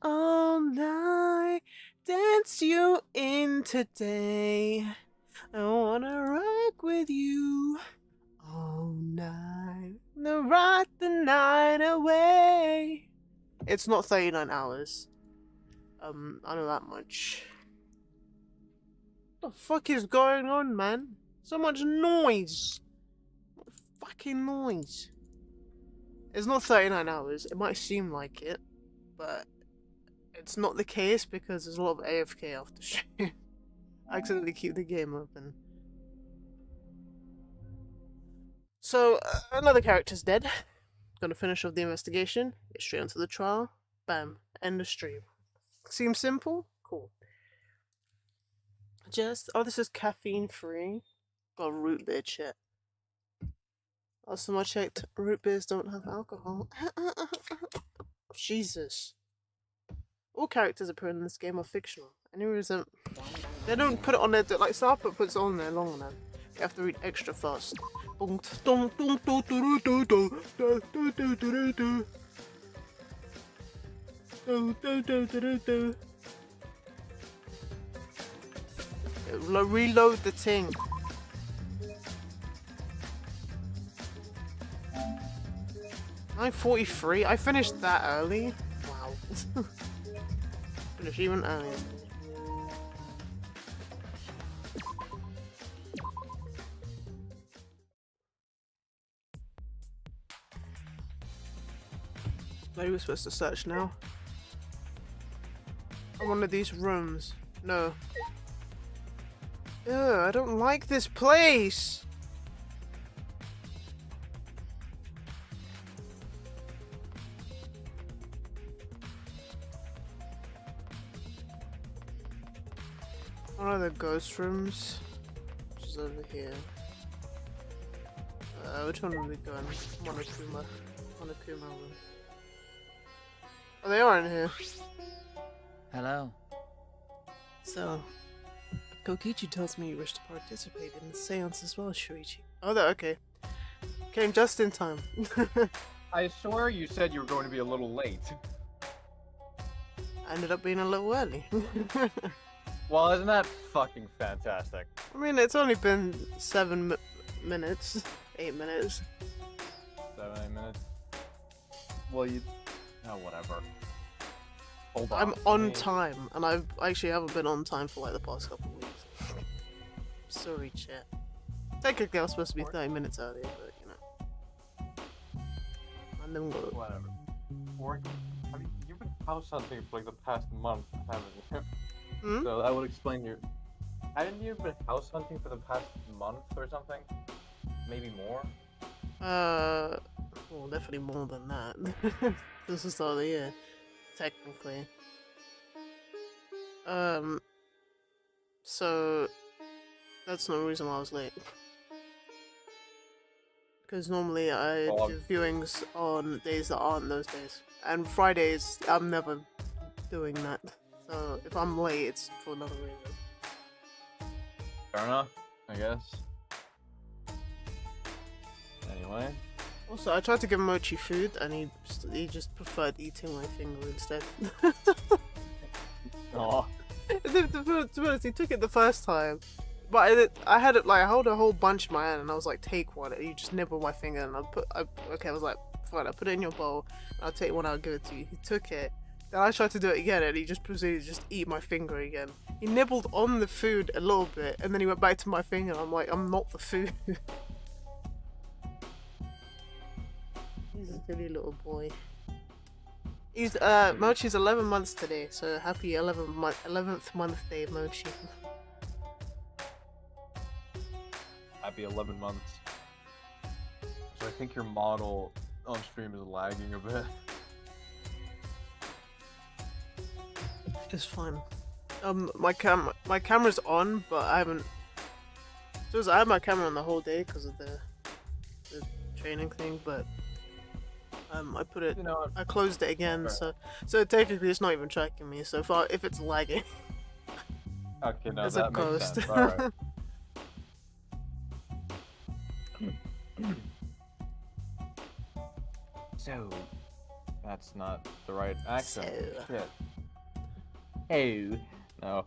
all night, dance you in today. I wanna rock with you all night, rock the night away. It's not 39 hours. I know that much. What the fuck is going on, man? So much noise. What fucking noise? It's not 39 hours. It might seem like it, but it's not the case because there's a lot of AFK after stream. I accidentally keep the game open. So, another character's dead. Gonna finish off the investigation, get straight onto the trial. Bam. End of stream. Seems simple? Cool. Oh, this is caffeine free. Got root beer shit. Last time I checked, root beers don't have alcohol. Jesus. All characters appearing in this game are fictional. Any reason they don't put it on there, like Sarpa puts it on there long enough. You have to read extra fast. Reload the thing. 9:43? I finished that early? Wow. Finished even earlier. Maybe we're supposed to search now. One of these rooms. No. Ugh, I don't like this place! One of the ghost rooms, which is over here. Which one are we going? Monokuma room. Oh, they are in here. Hello. So, Kokichi tells me you wish to participate in the seance as well, Shuichi. Oh, that okay. Came just in time. I swear you said you were going to be a little late. I ended up being a little early. Well, isn't that fucking fantastic? I mean, it's only been 7 minutes. 8 minutes. 7, 8 minutes? Well, oh, whatever. Hold on. I'm on time, and I actually haven't been on time for like the past couple of weeks. Sorry, chat. Technically, I was supposed to be 30 minutes earlier, but you know. I never got it. Whatever. Or, you've been house hunting for like the past month, haven't you? Hmm? So that would explain your... Haven't you been house hunting for the past month or something? Maybe more? Well, definitely more than that. This is the start of the year, technically. So that's no reason why I was late. Because normally I do viewings on days that aren't those days. And Fridays, I'm never doing that. So if I'm late, it's for another reason. Fair enough, I guess. Anyway. Also, I tried to give Mochi food, and he just preferred eating my finger instead. Aww. To be honest, he took it the first time, but I had it like I held a whole bunch in my hand, and I was like, "Take one." And you just nibble my finger, and I was like, "Fine, I'll put it in your bowl. I'll take one. I'll give it to you." He took it. Then I tried to do it again, and he just proceeded to just eat my finger again. He nibbled on the food a little bit, and then he went back to my finger. And I'm like, "I'm not the food." He's a silly little boy. He's Mochi's 11 months today, so happy 11th month day, Mochi. Happy 11 months. So I think your model on stream is lagging a bit. It's fine. My camera's on, but I haven't. So I had my camera on the whole day because of the training thing, but I put it. You know, I closed it again, so technically it's not even tracking me. So if it's lagging, okay, no, it's that a makes ghost. sense. All right. So, that's not the right accent. So. Shit. Oh. No.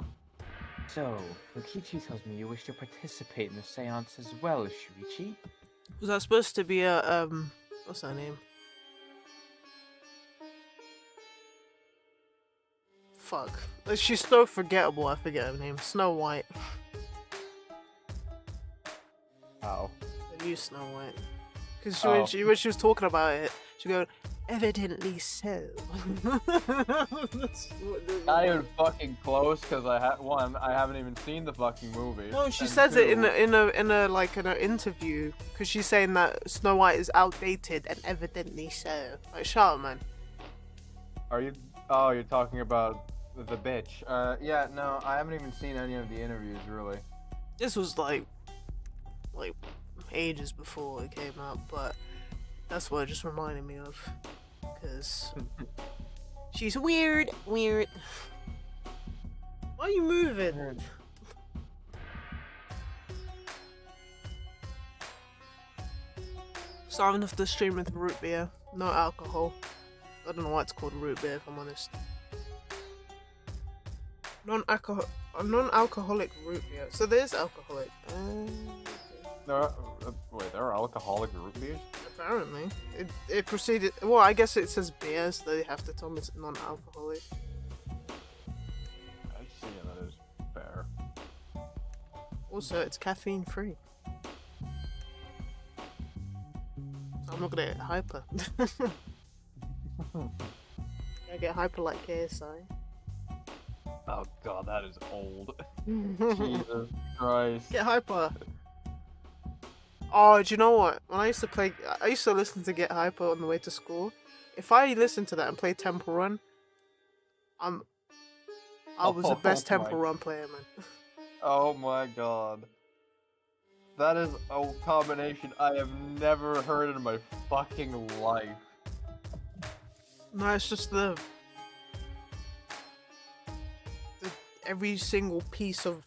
So, Rikichi tells me you wish to participate in the seance as well, Shuichi. Was that supposed to be a what's her name? Fuck. She's so forgettable. I forget her name. Snow White. How? The new Snow White. Because Oh. when she was talking about it, she go, evidently so. Not even fucking close, because I haven't even seen the fucking movie. No, she and says it in two, an interview because she's saying that Snow White is outdated and evidently so. Like, shut up, man. Are you? Oh, you're talking about the bitch. Yeah, no, I haven't even seen any of the interviews really. This was like ages before it came out, but that's what it just reminded me of. Because she's weird. Why are you moving? Starting off the stream with root beer, no alcohol. I don't know why it's called root beer, if I'm honest. Non-alcoholic root beer. So there's alcoholic. Wait, there are alcoholic root beers? Apparently, it proceeded. Well, I guess it says beer, so they have to tell me it's non-alcoholic. I see, that is fair. Also, it's caffeine free. So I'm not gonna get hyper. I get hyper like KSI. Oh god, that is old. Jesus Christ. Get hyper. Oh, do you know what? When I used to listen to Get Hyper on the way to school. If I listened to that and played Temple Run, I was the best Temple Run player, man. Oh my god. That is a combination I have never heard in my fucking life. No, it's just the every single piece of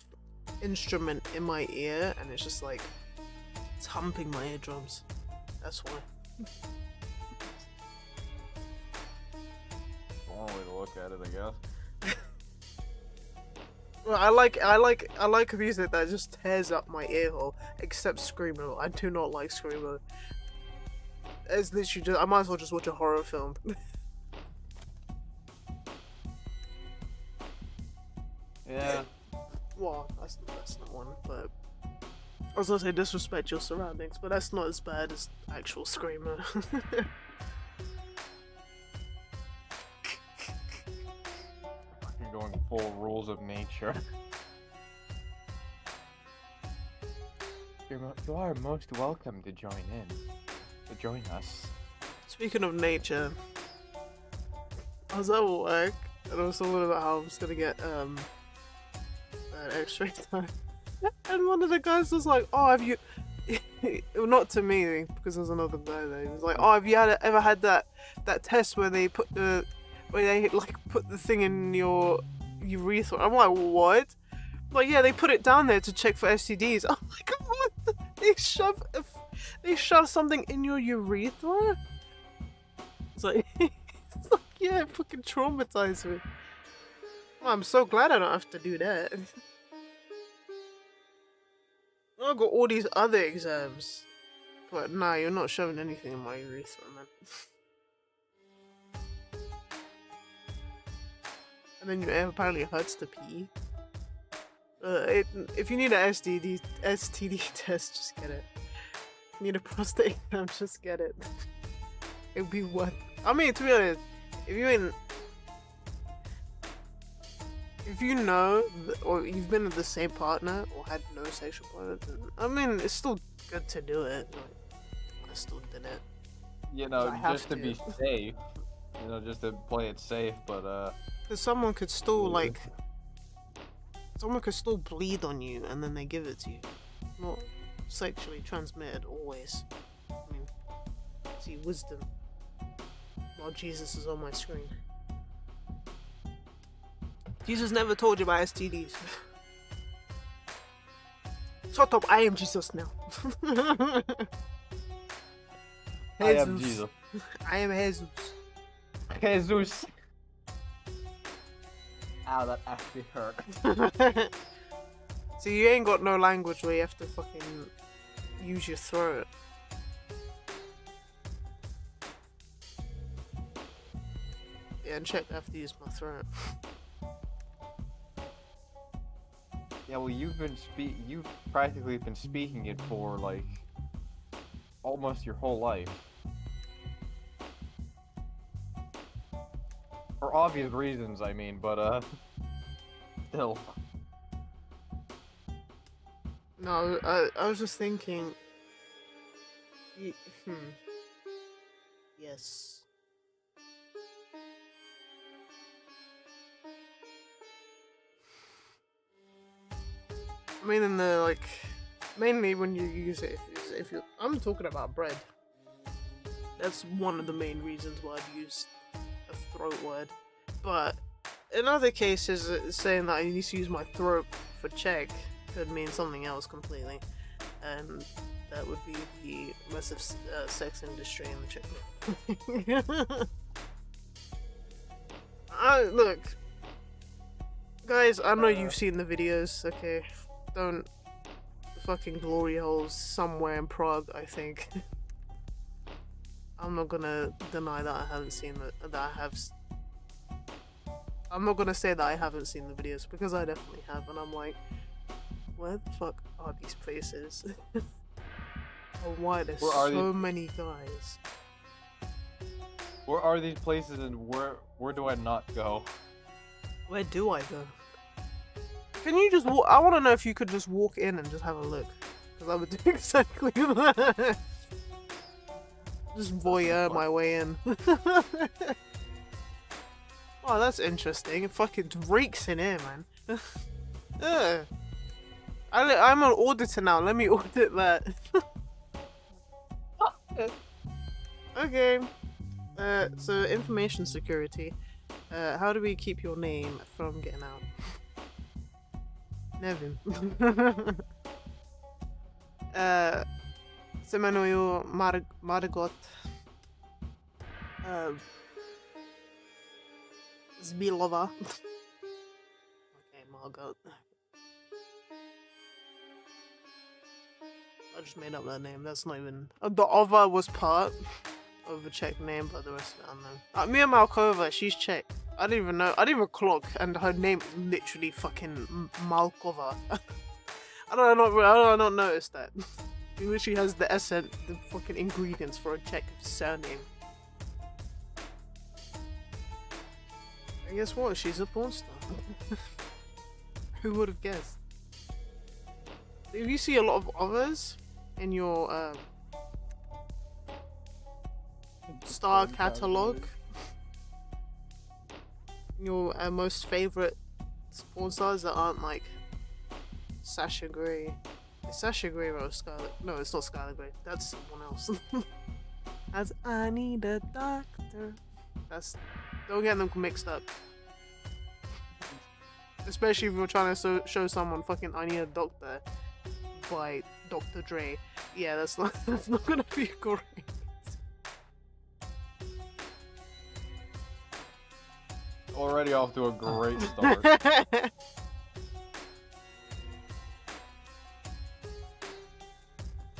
instrument in my ear, and it's just like it's humping my eardrums. That's why. One way to look at it, I guess. Well, I like music that just tears up my ear hole, except Screamo. I do not like Screamo. It's literally just I might as well just watch a horror film. Yeah. Well, that's not one, but I was gonna say disrespect your surroundings, but that's not as bad as actual Screamo. Fucking going full rules of nature. You are most welcome to join us. Speaking of nature, I was at work and I was talking about how I'm just gonna get an X-ray time, and one of the guys was like, "Oh, have you?" Not to me because there's another guy there. He was like, "Oh, have you ever had that test where they put the thing in your urethra?" I'm like, "What?" Like, yeah, they put it down there to check for STDs. I'm like, what? They shove something in your urethra? It's like, yeah, it fucking traumatized me. Well, I'm so glad I don't have to do that. I've got all these other exams. But nah, you're not shoving anything in my urethra, man. And then your air apparently hurts to pee. If you need an STD test, just get it. If you need a prostate exam, just get it. It'll be worth. I mean, to be honest, if you know, or you've been with the same partner or had no sexual partner, then, I mean, it's still good to do it. Like, I still did it. You know, just to to. be safe. You know, just to play it safe, but Because someone could still someone could still bleed on you and then they give it to you. Not sexually transmitted always. I mean, see wisdom. While Jesus is on my screen. Jesus never told you about STDs. Shut up, I am Jesus now. I am Jesus. I am Jesus. Jesus. Ow, that actually hurt. So you ain't got no language where you have to fucking use your throat. Yeah, and check I have to use my throat. Yeah, well, you've practically been speaking it for like almost your whole life. For obvious reasons, I mean, but still. No, I was just thinking. Yes. I mean, in the like, mainly when you use it, if you, I'm talking about bread. That's one of the main reasons why I'd use a throat word. But in other cases, saying that I need to use my throat for check could mean something else completely, and that would be the massive sex industry in the Czech. Look, guys, I know you've seen the videos. Okay, don't fucking glory holes somewhere in Prague. I think I'm not gonna deny that I haven't seen that I have. I'm not gonna say that I haven't seen the videos because I definitely have, and I'm like, where the fuck are these places? Oh, why there's so many guys? Where are these places, and where do I not go? Where do I go? Can you just walk? I want to know if you could just walk in and just have a look, because I would do exactly that. Just voyeur my way in. Oh, that's interesting. It fucking reeks in here, man. I'm an auditor now. Let me audit that. Okay. So information security. How do we keep your name from getting out? Nevin. Se jmenuju Margot Zbílova. Okay, Margot. I just made up that name. That's not even. The Ova was part of the Czech name, but the rest of it unknown. Mia Malkova, she's Czech. I didn't even know. I didn't even clock, and her name is literally fucking Malkova. I don't notice that. She literally has the essence, the fucking ingredients for a Czech surname. And guess what? She's a porn star. Who would have guessed? If you see a lot of others in your star catalog, your most favorite porn stars that aren't like Sasha Grey. Is Sasha Grey or Scarlet? No, it's not Scarlet Grey. That's someone else. As I need a doctor. That's, don't get them mixed up. Especially if you're trying to show someone fucking I need a doctor by Dr. Dre. Yeah, that's not gonna be great. Already off to a great start.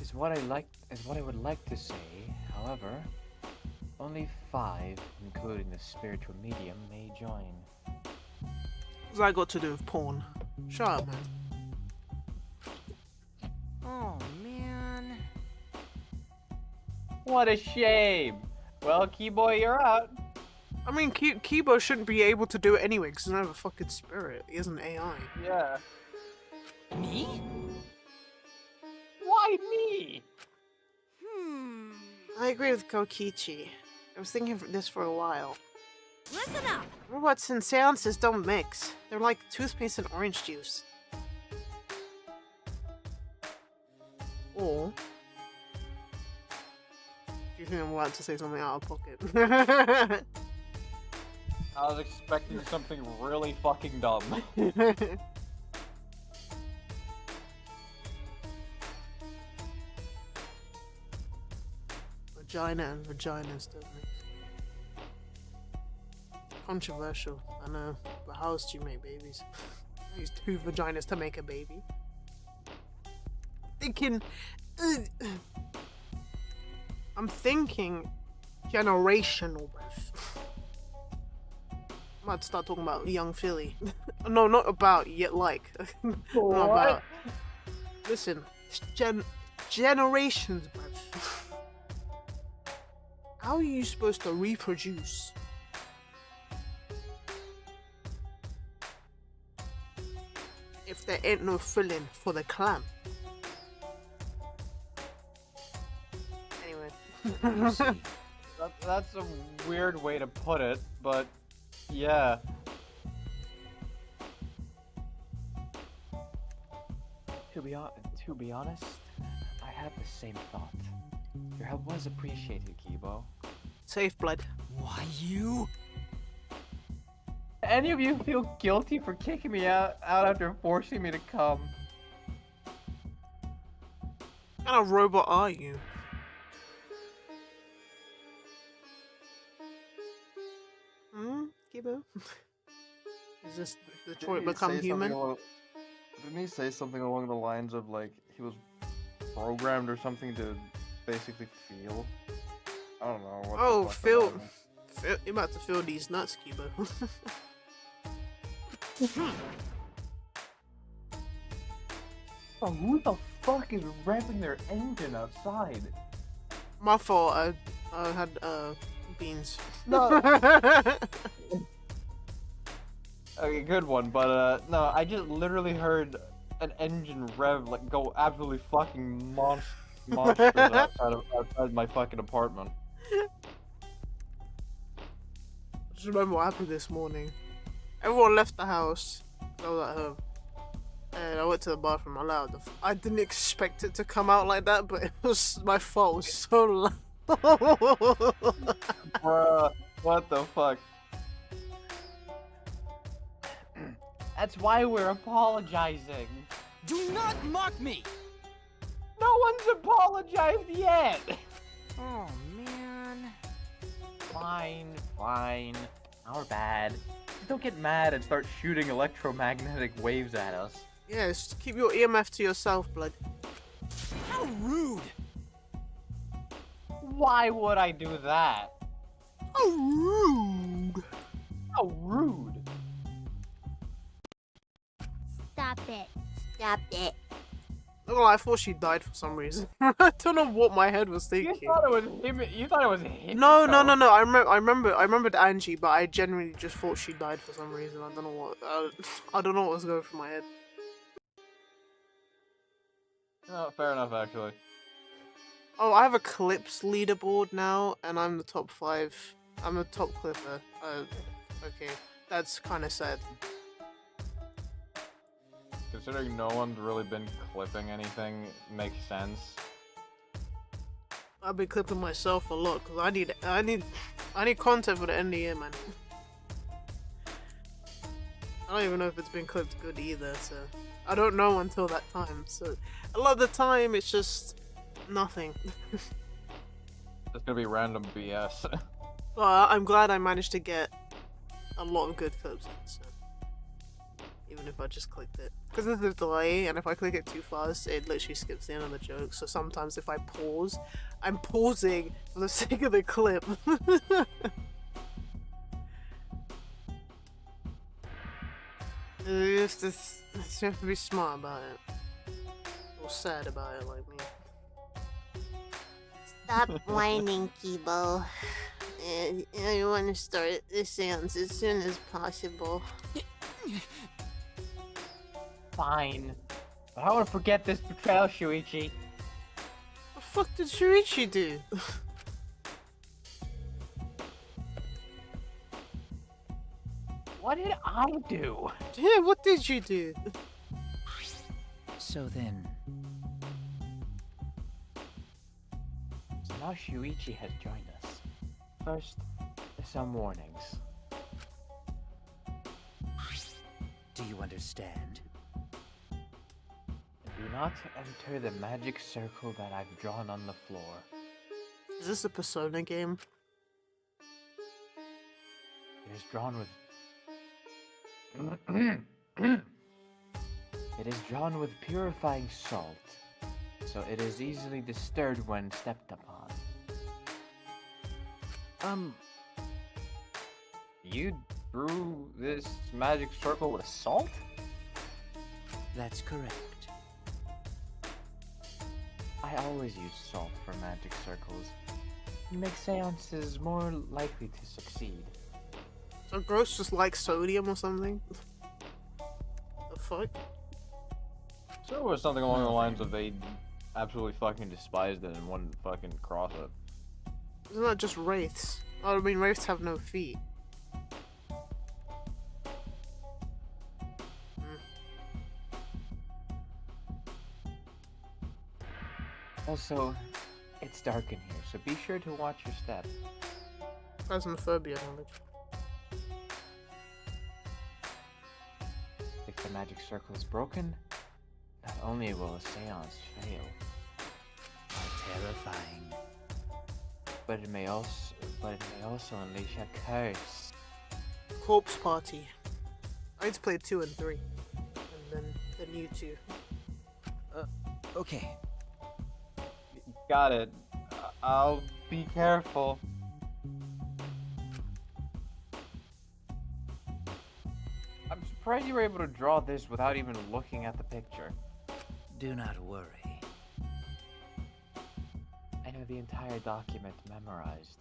Is what I would like to say. However, only 5, including the spiritual medium, may join. What's that got to do with porn? Shut up, man. Oh, man. What a shame. Well, Keyboy, you're out. I mean, Kibo shouldn't be able to do it anyway because he's not a fucking spirit. He is an AI. Yeah. Me? Why me? I agree with Kokichi. I was thinking this for a while. Listen up! Robots and seances don't mix. They're like toothpaste and orange juice. Or... do you think I'm about to say something out of pocket? I was expecting something really fucking dumb. Vagina and vaginas don't mix. Controversial, I know. But how else do you make babies? Use 2 vaginas to make a baby. Thinking. I'm thinking generational birth. I might start talking about young Philly. No, not about, yet like. Not about. Listen, it's generations birth. How are you supposed to reproduce? If there ain't no filling for the clam. Anyway. That's a weird way to put it, but yeah. To be honest, I had the same thought. Your help was appreciated, Kibo. Safe blood. Why you? Any of you feel guilty for kicking me out after forcing me to come? What kind of robot are you? Kibo? Is this Detroit become human? Didn't he say something along the lines of like he was programmed or something to basically feel? I don't know. What Oh, the fuck feel. that was. You're about to feel these nuts, Kibo. Oh, who the fuck is revving their engine outside? My fault. I had beans. No. Okay, good one, but no, I just literally heard an engine rev like go absolutely fucking monstrous outside my fucking apartment. Just remember what happened this morning. Everyone left the house. I was at home. And I went to the bathroom. I didn't expect it to come out like that, but it was my fault. It was so loud. Bruh, what the fuck? That's why we're apologizing. Do not mock me! No one's apologized yet! Oh, man. Fine. Our bad. Just don't get mad and start shooting electromagnetic waves at us. Yeah, just keep your EMF to yourself, blood. How rude! Why would I do that? How rude! How rude! Stop it. Stop it. Not gonna lie, I thought she died for some reason. I don't know what my head was You thinking. thought it was him? You thought it was him? No. I remembered Angie, but I genuinely just thought she died for some reason. I don't know what. I don't know what was going through my head. No, fair enough, actually. Oh, I have a clips leaderboard now, and I'm the top 5. I'm a top clipper. Okay, that's kind of sad. Considering no one's really been clipping anything, makes sense. I've been clipping myself a lot because I need content for the end of the year, man. I don't even know if it's been clipped good either, so I don't know until that time. So a lot of the time it's just nothing. It's gonna be random BS. But I'm glad I managed to get a lot of good clips in, so even if I just clicked it. Because there's a delay, and if I click it too fast, it literally skips the end of the joke. So sometimes if I pause, I'm pausing for the sake of the clip. You have to be smart about it. Or sad about it like me. Stop whining, Kibo. I want to start this seance as soon as possible. Fine. But I want to forget this betrayal, Shuichi. What the fuck did Shuichi do? What did I do? Yeah, what did you do? So then, So now Shuichi has joined us. First, some warnings. do you understand? Do not enter the magic circle that I've drawn on the floor. Is this a Persona game? It is drawn It is drawn with purifying salt, so it is easily disturbed when stepped upon. You drew this magic circle with salt? That's correct. I always use salt for magic circles. You make seances more likely to succeed. So Gross just like sodium or something? The fuck? So it was something along the lines of they absolutely fucking despised it and wouldn't fucking cross it. Isn't that just wraiths? Oh, I mean, wraiths have no feet. Also, it's dark in here, so be sure to watch your step. Phasmophobia knowledge. If the magic circle is broken, not only will a seance fail, How terrifying. but it may also unleash a curse. Corpse Party. I need to play 2 and 3. And then you 2. Okay. Got it. I'll be careful. I'm surprised you were able to draw this without even looking at the picture. Do not worry. I know the entire document memorized,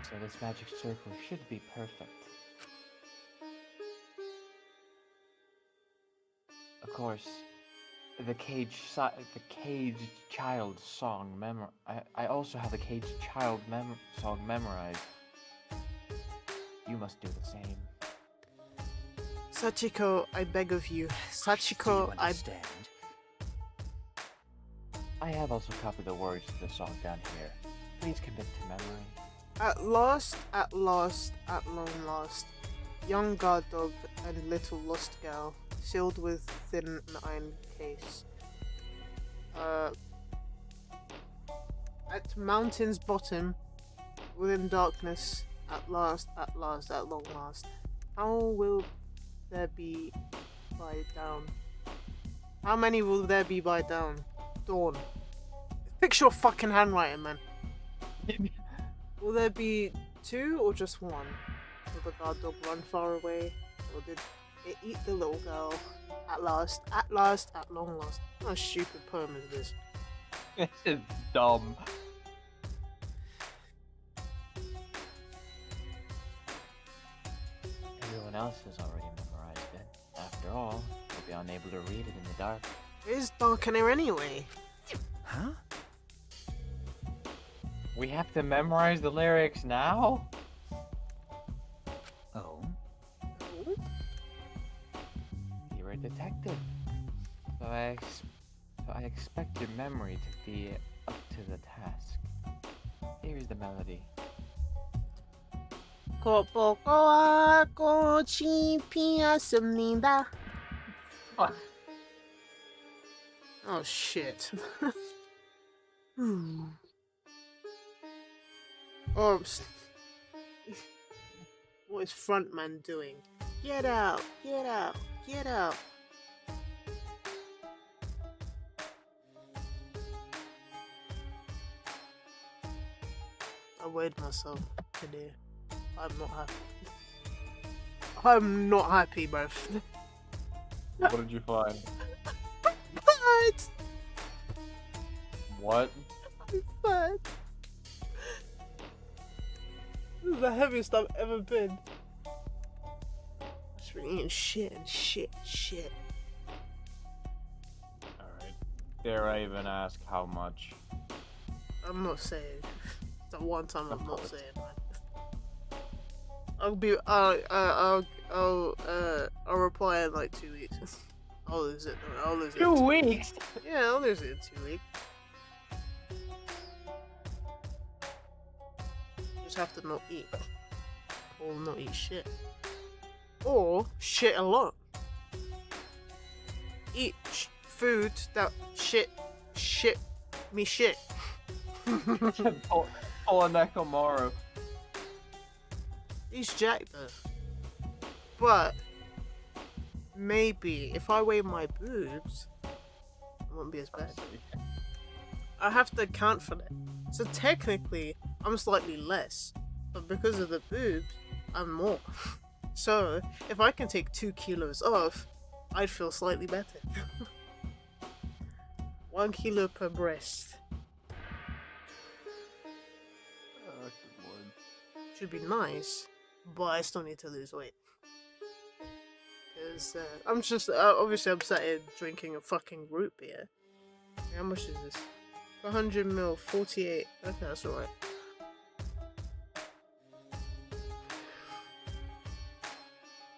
so this magic circle should be perfect. Of course, the caged child song I also have the caged child song memorized. You must do the same. Sachiko, I beg of you. Do Sachiko, you I... understand? I have also copied the words to the song down here. Please commit to memory. At last, at long last, young guard dog and little lost gal, sealed with thin an iron case. At mountain's bottom, within darkness, at last, at long last, how will there be by down? How many will there be by down? Dawn. Fix your fucking handwriting, man. Will there be 2 or just 1? Will the guard dog run far away? Or did it eat the little girl? At last, at long last. What a stupid poem is this? This is dumb. Everyone else has already memorized it. After all, you'll be unable to read it in the dark. It is dark in here anyway. Huh? We have to memorize the lyrics now? Oh? You're a detective, so I expect your memory to be up to the task. Here's the melody. Oh shit. Oh, what is frontman doing? Get out! Get out! Get out! I weighed myself today. I'm not happy. I'm not happy, bro. What did you find? What? What? I'm fat. This is the heaviest I've ever been. Just been eating shit and shit. Alright. Dare I even ask how much? I'm not saying. The one time I'm not saying, man. I'll reply in like 2 weeks. I'll lose it. I'll lose it. 2 weeks? Yeah, I'll lose it in 2 weeks. Just have to not eat. Or not eat shit. Or shit a lot. Eat food that shit me shit. Pull a Nekomaru. He's jacked though. But maybe if I weigh my boobs, it won't be as bad. I have to account for that. So technically, I'm slightly less, but because of the boobs, I'm more. So if I can take 2 kilos off, I'd feel slightly better. 1 kilo per breast. Oh, good lord. Should be nice, but I still need to lose weight. Because I'm just, obviously I'm sat here drinking a fucking root beer. How much is this? 100 ml, 48. Okay, that's alright.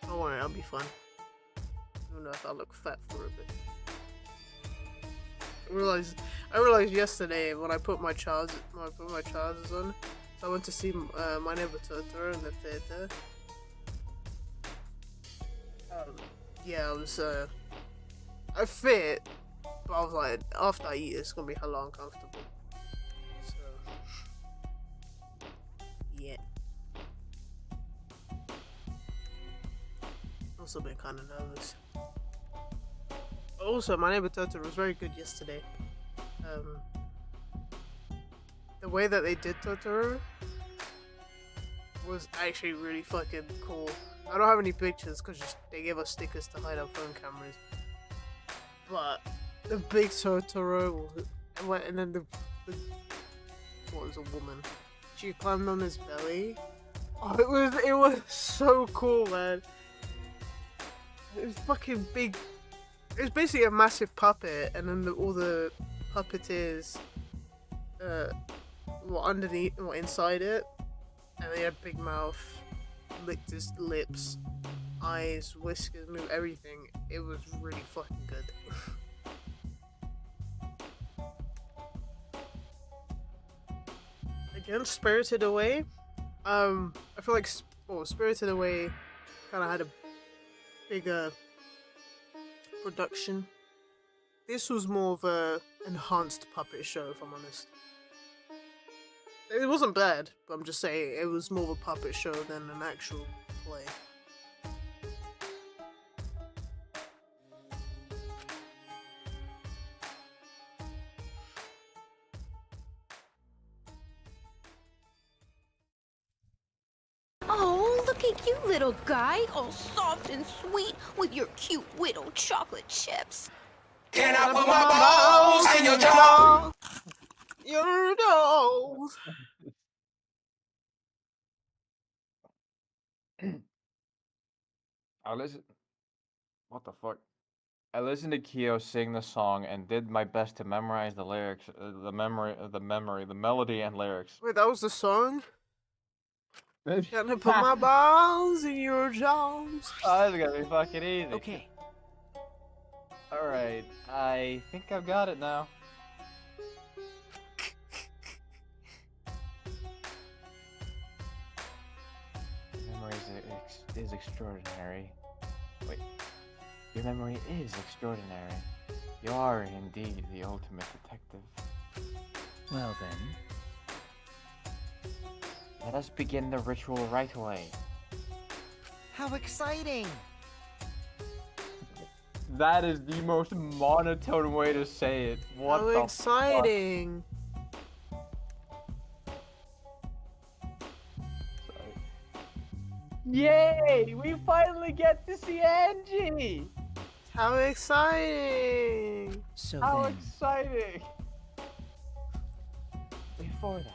Don't worry, I'll be fine. Even though if I look fat for a bit. I realized yesterday when I put my trousers on, so I went to see My Neighbor Totoro in the theater. Yeah, I fit, but I was like, after I eat, it's gonna be hella uncomfortable. So, yeah. Also been kind of nervous. Also, My Neighbor Totoro was very good yesterday. The way that they did Totoro was actually really fucking cool. I don't have any pictures because they gave us stickers to hide our phone cameras. But the big Totoro, and then the what was a woman? She climbed on his belly. Oh, it was so cool, man. It was fucking big. It was basically a massive puppet, and then all the puppeteers were underneath or inside it, and they had big mouth, licked his lips, eyes, whiskers, move everything. It was really fucking good. Again, Spirited Away. I feel like Spirited Away kind of had a bigger production. This was more of a enhanced puppet show, if I'm honest. It wasn't bad, but I'm just saying it was more of a puppet show than an actual play. Oh, look at you, little guy, all soft and sweet with your cute little chocolate chips. Can I put my balls in your jaw? Your dolls. I listen. What the fuck? I listened to Kyo sing the song and did my best to memorize the lyrics, the melody and lyrics. Wait, that was the song? Can I put my balls in your jaws? Oh, this is gonna be fucking easy. Okay. Alright, I think I've got it now. Memory is extraordinary. Wait. Your memory is extraordinary. You are indeed the ultimate detective. Well then. Let us begin the ritual right away. How exciting! That is the most monotone way to say it. What How the exciting! Sorry. Yay! We finally get to see Angie! How exciting! So How then, exciting! Before that,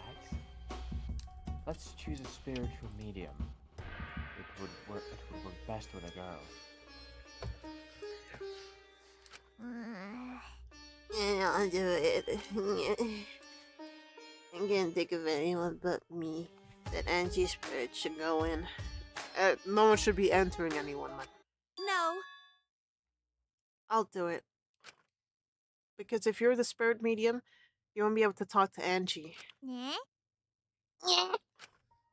let's choose a spiritual medium. It would work best with a girl. Yeah, I'll do it. I can't think of anyone but me that Angie's spirit should go in. No one should be entering anyone, man. No. I'll do it. Because if you're the spirit medium, you won't be able to talk to Angie. Yeah? Yeah.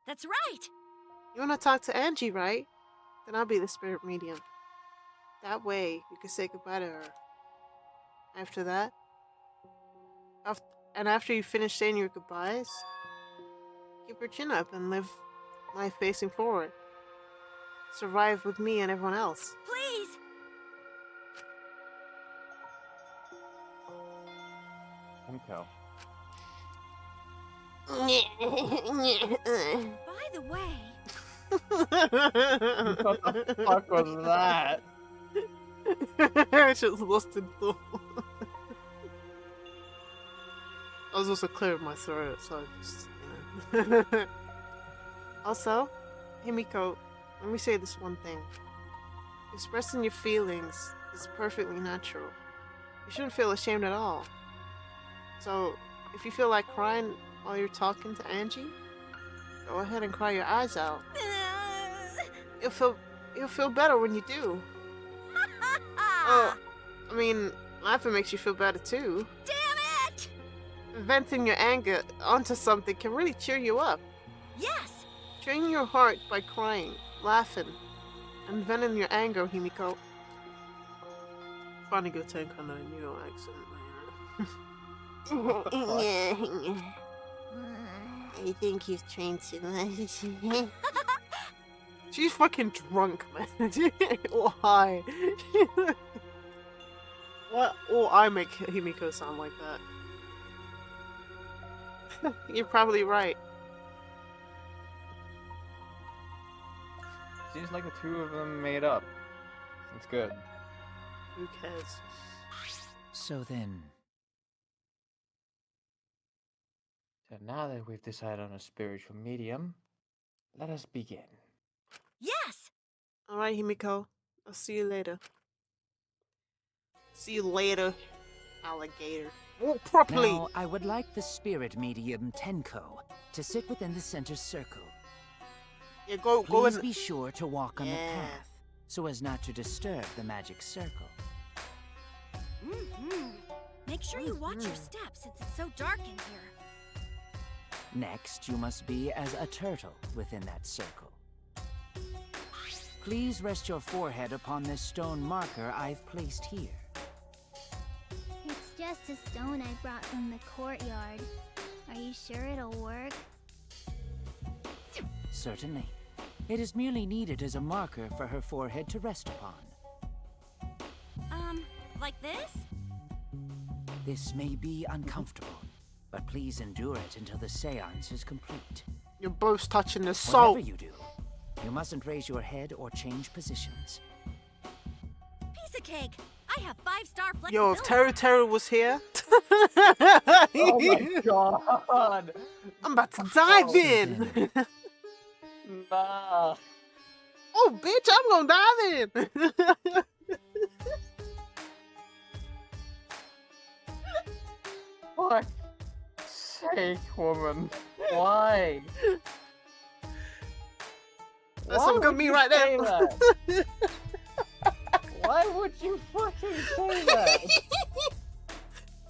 That's right. You want to talk to Angie, right? Then I'll be the spirit medium. That way, you can say goodbye to her. After that, after you finish saying your goodbyes, keep your chin up and live life facing forward. survive with me and everyone else. Please! Himiko. By the way, What the fuck was that? I just lost in thought. I was also clearing my throat, so I just, you know. Also, Himiko, let me say this one thing. Expressing your feelings is perfectly natural. You shouldn't feel ashamed at all. So, if you feel like crying while you're talking to Angie, go ahead and cry your eyes out. You'll feel better when you do. Oh, I mean, laughing makes you feel better too. damn it! Venting your anger onto something can really cheer you up. Yes! Train your heart by crying, laughing, and venting your anger, Himiko. Trying to go take on a New York accent. I think you've trained too much. She's fucking drunk, man. Or high. What? Or I make Himiko sound like that. You're probably right. Seems like the two of them made up. It's good. Who cares? So then, So now that we've decided on a spiritual medium, let us begin. Yes! Alright, Himiko. I'll see you later. See you later, alligator. Walk properly! now I would like the spirit medium Tenko to sit within the center circle. Yeah, go Please in. be sure to walk on the Yeah. path, so as not to disturb the magic circle. Mm-hmm. Make sure you watch your steps since it's so dark in here. Next, you must be as a turtle within that circle. Please rest your forehead upon this stone marker I've placed here. It's just a stone I brought from the courtyard. Are you sure it'll work? Certainly. It is merely needed as a marker for her forehead to rest upon. Like this? This may be uncomfortable, but please endure it until the seance is complete. You're both touching the soul. Whatever you do, you mustn't raise your head or change positions. Piece of cake! I have 5-star flexibility. Yo, if Teru was here, Oh my god! I'm about to dive in. Nah. Oh, bitch, I'm gonna dive in. Fuck's sake, woman. Why? That's Why some good would meat you right say there. that? Why would you fucking say that?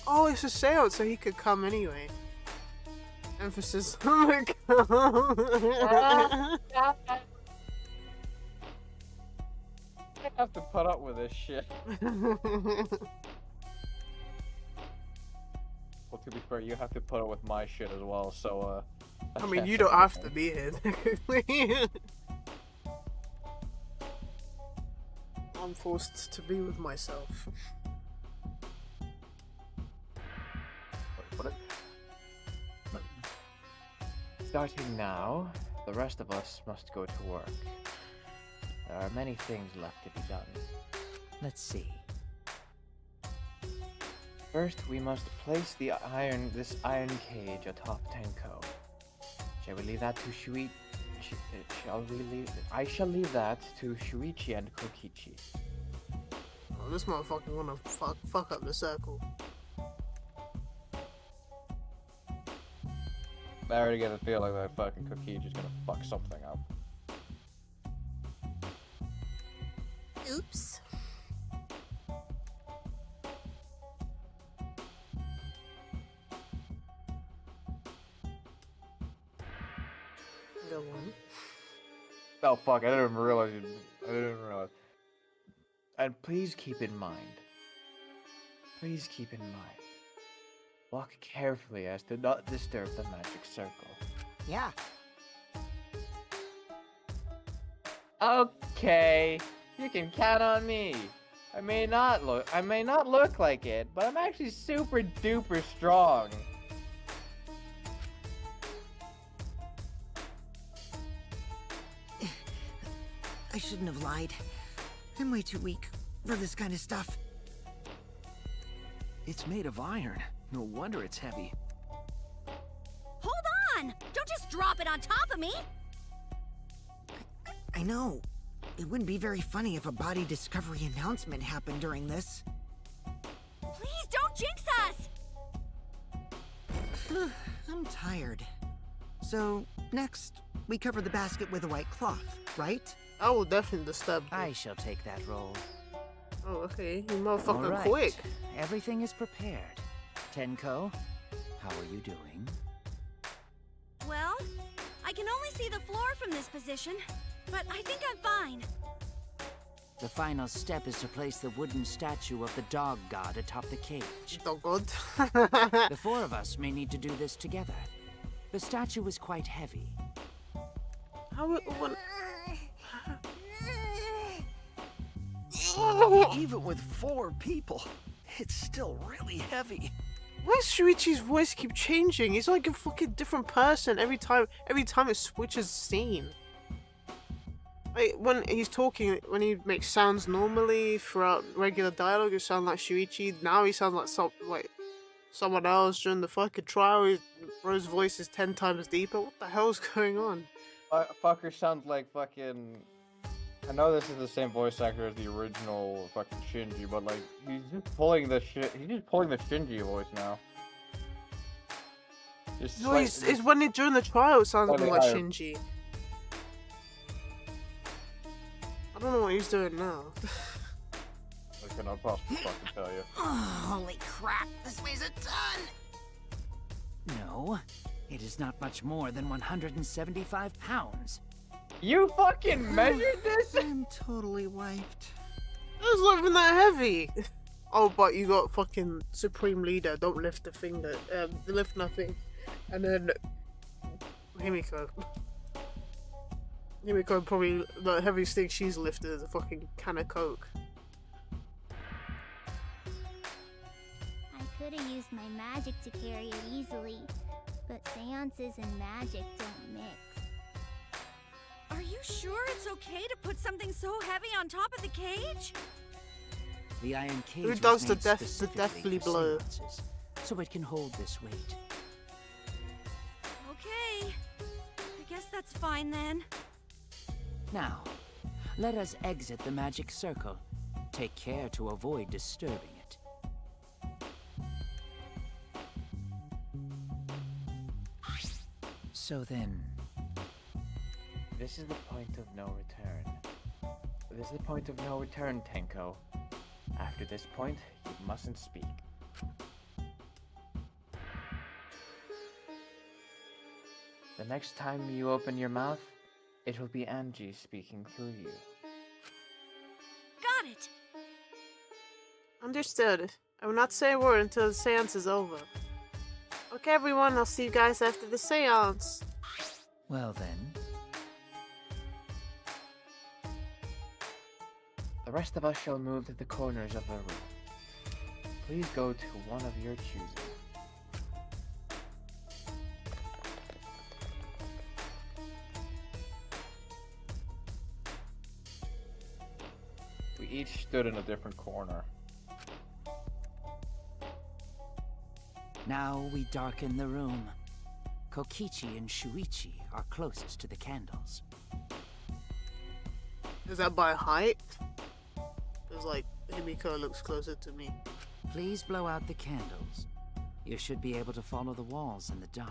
Oh, it's a seance, so he could come anyway. Emphasis on the come. I have to put up with this shit. Well, to be fair, you have to put up with my shit as well, so, I mean, can't you say don't have to anything. be here, technically. I'm forced to be with myself. What? Starting now, the rest of us must go to work. There are many things left to be done. Let's see. First, we must place this iron cage atop Tenko. Shall we leave that to I shall leave that to Shuichi and Kokichi. Oh, this motherfucker wanna fuck up the circle. I already get a feeling that fucking Cookie is gonna fuck something up. Oops. Go on. Oh fuck, I didn't even realize I didn't even realize. And please keep in mind, walk carefully as to not disturb the magic circle. Yeah. okay. You can count on me. I may not look like it, but I'm actually super duper strong. I shouldn't have lied. I'm way too weak for this kind of stuff. It's made of iron. No wonder it's heavy. Hold on! Don't just drop it on top of me! I know. It wouldn't be very funny if a body discovery announcement happened during this. Please don't jinx us! I'm tired. So, next, we cover the basket with a white cloth, right? I will definitely disturb you. I shall take that role. Oh, okay. You motherfucker All right. quick. Everything is prepared. Tenko, how are you doing? Well, I can only see the floor from this position, but I think I'm fine. The final step is to place the wooden statue of the dog god atop the cage. Oh god. The four of us may need to do this together. The statue is quite heavy. How it when... Even with 4 people, it's still really heavy. Why does Shuichi's voice keep changing? He's like a fucking different person every time it switches scene. Like when he's talking, when he makes sounds normally throughout regular dialogue, it sounds like Shuichi. Now he sounds like someone else during the fucking trial. Bro's voice is 10 times deeper. What the hell's going on? Fucker sounds like fucking. I know this is the same voice actor as the original fucking Shinji, but like he's just pulling the shit. He's just pulling the Shinji voice now. Just No, it's when he during the trial it sounds more like Shinji. I don't know what he's doing now. I cannot possibly fucking tell you. Oh, holy crap, this weighs a ton! No, it is not much more than 175 pounds. You fucking measured this? I'm totally wiped. It's not even that heavy. Oh, but you got fucking Supreme Leader. Don't lift a finger. Lift nothing. And then Himiko. Himiko probably the heaviest thing she's lifted is a fucking can of Coke. I could have used my magic to carry it easily, but seances and magic don't mix. Are you sure it's okay to put something so heavy on top of the cage? The iron cage Who was does the made deathly specifically for blow? seances, so it can hold this weight. Okay. I guess that's fine then. Now, let us exit the magic circle. Take care to avoid disturbing it. So then, This is the point of no return. This is the point of no return, Tenko. After this point, you mustn't speak. The next time you open your mouth, it will be Angie speaking through you. Got it! Understood. I will not say a word until the seance is over. Okay, everyone, I'll see you guys after the seance. well then, The rest of us shall move to the corners of the room. Please go to one of your choosing. We each stood in a different corner. now we darken the room. Kokichi and Shuichi are closest to the candles. Is that by height? It's like Himiko looks closer to me. Please blow out the candles. You should be able to follow the walls in the dark.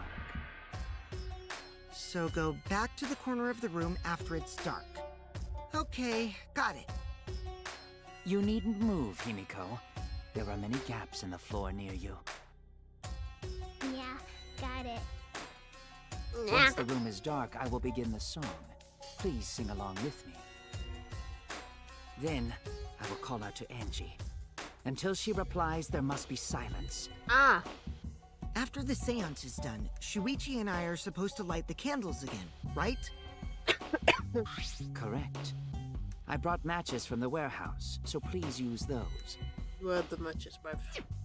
So go back to the corner of the room after it's dark. Okay, got it. You needn't move, Himiko. There are many gaps in the floor near you. Yeah, got it. Once the room is dark, I will begin the song. Please sing along with me. Then, I will call out to Angie. Until she replies, there must be silence. Ah! After the seance is done, Shuichi and I are supposed to light the candles again, right? Correct. I brought matches from the warehouse, so please use those. You heard the matches, bruv.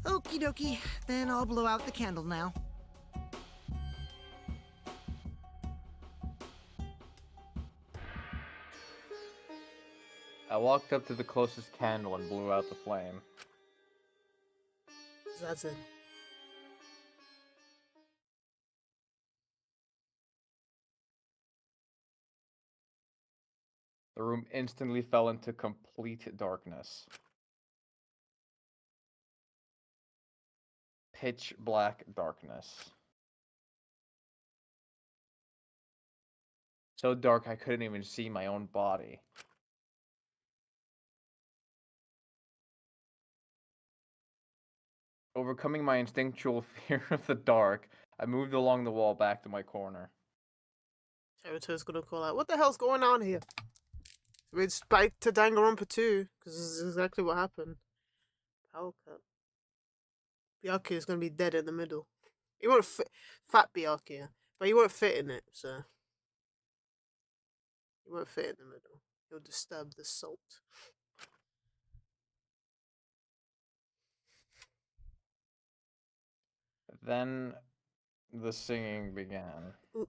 Okie dokie. Then I'll blow out the candle now. I walked up to the closest candle and blew out the flame. That's it. The room instantly fell into complete darkness. Pitch black darkness. So dark I couldn't even see my own body. Overcoming my instinctual fear of the dark, I moved along the wall back to my corner. Cherito's gonna call out, what the hell's going on here? It's back to Danganronpa 2, because this is exactly what happened. Power cut. Byakuya is gonna be dead in the middle. He won't fit. Fat Byakuya. But he won't fit in it, so. He won't fit in the middle. He'll disturb the salt. Then the singing began. What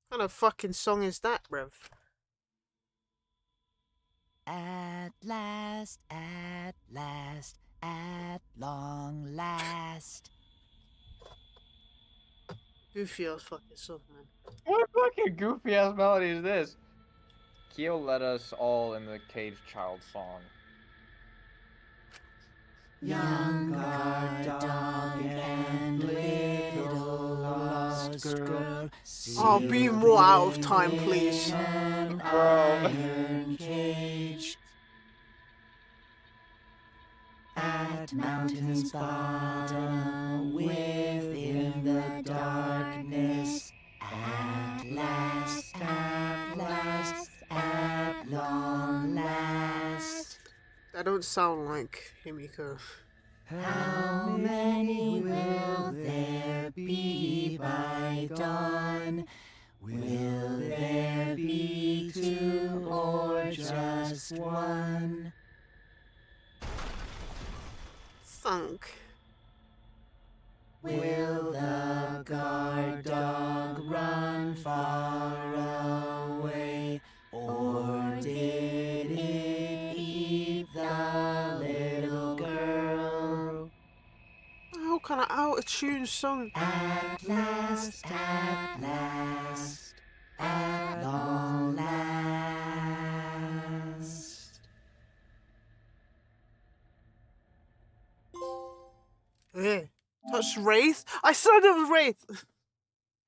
kind of fucking song is that, bruv? At last, at long last. Goofy ass fucking song, man. What fucking goofy ass melody is this? Kyo led us all in the Cage Child song. Young guard dog and little lost girl. Oh, be more out of time, please. Iron cage at mountain's bottom within the darkness. At last, at long last. That don't sound like Himiko. How many will there be by dawn? Will there be two or just one? Thunk. Will the guard dog run far away? Or did it eat the little girl? What kind of out of tune song? At last, at long last. Yeah. Touch Wraith? I said it was Wraith!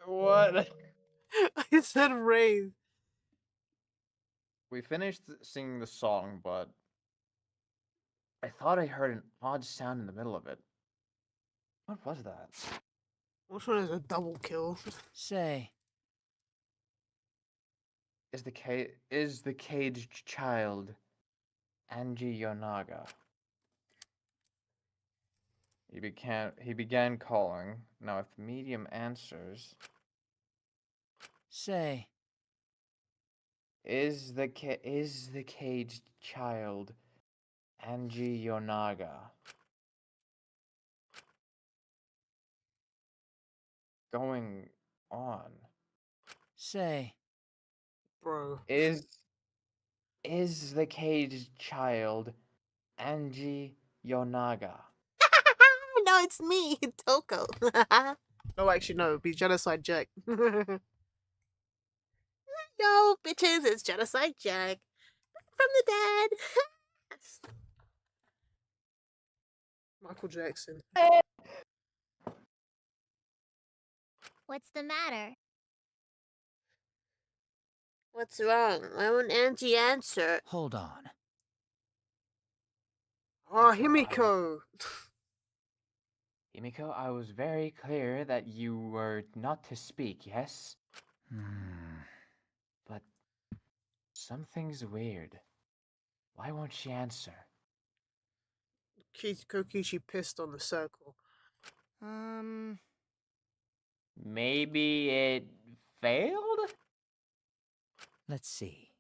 What? I said Wraith. We finished singing the song, but I thought I heard an odd sound in the middle of it. What was that? Which one is a double kill? Say, Is the caged child Angie Yonaga? He began calling. Now if medium answers, say. is the caged child Angie Yonaga? Going on. Say. Bro. Is the caged child Angie Yonaga? No, it's me, Toko. No, actually, no. It'd be Genocide Jack. No, bitches, it's Genocide Jack. From the dead. Michael Jackson. What's the matter? What's wrong? Why won't Angie answer? Hold on. Oh, Himiko! Himiko, I was very clear that you were not to speak, yes? But something's weird. Why won't she answer? Kokichi pissed on the circle. Maybe it failed? Let's see.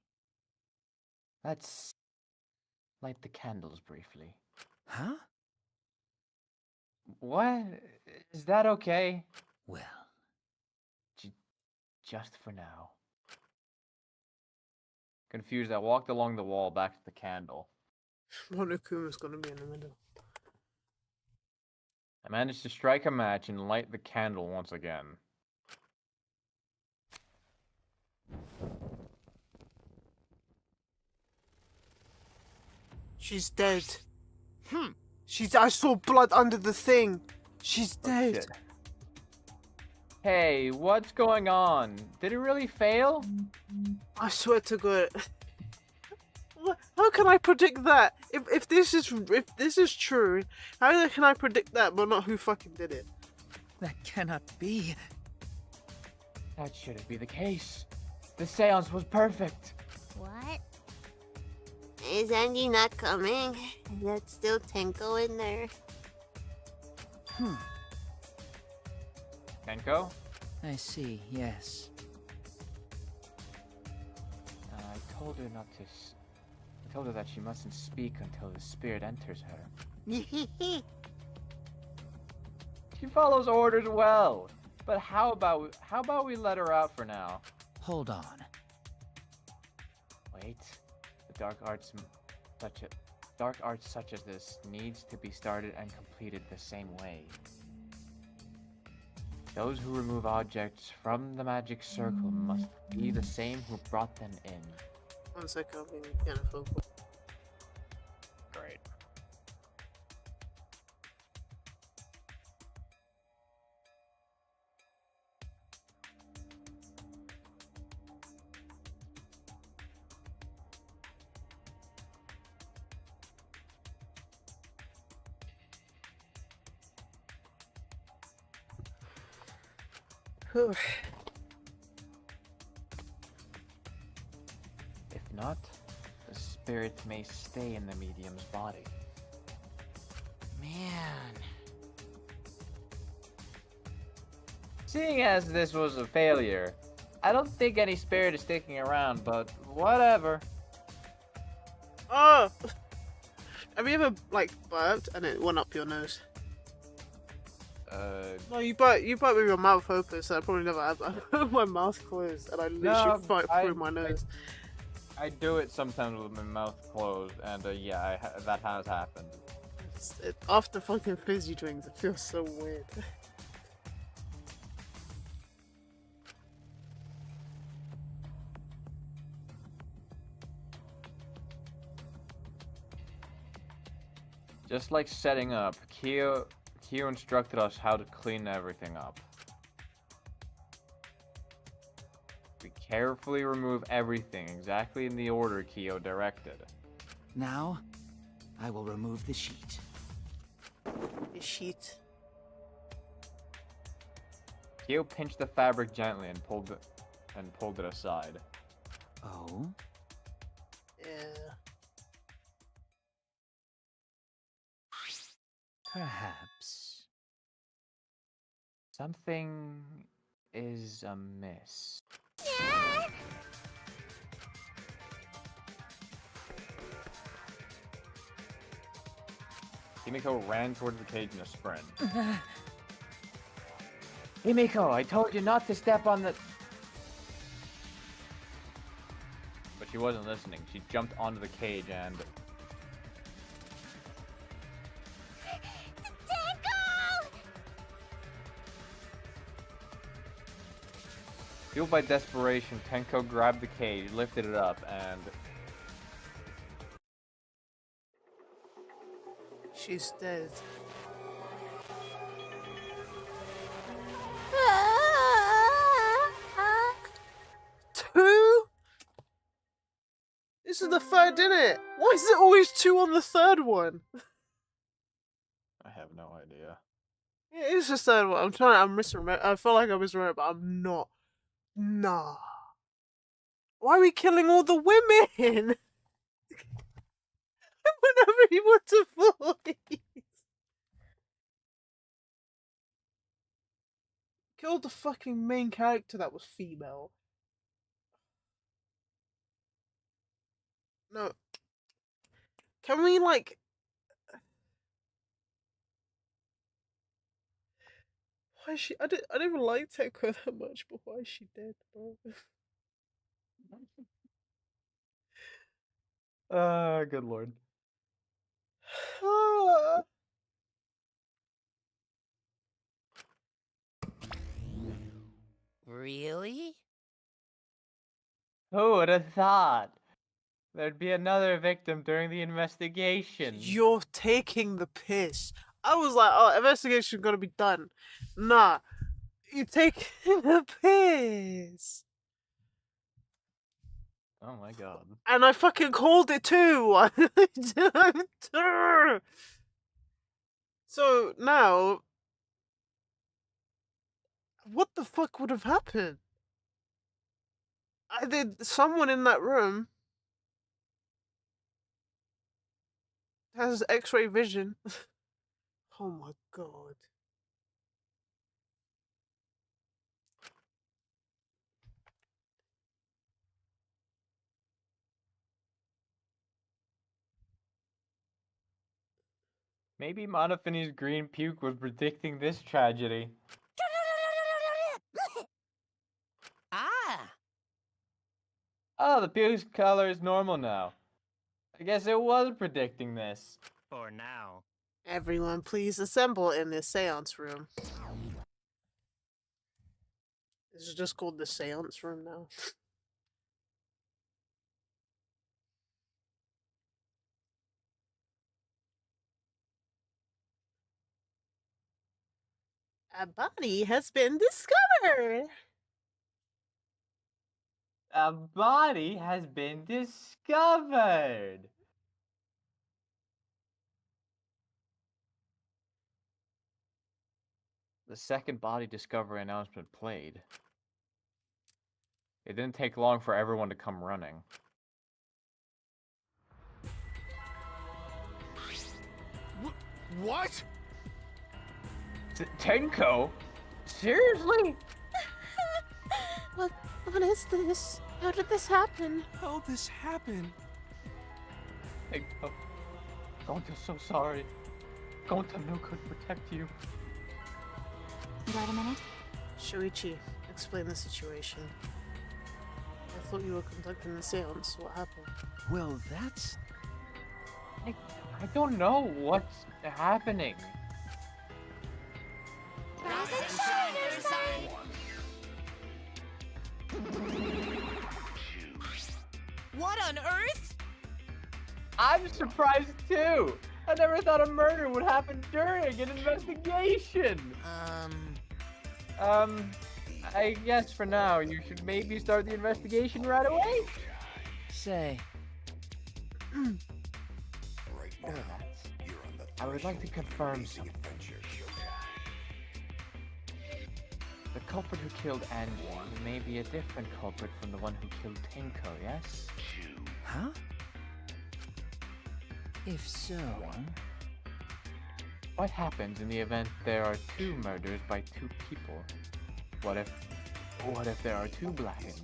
Let's light the candles briefly. Huh? What? Is that okay? Well, Just for now. Confused, I walked along the wall back to the candle. Monokuma's gonna be in the middle. I managed to strike a match and light the candle once again. She's dead. I saw blood under the thing. She's Oh, dead. shit. Hey, what's going on? Did it really fail? I swear to God. How can I predict that? If this is true, how can I predict that but not who fucking did it? that cannot be. That shouldn't be the case. The seance was perfect. What? Is Andy not coming? Is that still Tenko in there? Kenko? I see, yes. I told her not to. I told her that she mustn't speak until the spirit enters her. She follows orders well. But how about we let her out for now? Hold on. Wait. The dark arts such as this needs to be started and completed the same way. Those who remove objects from the magic circle must be the same who brought them in. 1 second, I'm being kind of focal. Great. Whew. If not, the spirit may stay in the medium's body. Man. Seeing as this was a failure, I don't think any spirit is sticking around, but whatever. Oh! Have you ever like burped and it went up your nose? No, you burp with your mouth open, so I probably never have. I have my mouth closed and I literally fart through my nose. I do it sometimes with my mouth closed, and yeah, that has happened. After fucking fizzy drinks, it feels so weird. Just like setting up, Kyo instructed us how to clean everything up. We carefully remove everything exactly in the order Kyo directed. Now, I will remove the sheet. The sheet. Kyo pinched the fabric gently and pulled it aside. Oh? Yeah. Perhaps. Something is amiss. Himiko ran towards the cage in a sprint. Himiko, I told you not to step on the... But she wasn't listening. She jumped onto the cage and... Fueled by desperation, Tenko grabbed the cage, lifted it up, and... She's dead. Two? This is the third, isn't it? Why is it always two on the third one? I have no idea. Yeah, it's the third one. I'm misremembering. I feel like I misremembering, but I'm not. Nah. Why are we killing all the women? Whenever he wants a voice. Killed the fucking main character that was female. No. Can we, like... Why is she... I didn't even like Tekka that much, but why is she dead, bro? Good lord. Ah. Really? Who would have thought? There'd be another victim during the investigation. You're taking the piss. I was like, oh, investigation gonna be done. Nah. You're taking the piss. Oh my god. And I fucking called it too. So now, what the fuck would have happened? I did someone in that room has X-ray vision. Oh my god. Maybe Monofini's green puke was predicting this tragedy. Ah! Oh, the puke's color is normal now. I guess it was predicting this. For now. Everyone, please assemble in this seance room. This is just called the seance room now. A body has been discovered. A body has been discovered. The second body discovery announcement played. It didn't take long for everyone to come running. What? Tenko? Seriously? What is this? How did this happen? How this happen? Tenko. Gonta's so sorry. Gonta no could protect you. Got a minute? Shuichi, explain the situation. I thought you were conducting the seance. What happened? Well, that's... I don't know what's happening. Rise and shine, Earthside! What on earth? I'm surprised too. I never thought a murder would happen during an investigation. I guess for now you should maybe start the investigation right away. Say. I would like to confirm something. The culprit who killed Angie may be a different culprit from the one who killed Tenko, yes? Huh? If so... What happens in the event there are two murders by two people? What if there are two blackened?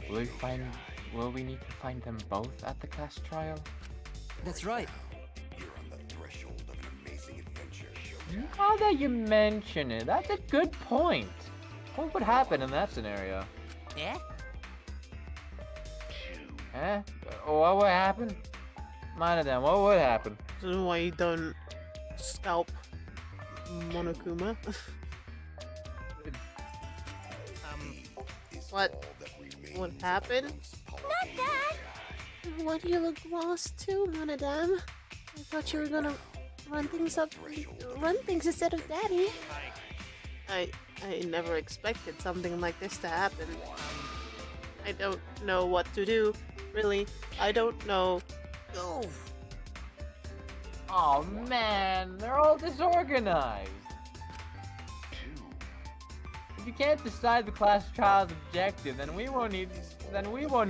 Will we need to find them both at the class trial? That's right. Now that you mention it, that's a good point. What would happen in that scenario? Yeah? Eh? What would happen? Mind them, what would happen? I don't know why you don't scalp Monokuma. What happened? Not that! Why do you look lost too, Monodam? I thought you were gonna run things instead of Daddy. I never expected something like this to happen. I don't know what to do. Really, I don't know. Oh, Oh man, they're all disorganized. If you can't decide the class trial's objective, then we won't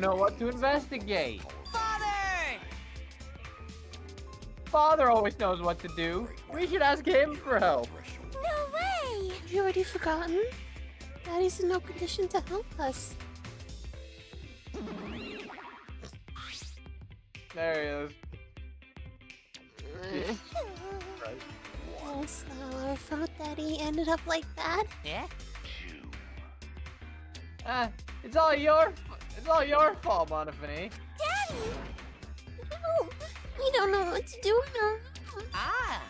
know what to investigate. Father! Father always knows what to do. We should ask him for help. No way! Have you already forgotten? Daddy's in no condition to help us. There he is. So I thought that he ended up like that. Yeah? It's all your fault, Montefiore. Daddy! No, we don't know what to do now. Ah!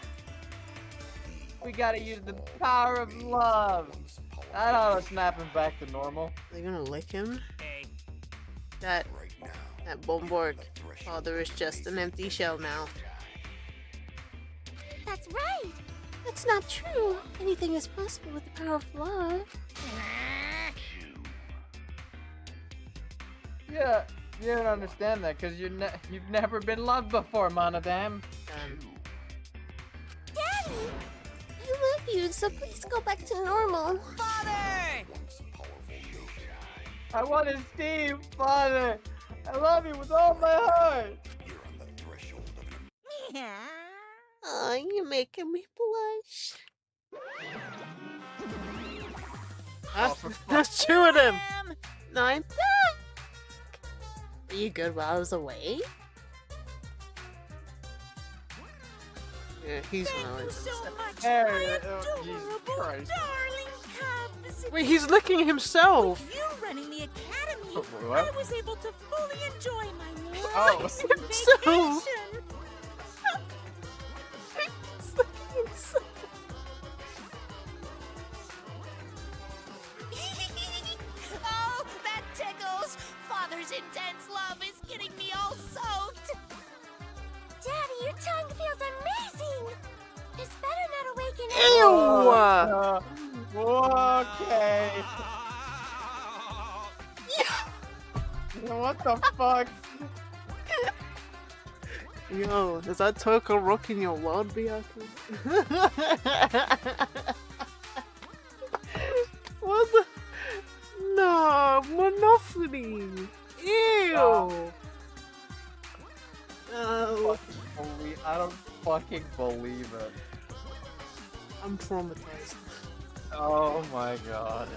We gotta use the power of love. That ought to snap him back to normal. They're gonna lick him? Hey. That MORG father is just an empty shell now. That's right. That's not true. Anything is possible with the power of love. Yeah, you don't understand that because you've never been loved before, Monodam. Daddy! I love you, so please go back to normal. Father! I wanted Steve, Father. I love you with all my heart. Oh, you're making me blush. There's two of them! No, I'm back. Were you good while I was away? Yeah, he's Thank one you of so them. much, There my it is. Oh, Jesus adorable, Christ. darling cubs. Wait, he's licking himself! With you running the academy, What? I was able to fully enjoy my Oh. nice Himself. vacation. He's licking himself. Oh, that tickles! Father's intense love is getting me all soaked. Daddy, your tongue feels amazing. It's better not awaken. Ew! Okay. What the fuck? Yo, is that Turco rocking your world, Biaki? What the? No, Monophony! Ew! Oh. No. I don't fucking believe it. I'm traumatized. Oh my god.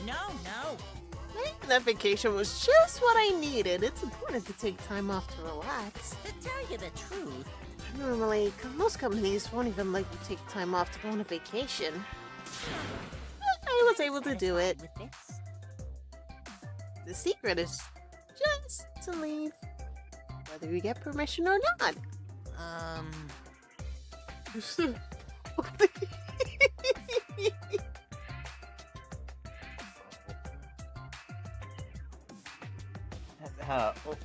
No, no. That vacation was just what I needed. It's important to take time off to relax. To tell you the truth, Normally, most companies won't even let you take time off to go on a vacation. But I was able to do it. with this. The secret is just to leave, whether you get permission or not.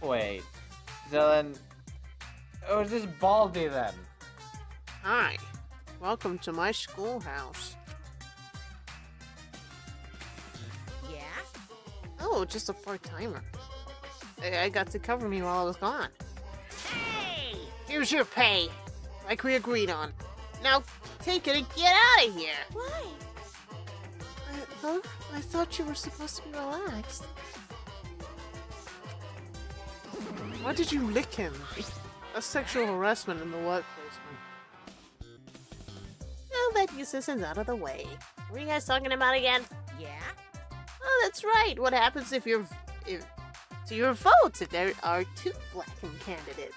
Wait. So then, it was this Baldy then? Hi, welcome to my schoolhouse. Yeah? Oh, just a part-timer. I got to cover me while I was gone. Hey! Here's your pay, like we agreed on. Now, take it and get out of here. Why? I thought you were supposed to be relaxed. Why did you lick him? That's sexual harassment in the workplace, man. Now that your citizen's out of the way. What are you guys talking about again? Yeah? Oh, that's right. What happens if your votes if there are two blacking candidates?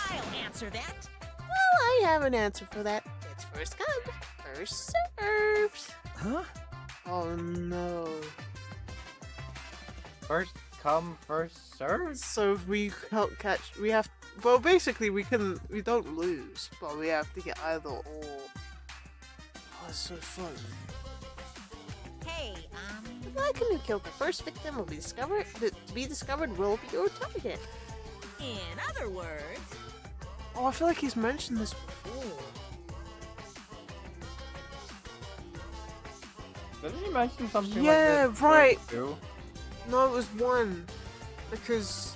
I'll answer that. Well, I have an answer for that. It's first come, first served. Huh? Oh no. First come, first served? So if we help catch, we have. Well, basically, we don't lose, but we have to get either or. Oh, it's so fun. Hey, The blacken who killed the first victim will be discovered. To be discovered will be your target. in other words, Oh, I feel like he's mentioned this before. Didn't he mention something Yeah, like this? right. Too? No, it was one, because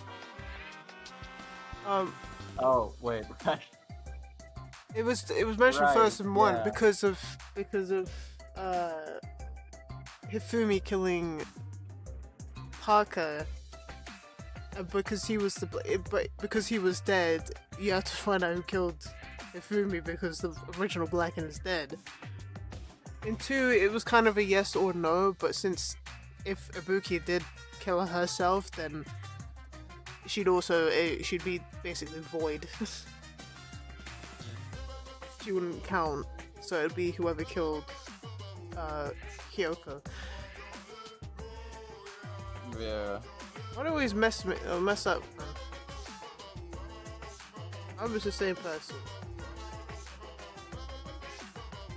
Oh, wait. it was mentioned Right, first in one yeah. because of Hifumi killing Parker. Because he was because he was dead, you have to find out who killed Hifumi because the original Blacken is dead. In 2, it was kind of a yes or no, but since if Ibuki did kill herself, then she'd be basically void. She wouldn't count, so it'd be whoever killed Kyoko. Yeah. Why do I always mess up? I was the same person.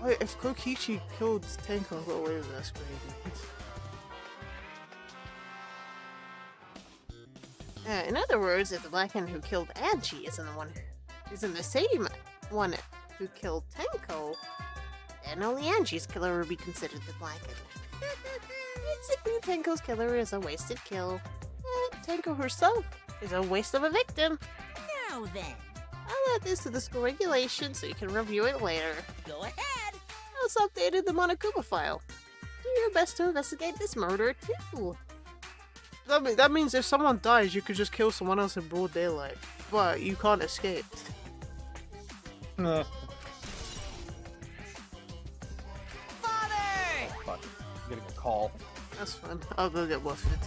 Oh, if Kokichi killed Tenko, I got away with it, that's crazy. In other words, if the Blackhand who killed Angie isn't the same one who killed Tenko, then only Angie's killer would be considered the Blackhand. Basically, Tenko's killer is a wasted kill. Tenko herself is a waste of a victim. Now then, I'll add this to the school regulation so you can review it later. go ahead. I also updated the Monokuma file. Do your best to investigate this murder, too. That means if someone dies, you could just kill someone else in broad daylight, but you can't escape. Nah. Father! Fuck. Getting a call. That's fine. I'll go get Buffett.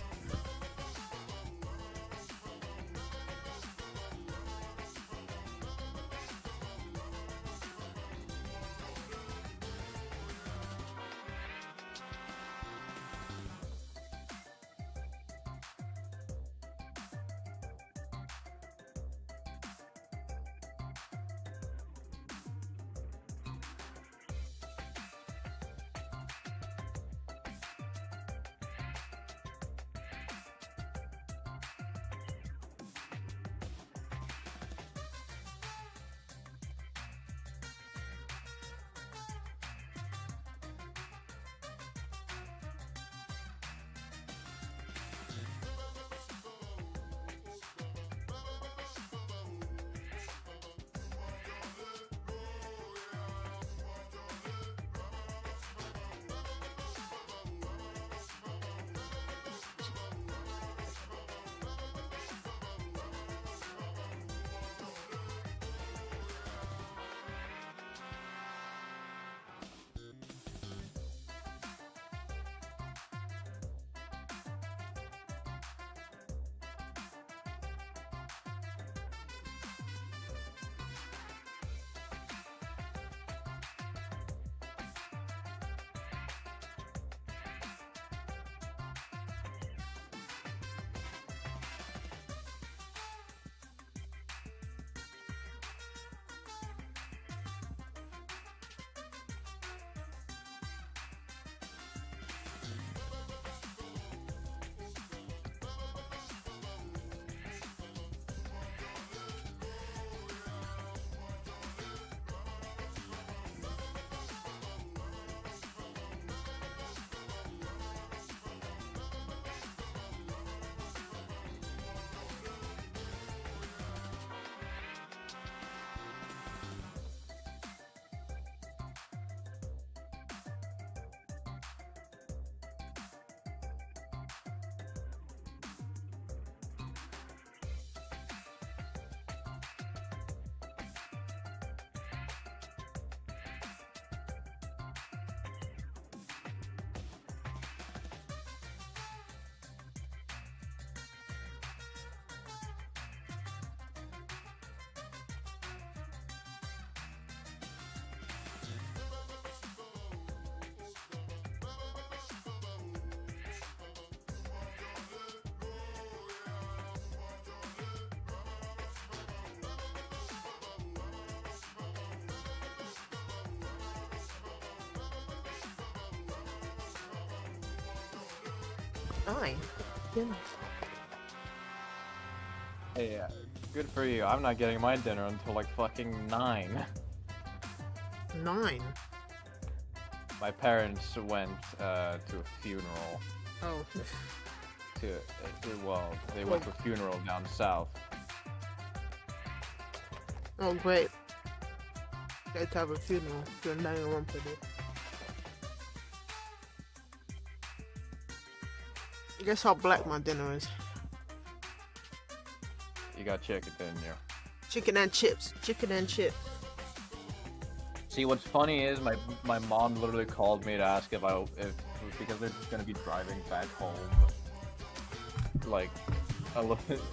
Fine. Hey, good for you. I'm not getting my dinner until like fucking 9. 9. My parents went to a funeral. Oh. They went to a funeral down south. Oh, great. Got to have a funeral. You're 9-1 for this. Guess how black my dinner is. You got chicken, didn't you? Chicken and chips. Chicken and chips. See, what's funny is my mom literally called me to ask if because they're gonna be driving back home like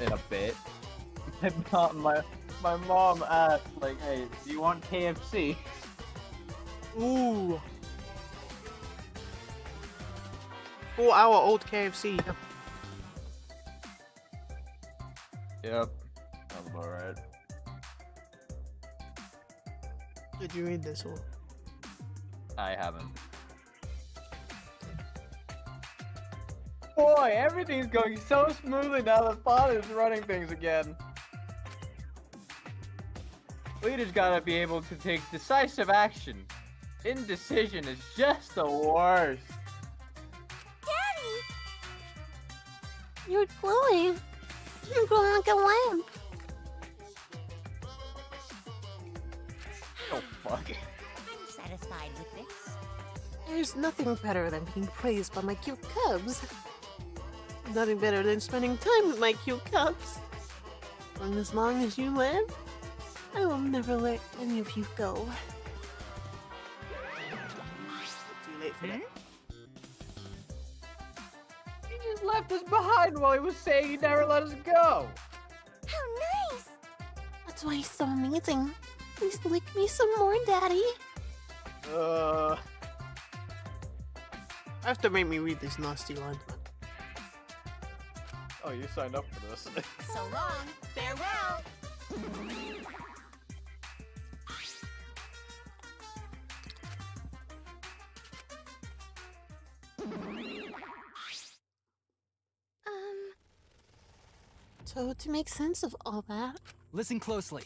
in a bit. My mom asked like, "Hey, do you want KFC?" Ooh. 4-hour old KFC. Yep, that's about right. Did you read this one? I haven't. Boy, everything's going so smoothly now that Father's running things again. Leaders gotta be able to take decisive action. Indecision is just the worst. Daddy! You're glowing. You're glowing like a lamp. Oh fuck. I'm satisfied with this. There's nothing better than being praised by my cute cubs. Nothing better than spending time with my cute cubs. And as long as you live, I will never let any of you go. Too late for that. He just left us behind while he was saying he'd never let us go. How nice! That's why he's so amazing. Please lick me some more, Daddy. Have to make me read these nasty lines, man. Oh, you signed up for this. So long. Farewell. So, to make sense of all that, Listen closely.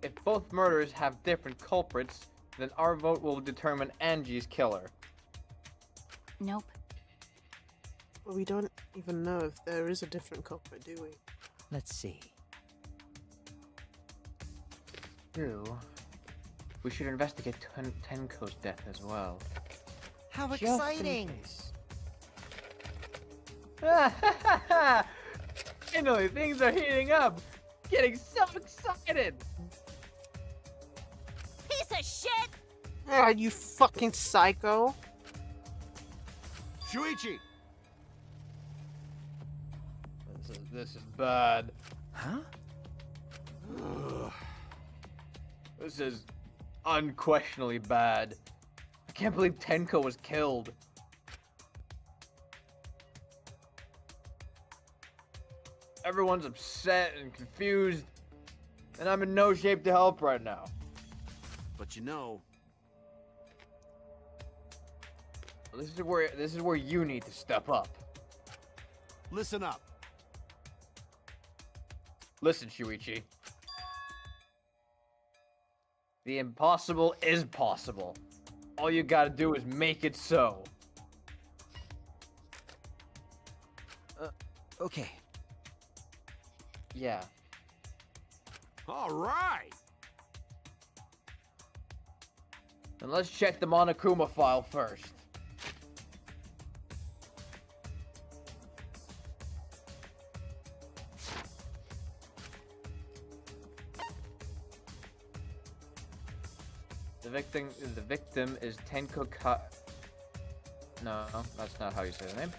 If both murders have different culprits, then our vote will determine Angie's killer. Nope. But we don't even know if there is a different culprit, do we? Let's see. True. We should investigate Tenko's death as well. How Just in exciting! case. Finally, things are heating up. Getting so excited. Piece of shit! Ah, you fucking psycho. Shuichi! This is bad. Huh? This is unquestionably bad. I can't believe Tenko was killed. Everyone's upset and confused, and I'm in no shape to help right now. But you know, This is where you need to step up. listen up. Listen, Shuichi. The impossible is possible. All you gotta do is make it so. Okay. Yeah. All right. Then let's check the Monokuma file first. The victim is Tenko No, that's not how you say the name.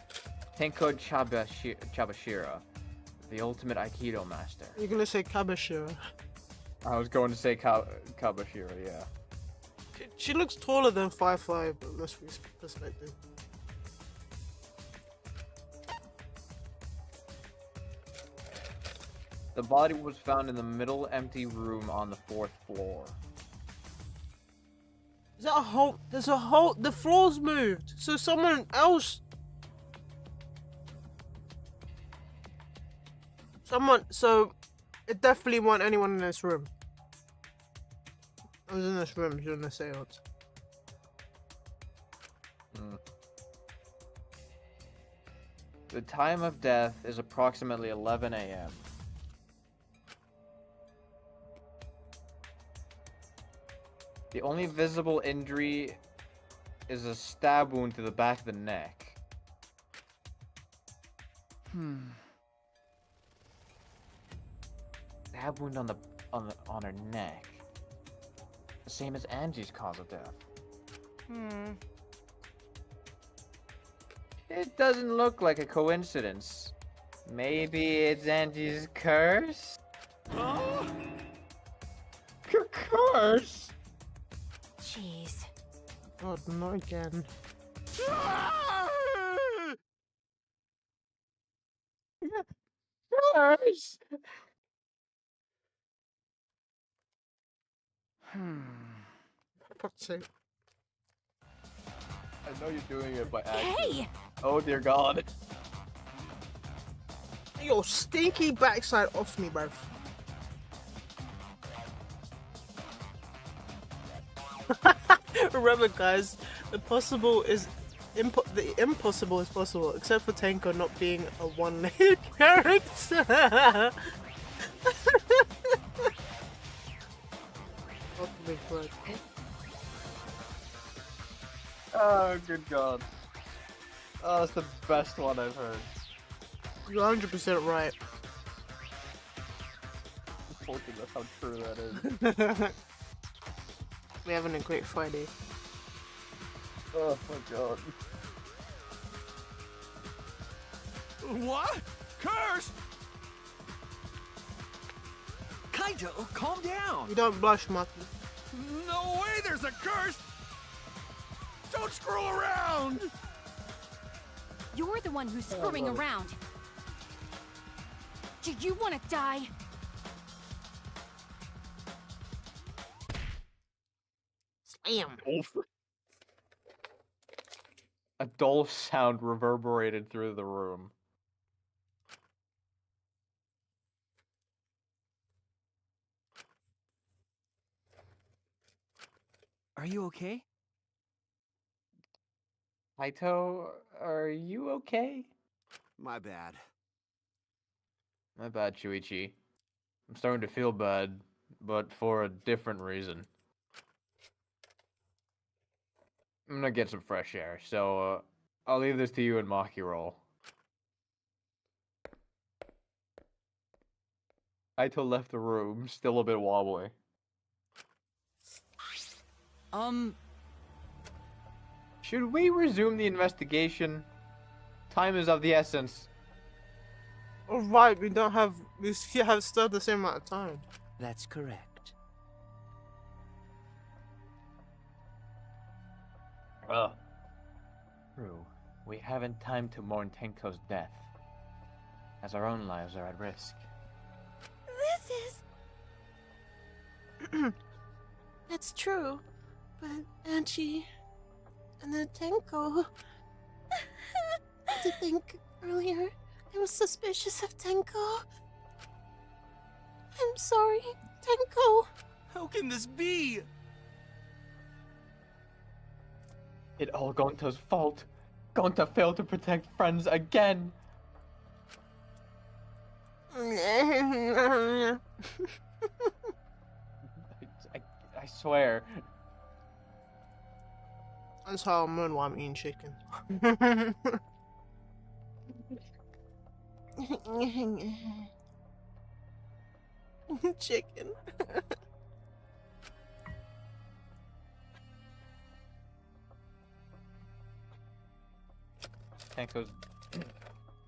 Tenko Chabashira, the ultimate Aikido master. You're gonna say Kabashira. I was going to say Kabashira, yeah. She looks taller than 5'5", but let's be perspective. The body was found in the middle empty room on the 4th floor. Is that a hole? There's a hole. The floor's moved. So someone else. So it definitely wasn't anyone in this room. I was in this room during the seance. The time of death is approximately 11 a.m. The only visible injury is a stab wound to the back of the neck. Stab wound on her neck. The same as Angie's cause of death. It doesn't look like a coincidence. Maybe it's Angie's curse? Curse? Jeez. Oh, not again. Curse? For fuck's sake. I know you're doing it by accident. Hey! Oh dear God. Yo, stinky backside off me, bruv. Remember, guys, the impossible is possible, except for Tenko not being a one-legged character. Oh, big blood. Oh, good God. Oh, that's the best one I've heard. You're 100% right. Unfortunately, that's how true that is. We're having a great Friday. Oh my God. What? Curse? Kaito, calm down. You don't blush, Maki. No way there's a curse! Don't screw around! You're the one who's screwing love it. around. Do you want to die? Slam. A dull sound reverberated through the room. Are you okay? Kaito, are you okay? My bad. My bad, Shuichi. I'm starting to feel bad, but for a different reason. I'm gonna get some fresh air, so I'll leave this to you and Maki roll. Kaito left the room, still a bit wobbly. Should we resume the investigation? Time is of the essence. Alright, we have still the same amount of time. That's correct. Ugh. True. We haven't time to mourn Tenko's death, as our own lives are at risk. This is... That's true. But Angie and then Tenko. To think earlier, I was suspicious of Tenko. I'm sorry, Tenko. How can this be? It all Gonta's fault. Gonta failed to protect friends again. I swear. That's how I'm moon while I'm eating chicken. Chicken.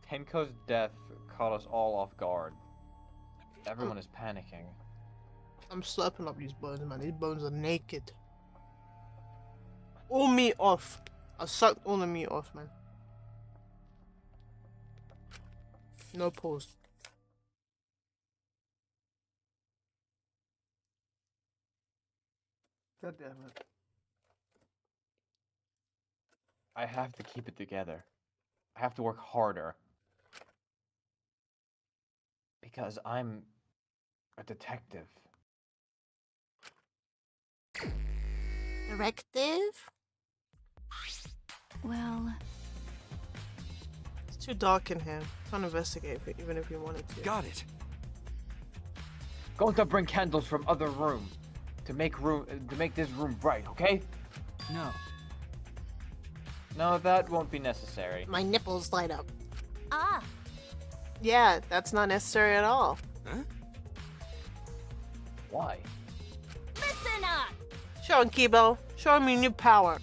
Tenko's death caught us all off guard. Everyone is panicking. I'm slapping up these bones, man. These bones are naked. All meat off. I sucked all the meat off, man. No pause. God damn it. I have to keep it together. I have to work harder. Because I'm a detective. Directive? Well... It's too dark in here. Can't investigate it, even if you wanted to. Got it. Gonta, bring candles from other room to make this room bright, okay? No. No, that won't be necessary. My nipples light up. Ah! Yeah, that's not necessary at all. Huh? Why? Listen up! Show him, Kibo. Show me new power.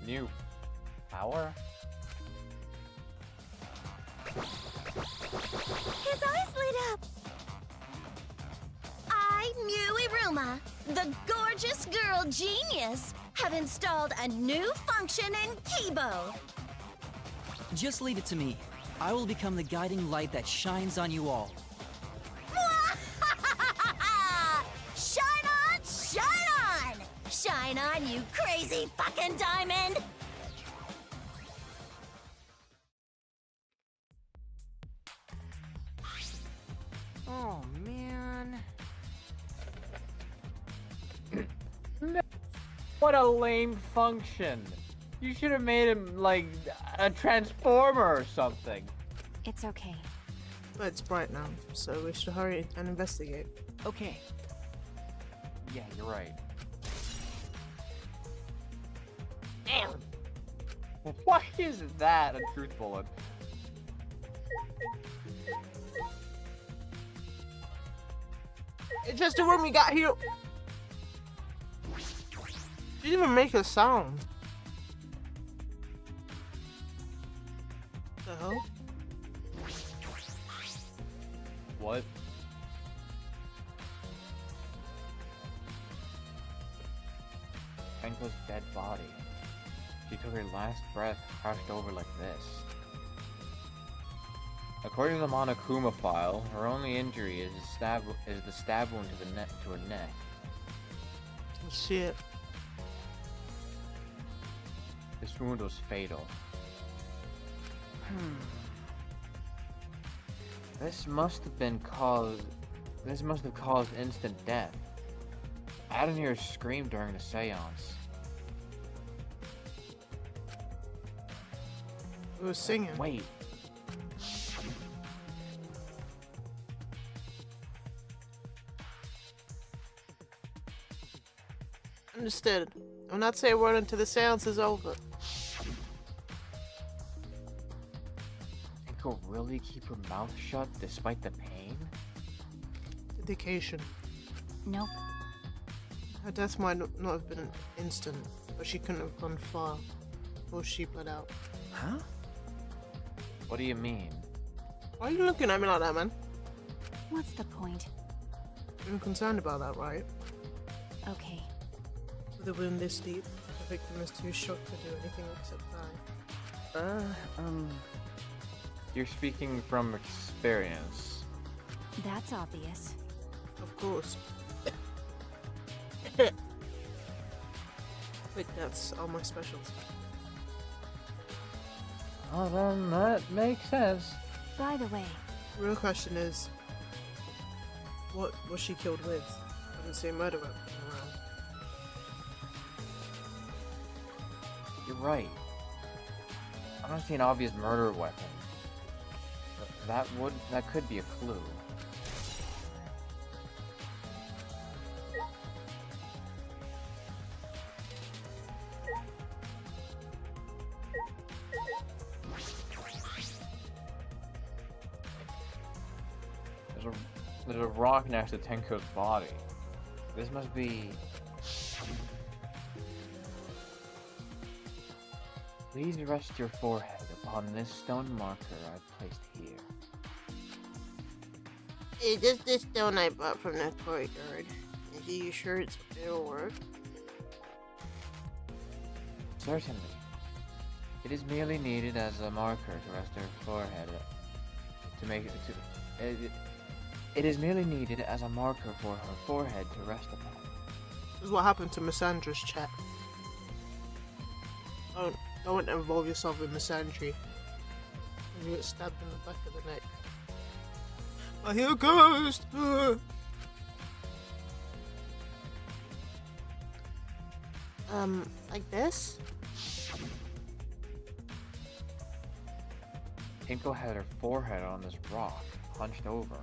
New power? His eyes lit up! I, Iruma, the gorgeous girl genius, have installed a new function in Kibo. Just leave it to me. I will become the guiding light that shines on you all. Shine on, shine on! Shine on, you crazy fucking diamond! Oh, man. What a lame function. You should have made him like a transformer or something. It's okay. But it's bright now, so we should hurry and investigate. Okay. Yeah, you're right. Damn! Why is that a truth bullet? It's just the room we got here. She didn't even make a sound. The hell? What? Tenko's dead body. She took her last breath, crouched over like this. According to the Monokuma file, her only injury is the stab wound to her neck. Shit. This wound was fatal. This must have caused instant death. I didn't hear her scream during the seance. It was singing. Wait. Understood. I'm not saying a word until the seance is over. Tenko really keep her mouth shut despite the pain? Dedication. Nope. Her death might not have been instant, but she couldn't have gone far before she bled out. Huh? What do you mean? Why are you looking at me like that, man? What's the point? I'm concerned about that, right? Okay. With a wound this deep, the victim is too shocked to do anything except die. You're speaking from experience. That's obvious. Of course. Wait, that's all my specialty. Oh, then that makes sense. By the way, The real question is, what was she killed with? I haven't seen a murder weapon around. You're right. I don't see an obvious murder weapon. But that could be a clue. There's a rock next to Tenko's body. This must be... Please rest your forehead upon this stone marker I've placed here. Is this the stone I bought from the courtyard? Are you sure it'll work? Certainly. It is merely needed as a marker to rest her forehead. It is merely needed as a marker for her forehead to rest upon. This is what happened to Missandra's chat. Don't involve yourself in misandry. You get stabbed in the back of the neck. I hear a ghost! Like this? Tenko had her forehead on this rock, hunched over.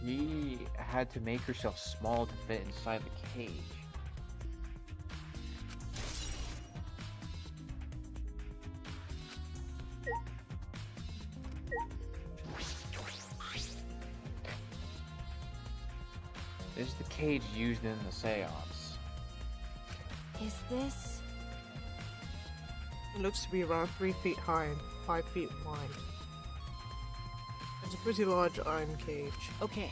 She had to make herself small to fit inside the cage. the cage used in the seance. Is this... It looks to be around 3 feet high and 5 feet wide. It's a pretty large iron cage. Okay.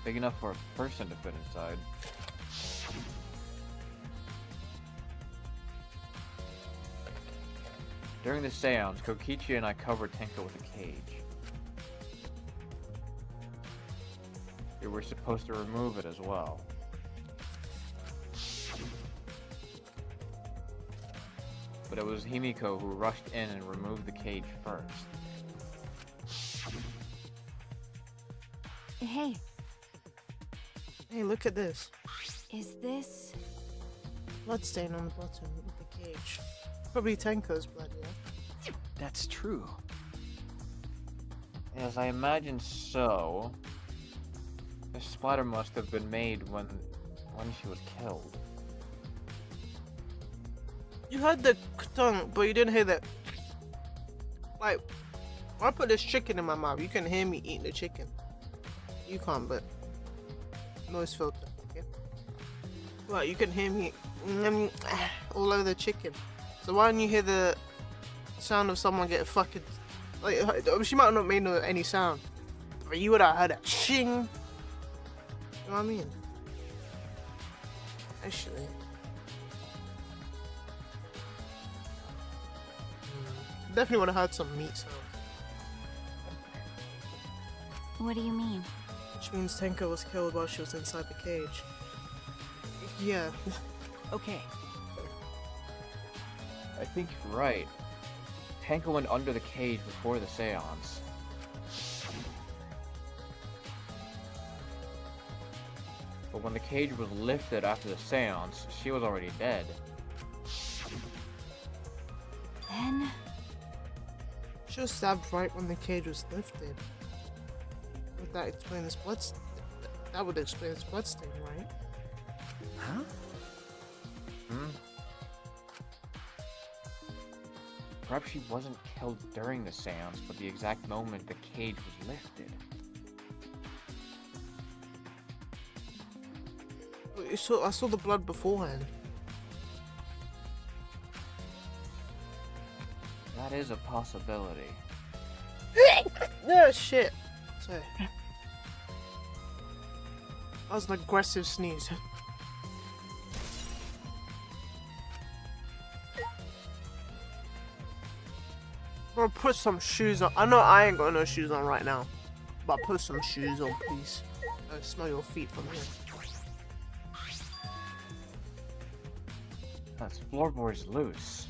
Big enough for a person to fit inside. During the seance, Kokichi and I covered Tenko with a cage. We were supposed to remove it as well. But it was Himiko who rushed in and removed the cage first. Hey, Hey, look at this. is this... Bloodstain on the bottom of the cage. Probably Tenko's blood, yeah? That's true. Yes, I imagine so. The splatter must have been made when she was killed. You heard the tongue, but you didn't hear that. Like, I put this chicken in my mouth. You can hear me eating the chicken. You can't, but noise filter. Okay. Well, you can hear me all over the chicken. So why don't you hear the sound of someone getting fucking like? She might not make any sound, but you would have heard a ching. You know what I mean? Actually. Definitely would have heard some meat sounds. What do you mean? Which means Tenko was killed while she was inside the cage. Yeah. Okay. I think you're right. Tenko went under the cage before the seance. But when the cage was lifted after the seance, she was already dead. Then... She was stabbed right when the cage was lifted. Would that explain this blood? That would explain this bloodstain, right? Huh? Hmm? Perhaps she wasn't killed during the seance, but the exact moment the cage was lifted. I saw the blood beforehand. That is a possibility. No shit. Sorry. That was an aggressive sneeze. I'm gonna put some shoes on. I know I ain't got no shoes on right now, but put some shoes on, please. I smell your feet from here. That's floorboards loose.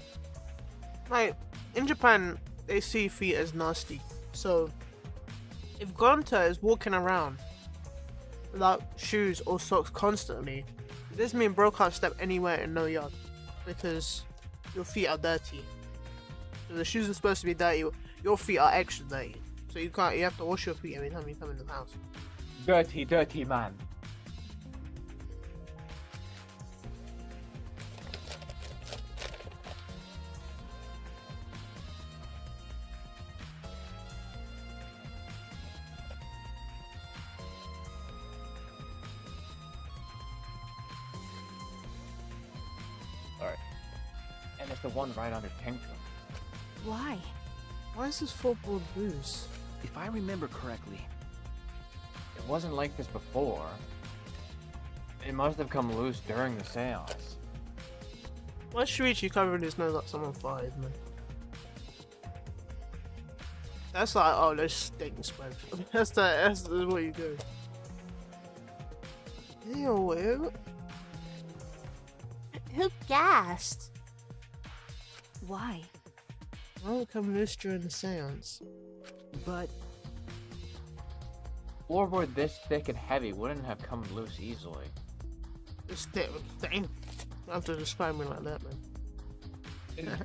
Like, in Japan, they see feet as nasty. So, if Gonta is walking around without shoes or socks constantly, this means bro can't step anywhere in no yard because your feet are dirty. So the shoes are supposed to be dirty. Your feet are extra dirty. So you have to wash your feet every time you come into the house. Dirty, dirty man. Alright. And it's the one right under Tenko. Why? Why is this football loose? If I remember correctly, It wasn't like this before. It must have come loose during the seance. Why is Shuichi covering his nose like someone farted, man? That's like, oh, that stinks, man. that's what you do. Ew. Who gassed? Why? Why would it come loose during the seance? but Floorboard this thick and heavy wouldn't have come loose easily. This thing. I have to describe me like that, man.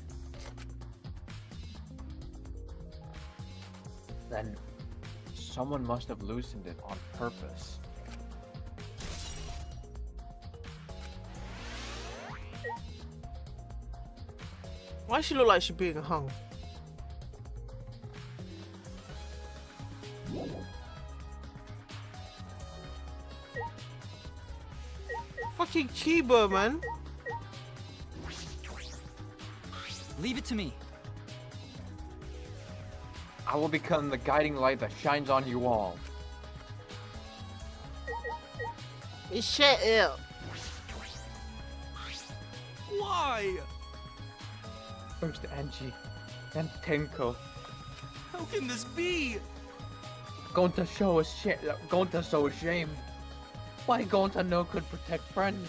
Then someone must have loosened it on purpose. Why does she look like she's being hung? Fucking Chiba, man. Leave it to me. I will become the guiding light that shines on you all. Shut up. Why? First Angie, then Tenko. How can this be? Gonta show us shit. Gonta so ashamed. Why Gonta no could protect friends?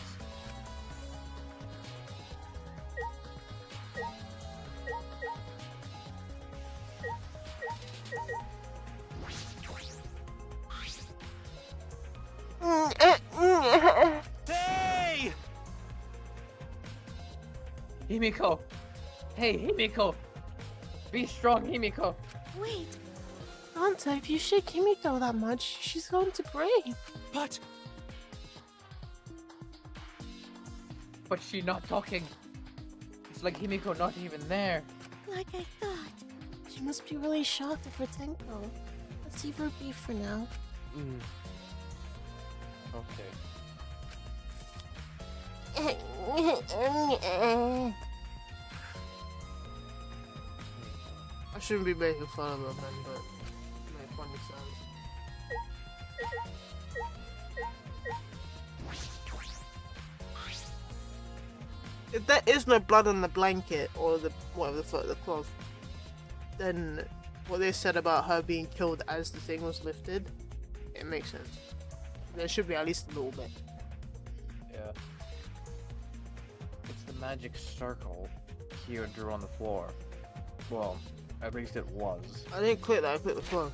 Hey! Himiko! Hey, Himiko! Be strong, Himiko! Wait, Gonta, if you shake Himiko that much, she's going to break. But She not talking. It's like Himiko not even there. like I thought. She must be really shocked for Tenko. Let's leave her be for now. Okay. I shouldn't be making fun of her, man, but it made funny sounds. If there is no blood on the blanket or the whatever the fuck the cloth, then what they said about her being killed as the thing was lifted, it makes sense. There should be at least a little bit. Yeah. It's the magic circle Kyo drew on the floor. Well, at least it was. I didn't click that, I clicked the floor.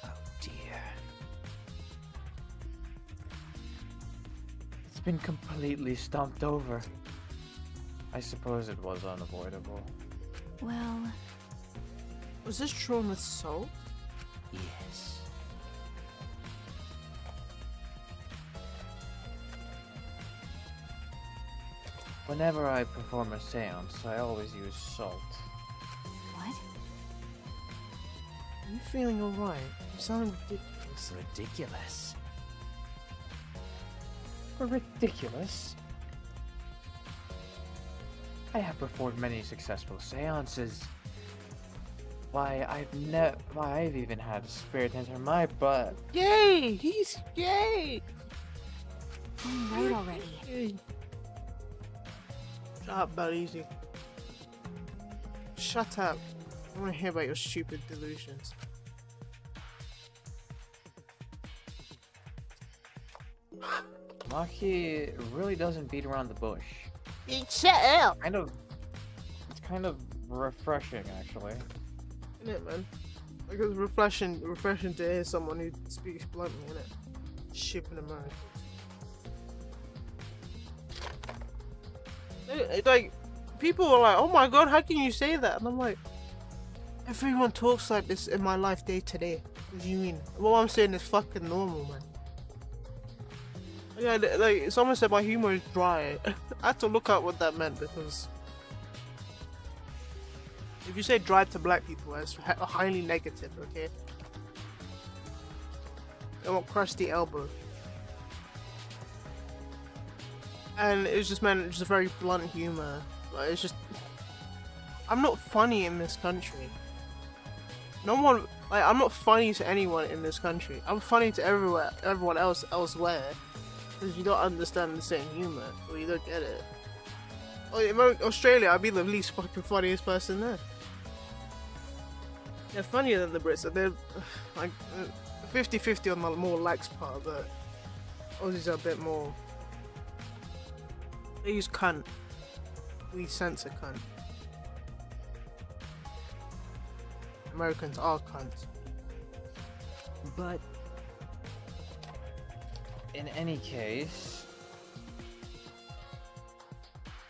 Oh dear. It's been completely stomped over. I suppose it was unavoidable. Well, Was this drawn with salt? Yes. Whenever I perform a seance, I always use salt. what? Are you feeling alright? You sound ridiculous. Ridiculous. Ridiculous? I have performed many successful seances. Why, I've even had a spirit enter my butt. Yay! He's yay! Right already. Yay. Shut up, Easy. Shut up. I don't want to hear about your stupid delusions. Maki really doesn't beat around the bush. Shut up! It's kind of refreshing, actually. Isn't it, man? Like it's refreshing to hear someone who speaks bluntly, innit? Shipping America. Like, people are like, oh my god, how can you say that? And I'm like, everyone talks like this in my life day to day. What do you mean? What I'm saying is fucking normal, man. Yeah, like, someone said my humor is dry. I had to look up what that meant because if you say dry to black people, it's highly negative, okay? They want crusty elbow. And it was just meant just a very blunt humor. Like, it's just, I'm not funny in this country. No one, like, I'm not funny to anyone in this country. I'm funny to everyone else elsewhere. Because you don't understand the same humor, or you don't get it. Oh, in Australia, I'd be the least fucking funniest person there. They're funnier than the Brits, so they're like 50-50 on the more lax part, but Aussies are a bit more. They use cunt. We censor cunt. Americans are cunts. But In any case,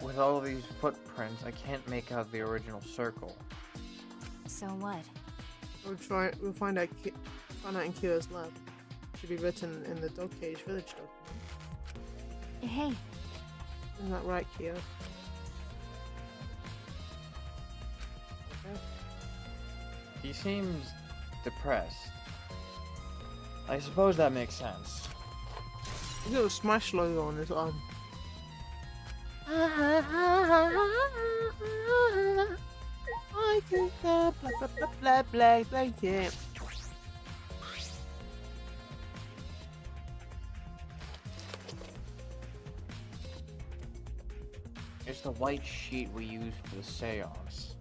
with all these footprints, I can't make out the original circle. So what? We'll find out in Kyo's lab. Should be written in the Dog Cage Village document. Hey, Isn't that right, Kyo? Okay. He seems depressed. I suppose that makes sense. He's got a Smash logo on his arm. I can go blah blah blah blah blah blah yeah. It's the white sheet we use for the seance.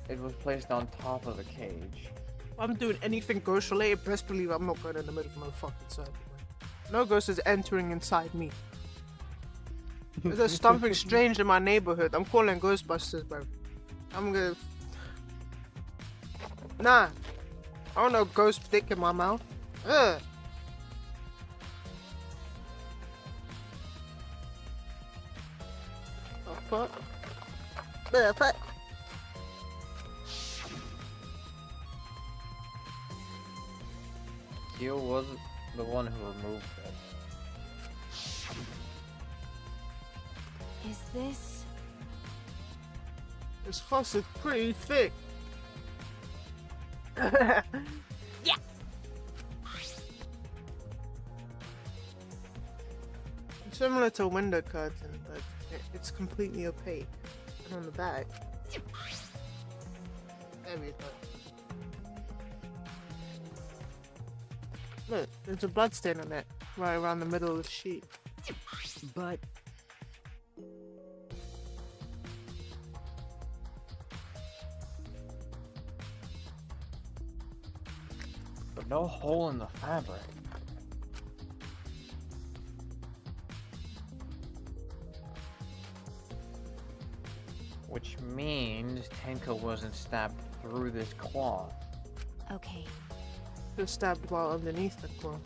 It was placed on top of the cage. If I'm doing anything ghost related, best believe I'm not going in the middle of no fucking circle. No ghost is entering inside me. There's something strange in my neighborhood. I'm calling Ghostbusters, bro. I'm gonna. Nah. I don't know ghost dick in my mouth. Ugh. Oh, fuck. Fuck. Keel was the one who removed it. Is this? This fuss is pretty thick. Yeah. It's similar to a window curtain, but it's completely opaque. And on the back. There we go. Look, there's a blood stain on it, right around the middle of the sheet. But But no hole in the fabric. Which means Tenko wasn't stabbed through this cloth. Okay. Just stabbed while underneath the cloth.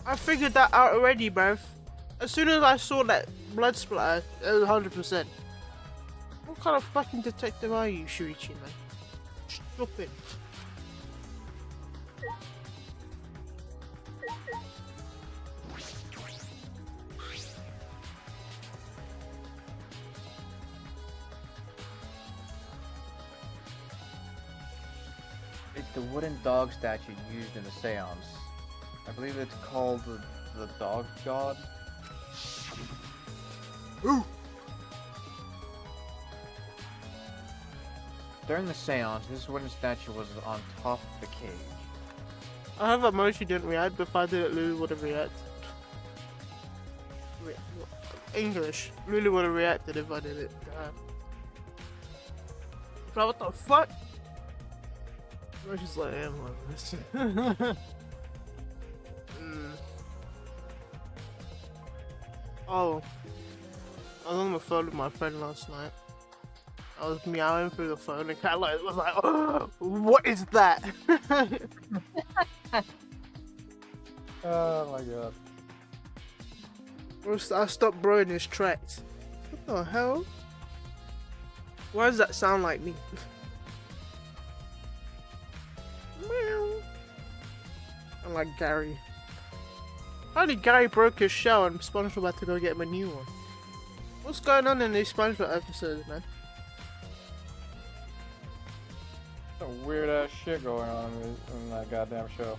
I figured that out already, bruv. As soon as I saw that blood splatter, it was 100%. What kind of fucking detective are you, Shuichi, man? Stupid. It's the wooden dog statue used in the seance. I believe it's called the dog god. Ooh. During the seance, this wooden statue was on top of the cage. I have a Mochi didn't react, but if I did it, Lulu would have reacted. English. Lulu would have reacted if I did it. Bro, what the fuck? Mochi's like, I'm like this. Oh. I was on the phone with my friend last night. I was meowing through the phone and cat like was like, oh, what is that? Oh my god. I stopped bro in his tracks. What the hell? Why does that sound like me? Meow. I'm like Gary. How did Gary broke his shell and SpongeBob had to go get him a new one? What's going on in these SpongeBob episodes, man? Some weird ass shit going on in that goddamn show.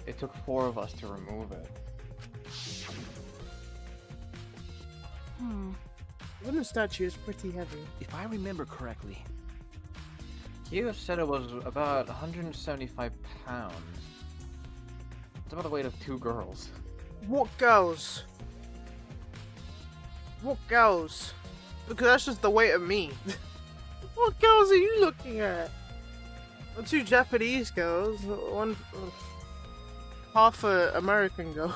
It took 4 of us to remove it. The wooden statue is pretty heavy. If I remember correctly, Kyo said it was about 175 pounds. It's about the weight of 2 girls. What girls? What girls? Because that's just the weight of me. What girls are you looking at? 2 Japanese girls, one half a American girl.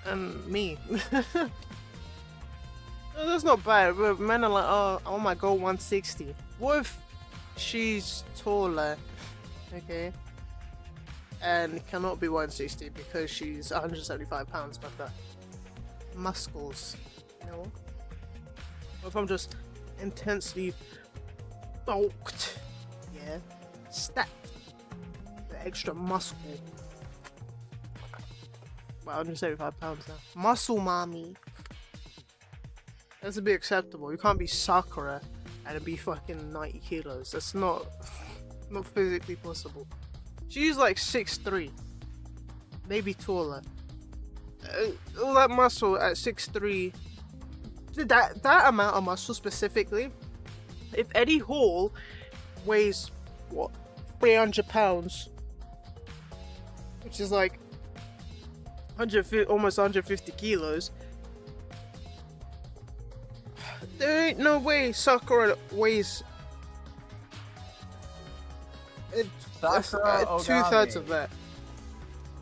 And me. That's not bad, but men are like, oh my god, 160. What if she's taller, okay, and cannot be 160 because she's 175 pounds, but the muscles, you know? if I'm just intensely bulked, yeah, stacked, the extra muscle. Well, 175 pounds now. Muscle mommy. That's a bit acceptable. You can't be Sakura and be fucking 90 kilos. That's not physically possible. She's like 6'3", maybe taller. All that muscle at 6'3", that amount of muscle specifically. If Eddie Hall weighs what 300 pounds, which is like almost 150 kilos. There ain't no way Sakura weighs Sakura two-thirds of that.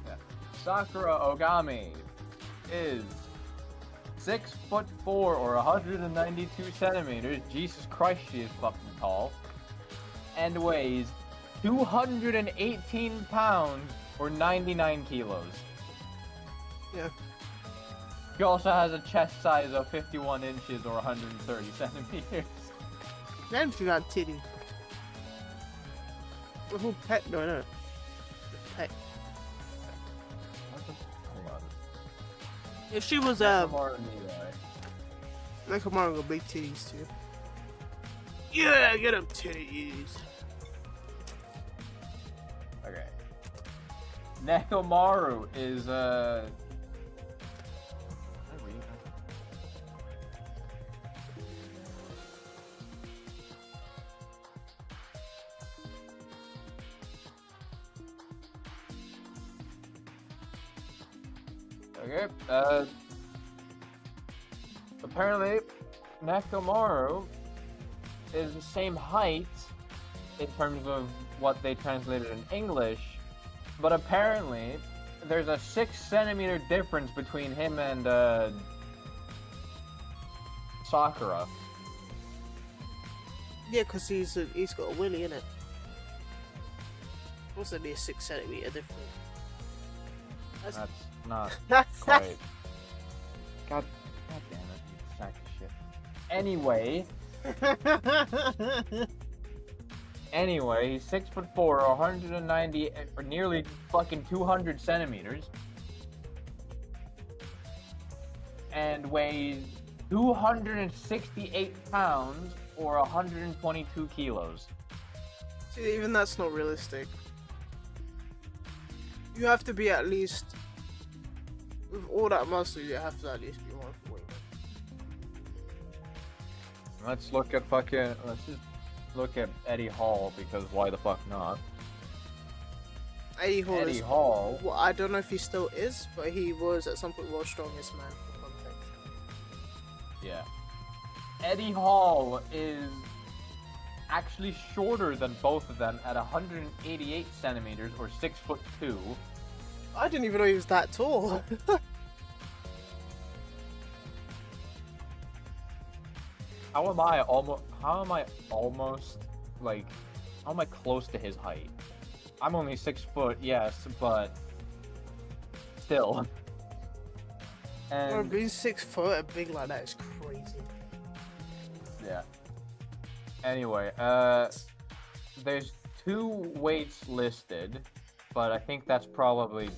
Yeah. Sakura Ogami is 6'4" or 192 centimeters. Jesus Christ, she is fucking tall. And weighs 218 pounds or 99 kilos. Yeah. She also has a chest size of 51 inches or 130 centimeters. And she got titty. Who pet? No. Pet. Hold on. If she was Nekomaru got big titties too. Yeah, get them titties. Okay. Nekomaru is okay. Apparently, Nekomaru is the same height in terms of what they translated in English, but apparently there's a 6-centimeter difference between him and Sakura. Yeah, because he's got a willy in it. Also, be a 6 centimeter difference. That's not quite. God damn it, you sack of shit. Anyway, he's 6'4", or 190, or nearly fucking 200 centimeters, and weighs 268 pounds or 122 kilos. See, even that's not realistic. You have to be at least, with all that muscle, you have to at least be 140. Let's just look at Eddie Hall, because why the fuck not? Eddie Hall Eddie is, Hall. well, I don't know if he still is, but he was at some point world's strongest man, for context. Yeah. Eddie Hall is actually shorter than both of them at 188 centimeters or 6'2". I didn't even know he was that tall. How am I close to his height? I'm only 6 foot, yes, but still. Bro, And being 6 foot and big like that is crazy. yeah. Anyway, there's 2 weights listed, but I think that's probably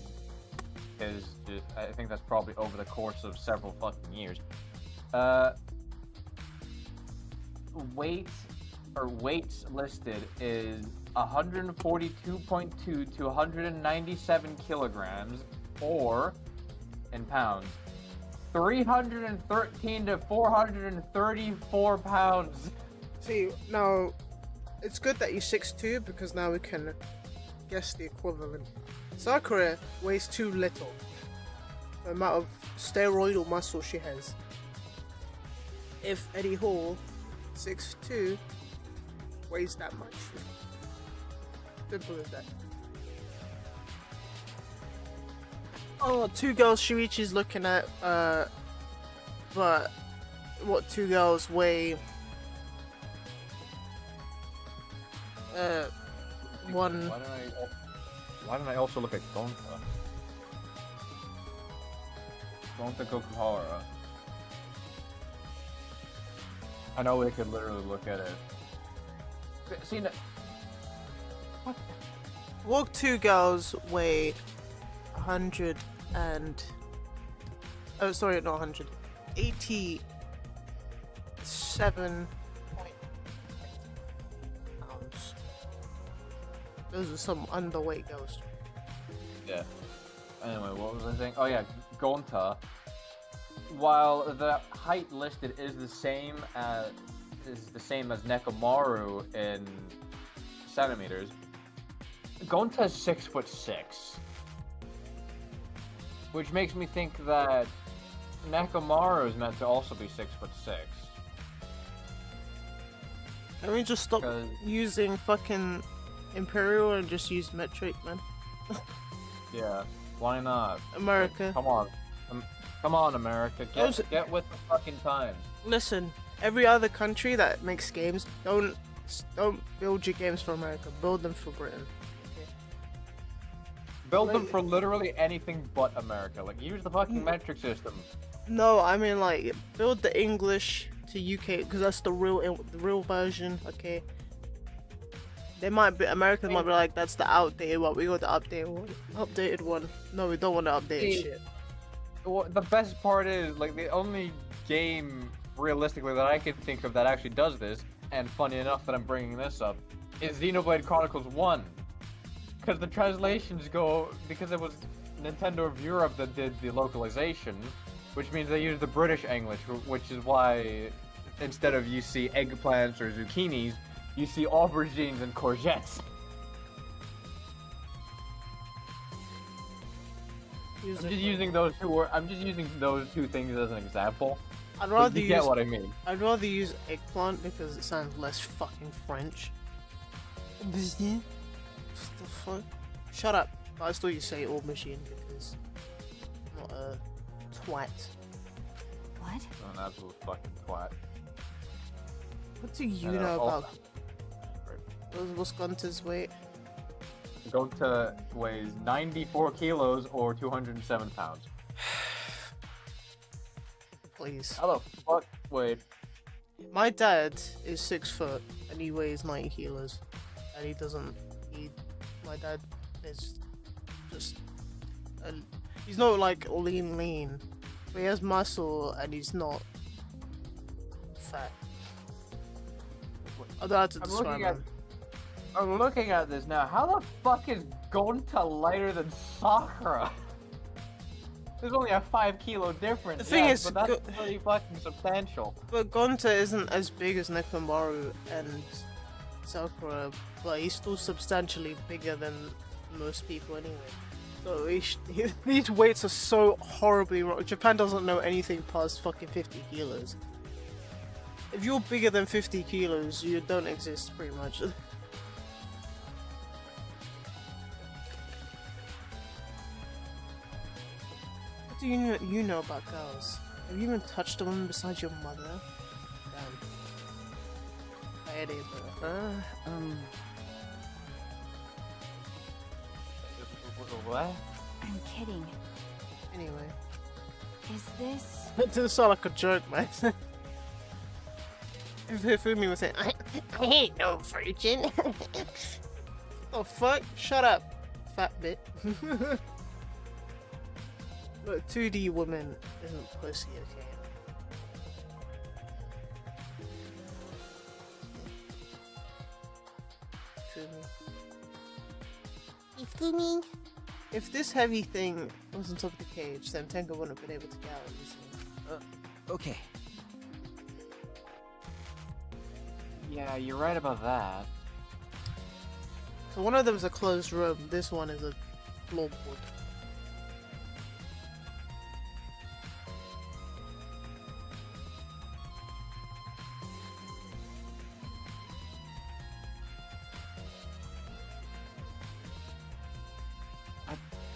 over the course of several fucking years. Weights listed is 142.2 to 197 kilograms, or in pounds, 313 to 434 pounds. See, now, it's good that you're 6'2", because now we can guess the equivalent. Sakura weighs too little. The amount of steroidal muscle she has. If Eddie Hall, 6'2", weighs that much. Simple as that. Oh, 2 girls Shuichi's looking at, but what 2 girls weigh? One. Why didn't I also look at Gonta? Gonta Kokuhara. I know we could literally look at it. See, Walk 2 girls weigh 100 and... Oh, sorry, not 100. 87 pounds. Those are some underweight girls. yeah. Anyway, what was I saying? Oh yeah, Gonta. While the height listed is the same as Nekomaru in centimeters, Gonta's 6'6", which makes me think that Nekomaru is meant to also be 6'6". Can we just stop 'Cause- using fucking Imperial and just use metric, man? Yeah, why not? America. Come on, come on, America, get with the fucking times. Listen, every other country that makes games, don't build your games for America. Build them for Britain. Build them for literally anything but America. Like, use the fucking metric system. No, I mean like build the English to UK because that's the real version. Okay. They might be Americans might be like that's the outdated one. We got the updated one. No, we don't want the updated shit. Well, the best part is like the only game realistically that I can think of that actually does this, and funny enough that I'm bringing this up, is Xenoblade Chronicles 1. Because the translations go, because it was Nintendo of Europe that did the localization, which means they used the British English, which is why instead of you see eggplants or zucchinis, you see aubergines and courgettes. I'm just using those two things as an example. I'd rather you get what I mean. I'd rather use eggplant because it sounds less fucking French. What the fuck? Shut up. I still you say aubergine because I'm not a twat. What? I'm an absolute fucking twat. What do you know about what's Gunter's weight? Gonta weighs 94 kilos or 207 pounds. Please. How the fuck? Wait. My dad is 6 foot and he weighs 90 kilos. And my dad is just he's not like lean, but he has muscle and he's not fat. I don't know how to describe him. I'm looking at this now. How the fuck is Gonta lighter than Sakura? There's only a 5 kilo difference. The thing is, but that's pretty fucking substantial. But Gonta isn't as big as Nekomaru and Sakura, but he's still substantially bigger than most people anyway. So these weights are so horribly wrong. Japan doesn't know anything past fucking 50 kilos. If you're bigger than 50 kilos, you don't exist pretty much. What do you know about girls? Have you even touched a woman besides your mother? Damn. What? I'm kidding. Anyway. Is this... That didn't sound like a joke, man. If Fumi was saying, I ain't no virgin. Oh fuck? Shut up, fat bit. Look, 2D woman isn't pussy, okay? Fumi? If this heavy thing was on top of the cage, then Tenga wouldn't have been able to get out easily. Okay. Yeah, you're right about that. So one of them is a closed room, this one is a floorboard.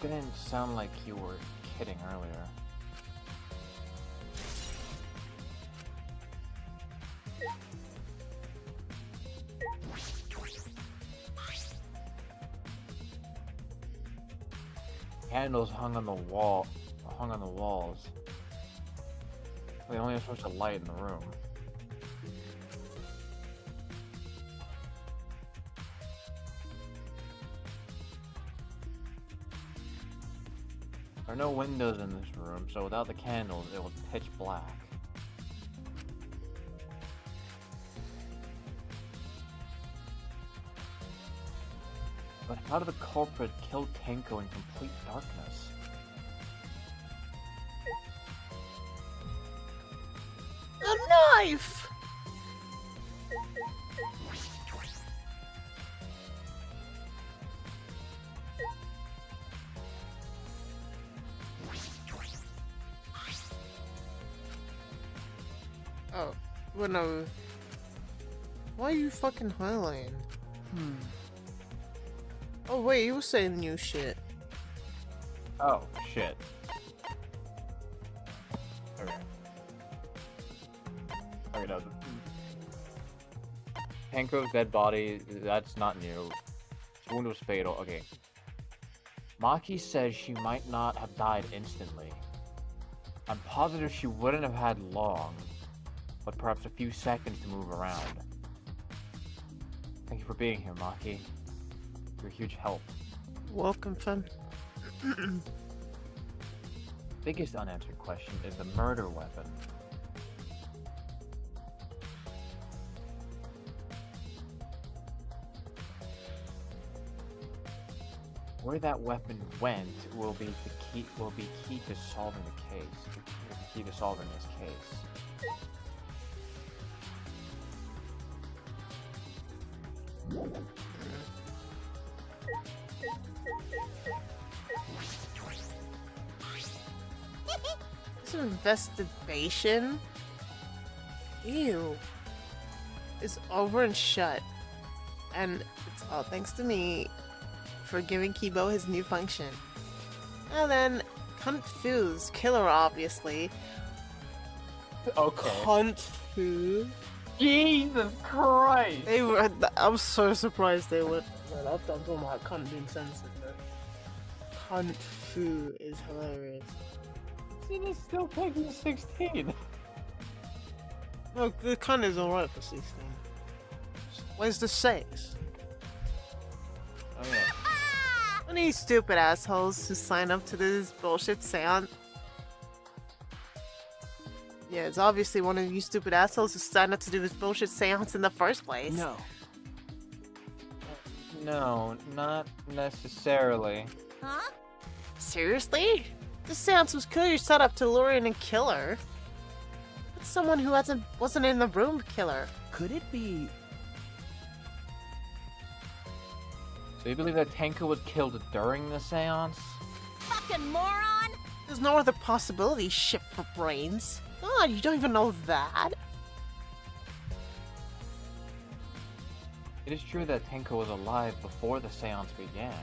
Didn't sound like you were kidding earlier. Candles hung on the walls. They only have so much light in the room. There are no windows in this room, so without the candles, it was pitch black. But how did the culprit kill Tenko in complete darkness? A knife! Oh, well no. Why are you fucking highlighting? Oh wait, you were saying new shit. Oh, shit. Okay. Okay, no. Tenko's dead body, that's not new. His wound was fatal. Okay. Maki says she might not have died instantly. I'm positive she wouldn't have had long, but perhaps a few seconds to move around. Thank you for being here, Maki. You're a huge help. Welcome, fam. Biggest unanswered question is the murder weapon. Where that weapon went will be key to solving the case. The key to solving this case. This investigation? Ew. It's over and shut. And it's all thanks to me for giving Kibo his new function. And then, Cunt Fu's killer, obviously. Okay. Cunt Fu. Jesus Christ! They were. I'm so surprised they would. Man, I'm talking about cunt being censored. Cunt Fu is hilarious. It is still taking 16. No, the cunt is alright for 16. Where's the 6? Oh yeah. One of these stupid assholes who sign up to this bullshit seance. Yeah, it's obviously one of you stupid assholes who signed up to do this bullshit seance in the first place. No. No, not necessarily. Huh? Seriously? This seance was clearly set up to lure in and kill her. But someone who wasn't in the room kill her. Could it be? So you believe that Tenko was killed during the seance? Fucking moron! There's no other possibility, shit for brains. God, you don't even know that? It is true that Tenko was alive before the seance began.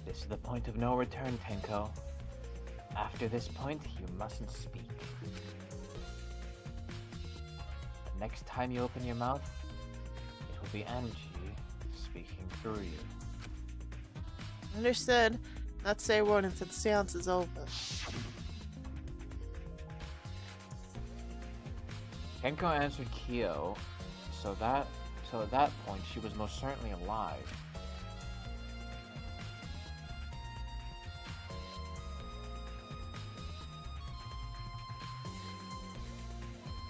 This is the point of no return, Tenko. After this point, you mustn't speak. The next time you open your mouth, it will be Angie speaking through you. Understood. Not say a word until the seance is over. Tenko answered Kyo, so at that point she was most certainly alive.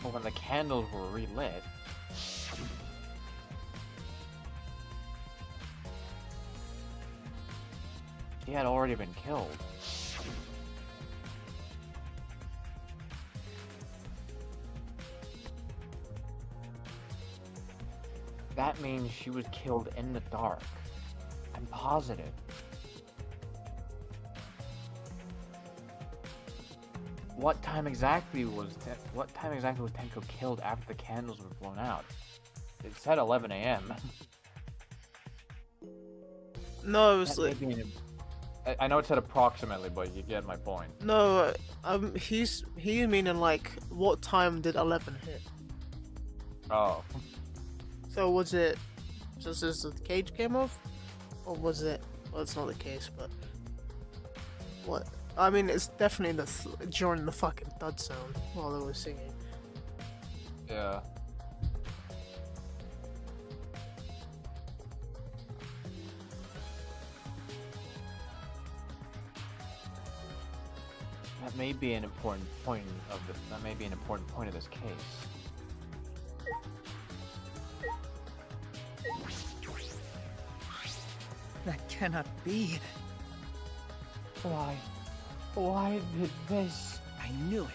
But when the candles were relit, she had already been killed. That means she was killed in the dark. I'm positive. What time exactly was Tenko killed after the candles were blown out? It said 11 a.m. No, it was like... I know it said approximately, but you get my point. No, he's meaning like, what time did 11 hit? Oh. So was it just as the cage came off? Or was it... Well, it's not the case, but... What? I mean, it's definitely during the fucking thud sound while they were singing. Yeah. That may be an important point of this case. That cannot be. Why? Why did this? I knew it.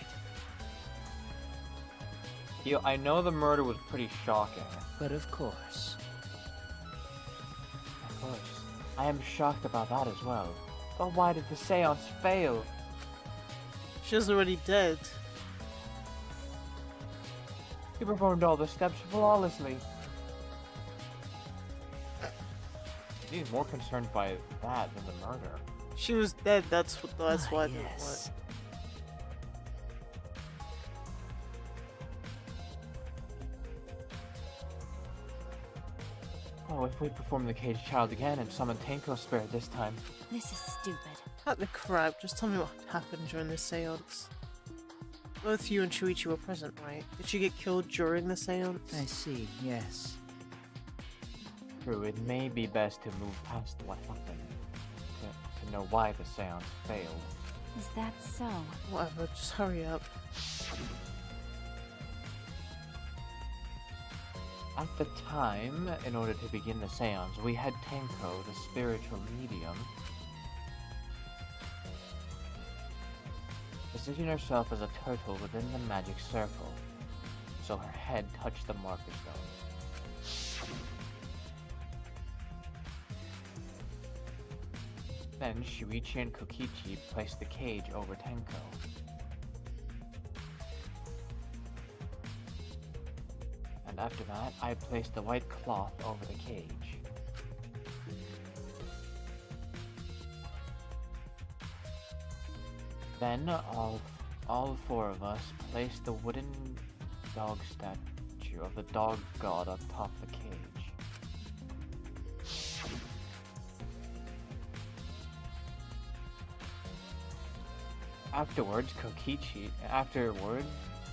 I know the murder was pretty shocking. But of course. Of course. I am shocked about that as well. But why did the seance fail? She was already dead. You performed all the steps flawlessly. He's more concerned by that than the murder. She was dead. That's why I didn't Yes. Oh, if we perform the caged child again and summon Tenko's spirit this time. This is stupid. Cut the crap. Just tell me what happened during this seance. Both you and Shuichi were present, right? Did she get killed during the seance? I see, yes. True, it may be best to move past what happened. To know why the seance failed. Is that so? Whatever, just hurry up. At the time, in order to begin the seance, we had Tenko, the spiritual medium, position herself as a turtle within the magic circle, so her head touched the marker stone. Then Shuichi and Kokichi placed the cage over Tenko. And after that, I placed the white cloth over the cage. Then all four of us placed the wooden dog statue of the dog god on top of the cage.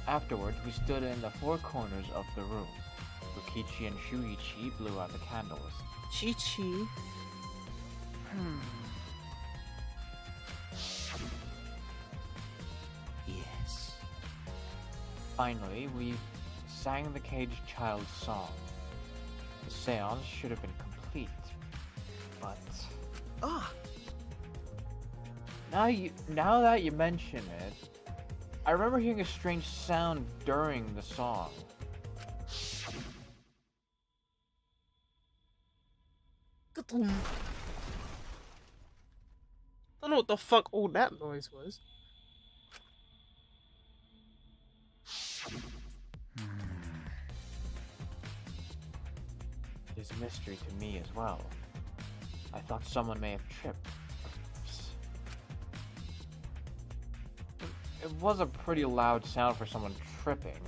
Afterwards, we stood in the four corners of the room. Kokichi and Shuichi blew out the candles. Chi-Chi. Yes. Finally, we sang the caged child's song. The seance should have been complete, but Ah, now that you mention it, I remember hearing a strange sound during the song. Don't know what the fuck all that noise was. It's a mystery to me as well. I thought someone may have tripped. It was a pretty loud sound for someone tripping.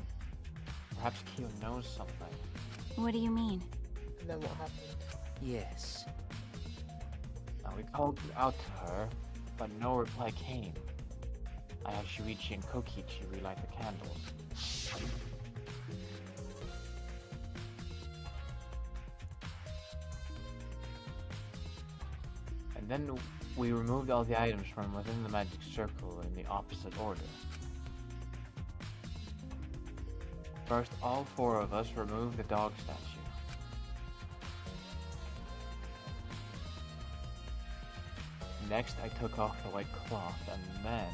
Perhaps Kyo knows something. What do you mean? And then what happened? Yes. Now we called out to her, but no reply came. I had Shuichi and Kokichi relight the candles. And then we removed all the items from within the magic circle in the opposite order. First, all four of us removed the dog statue. Next, I took off the white cloth, and then...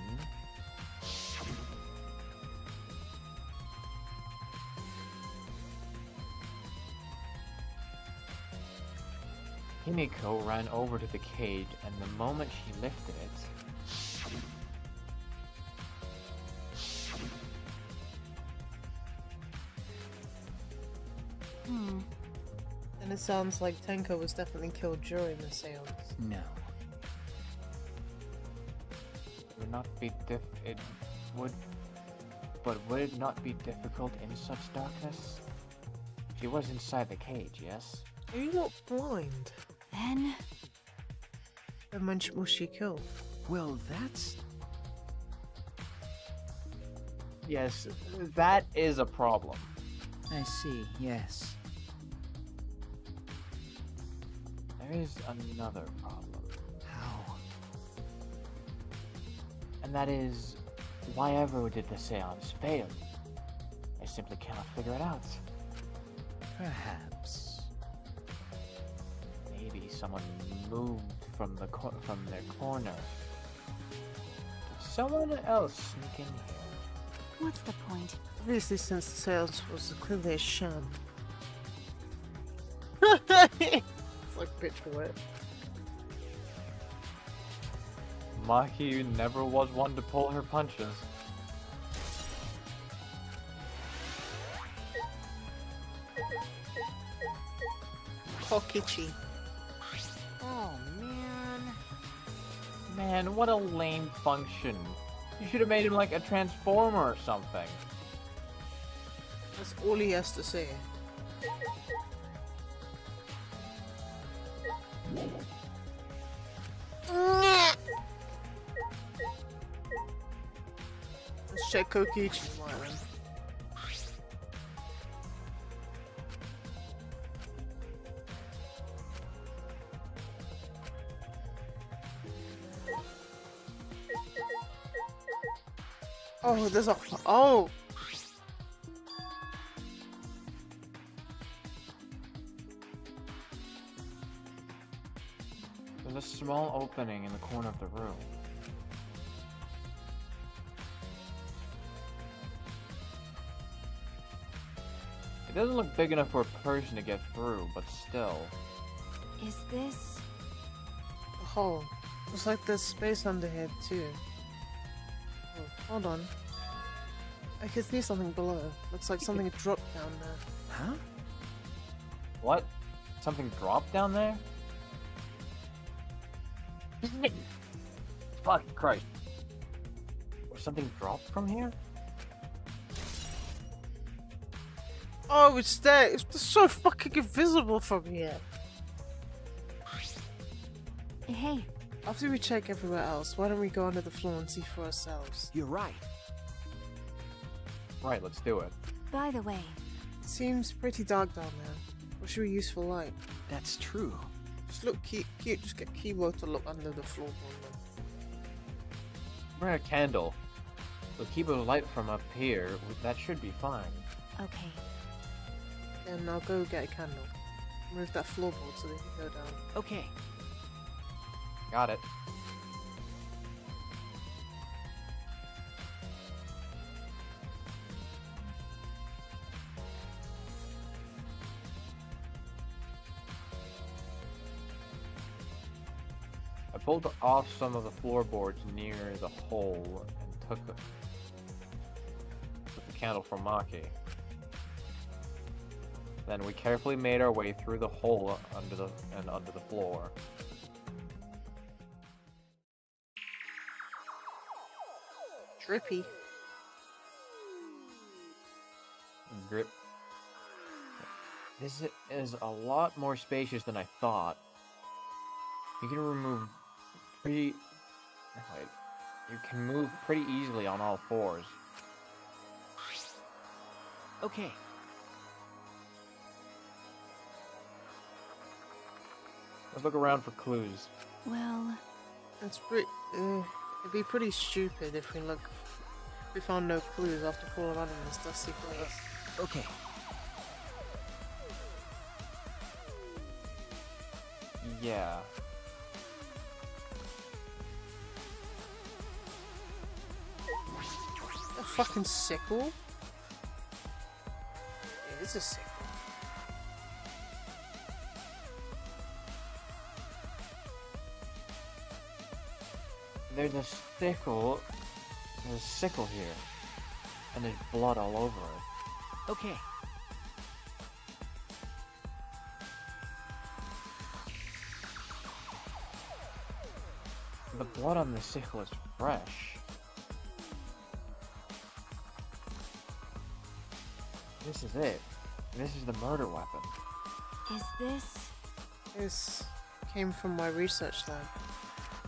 Himiko ran over to the cage, and the moment she lifted it... And it sounds like Tenko was definitely killed during the seance. No. Would not be would it not be difficult in such darkness? She was inside the cage, yes? Are you not blind? Then Then when was she killed? well, that's... Yes, that is a problem. I see, yes. There is another problem. How? And that is, why ever did the seance fail? I simply cannot figure it out. Perhaps. Maybe someone moved from their corner. Did someone else sneak in here? What's the point? Obviously, since the sales was clearly a sham. It's like bitch wet. Maki never was one to pull her punches. Kokichi. Oh, man. Man, what a lame function. You should have made him like a transformer or something. That's all he has to say. Let's check Kokichi's mind then. Oh, there's a. Oh! There's a small opening in the corner of the room. It doesn't look big enough for a person to get through, but still. Is this... Oh, looks like there's space under here too. Oh, hold on. I can see something below. Looks like something dropped down there. Huh? What? Something dropped down there? Fuck Christ. Or something dropped from here? Oh, it's there! It's so fucking invisible from here! Hey, After we check everywhere else, why don't we go under the floor and see for ourselves? You're right. Right, let's do it. by the way, It seems pretty dark down there. What should we use for light? That's true. Just look cute, just get keyboard to look under the floorboard then. Bring a candle. We'll keep a light from up here. That should be fine. okay. Then I'll go get a candle. Move that floorboard so they can go down. Okay. Got it. I pulled off some of the floorboards near the hole and took the candle from Maki. Then we carefully made our way through the hole under the floor. Drippy. Grip. This is a lot more spacious than I thought. You can remove pretty... Wait. You can move pretty easily on all fours. Okay. Let's look around for clues. Well, It's pretty. It'd be pretty stupid if we found no clues after crawling around in this dusty place. Okay. Yeah. A fucking sickle? It is a sickle. There's a sickle. There's a sickle here. And there's blood all over it. Okay. The blood on the sickle is fresh. This is it. This is the murder weapon. is this... This came from my research lab.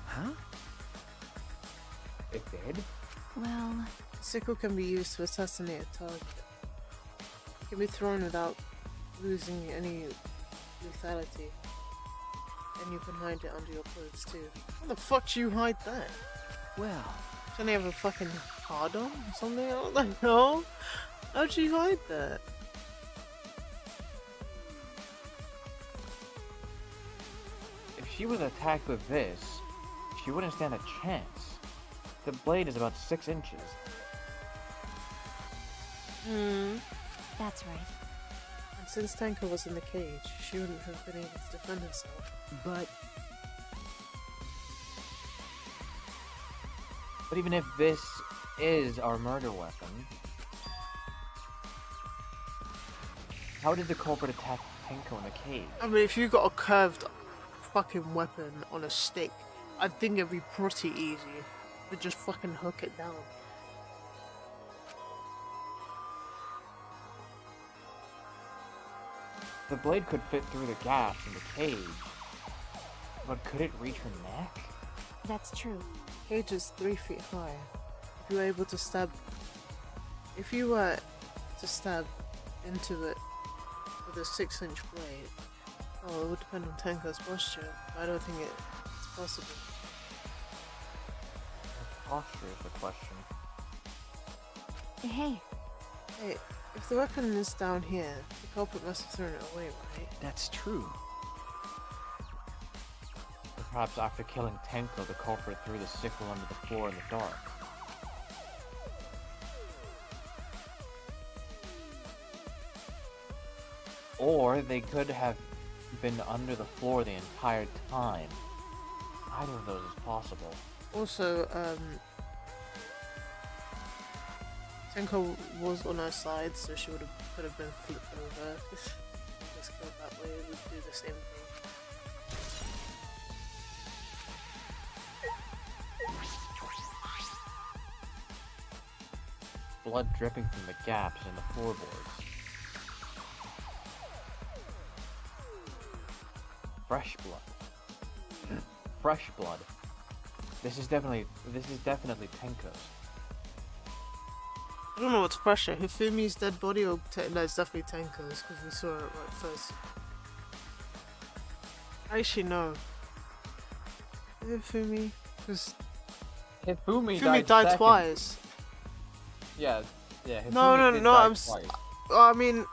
Huh? It did? Well, Sickle can be used to assassinate a target. can be thrown without losing any lethality. And you can hide it under your clothes too. How the fuck do you hide that? Well, Don't you have a fucking hard on or something? I don't know. How'd you hide that? If she was attacked with this, she wouldn't stand a chance. The blade is about 6 inches. That's right. And since Tanko was in the cage, she wouldn't have been able to defend herself. but But even if this is our murder weapon, how did the culprit attack Tenko in the cage? I mean, if you got a curved fucking weapon on a stick, I think it'd be pretty easy to just fucking hook it down. The blade could fit through the gaps in the cage, but could it reach her neck? That's true. Cage is 3 feet high. If you were able to stab, if you were to stab into it with a 6-inch blade, oh, it would depend on Tenko's posture. But I don't think it's possible. Posture is the question. Hey, Hey, if the weapon is down here, the culprit must have thrown it away, right? that's true. Perhaps after killing Tenko, the culprit threw the sickle under the floor in the dark. Or they could have been under the floor the entire time. Either of those is possible. Also, Tenko was on her side, so she could have been flipped over. Just go that way, it would do the same thing. Blood dripping from the gaps in the floorboards. Fresh blood. Fresh blood. This is definitely Tenko's. I don't know what's fresher, Hifumi's dead body or no, it's definitely Tenko's because we saw it right first. Actually, no. Hifumi, because Hifumi Hifumi died died twice. Yeah, yeah. Hifumi No, did no, die I'm. twice. I mean,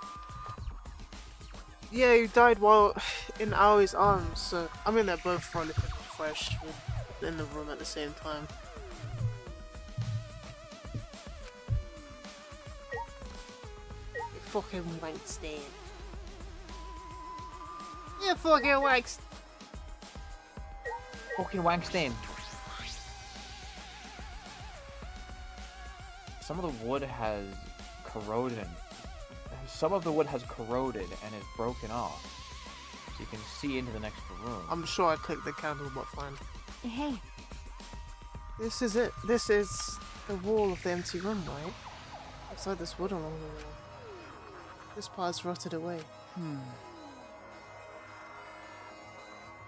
yeah, he died while in Aoi's arms. So I mean, they're both relatively fresh in the room at the same time. You fucking wankstein. You fucking wankstein. Fucking Wankstein. Some of the wood has corroded. Some of the wood has corroded and is broken off. So you can see into the next room. I'm sure I clicked the candle, but fine. hey, This is it. This is the wall of the empty room, right? Outside this wood along the wall. This part's rotted away.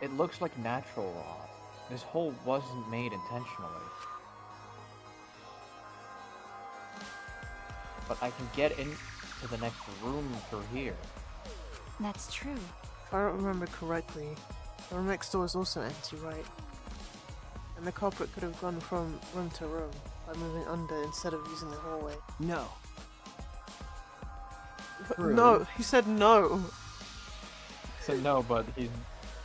It looks like natural rot. This hole wasn't made intentionally. But I can get into the next room through here. that's true. If I don't remember correctly, the room next door is also empty, right? And the culprit could have gone from room to room by moving under instead of using the hallway. No. True. No, he said no. So no, but he's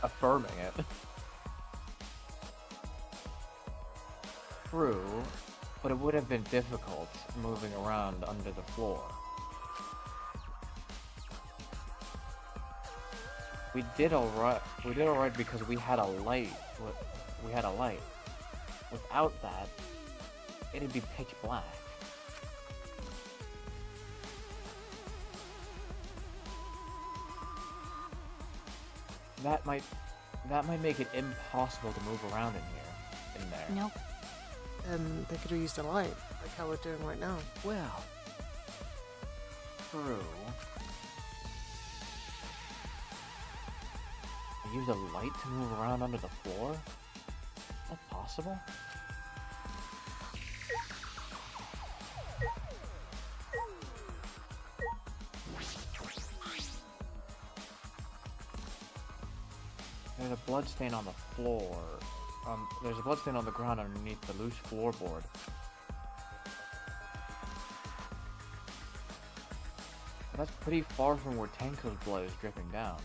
affirming it. True, but it would have been difficult moving around under the floor. We did alright. We did alright because we had a light. We had a light. Without that, it'd be pitch black. That might make it impossible to move around in there. Nope. And they could have used a light, like how we're doing right now. Well, True. Use a light to move around under the floor? Is that possible? There's a blood stain on the floor. There's a blood stain on the ground underneath the loose floorboard. That's pretty far from where Tenko's blood is dripping down.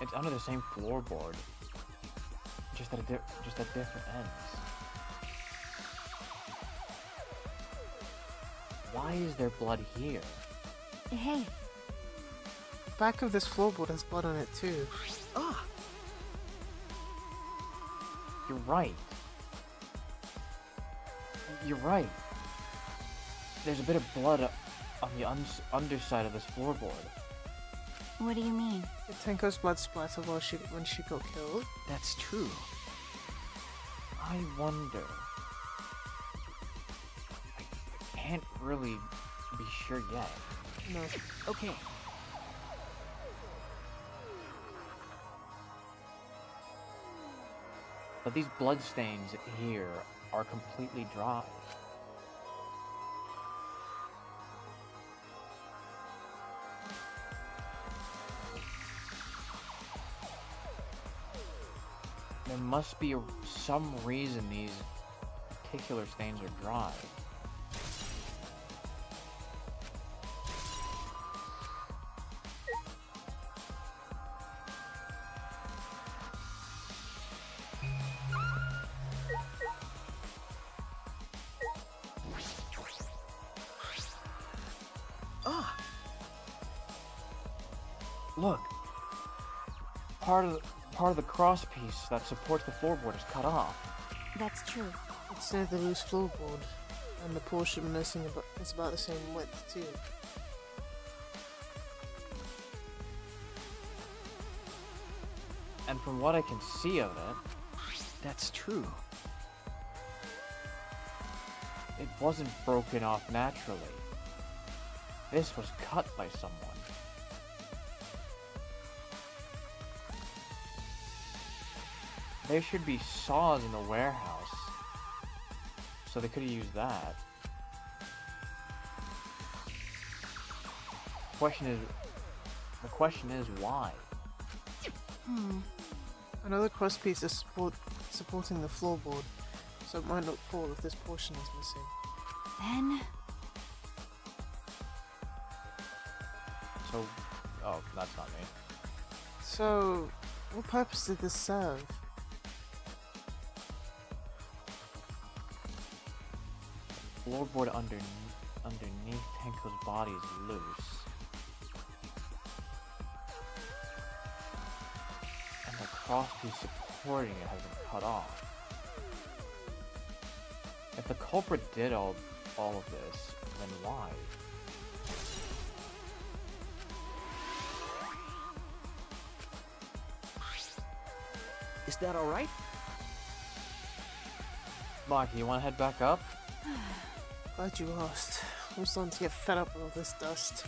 It's under the same floorboard, just at different ends. Why is there blood here? Hey, The back of this floorboard has blood on it too. Ah, You're right. You're right. There's a bit of blood on the underside of this floorboard. what do you mean? Did Tenko's blood splatter when she got killed? That's true. I wonder. I can't really be sure yet. No. Okay. But these blood stains here are completely dry. There must be some reason these particular stains are dry. ah, Look, part of the cross piece that supports the floorboard is cut off. That's true. It's near the loose floorboard, and the portion missing is about the same width too. And from what I can see of it, That's true. it wasn't broken off naturally. This was cut by someone. There should be saws in the warehouse, so they could have used that. The question is why? Another cross piece is supporting the floorboard, so it might not fall if this portion is missing. Then, So, oh, that's not me. So, what purpose did this serve? Floorboard underneath Tenko's body is loose. And the crosspiece supporting it has been cut off. If the culprit did all of this, then why? Is that alright? Maki, you wanna head back up? Glad you asked. I'm starting to get fed up with all this dust.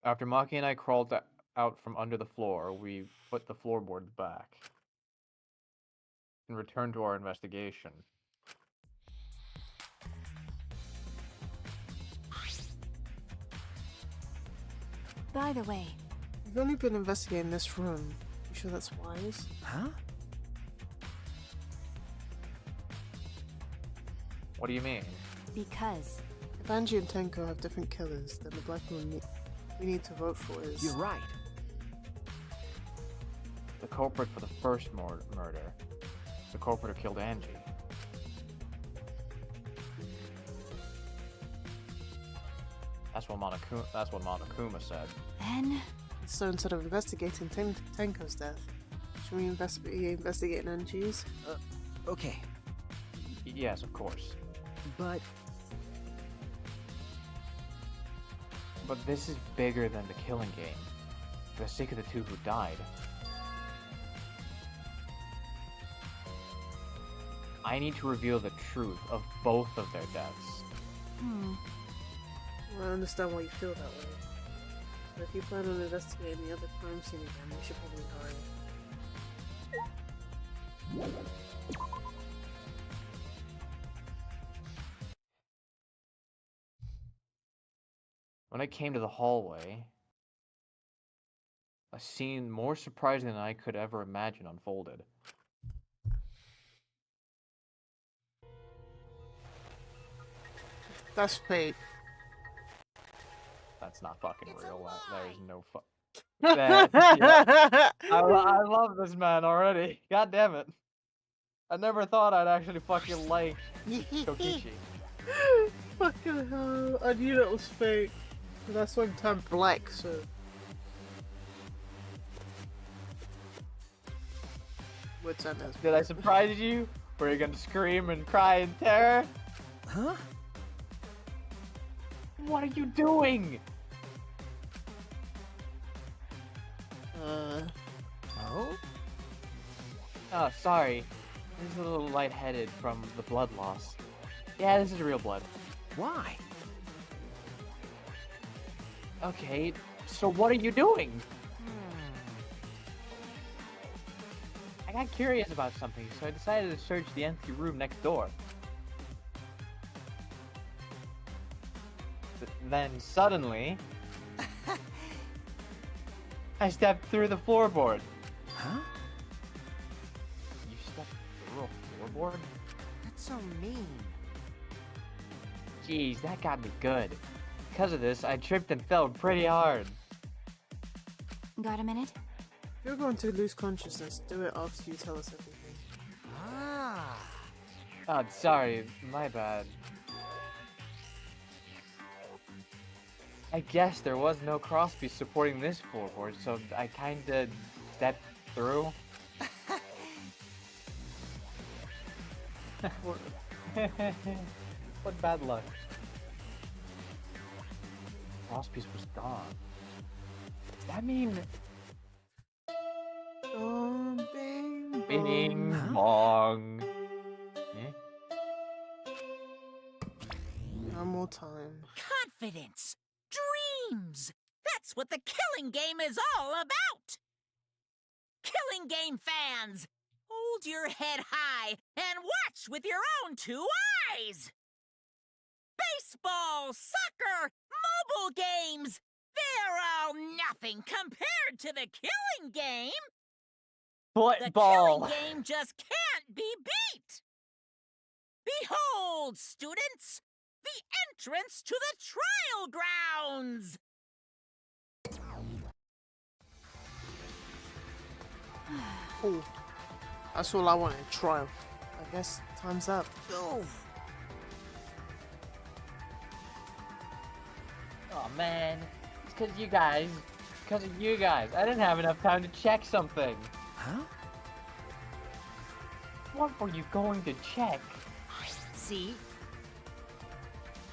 After Maki and I crawled out from under the floor, we put the floorboards back and returned to our investigation. by the way, We've only been investigating this room. You sure that's wise? Huh? What do you mean? because If Angie and Tenko have different killers, then the black one we need to vote for is... You're right. The culprit for the first murder. The culprit who killed Angie. That's what Monokuma said. then So instead of investigating Tenko's death, should we investigate Angie's? Okay, Yes, of course. but But this is bigger than the killing game. For the sake of the two who died. I need to reveal the truth of both of their deaths. Well, I understand why you feel that way. But if you plan on investigating the other crime scene again, we should probably hurry. When I came to the hallway, a scene more surprising than I could ever imagine unfolded. That's fake. That's not fucking It's a real. There's lie. no yeah. I love this man already. God damn it. I never thought I'd actually fucking like Kokichi. Fucking hell. I knew that was fake. But that's why I'm turned black, so. What's that? Did I surprise you? Were you gonna scream and cry in terror? Huh? What are you doing? Oh? Oh, sorry. This is a little lightheaded from the blood loss. Yeah, this is real blood. Why? Okay, so what are you doing? I got curious about something, so I decided to search the empty room next door. Then suddenly, I stepped through the floorboard. Huh? You stepped through a floorboard? That's so mean. Jeez, that got me good. Because of this, I tripped and fell pretty hard. Got a minute? If you're going to lose consciousness, do it after you tell us everything. Ah. Oh, sorry, my bad. I guess there was no crosspiece supporting this floorboard, so I kinda stepped through. What bad luck. Crosspiece was gone. Does that mean... Bing bong. Eh? One more time. Confidence! Dreams! That's what the Killing Game is all about! Killing Game fans! Hold your head high and watch with your own two eyes! Baseball, soccer, mobile games! They're all nothing compared to the Killing Game! The Football! Killing Game just can't be beat! Behold, students! The entrance to the trial grounds! Cool. That's all I wanted. Trial. I guess time's up. Oh. Oh man, it's because you guys. Because of you guys. I didn't have enough time to check something. Huh? What were you going to check? See?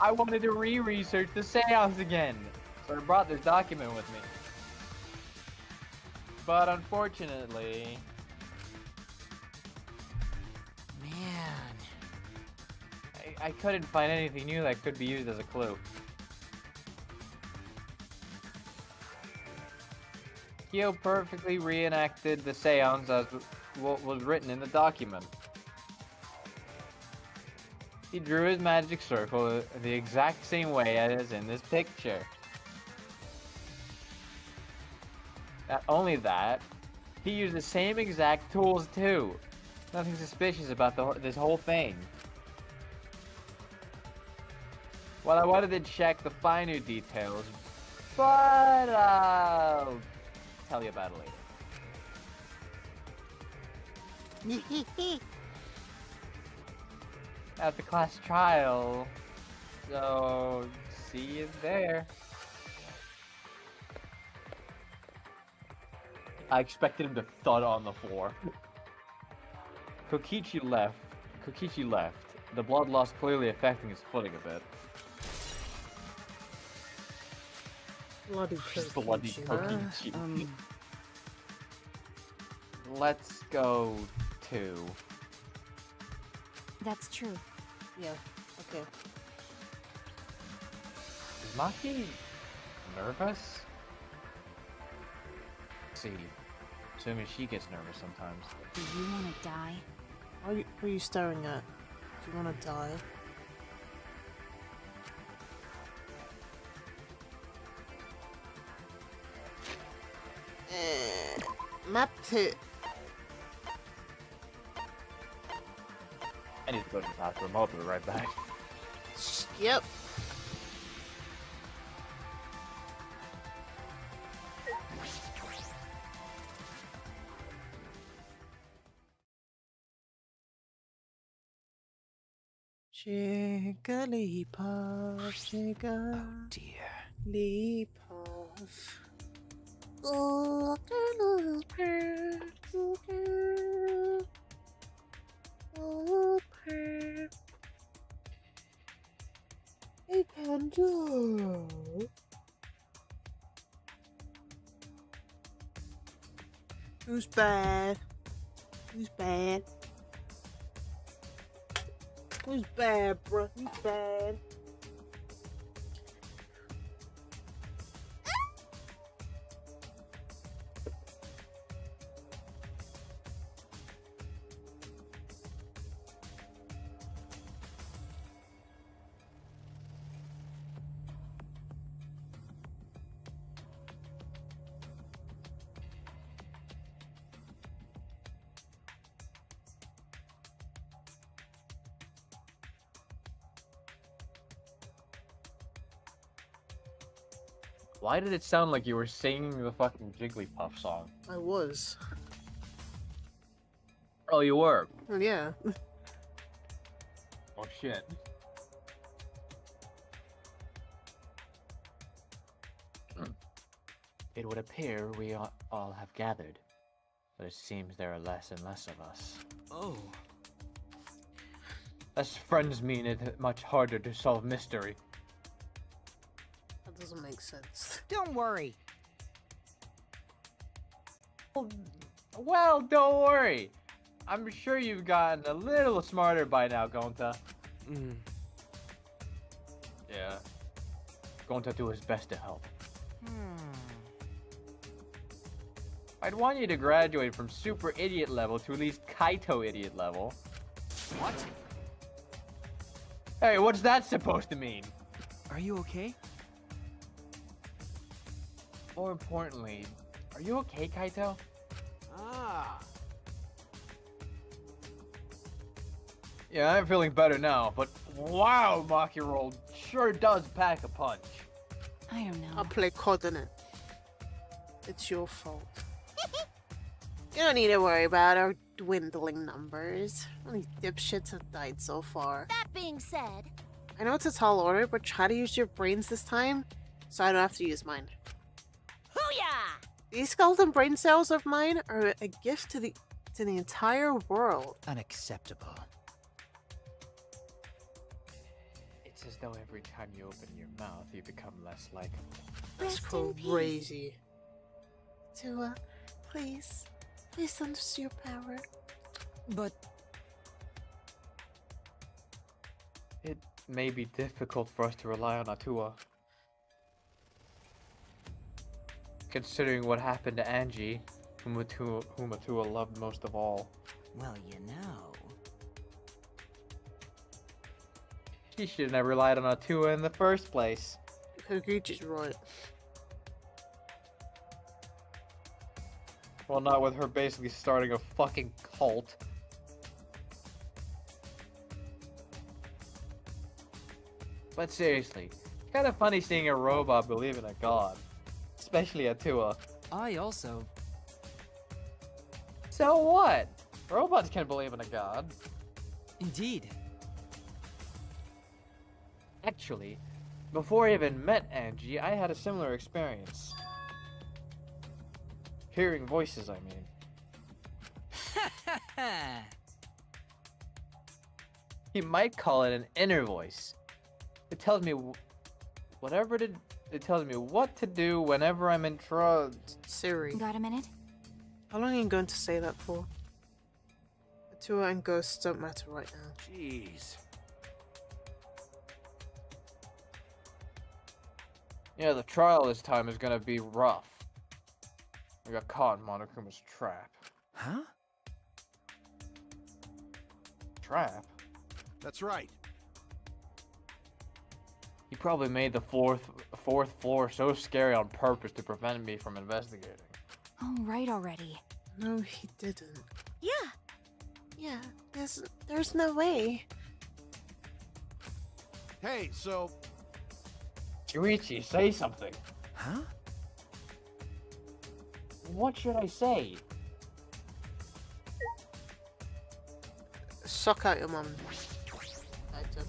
I wanted to re-research the seance again, so I brought this document with me. But unfortunately... Man. I couldn't find anything new that could be used as a clue. Kyo perfectly reenacted the seance as what was written in the document. He drew his magic circle the exact same way as in this picture. Not only that, he used the same exact tools too. Nothing suspicious about this whole thing. Well, I wanted to check the finer details, but I'll tell you about it later. At the class trial, so see you there. I expected him to thud on the floor. Kokichi left. The blood loss clearly affecting his footing a bit. Bloody Kokichi. Bloody Kokichi. Let's go to... That's true. Yeah, okay. Is Maki nervous? Let's see. Assuming she gets nervous sometimes. Do you want to die? What are you staring at? Do you want to die? Map it. I need to go to the bathroom. I'll be right back. Yep. Jigglypuff, Jigglypuff. Oh, Hey, Panda. Who's bad? Who's bad? Who's bad, bruh? Who's bad? Why did it sound like you were singing the fucking Jigglypuff song? I was. Oh, you were? Well, yeah. Oh, shit. It would appear we all have gathered, but it seems there are less and less of us. Oh. Less friends mean it much harder to solve mystery. That doesn't make sense. Don't worry. Well, don't worry. I'm sure you've gotten a little smarter by now, Gonta. Yeah. Gonta do his best to help. I'd want you to graduate from super idiot level to at least Kaito idiot level. What? Hey, what's that supposed to mean? Are you okay? More importantly, are you okay, Kaito? Ah. Yeah, I'm feeling better now, but wow, Maki Roll sure does pack a punch. I don't know. I'll play COD in it. It's your fault. You don't need to worry about our dwindling numbers. Only dipshits have died so far. That being said, I know it's a tall order, but try to use your brains this time, so I don't have to use mine. hoo-yah! These skeleton brain cells of mine are a gift to the entire world. Unacceptable. It's as though every time you open your mouth, you become less likable. That's Rest in peace. crazy. Tua, please. Please lend us your power. But It may be difficult for us to rely on Atua. Considering what happened to Angie, whom Atua loved most of all. well, you know. She shouldn't have relied on Atua in the first place. Koguchi's right. Well, not with her basically starting a fucking cult. But seriously, it's kind of funny seeing a robot believe in a god. Especially Atua. I also. So what? Robots can believe in a god. Indeed. Actually, before I even met Angie, I had a similar experience. Hearing voices, I mean. You might call it an inner voice. It tells me it tells me what to do whenever I'm in trouble. Siri. Got a minute? How long are you going to say that for? Atua and ghosts don't matter right now. Jeez. Yeah, the trial this time is gonna be rough. I got caught in Monokuma's trap. Huh? Trap? That's right. He probably made the fourth floor so scary on purpose to prevent me from investigating. Oh, right already. No, he didn't. Yeah. Yeah, there's no way. Hey, so Yuichi, say something. Huh? What should I say? Suck out your mum. Item.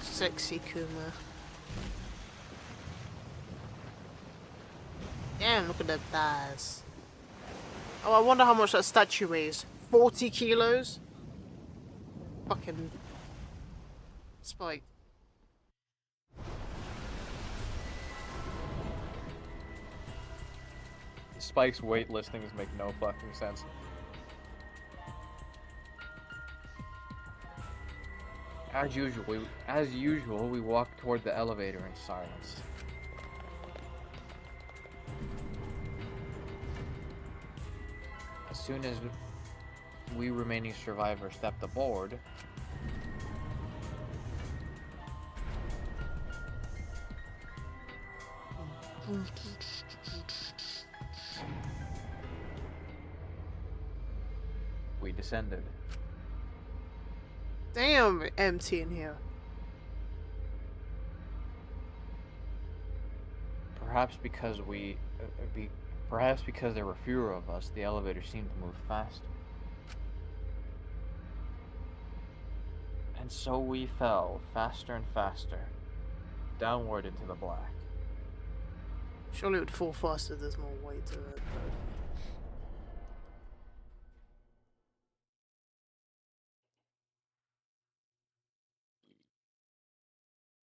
Sexy Kuma. Damn, look at the thighs. Oh, I wonder how much that statue weighs. 40 kilos? Fucking Spike. Spike's weight listings make no fucking sense. As usual, we walk toward the elevator in silence. As soon as we remaining survivors stepped aboard, we descended. Damn, empty in here. Perhaps because there were fewer of us, the elevator seemed to move faster. And so we fell faster and faster, downward into the black. Surely it would fall faster, there's more weight to it.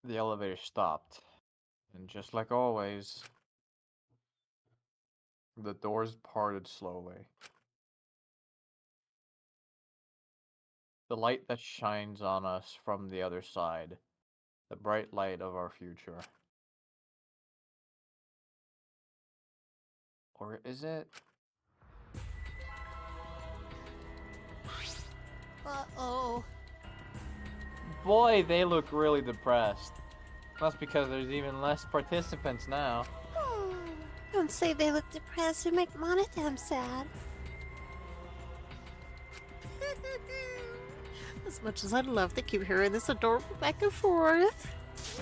The elevator stopped, and just like always, the doors parted slowly. The light that shines on us from the other side, the bright light of our future. Or is it? Uh-oh. Boy, they look really depressed. That's because there's even less participants now. Don't say they look depressed. You make Mana damn sad. As much as I'd love to keep hearing this adorable back and forth.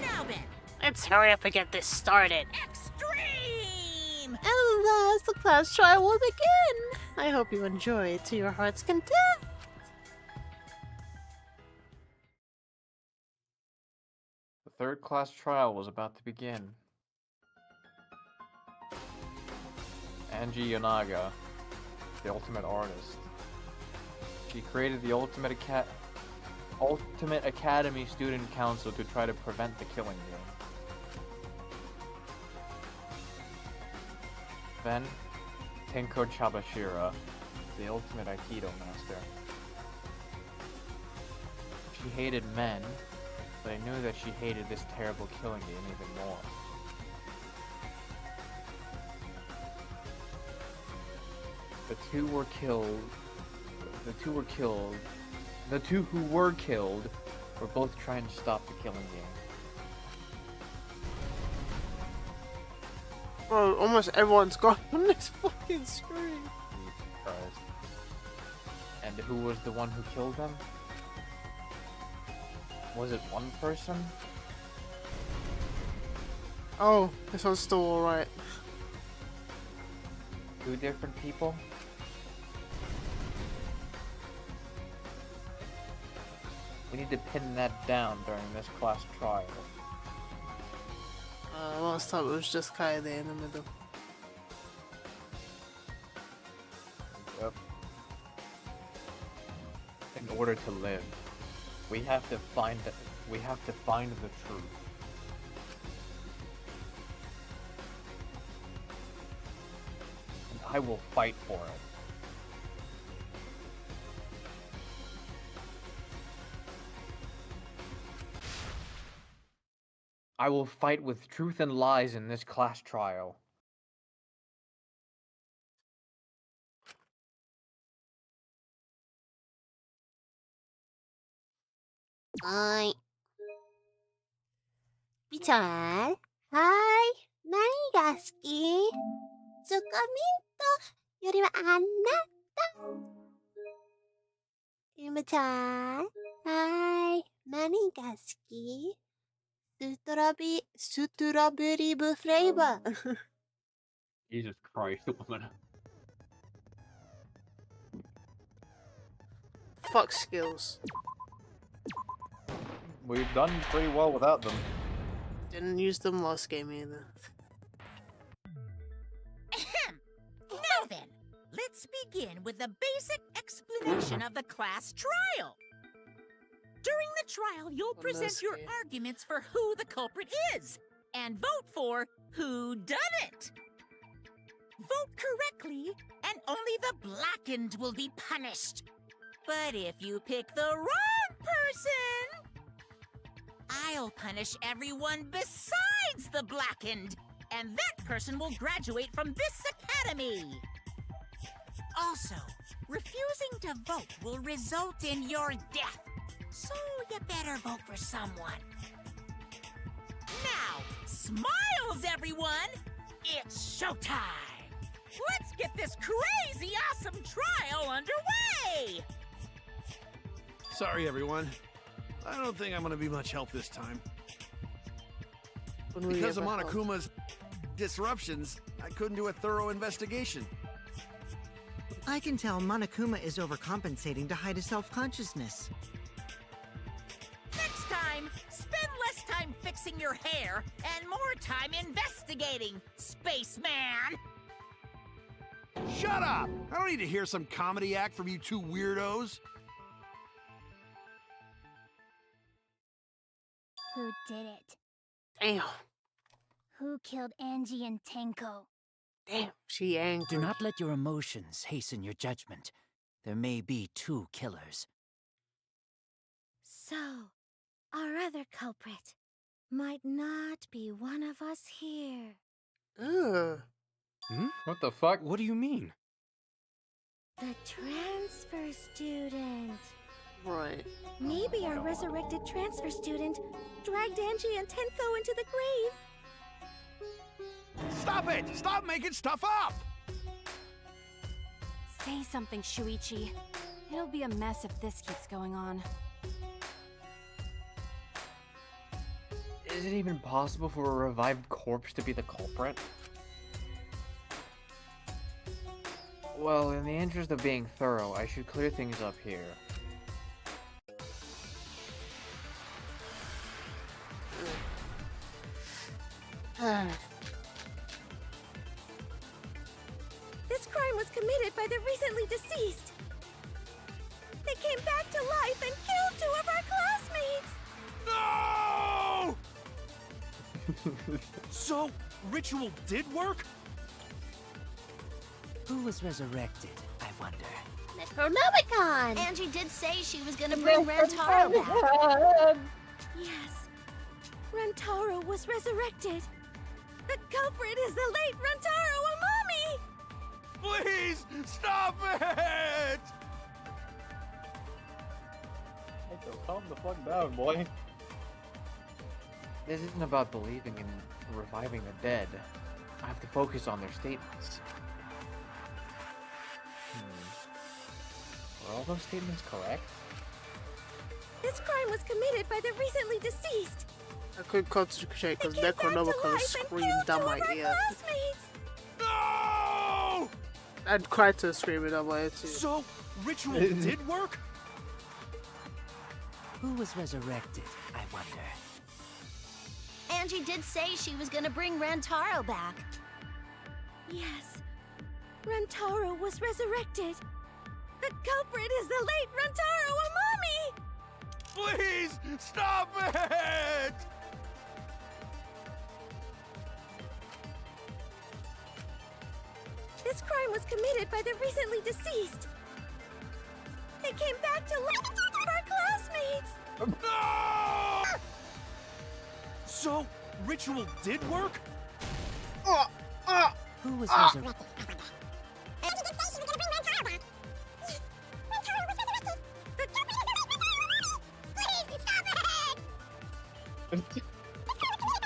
Now then, Let's hurry up and get this started. extreme! At last, the class trial will begin. I hope you enjoy it to your heart's content. The third class trial was about to begin. Angie Yonaga, the ultimate artist. She created the Ultimate Academy Student Council to try to prevent the killing game. Then, Tenko Chabashira, the ultimate Aikido master. She hated men, but I knew that she hated this terrible killing game even more. The two who were killed were both trying to stop the killing game. Bro, almost everyone's gone on this fucking screen. Christ. And who was the one who killed them? Was it one person? Oh, this one's still alright. Two different people? We need to pin that down during this class trial. Last time it was just Kai there in the middle. Yep. In order to live, we have to find the truth. And I will fight for it. I will fight with truth and lies in this class trial. Bye. Pitan. Hi. 何が好き？チョコミントよりはあなた。ゆめちゃん。はい。何が好き？ストロベリーブフレーバー。Jesus Christ, woman. Fuck skills. We've done pretty well without them. Didn't use them last game either. Ahem. Now then, let's begin with the basic explanation of the class trial. During the trial, you'll present your arguments for who the culprit is, and vote for who done it. Vote correctly, and only the blackened will be punished. But if you pick the wrong person, I'll punish everyone besides the blackened, and that person will graduate from this academy. Also, refusing to vote will result in your death, so you better vote for someone. Now, smiles, everyone! It's showtime! Let's get this crazy awesome trial underway! Sorry, everyone. I don't think I'm gonna be much help this time. When we Because of ever help? Monokuma's disruptions, I couldn't do a thorough investigation. I can tell Monokuma is overcompensating to hide his self-consciousness. Next time, spend less time fixing your hair and more time investigating, spaceman! Shut up! I don't need to hear some comedy act from you two weirdos. Who did it? Damn. Who killed Angie and Tenko? Damn. She angry. Do not let your emotions hasten your judgment. There may be two killers. So, our other culprit might not be one of us here. Ugh. What the fuck? What do you mean? The transfer student. Right. Maybe our resurrected transfer student dragged Angie and Tenko into the grave. Stop it! Stop making stuff up! Say something, Shuichi. It'll be a mess if this keeps going on. Is it even possible for a revived corpse to be the culprit? Well, in the interest of being thorough, I should clear things up here. This crime was committed by the recently deceased. They came back to life and killed 2 of our classmates. No! So, ritual did work? Who was resurrected, I wonder? Necronomicon! Angie did say she was gonna bring Rantaro back. Yes, Rantaro was resurrected. The culprit is the late Rantaro Amami! Please, stop it! Calm the fuck down, boy. This isn't about believing in reviving the dead. I have to focus on their statements. Were all those statements correct? This crime was committed by the recently deceased. I couldn't concentrate because They came back to Necronomicon life and screamed killed down 2 my of our ear. classmates. No! I'd cried to screaming down my ear too. So, ritual did work? Who was resurrected, I wonder? Angie did say she was gonna bring Rantaro back. Yes, Rantaro was resurrected. The culprit is the late Rantaro Amami! Please, stop it! This crime was committed by the recently deceased. They came back to life of our classmates. No! So, ritual did work? Who was resurrected? Angie did say she was gonna bring Rantaro back. Yes, Rantaro was resurrected. The culprit is the late Rantaro Amami! Please, stop it! This crime was committed by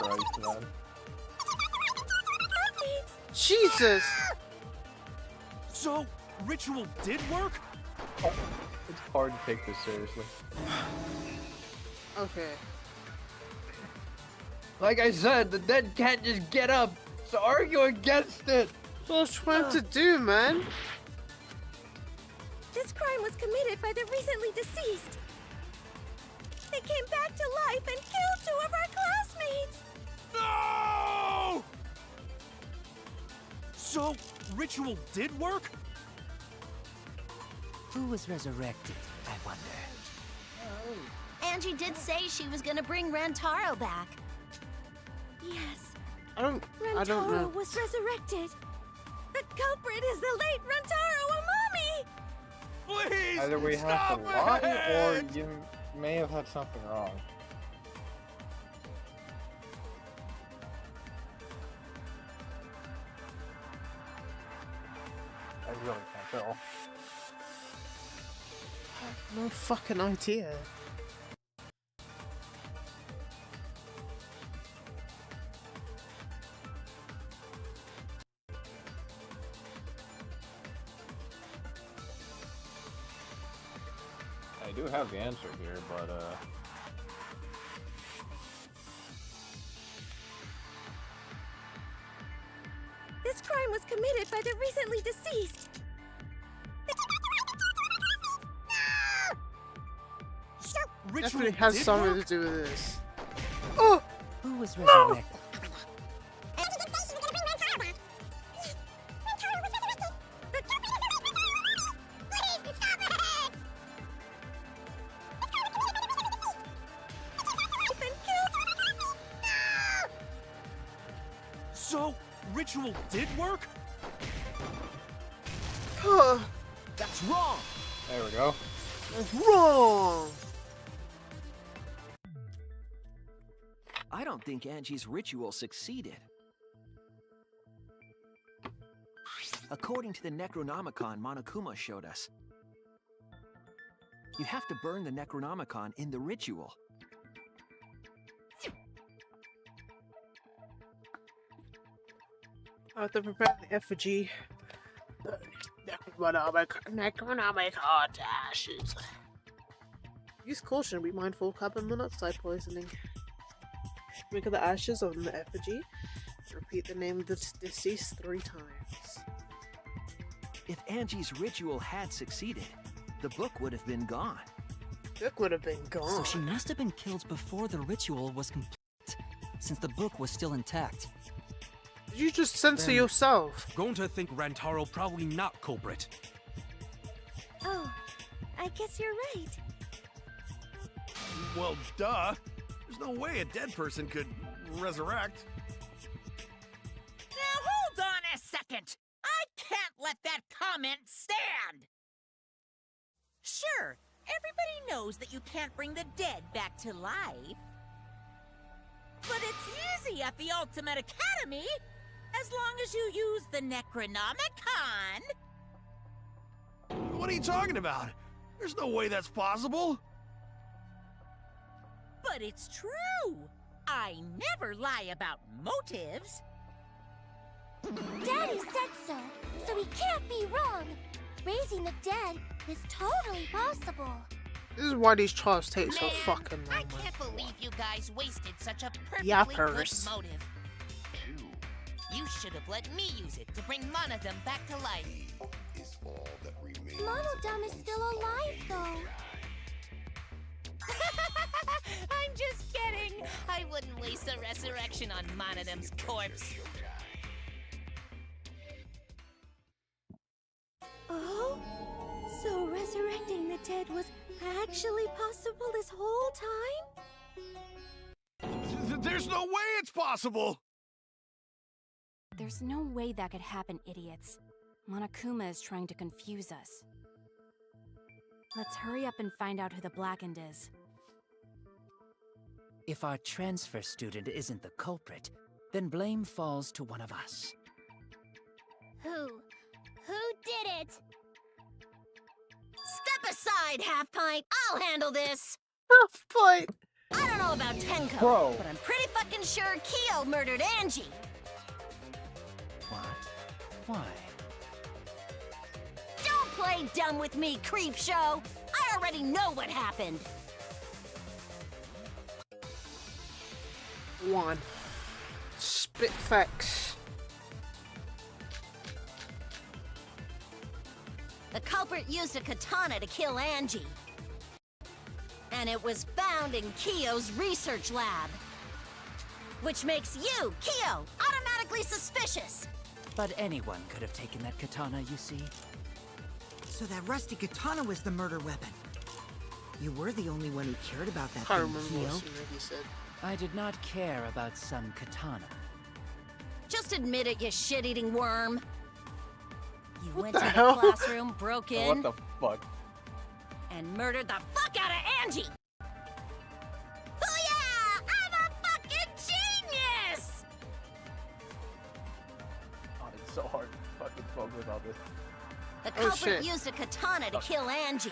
Jesus! So, ritual did work? It's hard to take this seriously. Okay. Like I said, the dead can't just get up, so argue against it! That's what I was trying to do, man. This crime was committed by the recently deceased. They came back to life and killed 2 of our classmates. No! So, ritual did work? Who was resurrected, I wonder? Angie did say she was gonna bring Rantaro back. Yes, I don't Rantaro know. was resurrected. The culprit is the late Rantaro Amami! Please! Either we have stop to lie, or it! you may have had something wrong. I really can't tell. No fucking idea. I do have the answer here, but This crime was committed by the recently deceased. Definitely has something to do with this. Oh! Who was resurrected? So, ritual did work? That's wrong! there we go. That's wrong! I don't think Angie's ritual succeeded. According to the Necronomicon Monokuma showed us, you have to burn the Necronomicon in the ritual. I have to prepare the effigy. Necronomicon ashes. Use caution, be mindful of carbon monoxide poisoning. Drink of the ashes of the effigy. Repeat the name of the deceased 3 times. If Angie's ritual had succeeded, the book would have been gone. Book would have been gone. So she must have been killed before the ritual was complete, since the book was still intact. Did you just censor yourself? Going to think Rantaro probably not culprit. Oh, I guess you're right. Well, duh. There's no way a dead person could resurrect. Now hold on a second. I can't let that comment stand. Sure, everybody knows that you can't bring the dead back to life. But it's easy at the Ultimate Academy, as long as you use the Necronomicon. What are you talking about? There's no way that's possible. But it's true. I never lie about motives. Daddy said so he can't be wrong. Raising the dead is totally possible. This is why these trials take so Man, fucking long. I can't believe you guys wasted such a perfectly Yappers. good motive. You should have let me use it to bring Monodum back to life. Monodum is still alive, though. I'm just kidding. I wouldn't waste a resurrection on Monodum's corpse. Oh? So resurrecting the dead was actually possible this whole time? There's no way it's possible! There's no way that could happen, idiots. Monokuma is trying to confuse us. Let's hurry up and find out who the Blackened is. If our transfer student isn't the culprit, then blame falls to one of us. Who? Who did it? Step aside, Half Pint. I'll handle this. Half Pint. I don't know about Tenko, Bro. but I'm pretty fucking sure Kyo murdered Angie. What? Why? Don't play dumb with me, creep show! I already know what happened! 1. Spit facts. The culprit used a katana to kill Angie. And it was found in Kiyo's research lab. Which makes you, Kiyo, automatically suspicious. But anyone could have taken that katana, you see. So that rusty katana was the murder weapon. You were the only one who cared about that I thing, remember what Kyo. Smiggy said. I did not care about some katana. Just admit it, you shit-eating worm. You went the to the hell? classroom, broke in, What the fuck? and murdered the fuck out of Angie! Booyah! I'm a fucking genius! God, it's so hard to fucking focus on this. The Oh, culprit shit. used a katana to kill Angie.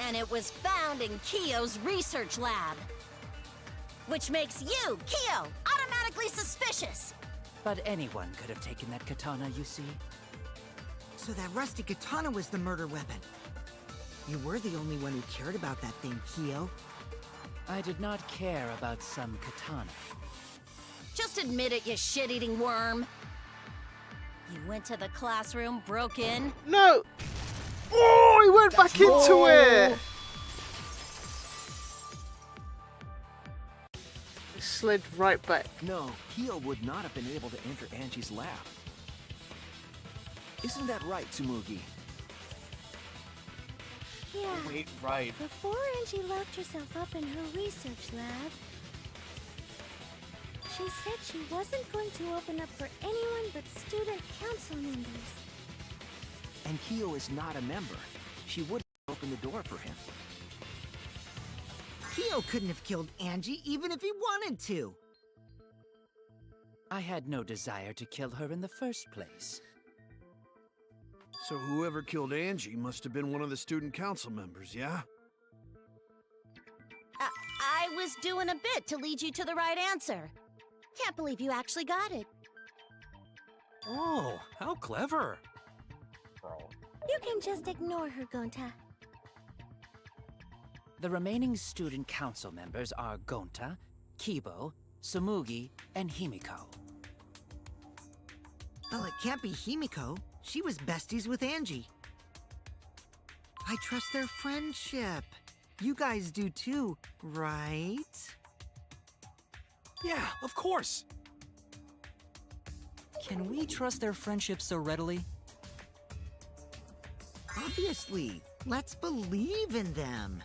And it was found in Kiyo's research lab. Which makes you, Kiyo, automatically suspicious. But anyone could have taken that katana, you see. So that rusty katana was the murder weapon. You were the only one who cared about that thing, Kyo. I did not care about some katana. Just admit it, you shit-eating worm. You went to the classroom, broke in, No! Oh, he went back into it! He slid right back. No, Kyo would not have been able to enter Angie's lab. Isn't that right, Tsumugi? Yeah. Wait, right. Before Angie locked herself up in her research lab, she said she wasn't going to open up for anyone but student council members. And Kyo is not a member. She wouldn't open the door for him. Kyo couldn't have killed Angie even if he wanted to. I had no desire to kill her in the first place. So whoever killed Angie must have been one of the student council members, yeah? I was doing a bit to lead you to the right answer. Can't believe you actually got it. Oh, how clever. Bro. You can just ignore her, Gonta. The remaining student council members are Gonta, Kibo, Tsumugi, and Himiko. Well, it can't be Himiko. She was besties with Angie. I trust their friendship. You guys do too, right? Yeah, of course. Can we trust their friendship so readily? Obviously. Let's believe in them.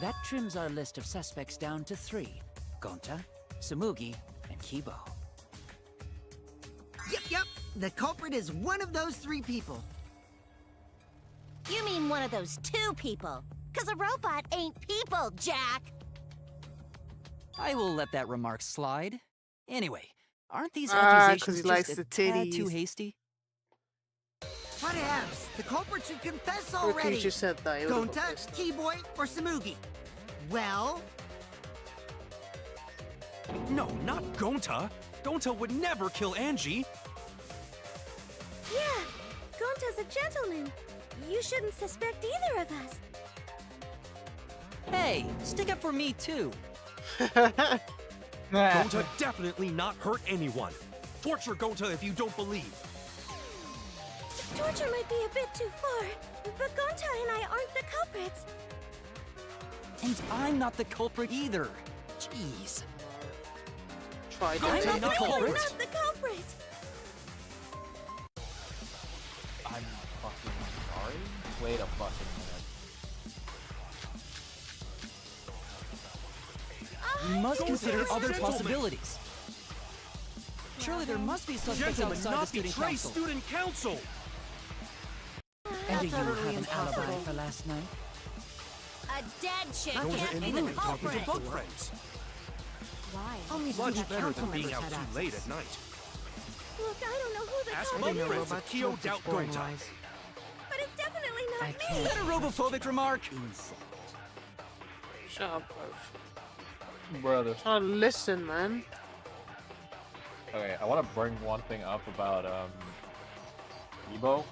That trims our list of suspects down to 3. Gonta, Tsumugi, and Kibo. Yep. The culprit is one of those 3 people. You mean one of those 2 people? 'Cause a robot ain't people, Jack! I will let that remark slide. Anyway, aren't these 'cause accusations he just likes a the tad too titties. hasty? Whatevs. The culprit should confess Look, already. he just said that. He would've got Gonta, pissed off. Keyboy, or Tsumugi? Well, No, not Gonta. Gonta would never kill Angie. Yeah, Gonta's a gentleman. You shouldn't suspect either of us. Hey, stick up for me too. Gonta definitely not hurt anyone. Torture Gonta if you don't believe. Torture might be a bit too far, but Gonta and I aren't the culprits. And I'm not the culprit either. Jeez. Tried I'm it. not the culprit. Not the culprit. I'm fucking sorry? Wait a fucking minute. We must Gonta consider is other gentlemen. possibilities. Surely there must be suspects Gentlemen, outside the not student betray council. student council. And do you utterly have an impossible. alibi for last night? A dead chick Gonta can't and be Lily the talking to culprit! book friends. why? Only Much student better council than being members out had too late access. at night. Look, I don't know who the Ask culprit book is, friends if Kyo doubt Gonta. but it's definitely I not me. can't. Is that a robophobic remark? Shut up, bro. Brother. Trying to listen, man. Okay, I want to bring one thing up about Ebo.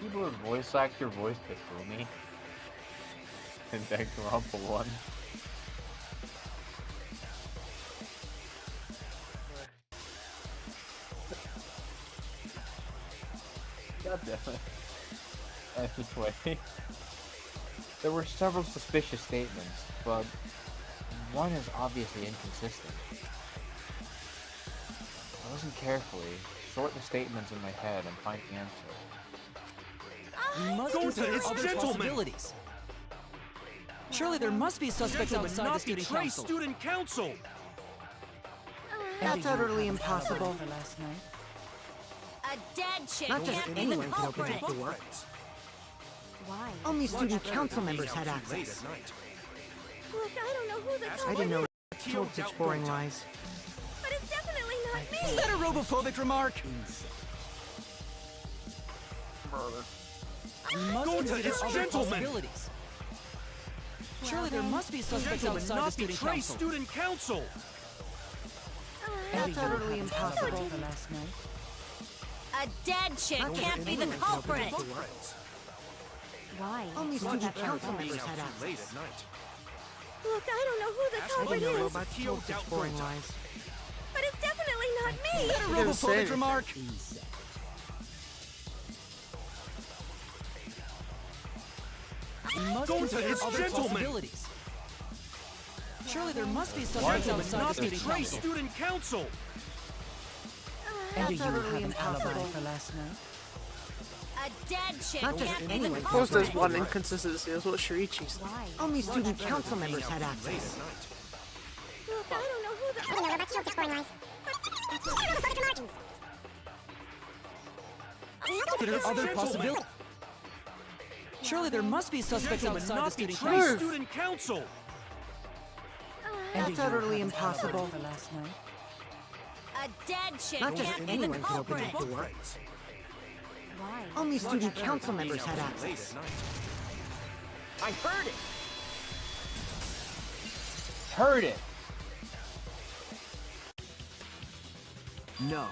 Ebo's voice actor voiced Hifumi in Danganronpa 1. God damn it. Anyway, there were several suspicious statements, but one is obviously inconsistent. I listened carefully, sort the statements in my head, and find the answer. We must Go consider to other gentlemen. possibilities. Surely there must be suspects Gentlemen, outside the not student betray council. student council. That's utterly impossible. For last night. A dead chick Not just can't be the anyone can open culprit. that door. Why? Only student council members had Late access. at night. Look, I don't know who the I culprit didn't know is, it told such boring lies. but it's definitely not Is me. that a robophobic remark? We must Go to consider this other gentleman. possibilities. Surely there must be suspects Gentlemen, outside the not student betray council. student council. That's utterly impossible. For last night. A dead chick Not just can't be the anyone can open culprit. that door. Why? Only It's student not council very members nice. had Late access. at night. Look, I don't know who the I culprit didn't know is, robots told such boring lies. but it's definitely not me. Is that a didn't say robophobic anything. remark? We must Go to consider this other gentleman. possibilities. Surely there must be suspects Gentlemen, outside not the student betray council. student council. That's utterly impossible. for last night. A dead chick Not just can't be the anyone Of can course, culprit. there's one inconsistency. That's what Shirichi said. Why? Only student council members had Late access. at night. Look, I don't know who the culprit Consider other possibilities. Surely there must be suspects Gentlemen, outside the not student betray council. student council. That's utterly impossible. For last night. A dead chick Not just can't be the anyone can open culprit. that door. Why? Only student council members had Late access. at night. I heard it. Heard it. No,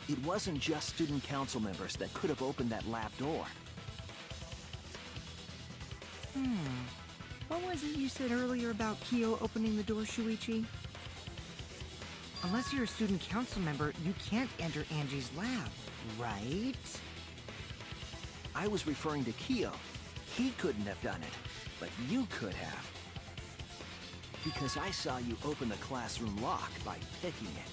it wasn't just student council members that could have opened that lab door. What was it you said earlier about Kyo opening the door, Shuichi? Unless you're a student council member, you can't enter Angie's lab, right? I was referring to Kyo. He couldn't have done it, but you could have. Because I saw you open the classroom lock by picking it.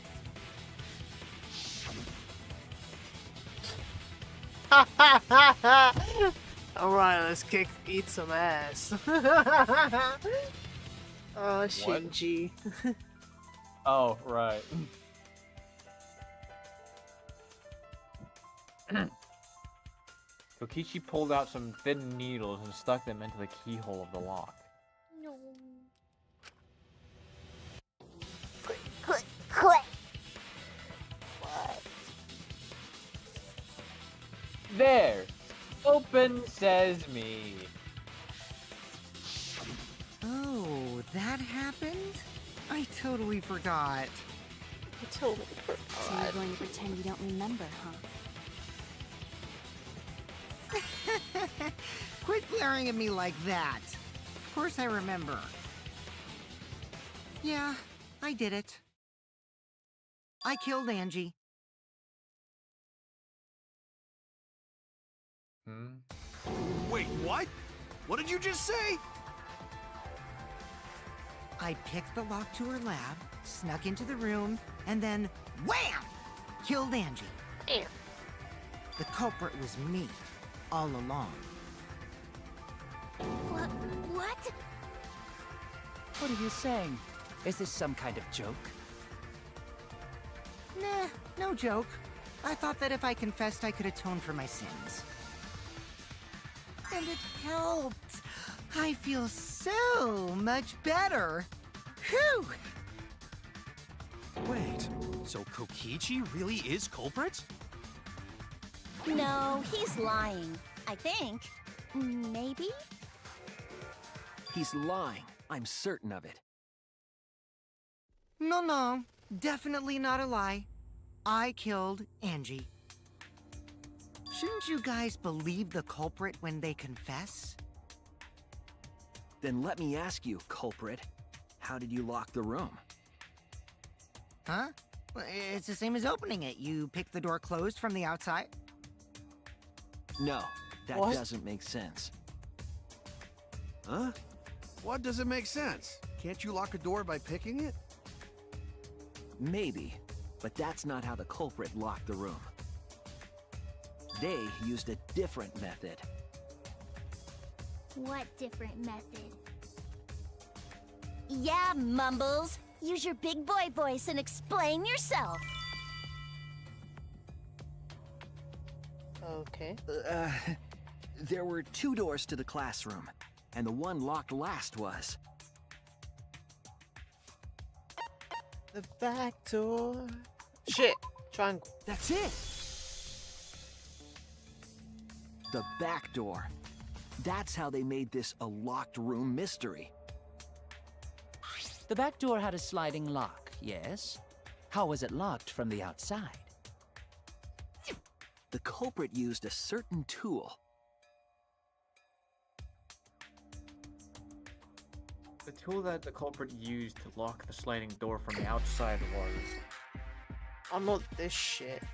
Alright, let's eat some ass. Oh, Shinji. Oh, right. Kokichi pulled out some thin needles and stuck them into the keyhole of the lock. No. Click, click. There! Open sesame! Oh, that happened? I totally forgot. I totally So you're going to pretend you don't remember, huh? Quit glaring at me like that. Of course I remember. Yeah, I did it. I killed Angie. Wait, what? What did you just say? I picked the lock to her lab, snuck into the room, and then wham! Killed Angie. Damn. The culprit was me, all along. What? What are you saying? Is this some kind of joke? Nah, no joke. I thought that if I confessed, I could atone for my sins. And it helped. I feel so much better. Whew! Wait, so Kokichi really is culprit? No, he's lying. I think. Maybe? He's lying. I'm certain of it. No, definitely not a lie. I killed Angie. Shouldn't you guys believe the culprit when they confess? Then let me ask you, culprit. How did you lock the room? Huh? Well, it's the same as opening it. You pick the door closed from the outside. No, that What? doesn't make sense. Huh? What doesn't make sense? Can't you lock a door by picking it? Maybe, but that's not how the culprit locked the room. They used a different method. What different method? Yeah, Mumbles. Use your big boy voice and explain yourself. Okay. There were 2 doors to the classroom, and the one locked last was. The back door. Shit. Triangle. That's it! The back door. That's how they made this a locked room mystery. The back door had a sliding lock, yes? How was it locked from the outside? The culprit used a certain tool. The tool that the culprit used to lock the sliding door from the outside was... I'm not this shit.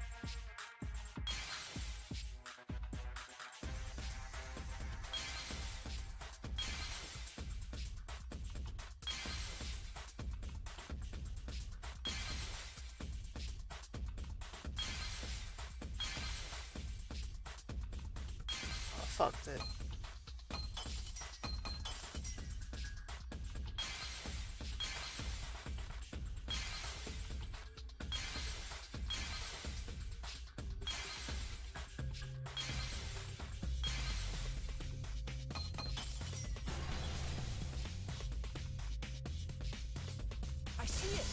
I fucked it. I see it!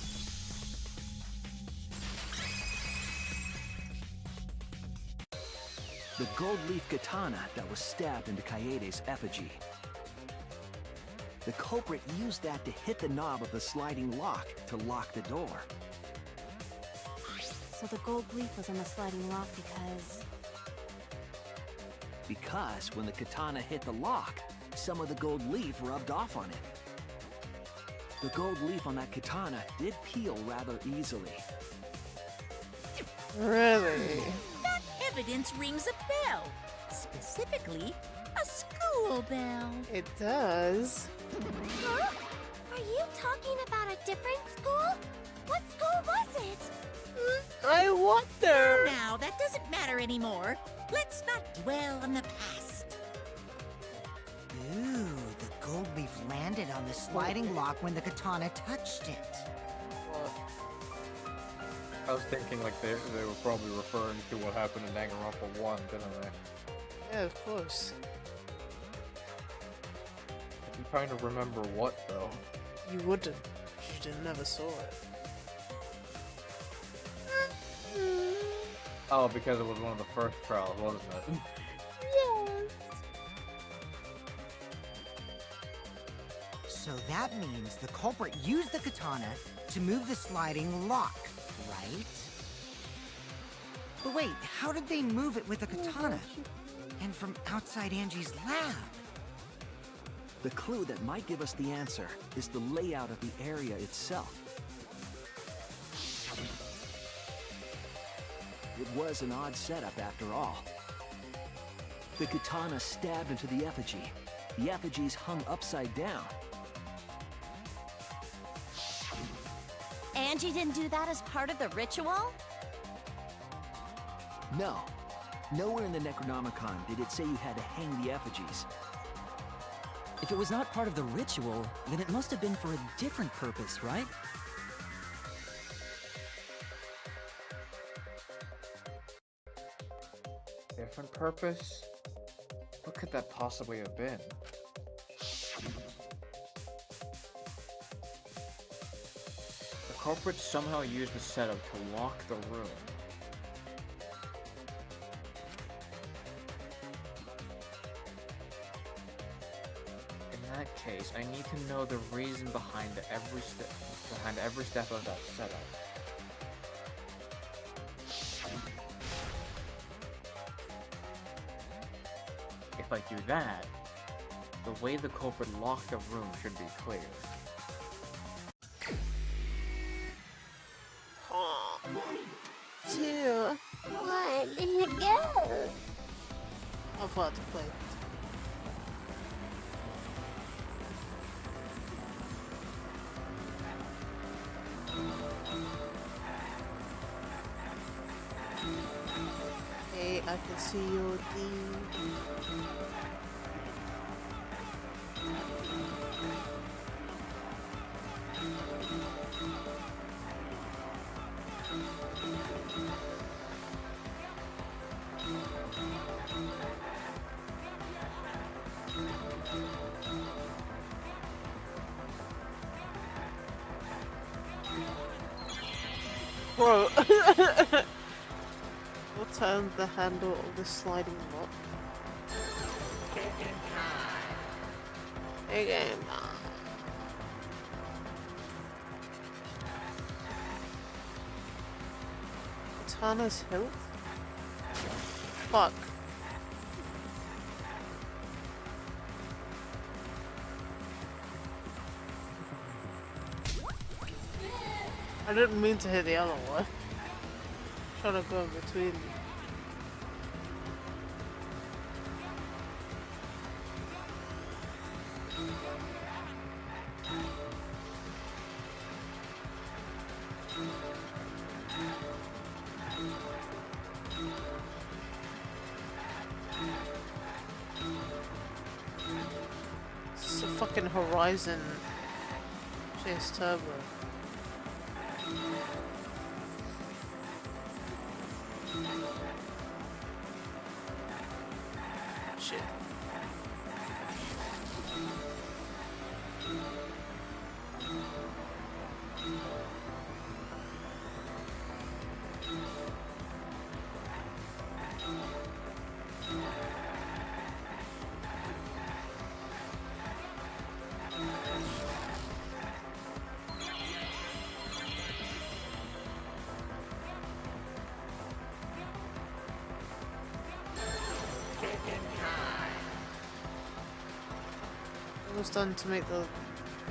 The gold leaf katana that was stabbed into Kaede's effigy. The culprit used that to hit the knob of the sliding lock to lock the door. So the gold leaf was on the sliding lock Because when the katana hit the lock, some of the gold leaf rubbed off on it. The gold leaf on that katana did peel rather easily. Really? That evidence rings a bell. Specifically, a school bell. It does. Huh? Are you talking about a different school? What school was it? I wonder. Now, that doesn't matter anymore. Let's not dwell on the past. Ooh, the gold leaf landed on the sliding lock when the katana touched it. What? I was thinking like they were probably referring to what happened in Danganronpa 1, didn't they? Yeah, of course. I'm trying to remember what, though. You wouldn't. You just never saw it. Oh, because it was one of the first trials, wasn't it? Yes. So that means the culprit used the katana to move the sliding lock, right? But wait, how did they move it with a katana? And from outside Angie's lab? The clue that might give us the answer is the layout of the area itself. It was an odd setup after all. The katana stabbed into the effigy. The effigies hung upside down. Angie didn't do that as part of the ritual? No. Nowhere in the Necronomicon did it say you had to hang the effigies. If it was not part of the ritual, then it must have been for a different purpose, right? Different purpose? What could that possibly have been? The culprit somehow used the setup to lock the room. that case, I need to know the reason behind every step of that setup. If I do that, the way the culprit locked the room should be clear. 2, 1, here it goes. How far to play? Hey, I can see your D. Bro, we'll turn the handle of the sliding lock. Again, Katana's health? Fuck. I didn't mean to hit the other one. I'm trying to go in between them. This is a fucking Horizon Chase Turbo. Shit. Almost done to make the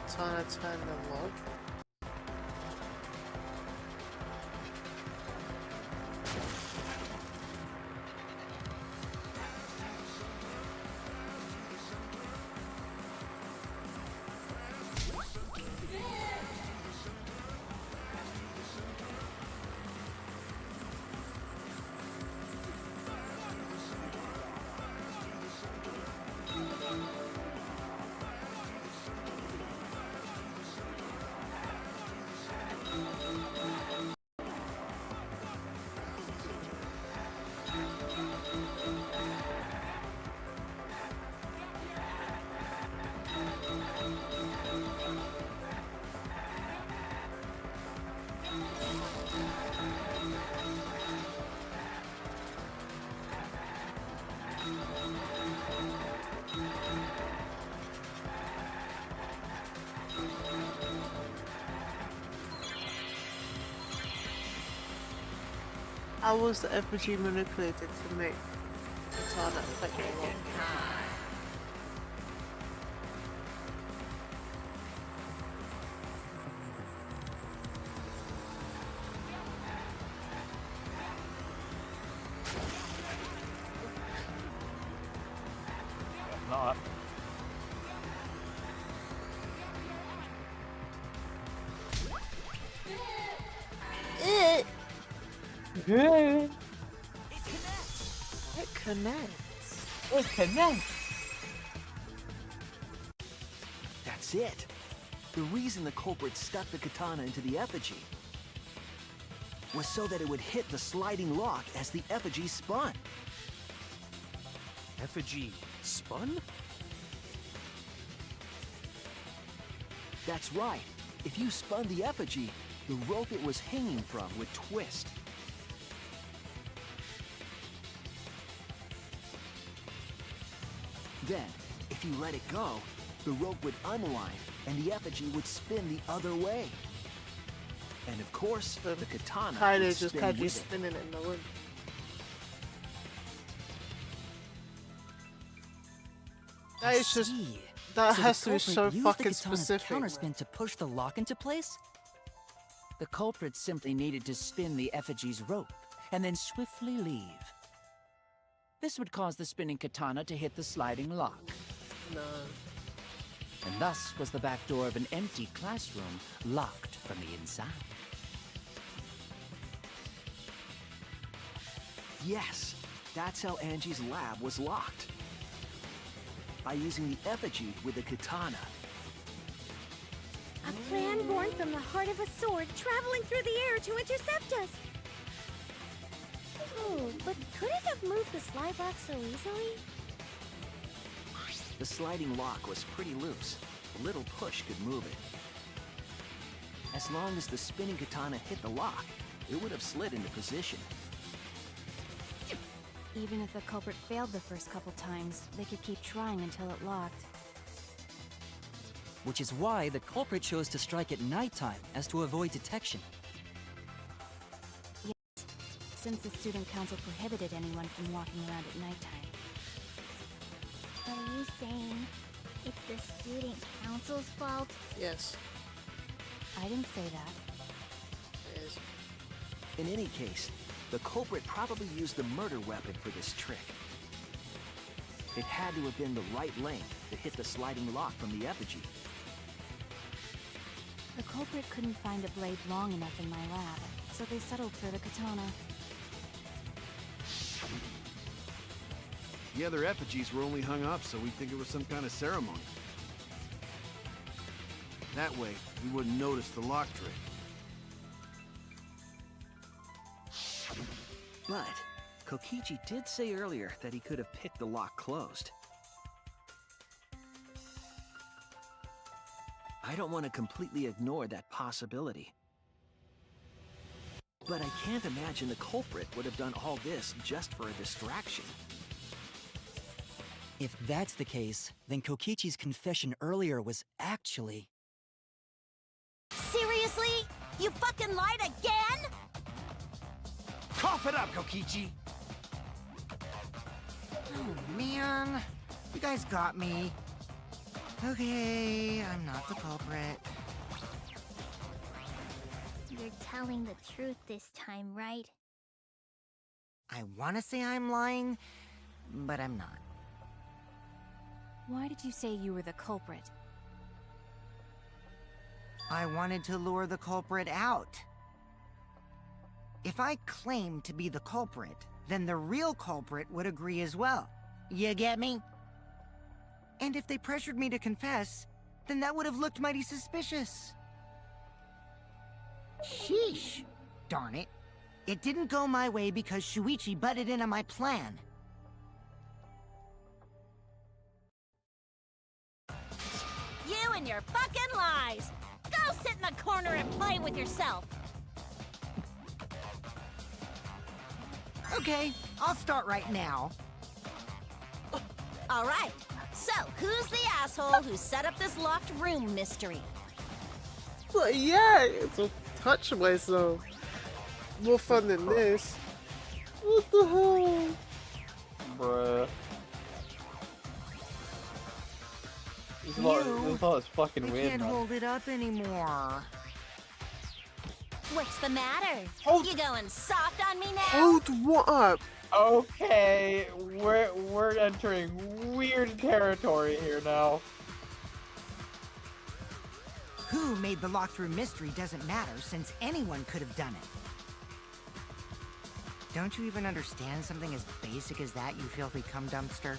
katana turn the lock. How was the effigy manipulated to make katana affect the lock? Not. It connects. It connects. That's it. The reason the culprit stuck the katana into the effigy was so that it would hit the sliding lock as the effigy spun. Effigy spun? That's right. If you spun the effigy, the rope it was hanging from would twist. Then, if you let it go, the rope would unwind and the effigy would spin the other way. And of course, the katana Kinda would just spin casually with it. spinning it in the wind. That is just See. that So has the to be culprit so used the fucking katana's specific. man. counterspin to push the lock into place? The culprit simply needed to spin the effigy's rope and then swiftly leave. This would cause the spinning katana to hit the sliding lock. No. And thus was the back door of an empty classroom locked from the inside. Yes, that's how Angie's lab was locked. By using the effigy with the katana. A plan born from the heart of a sword traveling through the air to intercept us. Oh, but could it have moved the slide lock so easily? The sliding lock was pretty loose. A little push could move it. As long as the spinning katana hit the lock, it would have slid into position. Even if the culprit failed the first couple times, they could keep trying until it locked. Which is why the culprit chose to strike at nighttime, as to avoid detection. Yet, since the student council prohibited anyone from walking around at nighttime. Are you saying it's the student council's fault? Yes. I didn't say that. It is. In any case, the culprit probably used the murder weapon for this trick. It had to have been the right length to hit the sliding lock from the effigy. The culprit couldn't find a blade long enough in my lab, so they settled for the katana. The other effigies were only hung up so we'd think it was some kind of ceremony. That way, we wouldn't notice the lock trick. But Kokichi did say earlier that he could have picked the lock closed. I don't want to completely ignore that possibility. But I can't imagine the culprit would have done all this just for a distraction. If that's the case, then Kokichi's confession earlier was actually... Seriously? You fucking lied again? Cough it up, Kokichi! Oh, man. You guys got me. Okay, I'm not the culprit. You're telling the truth this time, right? I want to say I'm lying, but I'm not. Why did you say you were the culprit? I wanted to lure the culprit out. If I claimed to be the culprit, then the real culprit would agree as well. You get me? And if they pressured me to confess, then that would have looked mighty suspicious. Sheesh. Darn it. It didn't go my way because Shuichi butted in on my plan. You and your fucking lies! Go sit in the corner and play with yourself! Okay, I'll start right now. Alright, so who's the asshole who set up this locked room mystery? But yeah, it's a touch myself. More fun than this. What the hell? Bruh. This ball is fucking I weird, can't man. hold it up anymore. What's the matter? Hold- You going soft on me now? Hold what up? Okay, we're entering weird territory here now. Who made the locked room mystery doesn't matter, since anyone could have done it. Don't you even understand something as basic as that, you filthy cum dumpster?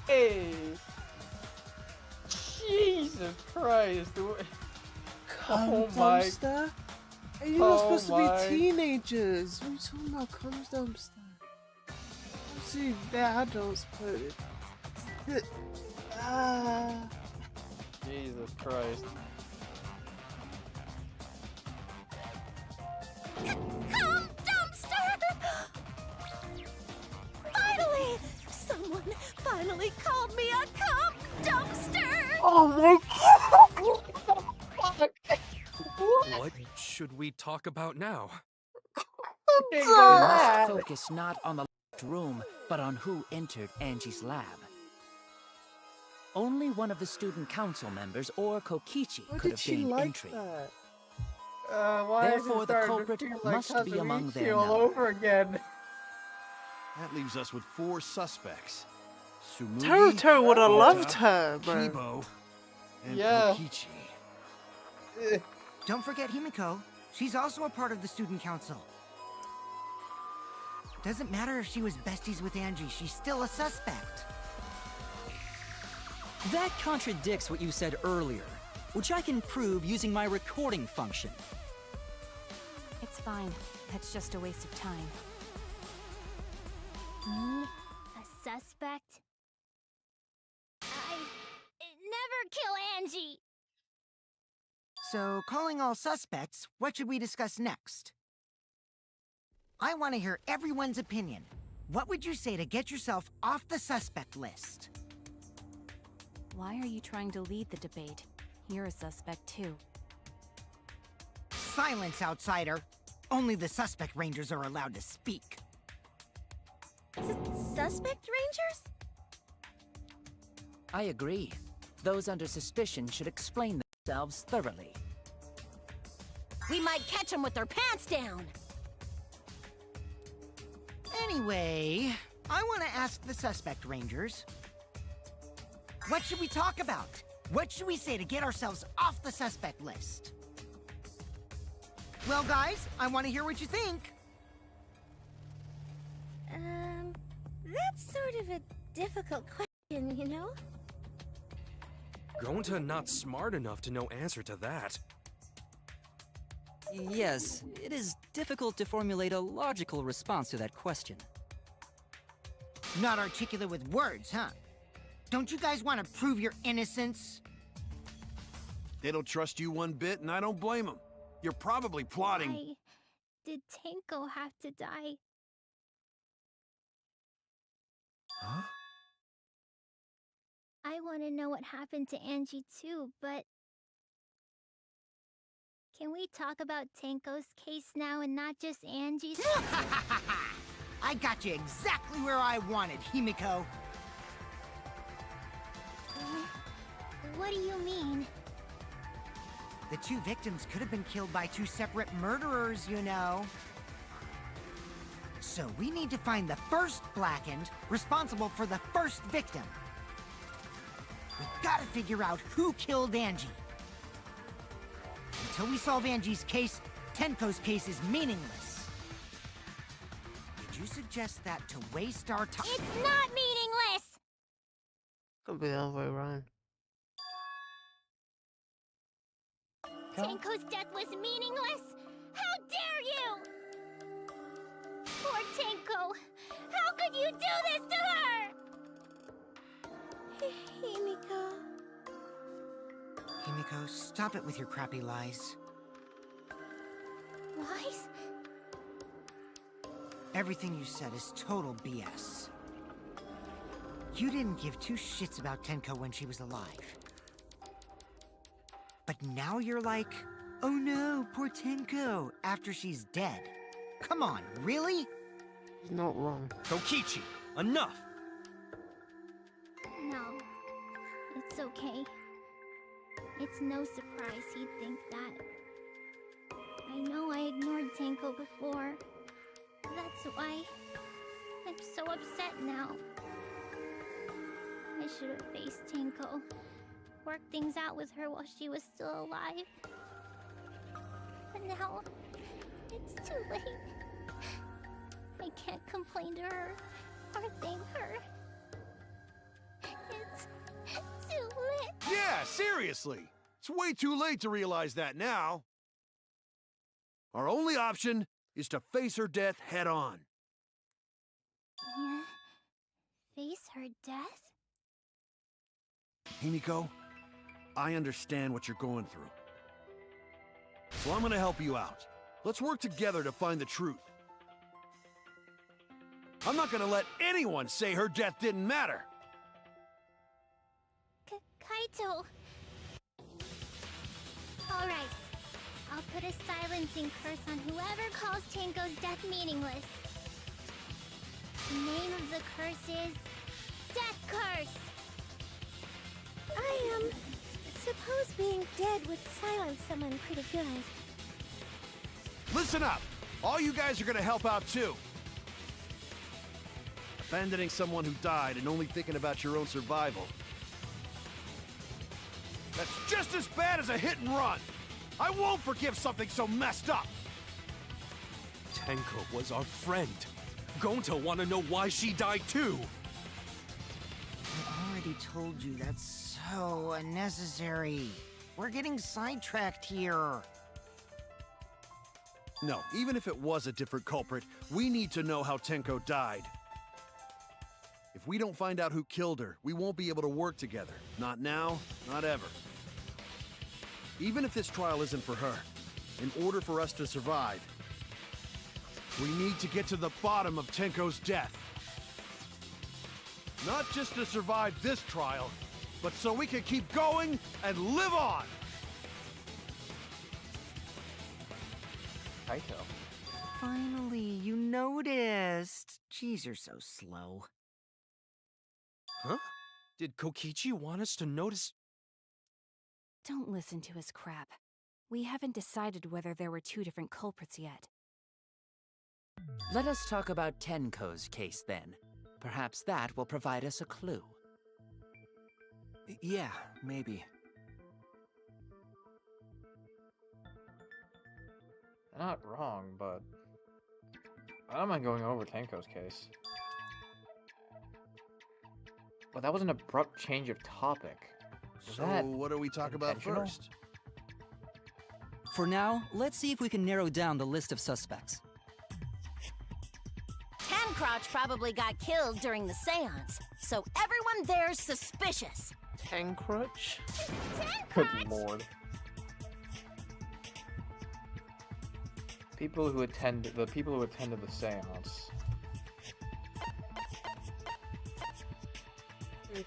Hey! Jesus Christ! Oh my! Dumpster? Are you not supposed my. to be teenagers? What are you talking about? Cum dumpster? See, they're adults, but Jesus Christ! Come, dumpster! Finally! Someone finally called me a cum dumpster! Oh my god! What should we talk about now? We must focus not on the locked room, but on who entered Angie's lab. Only one of the student council members or Kokichi could have gained entry. Why Therefore, the culprit must be among their all number. over again. That leaves us with 4 suspects. Sumugi, Teruto would have Ota, loved her, bro. Kibo, and Yeah. Kokichi. Don't forget Himiko. She's also a part of the student council. Doesn't matter if she was besties with Angie, she's still a suspect. That contradicts what you said earlier, which I can prove using my recording function. It's fine. That's just a waste of time. Me? A suspect? I never kill Angie! So, calling all suspects, what should we discuss next? I want to hear everyone's opinion. What would you say to get yourself off the suspect list? Why are you trying to lead the debate? You're a suspect too. Silence, outsider. Only the suspect rangers are allowed to speak. Suspect rangers? I agree. Those under suspicion should explain themselves thoroughly. We might catch them with their pants down! Anyway, I want to ask the suspect rangers. What should we talk about? What should we say to get ourselves off the suspect list? Well, guys, I want to hear what you think. That's sort of a difficult question, you know? Gonta not smart enough to know answer to that. Yes, it is difficult to formulate a logical response to that question. Not articulate with words, huh? Don't you guys want to prove your innocence? They don't trust you one bit, and I don't blame them. You're probably plotting. Why did Tenko have to die? Huh? I want to know what happened to Angie too, but... Can we talk about Tenko's case now and not just Angie's? I got you exactly where I wanted, Himiko. What do you mean? The 2 victims could have been killed by 2 separate murderers, you know. So we need to find the first Blackened responsible for the first victim. We gotta figure out who killed Angie. Until we solve Angie's case, Tenko's case is meaningless. Did you suggest that to waste our time? It's not meaningless! Could be the other way around. Tenko's death was meaningless? How dare you! Poor Tenko! How could you do this to her? Himiko... Himiko, stop it with your crappy lies. Lies? Everything you said is total BS. You didn't give 2 shits about Tenko when she was alive. But now you're like, oh no, poor Tenko, after she's dead. Come on, really? He's not wrong. Kokichi, enough! No. It's okay. It's no surprise he'd think that. I know I ignored Tenko before. That's why I'm so upset now. I should have faced Tenko. Worked things out with her while she was still alive. But now, it's too late. I can't complain to her or thank her. It's too late. Yeah, seriously! It's way too late to realize that now. Our only option is to face her death head on. Yeah. Face her death? Himiko, I understand what you're going through. So I'm gonna help you out. Let's work together to find the truth. I'm not gonna let anyone say her death didn't matter. Kaito. Alright. I'll put a silencing curse on whoever calls Tanko's death meaningless. The name of the curse is... Death Curse! I suppose being dead would silence someone pretty good. Listen up! All you guys are gonna help out too. Abandoning someone who died and only thinking about your own survival. That's just as bad as a hit and run! I won't forgive something so messed up! Tenko was our friend. Gonta wanna know why she died too. I already told you that's so unnecessary. We're getting sidetracked here. No, even if it was a different culprit, we need to know how Tenko died. If we don't find out who killed her, we won't be able to work together. Not now, not ever. Even if this trial isn't for her, in order for us to survive, we need to get to the bottom of Tenko's death. Not just to survive this trial, but so we can keep going and live on! Kaito. Finally, you noticed. Jeez, you're so slow. Huh? Did Kokichi want us to notice? Don't listen to his crap. We haven't decided whether there were two different culprits yet. Let us talk about Tenko's case then. Perhaps that will provide us a clue. Yeah, maybe. They're not wrong, but I don't mind going over Tenko's case. But that was an abrupt change of topic. Was So, that what do we talk about intentional? first? For now, let's see if we can narrow down the list of suspects. Tancrouch probably got killed during the seance, so everyone there's suspicious. Tancrouch? Good lord. The people who attended the seance. It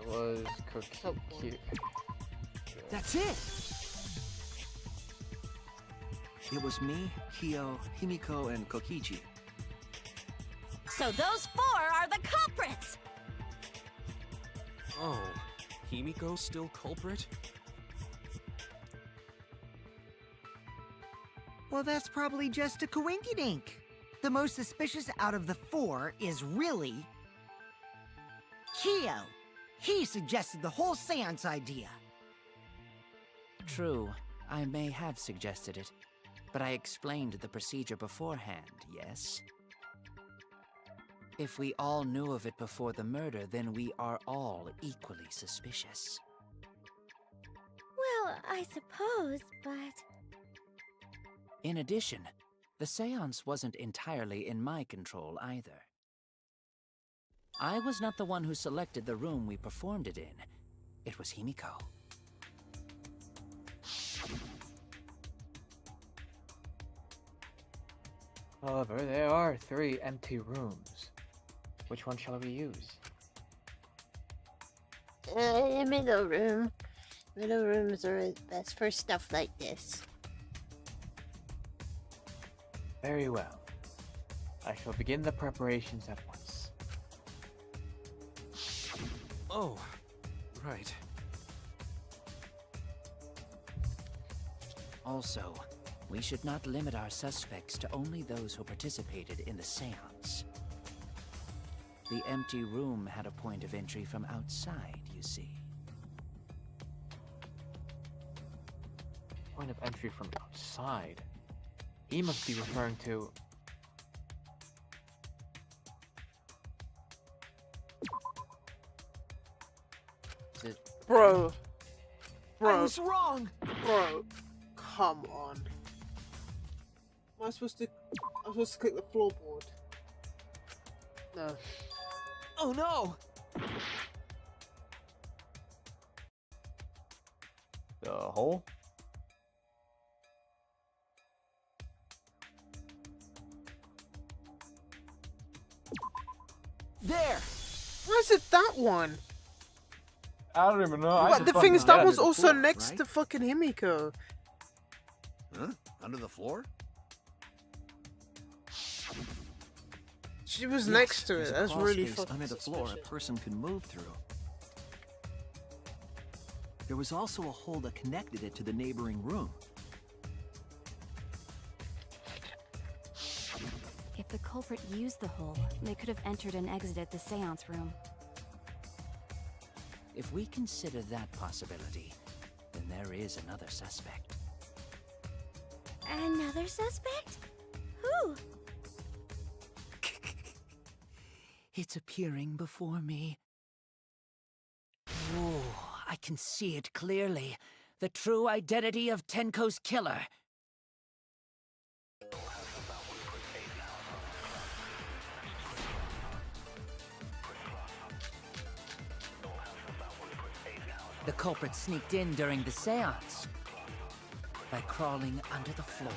was Kokichi. That's it! It was me, Kyo, Himiko, and Kokichi. So those four are the culprits! Oh, Himiko still culprit? Well, that's probably just a coinkydink. The most suspicious out of the four is really... Kyo. He suggested the whole seance idea. True, I may have suggested it, but I explained the procedure beforehand, yes? If we all knew of it before the murder, then we are all equally suspicious. Well, I suppose, but... In addition, the seance wasn't entirely in my control either. I was not the one who selected the room we performed it in. It was Himiko. However, there are 3 empty rooms. Which one shall we use? Middle room. Middle rooms are best for stuff like this. Very well. I shall begin the preparations at once. Oh, right. Also, we should not limit our suspects to only those who participated in the seance. The empty room had a point of entry from outside, you see. Point of entry from outside? He must be referring to... Is it... Bro. I Bro. was wrong! Bro. Come on. Am I supposed to... I'm supposed to click the floorboard. No. Oh no! The hole? There! Why is it that one? I don't even know. I But just the fucking thing is, that guessed. was also floor, next right? to fucking Himiko. Huh? Under the floor? She was Yes, next to there's it. a That's crawl really space fucking under the floor a suspicious. person can move through. There was also a hole that connected it to the neighboring room. If the culprit used the hole, they could have entered and exited the seance room. If we consider that possibility, then there is another suspect. Another suspect? Who? It's appearing before me. Oh, I can see it clearly. The true identity of Tenko's killer. The culprit sneaked in during the seance by crawling under the floor.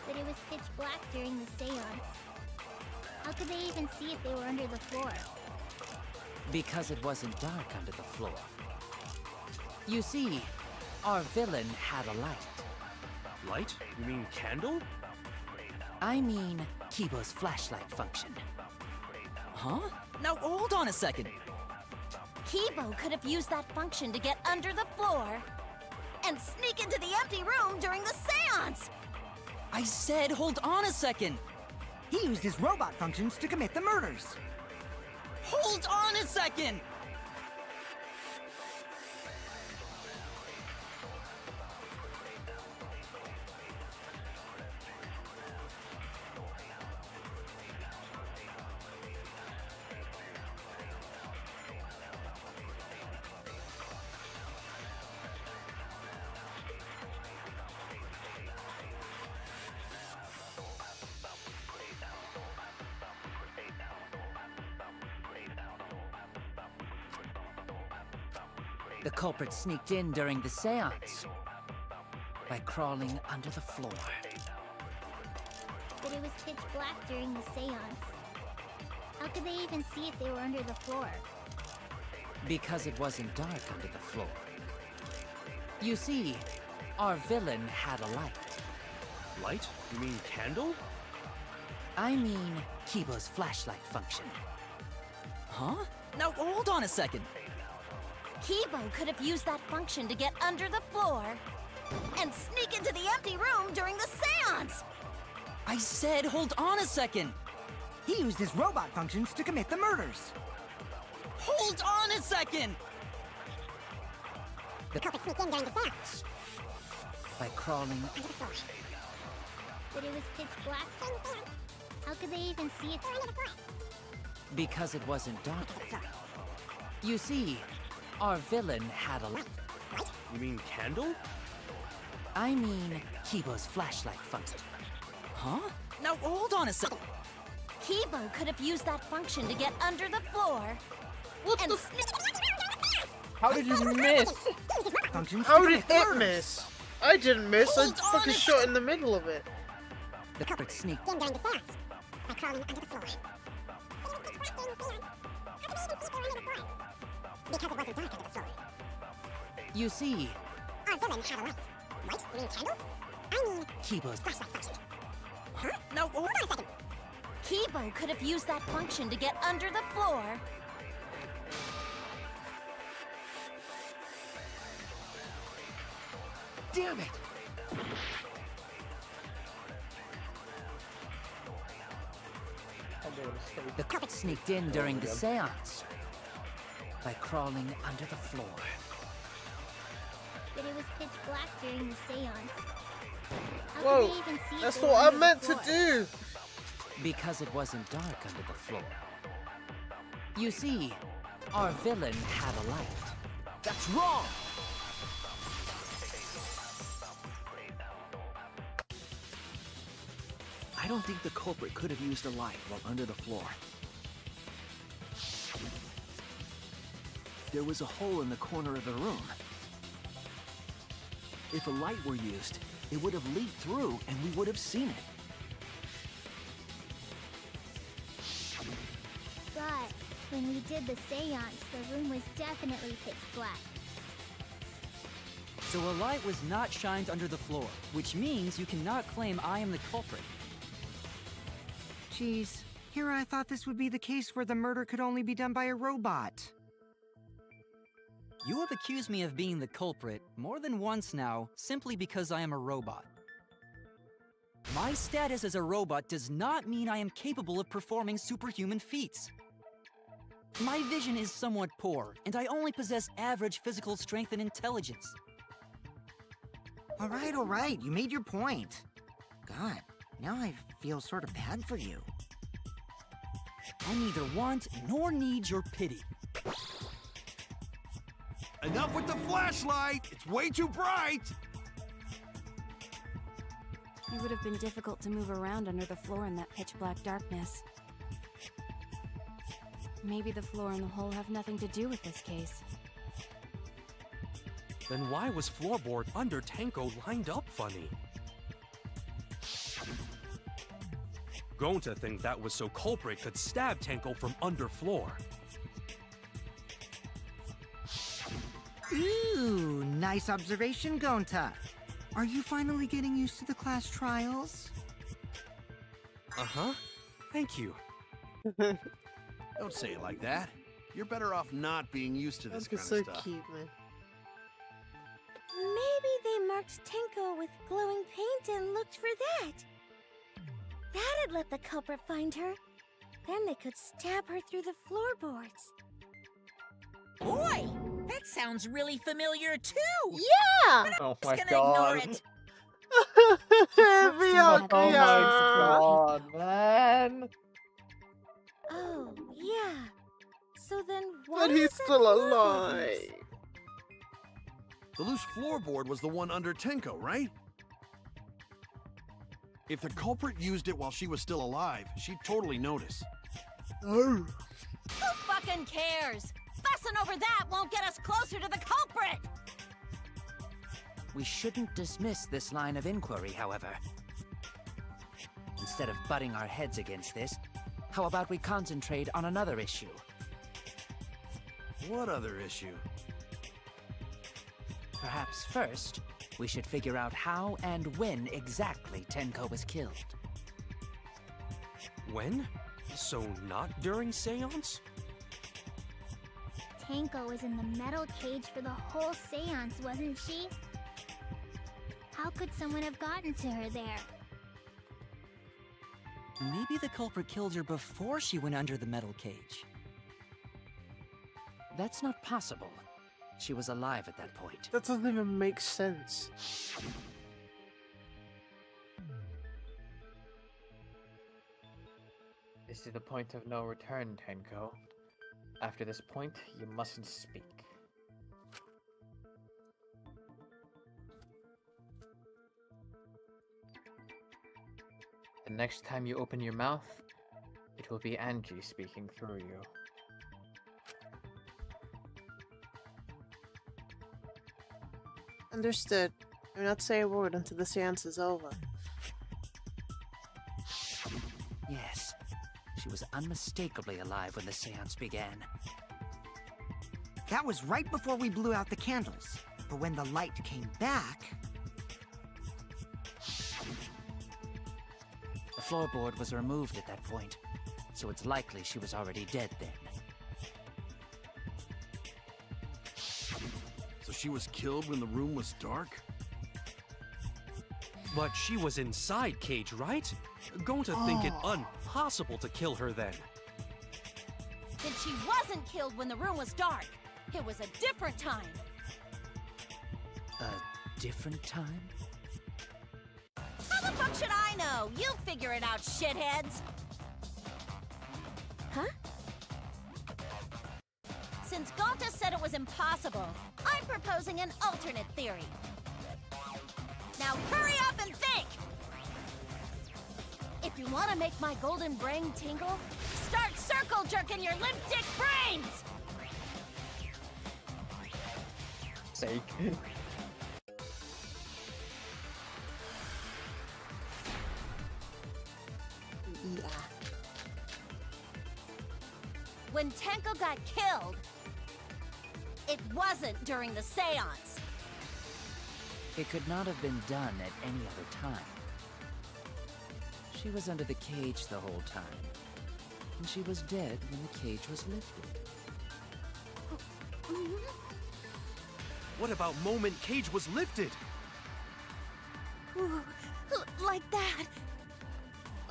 But it was pitch black during the seance. How could they even see if they were under the floor? Because it wasn't dark under the floor. You see, our villain had a light. Light? You mean candle? I mean, Kibo's flashlight function. Huh? Now hold on a second. Kibo could have used that function to get under the floor and sneak into the empty room during the seance. I said hold on a second. He used his robot functions to commit the murders. Hold on a second! The culprit sneaked in during the seance by crawling under the floor. But it was pitch black during the seance. How could they even see if they were under the floor? Because it wasn't dark under the floor. You see, our villain had a light. Light? You mean candle? I mean, Kibo's flashlight function. Huh? Now hold on a second. Kibo could have used that function to get under the floor and sneak into the empty room during the seance. I said hold on a second. He used his robot functions to commit the murders. Hold on a second! The culprit sneaked in during the seance. By crawling Under the floor. But it was pitch black during the seance. How could they even see if they were under the floor? because it wasn't dark. Under the floor. You see, our villain had a light. You mean candle? I mean, Kibo's flashlight function. Huh? Now hold on a second. Kibo could have used that function to get under the floor and sneak. How did you miss? How did it miss? I didn't miss. I fucking shot in the middle of it. The culprit sneaked in during the seance by crawling under the floor. Because it wasn't dark under the floor. You see, Our villain had a light. Light? You mean candle? I mean Kibo's flashlight function. Huh? No, hold on a second. Kibo could have used that function to get under the floor. Damn it! The culprit sneaked in during the seance by crawling under the floor. But it was pitch black during the seance. How Whoa, could they even see if that's they were what I under the meant to floor? do. Because it wasn't dark under the floor. You see, our villain had a light. That's wrong! I don't think the culprit could have used a light while under the floor. There was a hole in the corner of the room. If a light were used, it would have leaked through and we would have seen it. But when we did the seance, the room was definitely pitch black. So a light was not shined under the floor, which means you cannot claim I am the culprit. Jeez, here I thought this would be the case where the murder could only be done by a robot. You have accused me of being the culprit more than once now, simply because I am a robot. My status as a robot does not mean I am capable of performing superhuman feats. My vision is somewhat poor, and I only possess average physical strength and intelligence. All right, you made your point. God, now I feel sort of bad for you. I neither want nor need your pity. Enough with the flashlight! It's way too bright! It would have been difficult to move around under the floor in that pitch black darkness. Maybe the floor and the hole have nothing to do with this case. Then why was floorboard under Tenko lined up funny? Going to think that was so culprit could stab Tenko from underfloor. Ooh, nice observation, Gonta. Are you finally getting used to the class trials? Uh-huh. Thank you. Don't say it like that. You're better off not being used to this kind so of stuff. cute, man. Maybe they marked Tenko with glowing paint and looked for that. That'd let the culprit find her. Then they could stab her through the floorboards. Boy, that sounds really familiar too. Yeah! But I'm Oh just my gonna god. ignore it. Bianca, Oh yeah. my god, man. Oh, yeah. So then why But he's is that still floorboard alive. loose? The loose floorboard was the one under Tenko, right? If the culprit used it while she was still alive, she'd totally notice. Oh. Who fucking cares? Fussing over that won't get us closer to the culprit! We shouldn't dismiss this line of inquiry, however. Instead of butting our heads against this, how about we concentrate on another issue? What other issue? Perhaps first, we should figure out how and when exactly Tenko was killed. When? So not during seance? Tenko was in the metal cage for the whole seance, wasn't she? How could someone have gotten to her there? Maybe the culprit killed her before she went under the metal cage. That's not possible. She was alive at that point. That doesn't even make sense. This is the point of no return, Tenko. After this point, you mustn't speak. The next time you open your mouth, it will be Angie speaking through you. Understood. Do not say a word until the seance is over. Yes, she was unmistakably alive when the seance began. That was right before we blew out the candles. But when the light came back... The floorboard was removed at that point, so it's likely she was already dead then. So she was killed when the room was dark? But she was inside cage, right? Going to think it impossible to kill her then. Then she wasn't killed when the room was dark. It was a different time. A different time? How the fuck should I know? You figure it out, shitheads! Huh? Since Gonta said it was impossible, I'm proposing an alternate theory. Now hurry up and think! If you want to make my golden brain tingle, start circle jerking your limp dick brains! Sake. Yeah. When Tenko got killed, it wasn't during the seance. It could not have been done at any other time. She was under the cage the whole time, and she was dead when the cage was lifted. What about moment cage was lifted? Ooh, like that.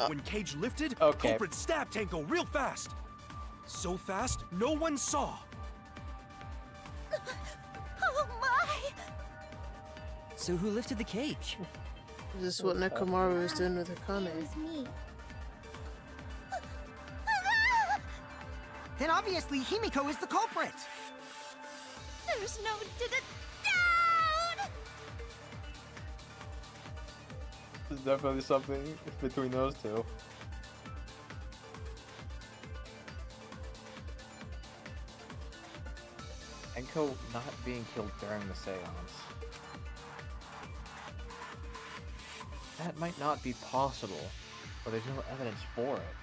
When cage lifted, Okay. culprit stabbed Tenko real fast. So fast, no one saw. Oh my! So who lifted the cage? Is this what Nekomaru is doing with Akane? It was me. Then obviously Himiko is the culprit. There's no down! There's definitely something between those two. Enko not being killed during the seance. That might not be possible, but there's no evidence for it.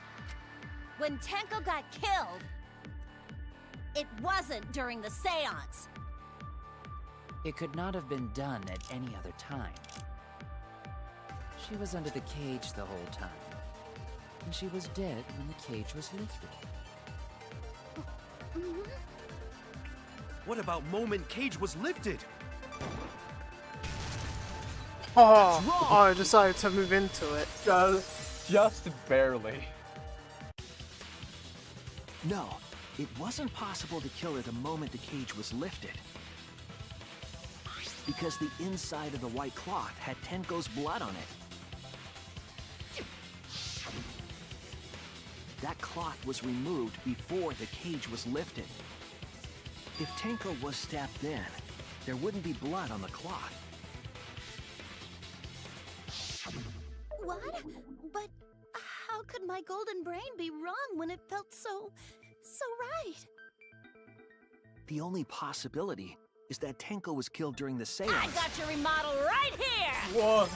When Tenko got killed, it wasn't during the seance. It could not have been done at any other time. She was under the cage the whole time, and she was dead when the cage was lifted. What about moment cage was lifted? Oh, I decided to move into it. Just barely. No, it wasn't possible to kill her the moment the cage was lifted. Because the inside of the white cloth had Tenko's blood on it. That cloth was removed before the cage was lifted. If Tenko was stabbed then, there wouldn't be blood on the cloth. What? But how could my golden brain be wrong when it felt so right? The only possibility is that Tenko was killed during the seance. I got your remodel right here! Whoa.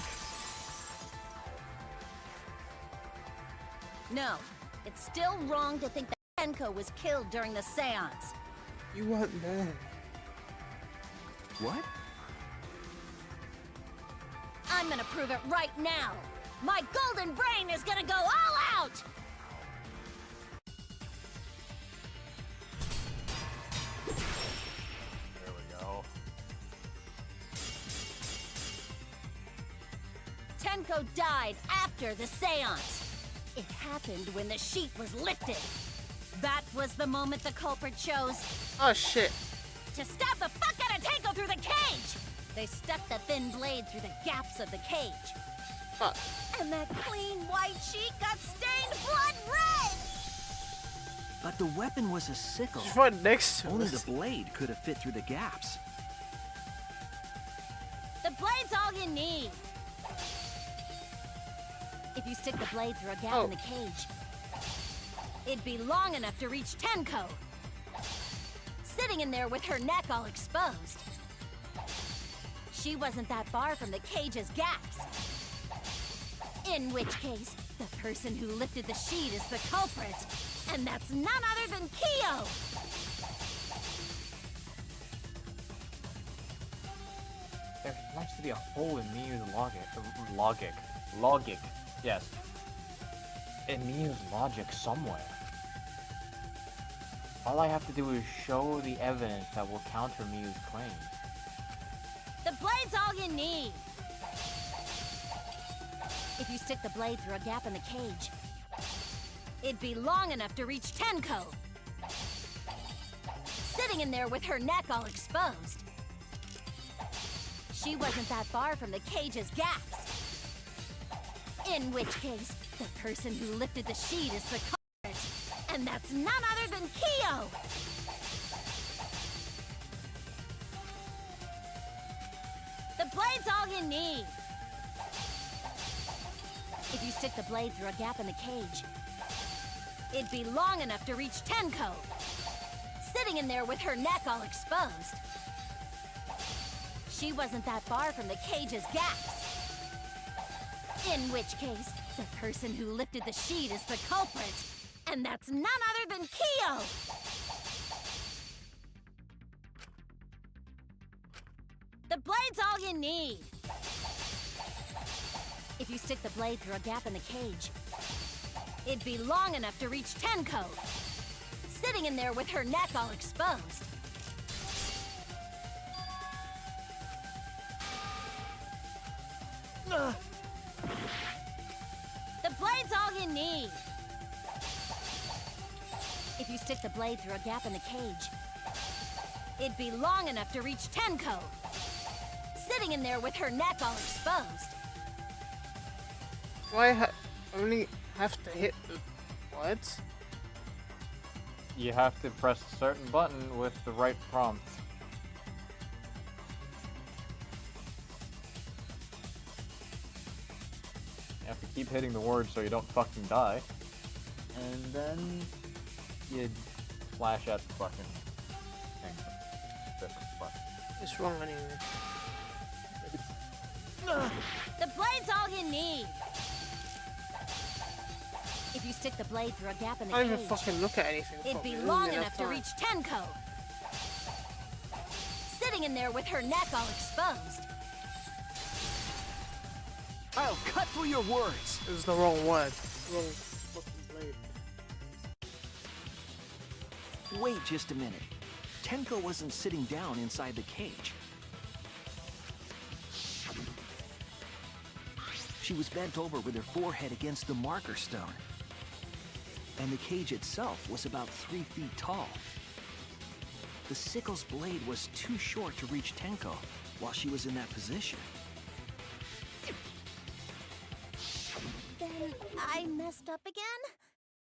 No, it's still wrong to think that Tenko was killed during the seance. You weren't there. What? I'm gonna prove it right now. My golden brain is gonna go all out! There we go. Tenko died after the seance. It happened when the sheet was lifted. That was the moment the culprit chose Oh shit. to stab the fuck out of Tenko through the cage. They stuck the thin blade through the gaps of the cage. Fuck. And that clean white sheet got stained blood red! But the weapon was a sickle. She's right next to Only us. the blade could have fit through the gaps. The blade's all you need. If you stick the blade through a gap in the cage, it'd be long enough to reach Tenko. Sitting in there with her neck all exposed. She wasn't that far from the cage's gaps. In which case, the person who lifted the sheet is the culprit. And that's none other than Kyo! There has to be a hole in Miyu's logic. Yes. In Miyu's logic somewhere. All I have to do is show the evidence that will counter Miyu's claim. The blade's all you need. If you stick the blade through a gap in the cage, it'd be long enough to reach Tenko. Sitting in there with her neck all exposed. She wasn't that far from the cage's gaps. In which case, the person who lifted the sheet is the culprit. And that's none other than Kyo! The blade's all you need. If you stick the blade through a gap in the cage, it'd be long enough to reach Tenko. Sitting in there with her neck all exposed. She wasn't that far from the cage's gaps. In which case, the person who lifted the sheet is the culprit. And that's none other than Keo! The blade's all you need! If you stick the blade through a gap in the cage, it'd be long enough to reach Tenko, sitting in there with her neck all exposed. The blade's all you need! If you stick the blade through a gap in the cage, it'd be long enough to reach Tenko, sitting in there with her neck all exposed. Do I only have to hit the... what? You have to press a certain button with the right prompt. You have to keep hitting the words so you don't fucking die. And then you flash at the fucking thing. It's wrong anyway. The blade's all you need! If you stick the blade through a gap in the I don't cage, even fucking look at anything. it'd be properly. long enough to reach Tenko, sitting in there with her neck all exposed. I'll cut through your words. It was the wrong word. Wrong fucking blade. Wait just a minute. Tenko wasn't sitting down inside the cage. She was bent over with her forehead against the marker stone. And the cage itself was about 3 feet tall. The sickle's blade was too short to reach Tenko while she was in that position. Then I messed up again?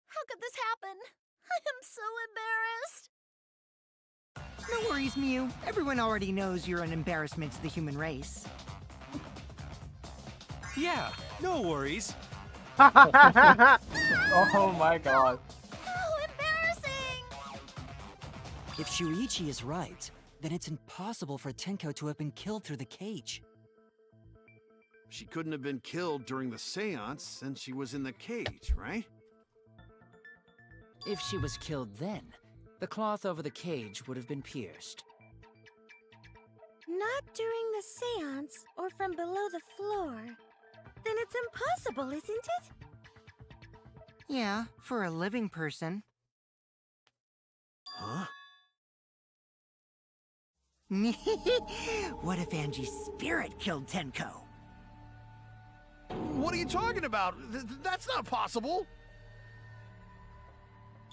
How could this happen? I am so embarrassed. No worries, Mew. Everyone already knows you're an embarrassment to the human race. Yeah, no worries. Oh my god. How embarrassing! If Shuichi is right, then it's impossible for Tenko to have been killed through the cage. She couldn't have been killed during the seance since she was in the cage, right? If she was killed then, the cloth over the cage would have been pierced. Not during the seance or from below the floor. Then it's impossible, isn't it? Yeah, for a living person. Huh? What if Angie's spirit killed Tenko? What are you talking about? That's not possible!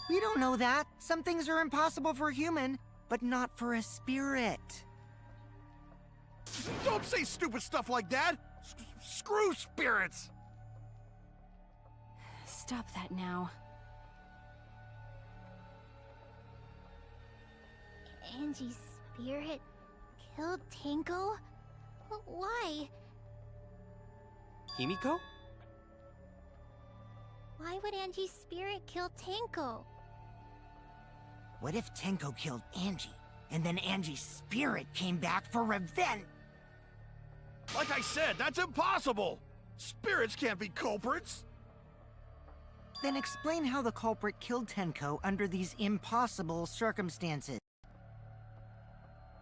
We don't know that. Some things are impossible for a human, but not for a spirit. Don't say stupid stuff like that! Screw spirits! Stop that now. Angie's spirit killed Tenko? Why? Himiko? Why would Angie's spirit kill Tenko? What if Tenko killed Angie, and then Angie's spirit came back for revenge? Like I said, that's impossible! Spirits can't be culprits! Then explain how the culprit killed Tenko under these impossible circumstances.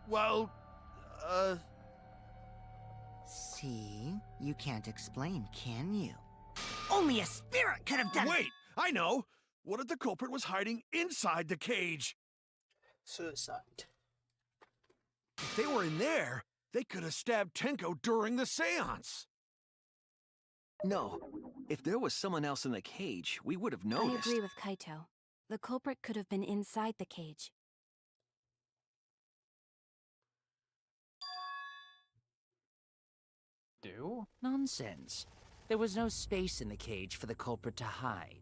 Well, See? You can't explain, can you? Only a spirit could have done it! Wait! I know! What if the culprit was hiding inside the cage? Suicide. If they were in there, they could have stabbed Tenko during the seance! No. If there was someone else in the cage, we would have I noticed. agree with Kaito. The culprit could have been inside the cage. Do? Nonsense. There was no space in the cage for the culprit to hide.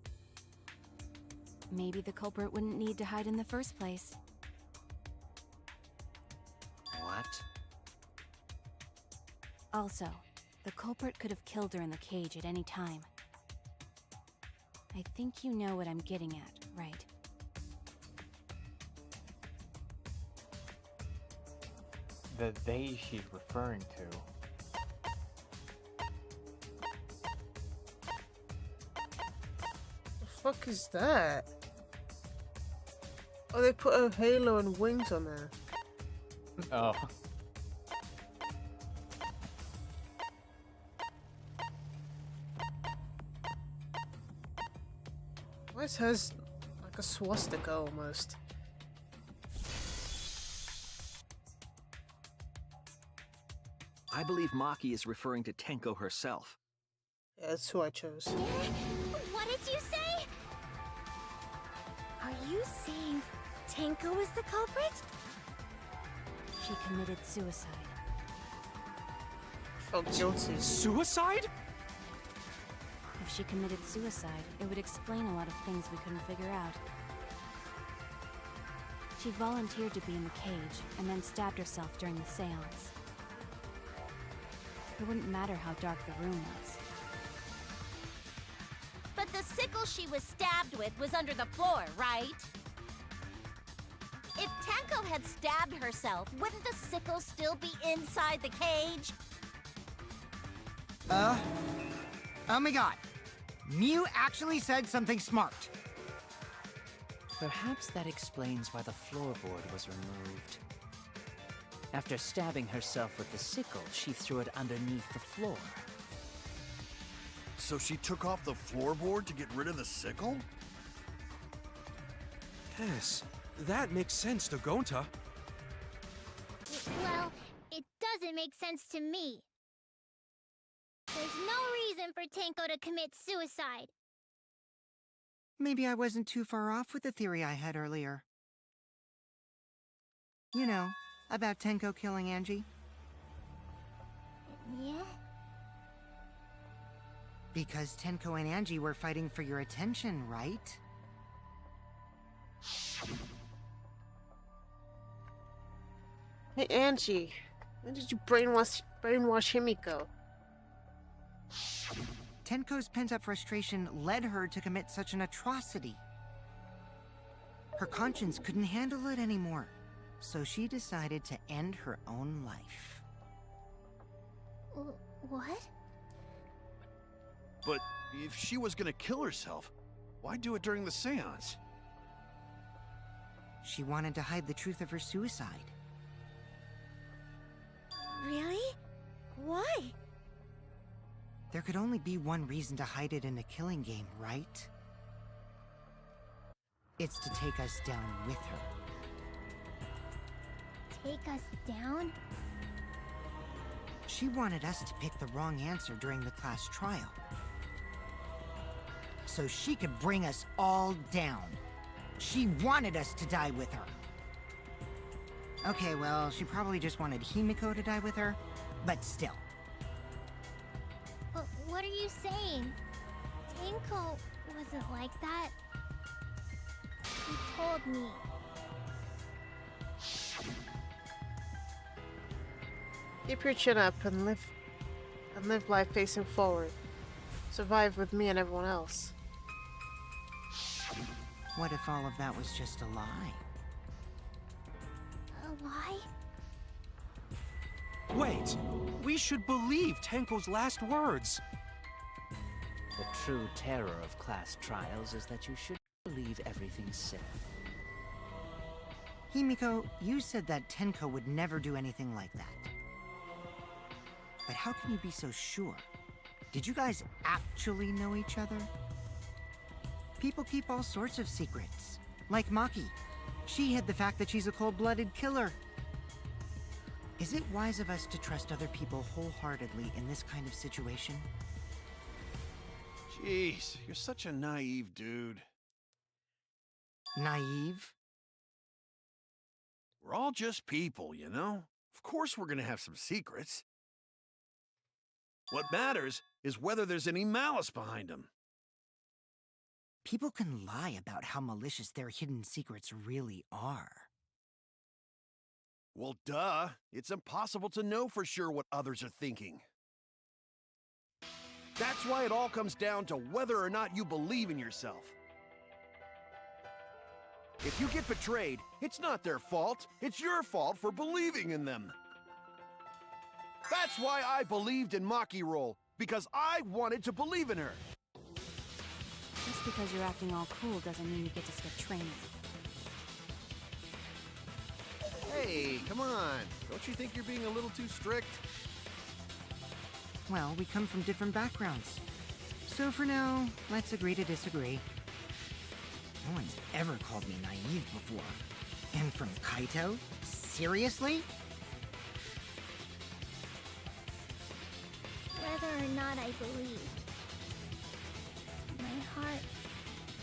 Maybe the culprit wouldn't need to hide in the first place. What? Also, the culprit could have killed her in the cage at any time. I think you know what I'm getting at, right? The they she's referring to. The fuck is that? Oh, they put a halo and wings on there. Oh. Why is hers like a swastika almost? I believe Maki is referring to Tenko herself. Yeah, that's who I chose. What did you say? Are you saying Tenko is the culprit? She committed suicide. Felt guilty. Suicide? If she committed suicide, it would explain a lot of things we couldn't figure out. She volunteered to be in the cage, and then stabbed herself during the seance. It wouldn't matter how dark the room was. But the sickle she was stabbed with was under the floor, right? If Tenko had stabbed herself, wouldn't the sickle still be inside the cage? Oh my god. Mew actually said something smart. Perhaps that explains why the floorboard was removed. After stabbing herself with the sickle, she threw it underneath the floor. So she took off the floorboard to get rid of the sickle? Yes, that makes sense to Gonta. Well, it doesn't make sense to me. There's no reason for Tenko to commit suicide. Maybe I wasn't too far off with the theory I had earlier. You know, about Tenko killing Angie. Yeah? Because Tenko and Angie were fighting for your attention, right? Hey Angie, when did you brainwash Himiko? Tenko's pent-up frustration led her to commit such an atrocity. Her conscience couldn't handle it anymore, so she decided to end her own life. What? But if she was gonna kill herself, why do it during the seance? She wanted to hide the truth of her suicide. Really? Why? There could only be one reason to hide it in a killing game, right? It's to take us down with her. Take us down? She wanted us to pick the wrong answer during the class trial. So she could bring us all down. She wanted us to die with her. Okay, well, she probably just wanted Himiko to die with her, but still. What are you saying? Tenko wasn't like that. She told me. Keep your chin up and live life facing forward. Survive with me and everyone else. What if all of that was just a lie? A lie? Wait, we should believe Tenko's last words. The true terror of class trials is that you should believe everything said. Himiko, you said that Tenko would never do anything like that. But how can you be so sure? Did you guys actually know each other? People keep all sorts of secrets. Like Maki. She hid the fact that she's a cold-blooded killer. Is it wise of us to trust other people wholeheartedly in this kind of situation? Jeez, you're such a naive dude. Naive? We're all just people, you know? Of course we're gonna have some secrets. What matters is whether there's any malice behind them. People can lie about how malicious their hidden secrets really are. Well, duh. It's impossible to know for sure what others are thinking. That's why it all comes down to whether or not you believe in yourself. If you get betrayed, it's not their fault. It's your fault for believing in them. That's why I believed in Maki Roll, because I wanted to believe in her. Is Just because you're acting all cool doesn't mean you get to skip training. Hey, come on. Don't you think you're being a little too strict? Well, we come from different backgrounds. So for now, let's agree to disagree. No one's ever called me naive before. And from Kaito? Seriously? Whether or not I believe, my heart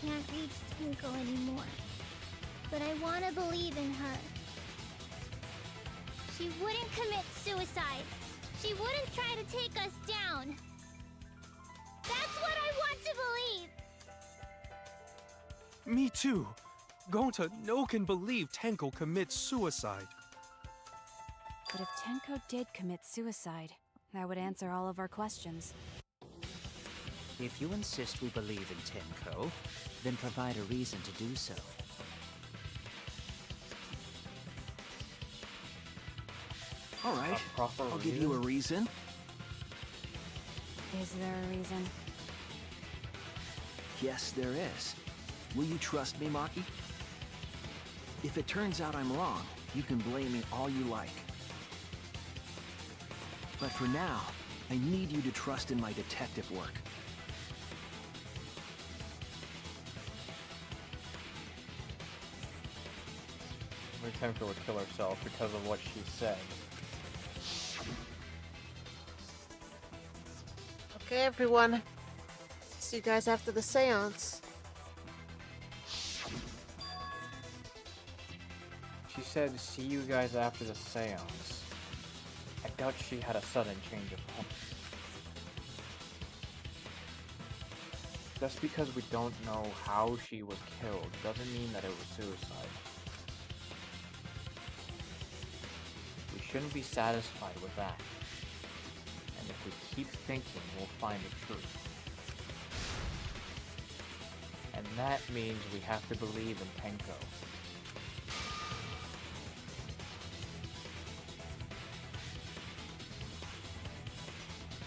can't reach Tinko anymore. But I want to believe in her. She wouldn't commit suicide. She wouldn't try to take us down. That's what I want to believe! Me too. Gonta no can believe Tenko commits suicide. But if Tenko did commit suicide, that would answer all of our questions. If you insist we believe in Tenko, then provide a reason to do so. All right, I'll give you a reason. Is there a reason? Yes, there is. Will you trust me, Maki? If it turns out I'm wrong, you can blame me all you like. But for now, I need you to trust in my detective work. Tenko would kill herself because of what she said. Okay, everyone. See you guys after the seance. She said, see you guys after the seance. I doubt she had a sudden change of heart. Just because we don't know how she was killed doesn't mean that it was suicide. We shouldn't be satisfied with that. And if we keep thinking, we'll find the truth. And that means we have to believe in Tenko.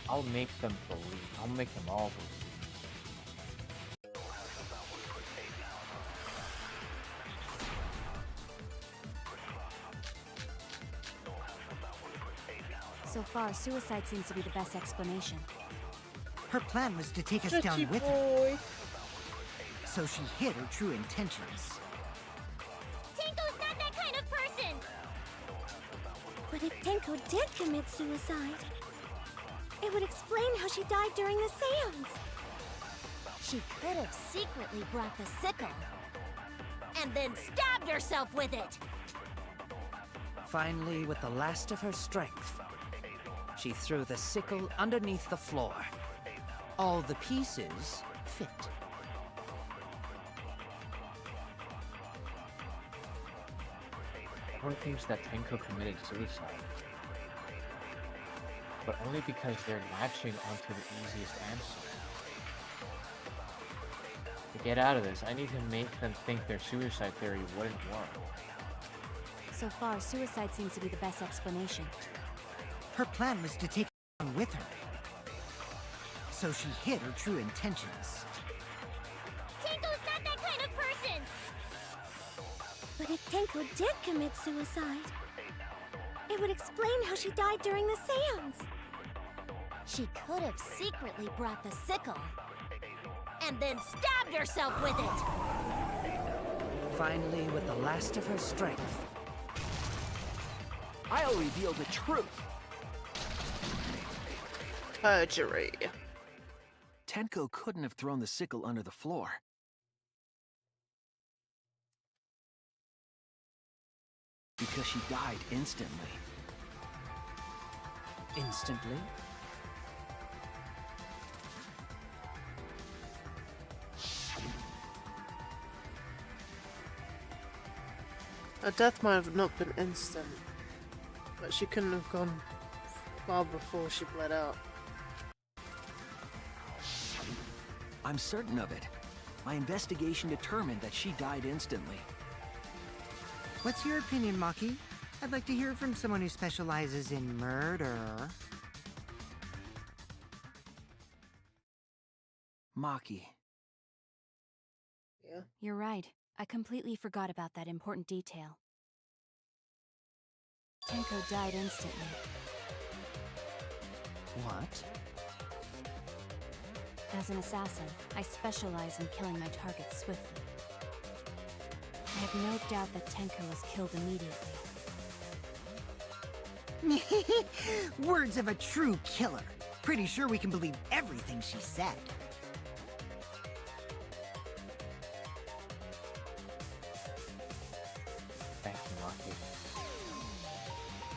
I'll make them believe. I'll make them all believe. So far, suicide seems to be the best explanation. Her plan was to take us down with her. So she hid her true intentions. Tenko's not that kind of person! But if Tenko did commit suicide, it would explain how she died during the seance. She could have secretly brought the sickle. And then stabbed herself with it! Finally, with the last of her strength, she threw the sickle underneath the floor. All the pieces fit. Everyone thinks that Tenko committed suicide. But only because they're latching onto the easiest answer. To get out of this, I need to make them think their suicide theory wouldn't work. So far, suicide seems to be the best explanation. Her plan was to take us down with her. So she hid her true intentions. Tenko's not that kind of person! But if Tenko did commit suicide, it would explain how she died during the seance. She could have secretly brought the sickle. And then stabbed herself with it! Finally, with the last of her strength, I'll reveal the truth. Perjury. Tenko couldn't have thrown the sickle under the floor. Because she died instantly. instantly, Her death might have not been instant, but she couldn't have gone far before she bled out. I'm certain of it. My investigation determined that she died instantly. What's your opinion, Maki? I'd like to hear from someone who specializes in murder. Maki, Yeah. You're right. I completely forgot about that important detail. Tenko died instantly. What? As an assassin, I specialize in killing my targets swiftly. I have no doubt that Tenko was killed immediately. Words of a true killer. Pretty sure we can believe everything she said. Thank you, Maki.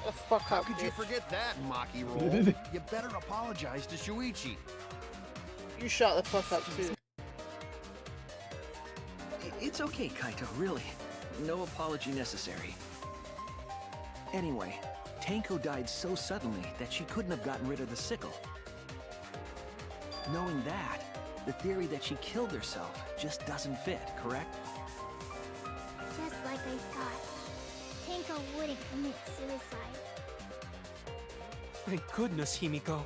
The fuck How up, could you bitch. forget that, Maki roll? You better apologize to Shuichi. You shut the fuck up too. It's okay, Kaito, really. No apology necessary. Anyway, Tenko died so suddenly that she couldn't have gotten rid of the sickle. Knowing that, the theory that she killed herself just doesn't fit, correct? Just like I thought. Tenko wouldn't commit suicide. Thank goodness, Himiko.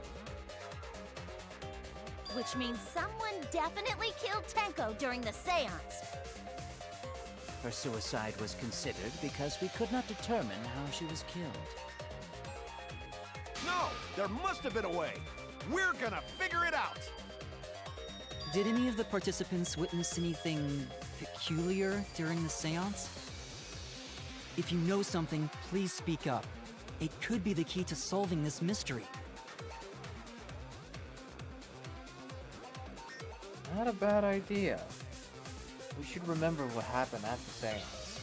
Which means someone definitely killed Tenko during the seance. Her suicide was considered because we could not determine how she was killed. No! There must have been a way! We're gonna figure it out! Did any of the participants witness anything peculiar during the seance? If you know something, please speak up. It could be the key to solving this mystery. Not a bad idea. We should remember what happened at the seance.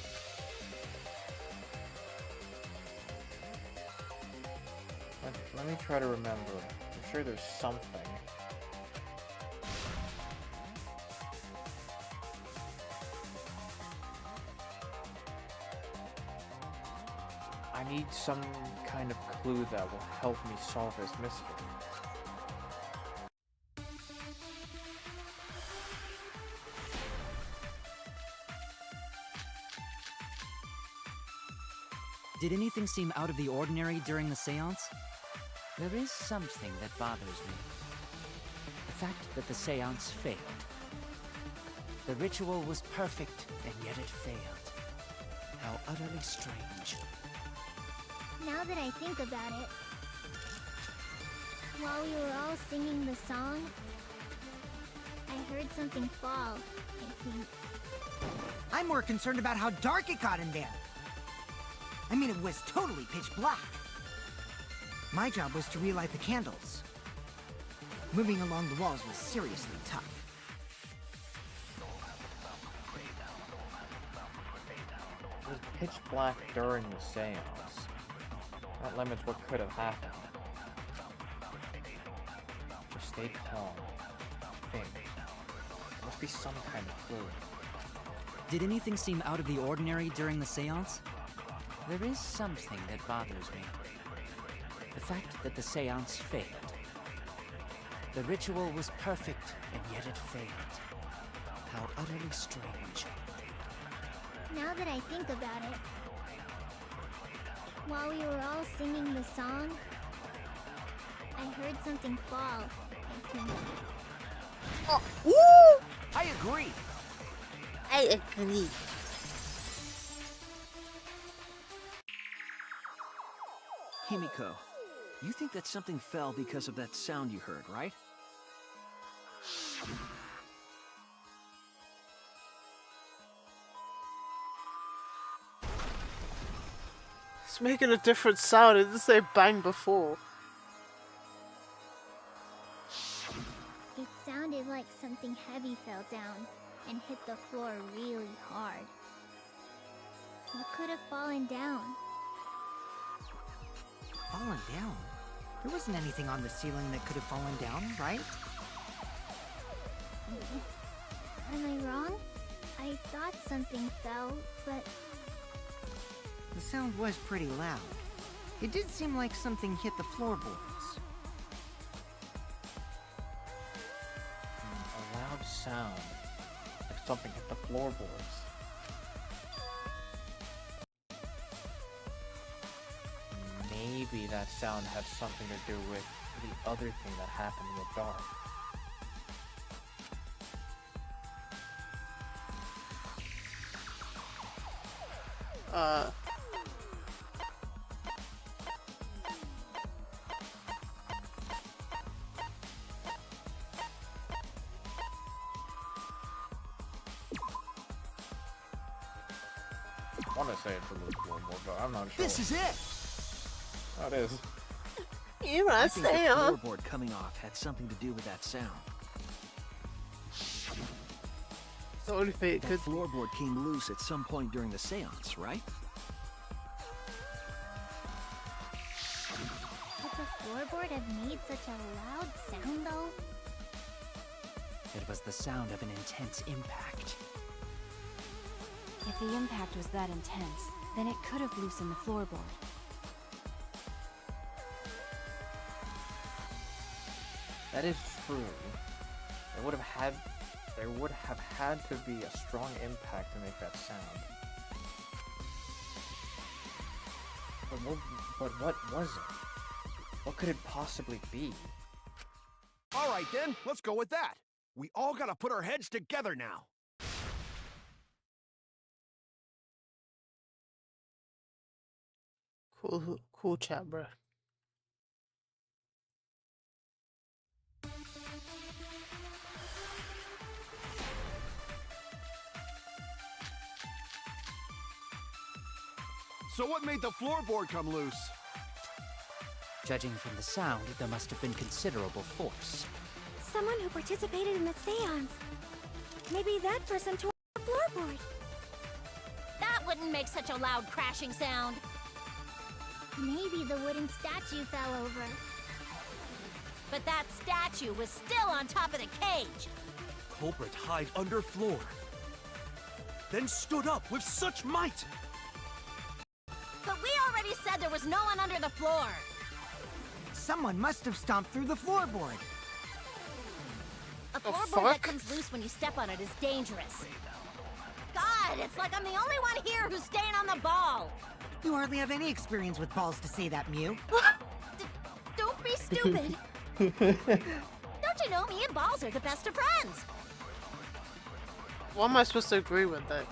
Let me try to remember. I'm sure there's something. I need some kind of clue that will help me solve this mystery. Did anything seem out of the ordinary during the seance? There is something that bothers me. The fact that the seance failed. The ritual was perfect, and yet it failed. How utterly strange. Now that I think about it, while we were all singing the song, I heard something fall, I think. I'm more concerned about how dark it got in there. I mean, it was totally pitch black. My job was to relight the candles. Moving along the walls was seriously tough. It was pitch black during the seance. That limits what could have happened. Just stay calm. Think. There must be some kind of clue. Did anything seem out of the ordinary during the seance? There is something that bothers me. The fact that the seance failed. The ritual was perfect, and yet it failed. How utterly strange. Now that I think about it, while we were all singing the song, I heard something fall, I think. Oh, woo! I agree. I agree. Himiko, you think that something fell because of that sound you heard, right? It's making a different sound. It didn't say bang before. It sounded like something heavy fell down and hit the floor really hard. What could have fallen down? Fallen down? There wasn't anything on the ceiling that could have fallen down, right? Am I wrong? I thought something fell, but The sound was pretty loud. It did seem like something hit the floorboards. A loud sound. Like something hit the floorboards. Maybe that sound had something to do with the other thing that happened in the dark. I want to say it's a little floorboard, but I'm not sure. This is it! That is. Here I I think the say, floorboard coming off had something to do with that sound. The only thing it That could. floorboard came loose at some point during the seance, right? Could the floorboard have made such a loud sound, though? It was the sound of an intense impact. If the impact was that intense, then it could have loosened the floorboard. That is true. There would have had to be a strong impact to make that sound. But what was it? What could it possibly be? All right then, let's go with that. We all gotta put our heads together now. Cool chat, bro. So what made the floorboard come loose? Judging from the sound, there must have been considerable force. Someone who participated in the seance. Maybe that person tore the floorboard. That wouldn't make such a loud crashing sound. Maybe the wooden statue fell over. But that statue was still on top of the cage. Culprit hide under floor. Then stood up with such might. But we already said there was no one under the floor. Someone must have stomped through the floorboard. A The floorboard fuck? that comes loose when you step on it is dangerous. God, it's like I'm the only one here who's staying on the ball. You hardly have any experience with balls to say that, Mew. Don't be stupid. Don't you know me and balls are the best of friends? What am I supposed to agree with that?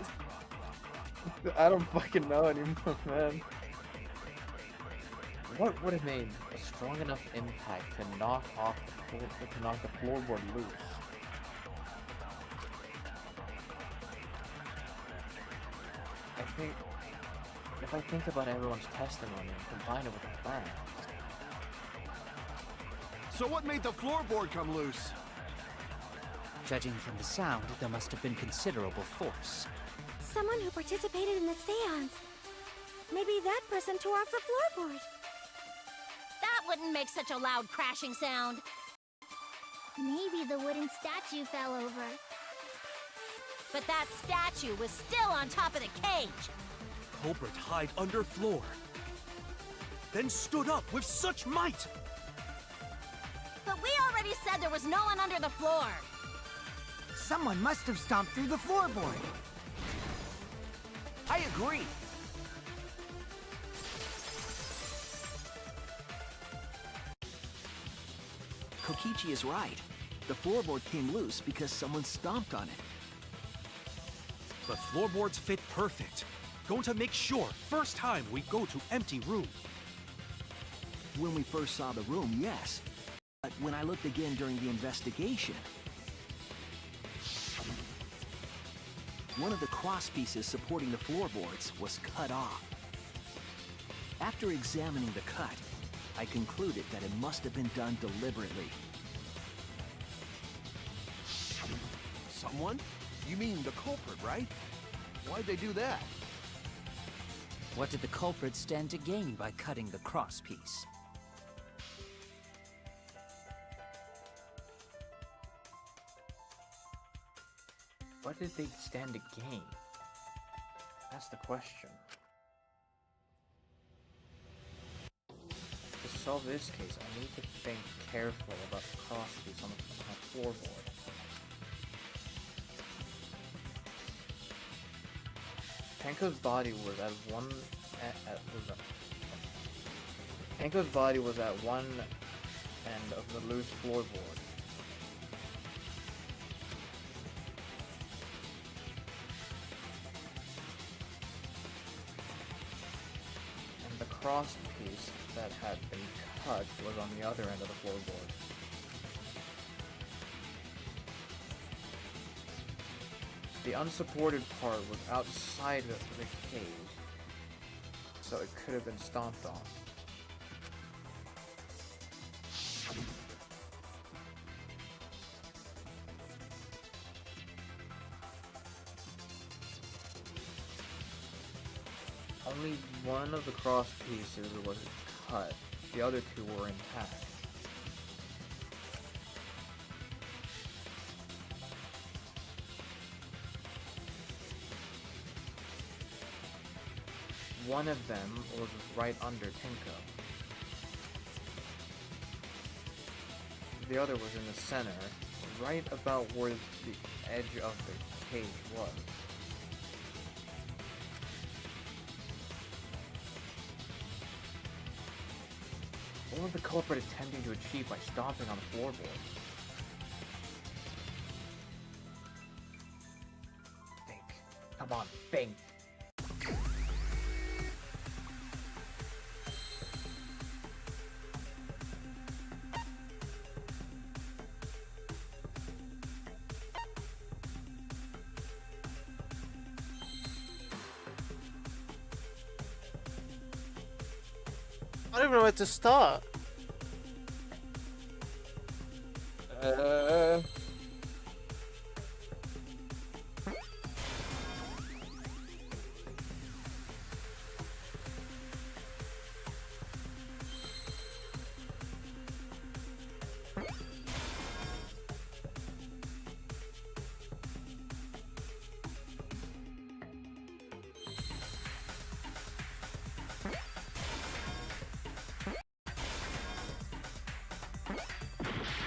I don't fucking know anymore, man. What would have made a strong enough impact to knock the floorboard loose? I think if I think about everyone's testimony and combine it with the facts. So what made the floorboard come loose? Judging from the sound, there must have been considerable force. Someone who participated in the seance. Maybe that person tore off the floorboard. That wouldn't make such a loud crashing sound. Maybe the wooden statue fell over. But that statue was still on top of the cage. Culprit hide under floor. Then stood up with such might. But we already said there was no one under the floor. Someone must have stomped through the floorboard. I agree. Kokichi is right. The floorboard came loose because someone stomped on it. The floorboards fit perfect. Going to make sure first time we go to empty room. When we first saw the room, yes. But when I looked again during the investigation, one of the cross pieces supporting the floorboards was cut off. After examining the cut, I concluded that it must have been done deliberately. Someone? You mean the culprit, right? Why'd they do that? What did the culprit stand to gain by cutting the cross piece? What did they stand to gain? That's the question. To solve this case, I need to think carefully about the crosspiece on the floorboard. Panko's body was at one Panko's body was at one end of the loose floorboard. cross piece that had been cut was on the other end of the floorboard. The unsupported part was outside of the cage, so it could have been stomped on. Only one of the cross pieces was cut, the other two were intact. One of them was right under Tinko. The other was in the center, right about where the edge of the cage was. What was the culprit attempting to achieve by stomping on the floorboard? Think. Come on, think. I don't even know where to start.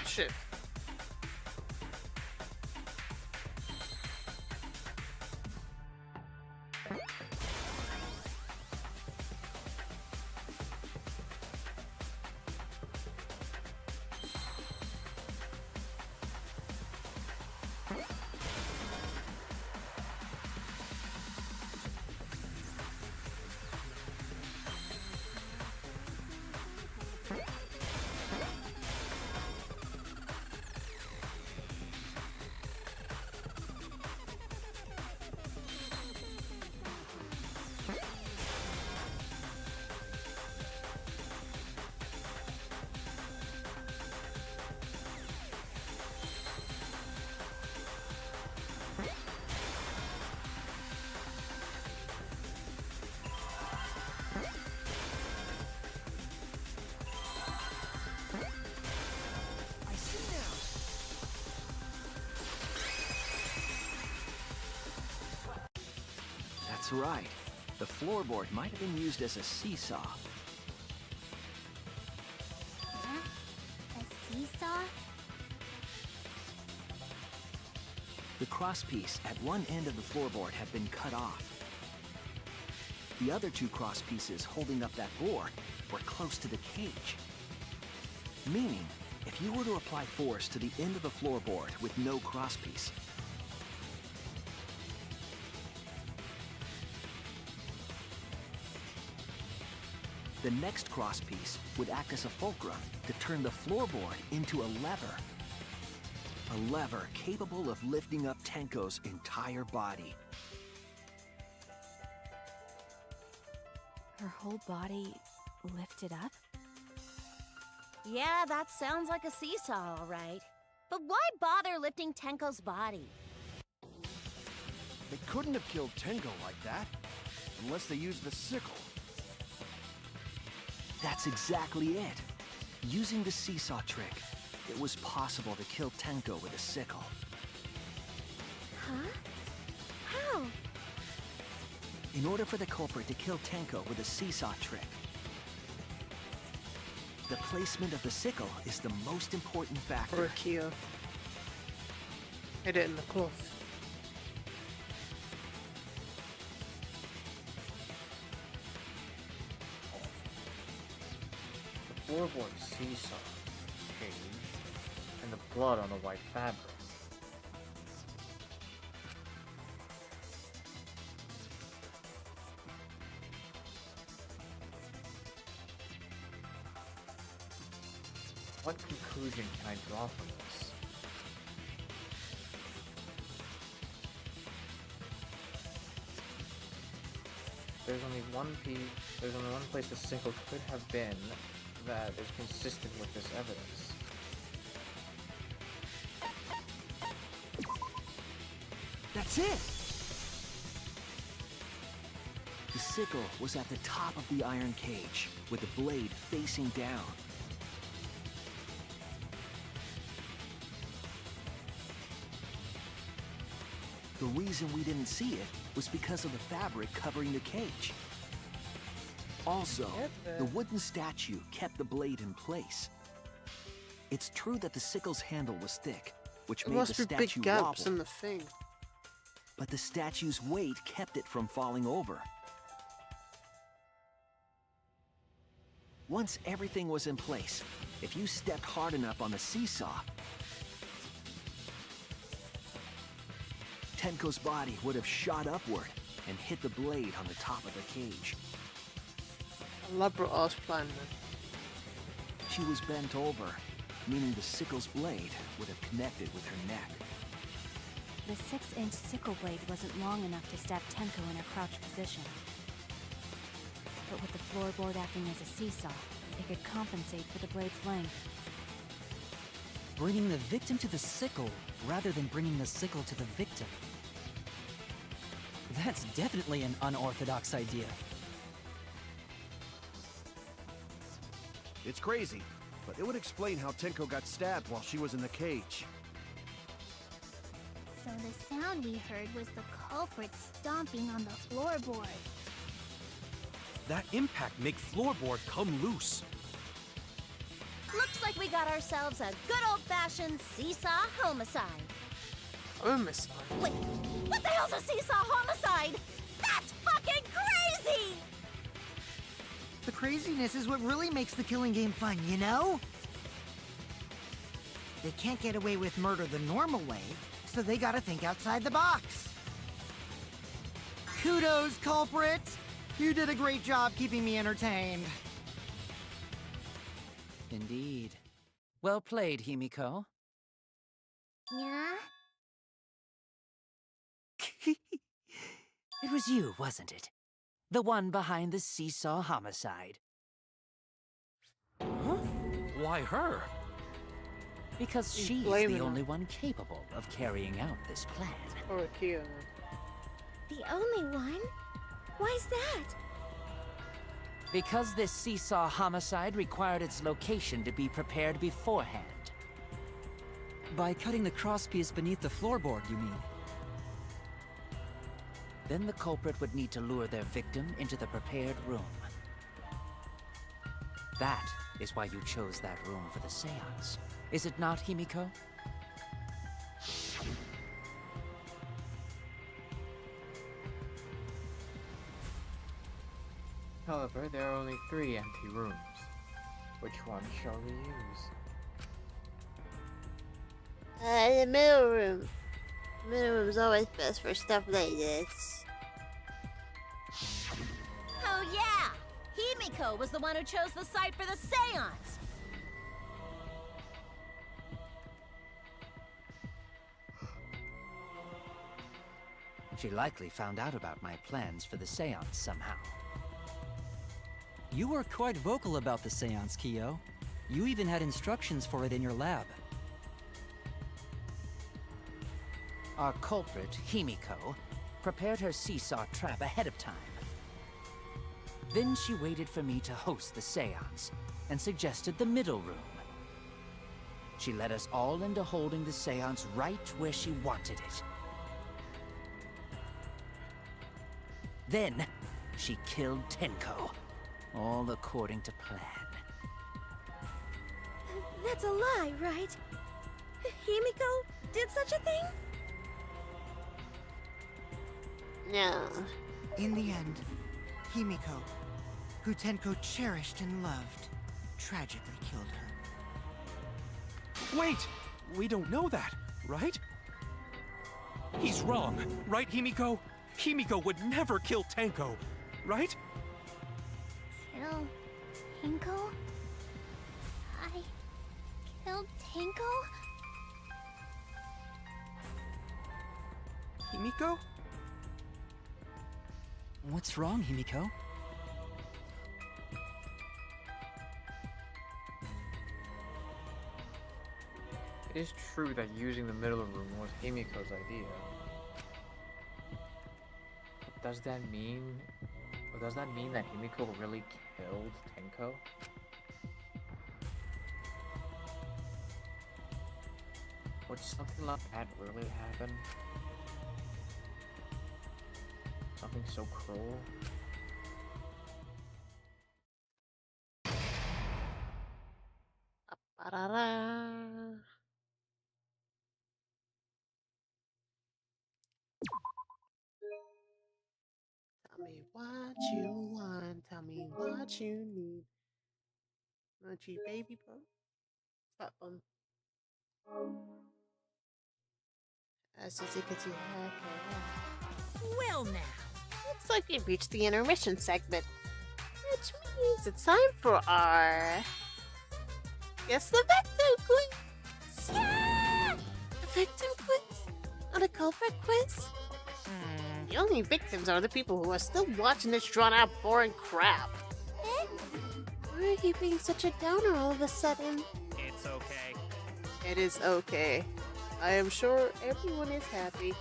Shit. That's right. The floorboard might have been used as a seesaw. Huh? A seesaw? The crosspiece at one end of the floorboard had been cut off. The other two cross pieces holding up that board were close to the cage. Meaning, if you were to apply force to the end of the floorboard with no crosspiece, the next crosspiece would act as a fulcrum to turn the floorboard into a lever. A lever capable of lifting up Tenko's entire body. Her whole body lifted up? Yeah, that sounds like a seesaw, all right. But why bother lifting Tenko's body? They couldn't have killed Tenko like that, unless they used the sickle. That's exactly it. Using the seesaw trick, it was possible to kill Tenko with a sickle. Huh? How? In order for the culprit to kill Tenko with a seesaw trick, the placement of the sickle is the most important factor. Or Kia. Hit it in the cloth. The floorboard seesaw, cage, and the blood on the white fabric. What conclusion can I draw from this? There's only one place the sickle could have been that is consistent with this evidence. That's it! The sickle was at the top of the iron cage, with the blade facing down. The reason we didn't see it was because of the fabric covering the cage. Also, the wooden statue kept the blade in place. It's true that the sickle's handle was thick, which There made the must be statue big gaps wobble. in the thing. But the statue's weight kept it from falling over. Once everything was in place, if you stepped hard enough on the seesaw, Tenko's body would have shot upward and hit the blade on the top of the cage. Elaborate ass plan, man. She was bent over, meaning the sickle's blade would have connected with her neck. The 6-inch sickle blade wasn't long enough to stab Tenko in her crouched position. But with the floorboard acting as a seesaw, it could compensate for the blade's length. Bringing the victim to the sickle rather than bringing the sickle to the victim. That's definitely an unorthodox idea. It's crazy, but it would explain how Tenko got stabbed while she was in the cage. So the sound we heard was the culprit stomping on the floorboard. That impact make floorboard come loose. Looks like we got ourselves a good old-fashioned seesaw homicide. Homicide? Wait, what the hell's a seesaw homicide? That's fucking crazy! The craziness is what really makes the killing game fun, you know? They can't get away with murder the normal way, so they gotta think outside the box. Kudos, culprit! You did a great job keeping me entertained. Indeed. Well played, Himiko. Yeah? It was you, wasn't it? The one behind the seesaw homicide. Huh? Why her? Because He's she's blaming the her. only one capable of carrying out this plan. Or Akio, man. The only one? Why's that? Because this seesaw homicide required its location to be prepared beforehand. By cutting the crosspiece beneath the floorboard, you mean? Then the culprit would need to lure their victim into the prepared room. That is why you chose that room for the seance. Is it not, Himiko? However, there are only 3 empty rooms. Which one shall we use? The middle room. The middle room's always best for stuff like this. Oh yeah! Himiko was the one who chose the site for the seance! She likely found out about my plans for the seance somehow. You were quite vocal about the seance, Kyo. You even had instructions for it in your lab. Our culprit, Himiko, prepared her seesaw trap ahead of time. Then she waited for me to host the seance and suggested the middle room. She led us all into holding the seance right where she wanted it. Then, she killed Tenko, all according to plan. That's a lie, right? Himiko did such a thing? No. In the end, Himiko, who Tenko cherished and loved, tragically killed her. Wait! We don't know that, right? He's wrong, right, Himiko? Himiko would never kill Tenko, right? Kill Tinko? killed Tanko? Himiko? What's wrong, Himiko? It is true that using the middle room was Himiko's idea. But does that mean that Himiko really killed Tenko? Would something like that really happen? Something so cruel? Ba-da-da. Tell me what you want. Tell me what you need. Mochi baby bro. Stop As is it gets you happy. Well now. Looks like we've reached the intermission segment. Which means it's time for our Guess the Victim Quiz! Yeah! A victim quiz? Not a culprit quiz? The only victims are the people who are still watching this drawn out boring crap. Eh? Why are you being such a downer all of a sudden? It's okay. It is okay. I am sure everyone is happy.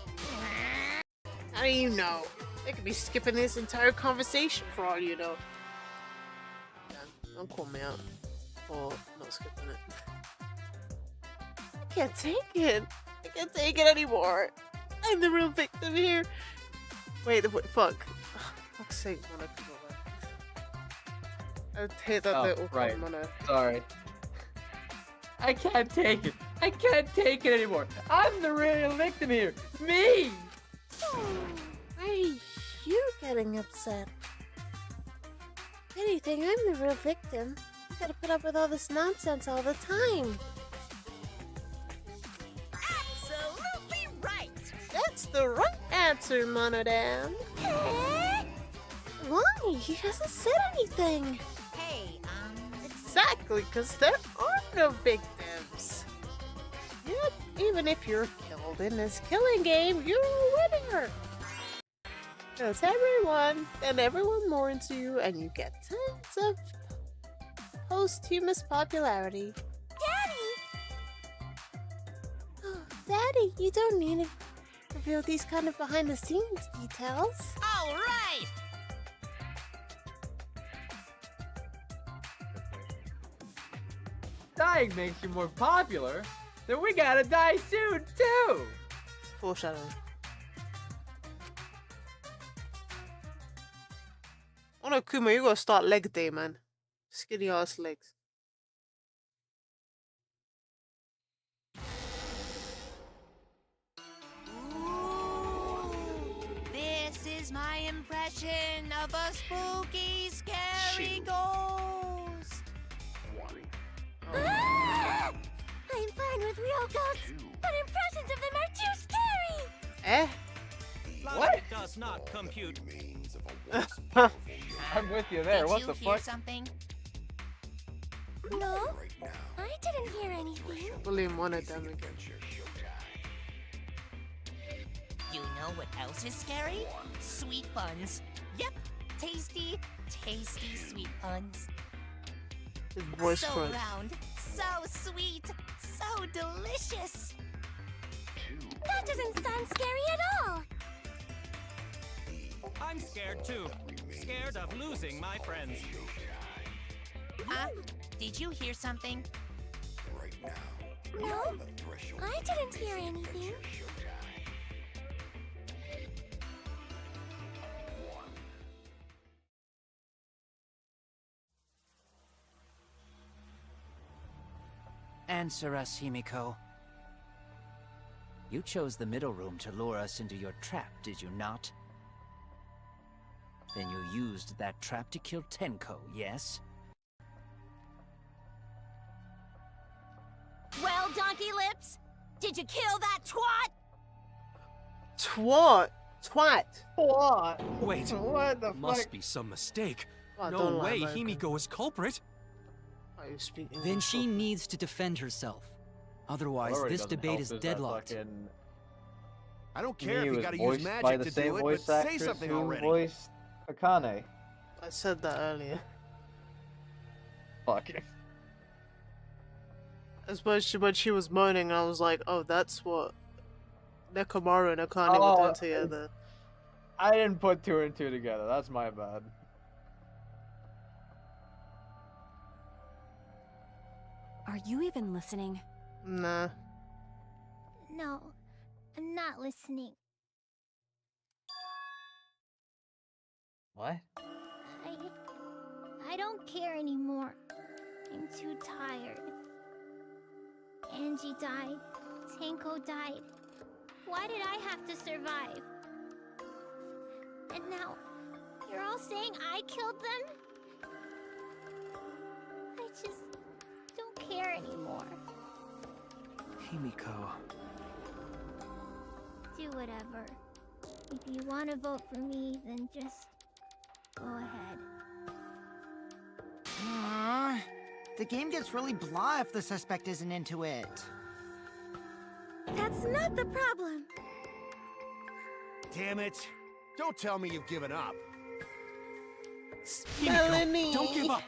How do you know? They could be skipping this entire conversation for all you know. Don't call me out for not skipping it. I can't take it. I can't take it anymore. I'm the real victim here. Wait, fuck. Fuck's sake, Mona. I hate that little right. Mona. Sorry. I can't take it. I can't take it anymore. I'm the real victim here. Me! Oh, why are you getting upset? If anything, I'm the real victim. You gotta put up with all this nonsense all the time. Absolutely right. That's the right answer, Monodam. Why? He hasn't said anything. Hey, Exactly, because there are no victims. Yet, even if you're killed in this killing game, you're a winner. Because everyone mourns you, and you get tons of posthumous popularity. Daddy! Oh, Daddy, you don't need to reveal these kind of behind-the-scenes details. all right. Dying makes you more popular. Then we gotta die soon, too! Foreshadowing. Oh no, Kuma, you gotta start leg day, man. Skinny ass legs. This is my impression of a spooky, scary ghost. Ah! I'm fine with real ghosts, but impressions of them are too scary. Eh? What? Does not compute. I'm with you there. Did What you the hear fuck? something? No, I didn't hear anything. William wanted them again. You know what else is scary? Sweet buns. Yep, tasty, tasty sweet buns. His voice So cracked. round, so sweet, so delicious. That doesn't sound scary at all. I'm scared too. Scared of losing my friends. Did you hear something? No, I didn't hear anything. Answer us, Himiko. You chose the middle room to lure us into your trap, did you not? Then you used that trap to kill Tenko, yes? Well, Donkey Lips, did you kill that twat? Twat! Twat! What? Wait, What the must fuck? be some mistake. Oh, No don't lie, way America. Himiko is culprit. Are you speaking? Then she needs to defend herself. Otherwise, Already this doesn't debate help is that deadlocked. fucking I don't care Mii if you was gotta use voiced by magic the to same do it, but voice say actress something who already. voiced Akane. I said that earlier. Fuck. Especially when she was moaning, I was like, oh, that's what Nekomaru and Akane were doing together. I didn't put two and two together. That's my bad. Are you even listening? Nah. No, I'm not listening. What? I don't care anymore. I'm too tired. Angie died. Tanko died. Why did I have to survive? And now, you're all saying I killed them? I just don't care anymore. Himiko. Do whatever. If you want to vote for me, then just go ahead. The game gets really blah if the suspect isn't into it. That's not the problem. Damn it. Don't tell me you've given up. Melanie! Don't give up!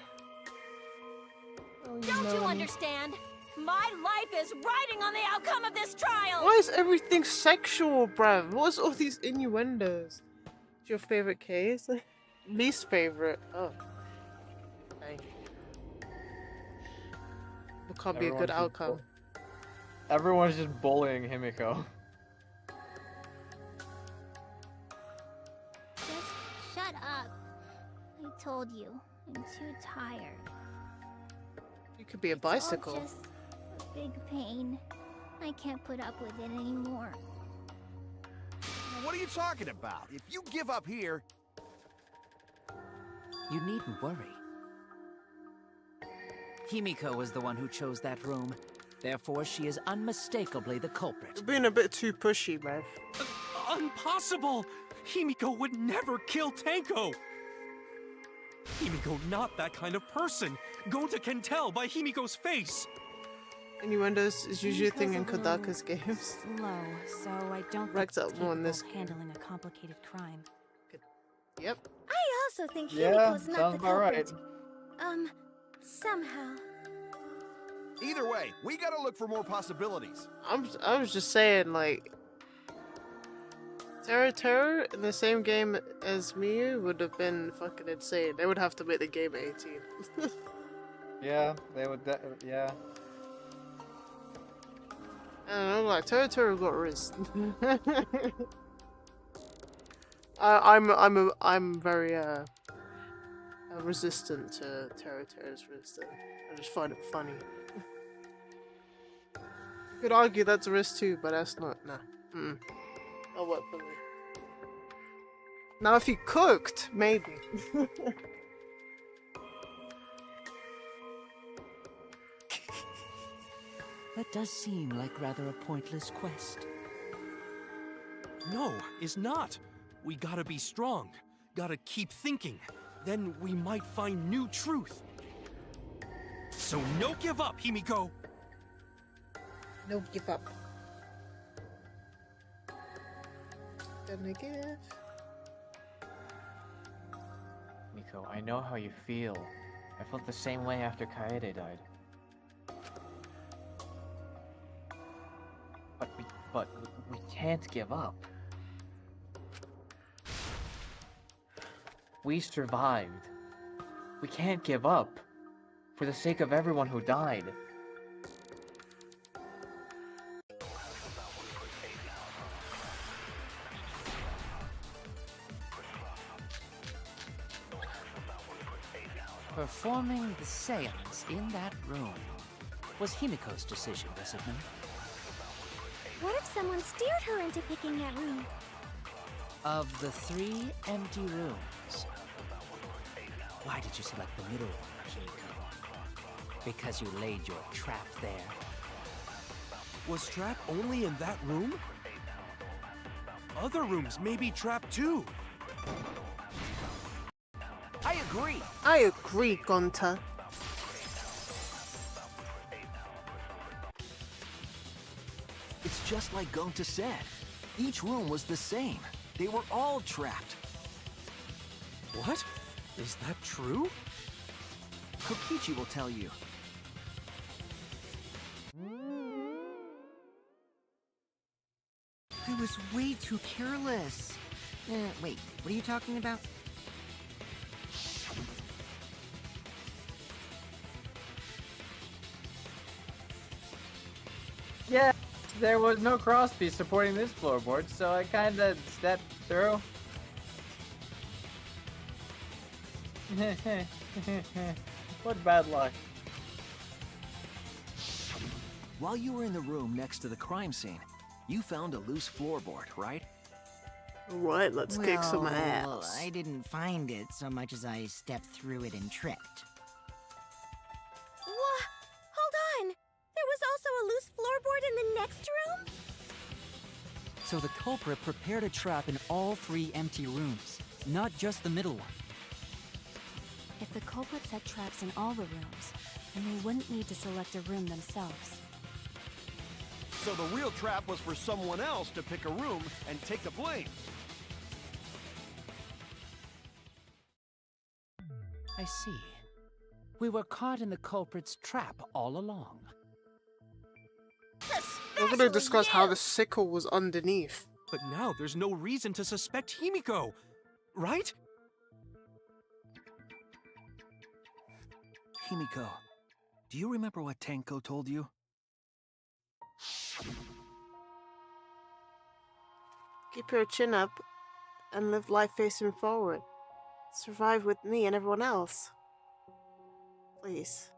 Don't you understand? My life is riding on the outcome of this trial! Why is everything sexual, bruv? What's all these innuendos? What's your favorite case? Least favorite? Oh. Dang. It can't be a good outcome. Everyone's just bullying Himiko. Just shut up. I told you, I'm too tired. You could be a It's all bicycle. just a big pain. I can't put up with it anymore. What are you talking about? If you give up here... You needn't worry. Himiko was the one who chose that room. Therefore, she is unmistakably the culprit. You're being a bit too pushy, bruv. Impossible! Himiko would never kill Tanko! Himiko not that kind of person. Gonta can tell by Himiko's face. Innuendos is usually a thing in Himiko's a little Kodaka's games. Slow, so I don't Rex think up it's more in capable this of handling a complicated crime. Yep. I also think Yeah, Himiko's not sounds the about right. culprit. Somehow. Either way, we gotta look for more possibilities. I was just saying, like, Terra in the same game as Miyu would have been fucking insane. They would have to make the game 18. Yeah, they would. Yeah. I don't know, like Terra got wrist. I'm very resistant to Terra's wrist. I just find it funny. You could argue that's a wrist too, but that's not. Nah. That'll work for me. Now, if he cooked, maybe. That does seem like rather a pointless quest. No, is not. We gotta be strong. Gotta keep thinking. Then we might find new truth. So no give up, Himiko! No give up. Gonna give. Miko, I know how you feel. I felt the same way after Kaede died. But we can't give up. We survived. We can't give up. For the sake of everyone who died. Performing the seance in that room was Himiko's decision, was it not? What if someone steered her into picking that room? Of the 3 empty rooms, why did you select the middle one, Himiko? Because you laid your trap there? Was trap only in that room? Other rooms may be trapped too. I agree. I agree, Gonta. just like Gonta said. Each room was the same. They were all trapped. What? Is that true? Kokichi will tell you. I was way too careless. Wait, what are you talking about? Yeah, there was no crosspiece supporting this floorboard, so I kinda stepped through. What bad luck. While you were in the room next to the crime scene, you found a loose floorboard, right? Right, let's kick some Well, ass. I didn't find it so much as I stepped through it and tripped. Wha- Hold on! There was also a loose floorboard in the next room? So the culprit prepared a trap in all 3 empty rooms, not just the middle one. If the culprit set traps in all the rooms, then they wouldn't need to select a room themselves. So the real trap was for someone else to pick a room and take the blame. I see. We were caught in the culprit's trap all along. We're gonna discuss how the sickle was underneath. But now there's no reason to suspect Himiko, right? Himiko, do you remember what Tenko told you? Keep your chin up and live life facing forward. Survive with me and everyone else. Please.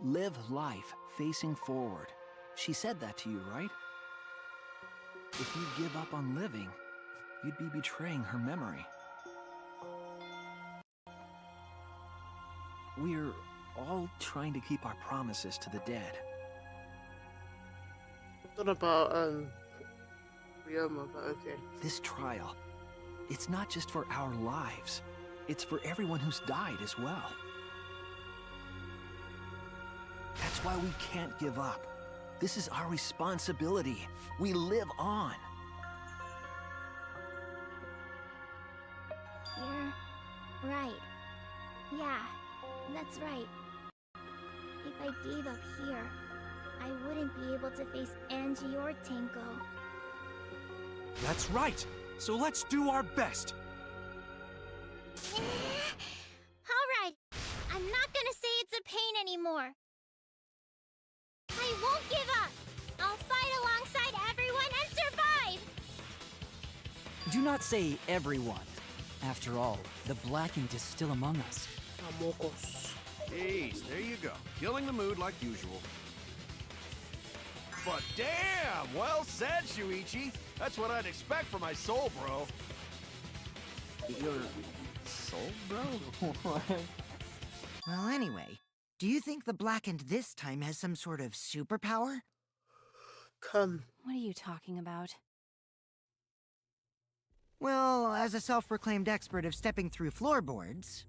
Live life facing forward. She said that to you, right? If you give up on living, you'd be betraying her memory. We're all trying to keep our promises to the dead. What about, Ryoma, but okay. This trial, it's not just for our lives. It's for everyone who's died as well. That's why we can't give up. This is our responsibility. We live on. You're right. Yeah, that's right. If I gave up here, I wouldn't be able to face Angie or Tenko. That's right. So let's do our best. Alright, I'm not gonna say it's a pain anymore. I won't give up. I'll fight alongside everyone and survive. Do not say everyone. After all, the Black Ink is still among us. Amokos. Jeez, there you go. Killing the mood like usual. But damn! Well said, Shuichi. That's what I'd expect from my soul, bro. Your soul, bro? Well, anyway, do you think the Blackened this time has some sort of superpower? Come. What are you talking about? Well, as a self-proclaimed expert of stepping through floorboards,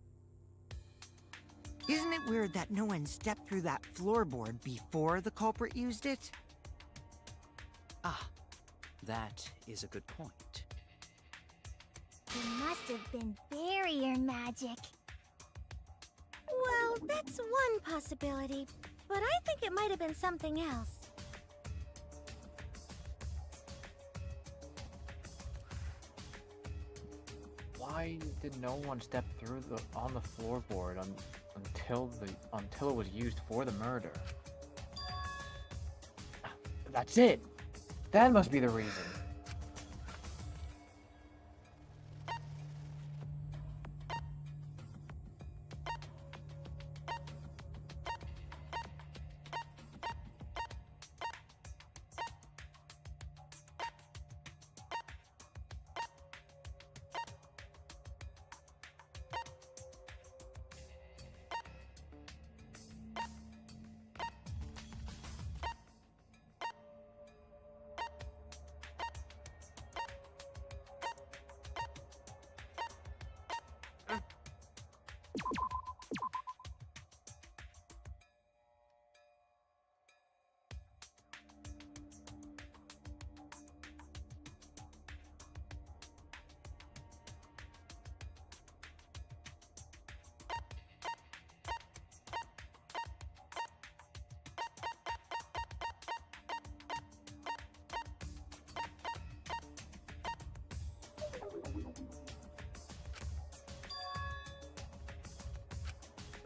isn't it weird that no one stepped through that floorboard before the culprit used it? Ah, that is a good point. It must have been barrier magic. Well, that's one possibility, but I think it might have been something else. Why did no one step through on the floorboard until it was used for the murder? That's it. That must be the reason.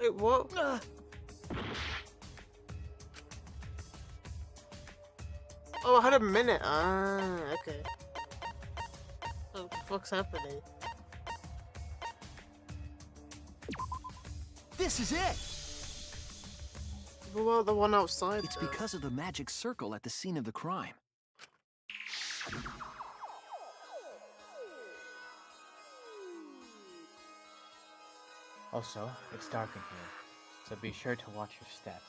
Wait, what? Oh, I had a minute. Ah, okay. What the fuck's happening? This is it! What about the one outside? It's though? because of the magic circle at the scene of the crime. Also, it's dark in here, so be sure to watch your step.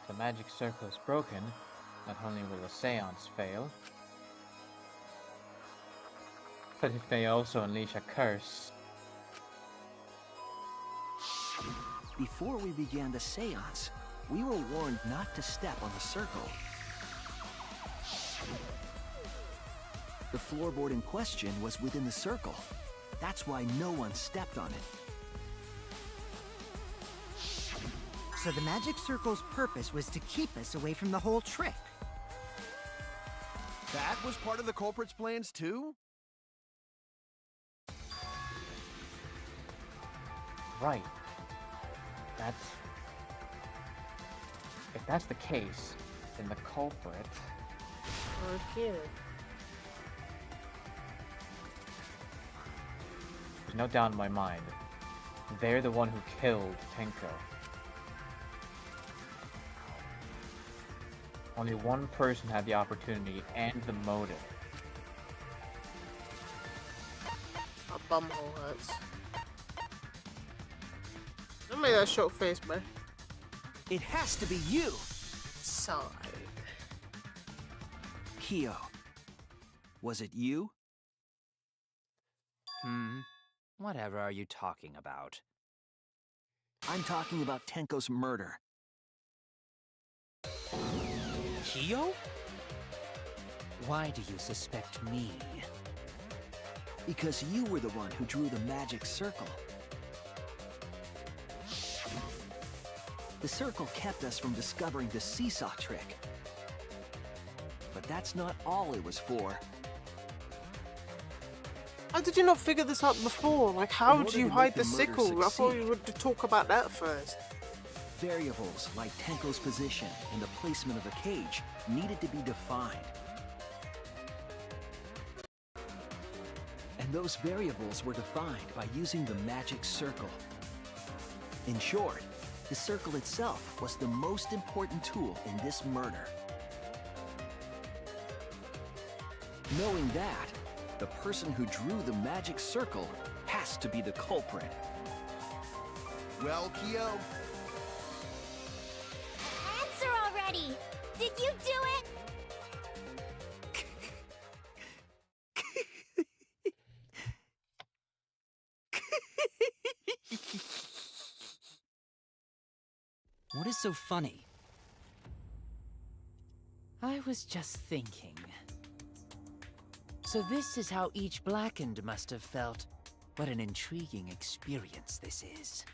If the magic circle is broken, not only will the seance fail, but it may also unleash a curse. Before we began the seance, we were warned not to step on the circle. The floorboard in question was within the circle. That's why no one stepped on it. So the magic circle's purpose was to keep us away from the whole trick. That was part of the culprit's plans too? Right. If that's the case, then the culprit... Okay. There's no doubt in my mind. They're the one who killed Tenko. Only one person had the opportunity and the motive. My bumhole hurts. Don't make that shock face, bro. It has to be you! Sorry. Kyo. Was it you? Whatever are you talking about? I'm talking about Tenko's murder. Kyo? Why do you suspect me? Because you were the one who drew the magic circle. The circle kept us from discovering the seesaw trick. But that's not all it was for. How did you not figure this out before? Like, how order do you to hide make the the murder sickle? I thought succeed. you would talk about that first. Variables like Tenko's position and the placement of the cage needed to be defined. And those variables were defined by using the magic circle. In short, the circle itself was the most important tool in this murder. Knowing that, the person who drew the magic circle has to be the culprit. Well, Kyo, Answer already! Did you do it? What is so funny? I was just thinking. So this is how each Blackened must have felt. What an intriguing experience this is.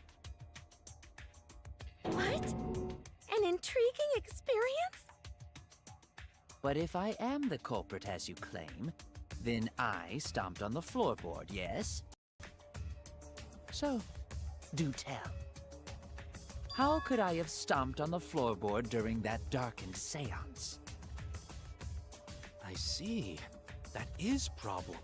What? An intriguing experience? But if I am the culprit as you claim, then I stomped on the floorboard, yes? So, do tell. How could I have stomped on the floorboard during that darkened seance? I see. That is problem.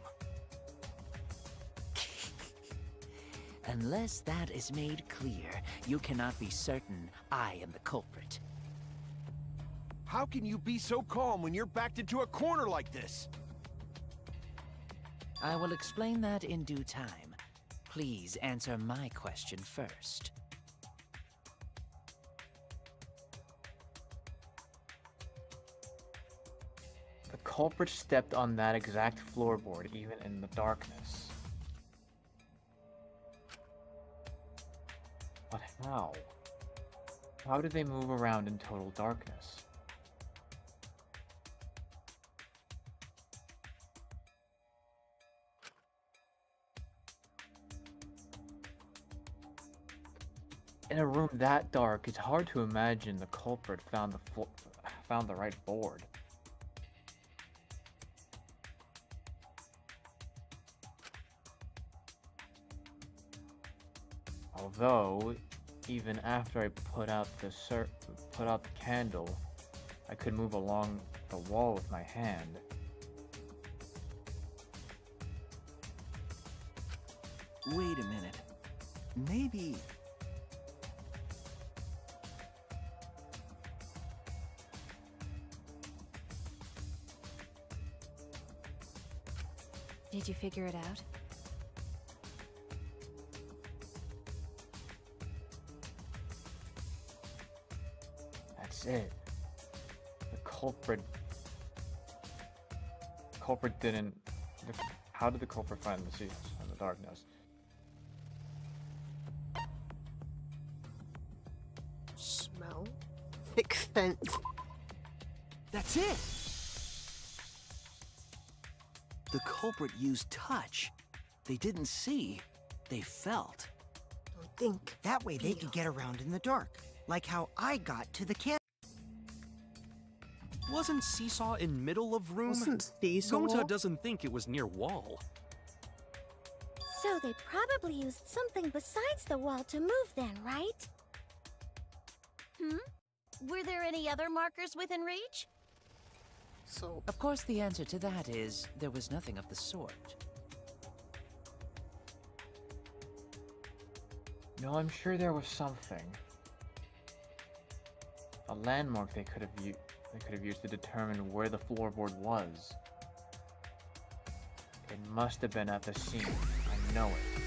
Unless that is made clear, you cannot be certain I am the culprit. how can you be so calm when you're backed into a corner like this? I will explain that in due time. Please answer my question first. The culprit stepped on that exact floorboard even in the darkness. But how? How did they move around in total darkness? In a room that dark, it's hard to imagine the culprit found the right board. Although, even after I put out the candle, I could move along the wall with my hand. Wait a minute. Maybe... Did you figure it out? That's it. The culprit didn't... How did the culprit find the seals in the darkness? Smell? Thick scent. That's it! The culprit used touch. They didn't see, they felt. Don't think. That way they could get around in the dark, like how I got to the camp. Wasn't Seesaw in middle of room? Wasn't Seesaw? Gonta doesn't think it was near wall. So they probably used something besides the wall to move then, right? Were there any other markers within reach? So, Of course, the answer to that is there was nothing of the sort. No, I'm sure there was something. A landmark they could have used to determine where the floorboard was. It must have been at the scene. I know it.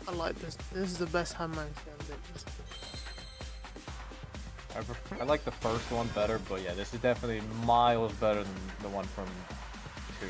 I like this. This is the best Hammer's Gambit. I like the first one better, but yeah, this is definitely miles better than the one from 2.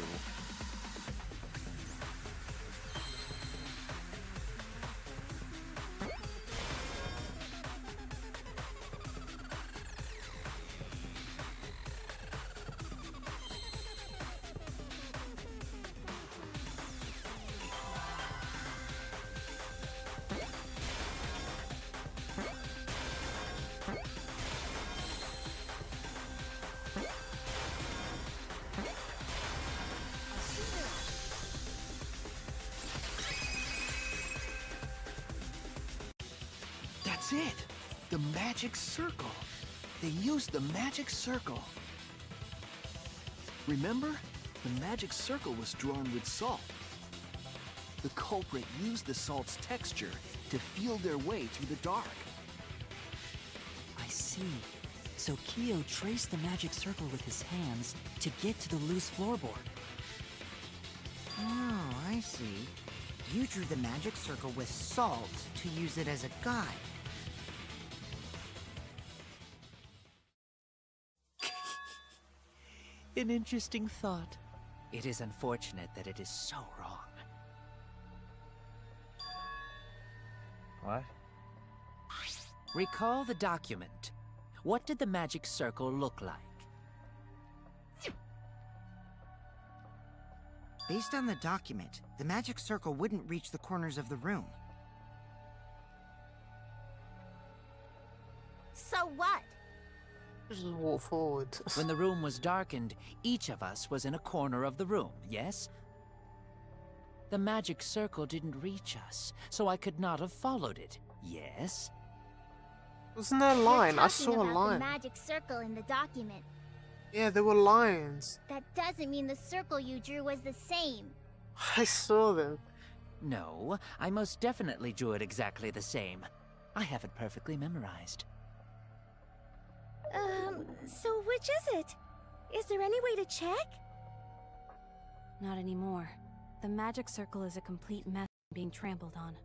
That's it! The magic circle. They used the magic circle. Remember? The magic circle was drawn with salt. The culprit used the salt's texture to feel their way through the dark. I see. So Kyo traced the magic circle with his hands to get to the loose floorboard. Oh, I see. You drew the magic circle with salt to use it as a guide. An interesting thought. It is unfortunate that it is so wrong. What? Recall the document. What did the magic circle look like? Based on the document, the magic circle wouldn't reach the corners of the room. So what? Just walk forward. When the room was darkened, each of us was in a corner of the room, yes? The magic circle didn't reach us, so I could not have followed it, yes? Wasn't there a line? You're I saw a talking about line. the magic circle in the document. Yeah, there were lines. That doesn't mean the circle you drew was the same. I saw them. No, I most definitely drew it exactly the same. I have it perfectly memorized. So which is it? Is there any way to check? Not anymore. The magic circle is a complete mess being trampled on.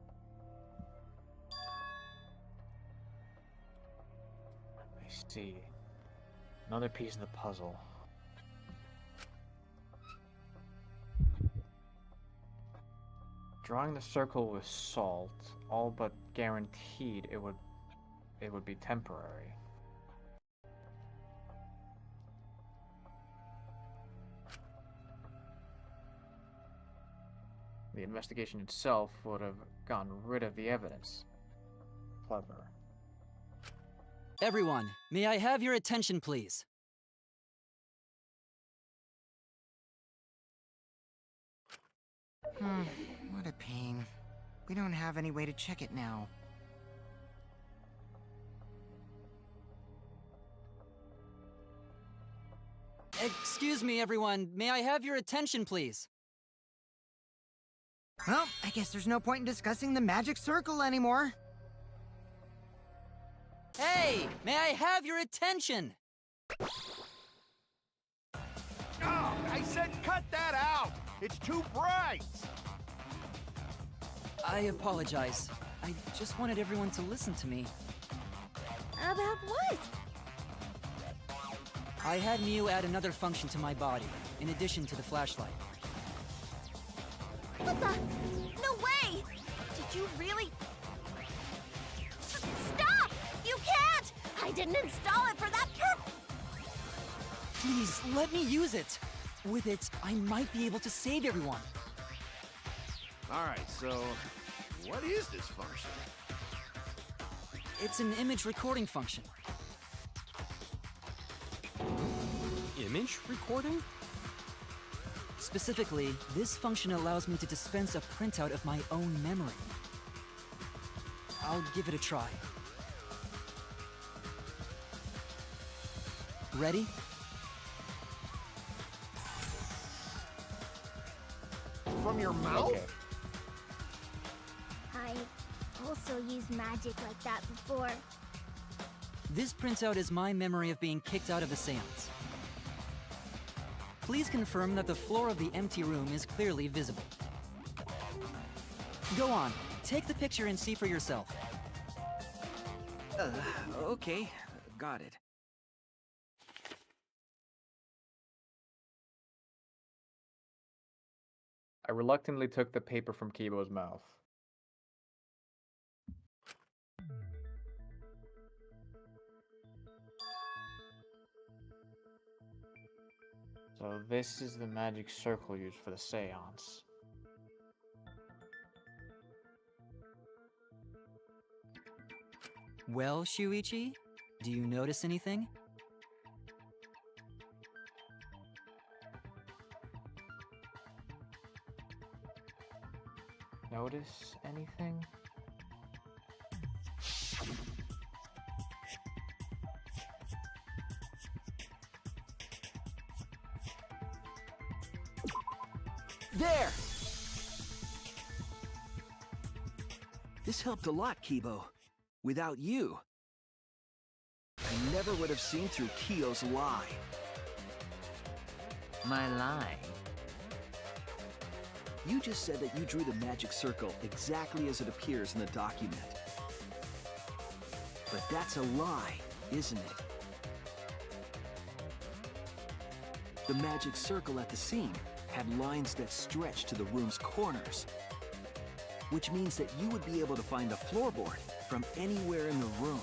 I see. Another piece of the puzzle. Drawing the circle with salt, all but guaranteed it would be temporary. The investigation itself would have gotten rid of the evidence. Clever. Everyone, may I have your attention, please? What a pain. We don't have any way to check it now. Excuse me, everyone. May I have your attention, please? Well, I guess there's no point in discussing the magic circle anymore. Hey! May I have your attention? Oh, I said cut that out! It's too bright! I apologize. I just wanted everyone to listen to me. About what? I had Miu add another function to my body, in addition to the flashlight. What the? No way! Did you really? Stop! You can't! I didn't install it for that purpose! Please, let me use it! With it, I might be able to save everyone. Alright, so what is this function? It's an image recording function. Image recording? Specifically, this function allows me to dispense a printout of my own memory. I'll give it a try. Ready? From your mouth? Okay. I also used magic like that before. This printout is my memory of being kicked out of the seance. Please confirm that the floor of the empty room is clearly visible. Go on, take the picture and see for yourself. Okay, got it. I reluctantly took the paper from Kibo's mouth. So this is the magic circle used for the seance. Well, Shuichi, do you notice anything? Notice anything? There! This helped a lot, Kibo. Without you, I never would have seen through Kyo's lie. My lie? You just said that you drew the magic circle exactly as it appears in the document. But that's a lie, isn't it? The magic circle at the scene had lines that stretched to the room's corners, which means that you would be able to find the floorboard from anywhere in the room.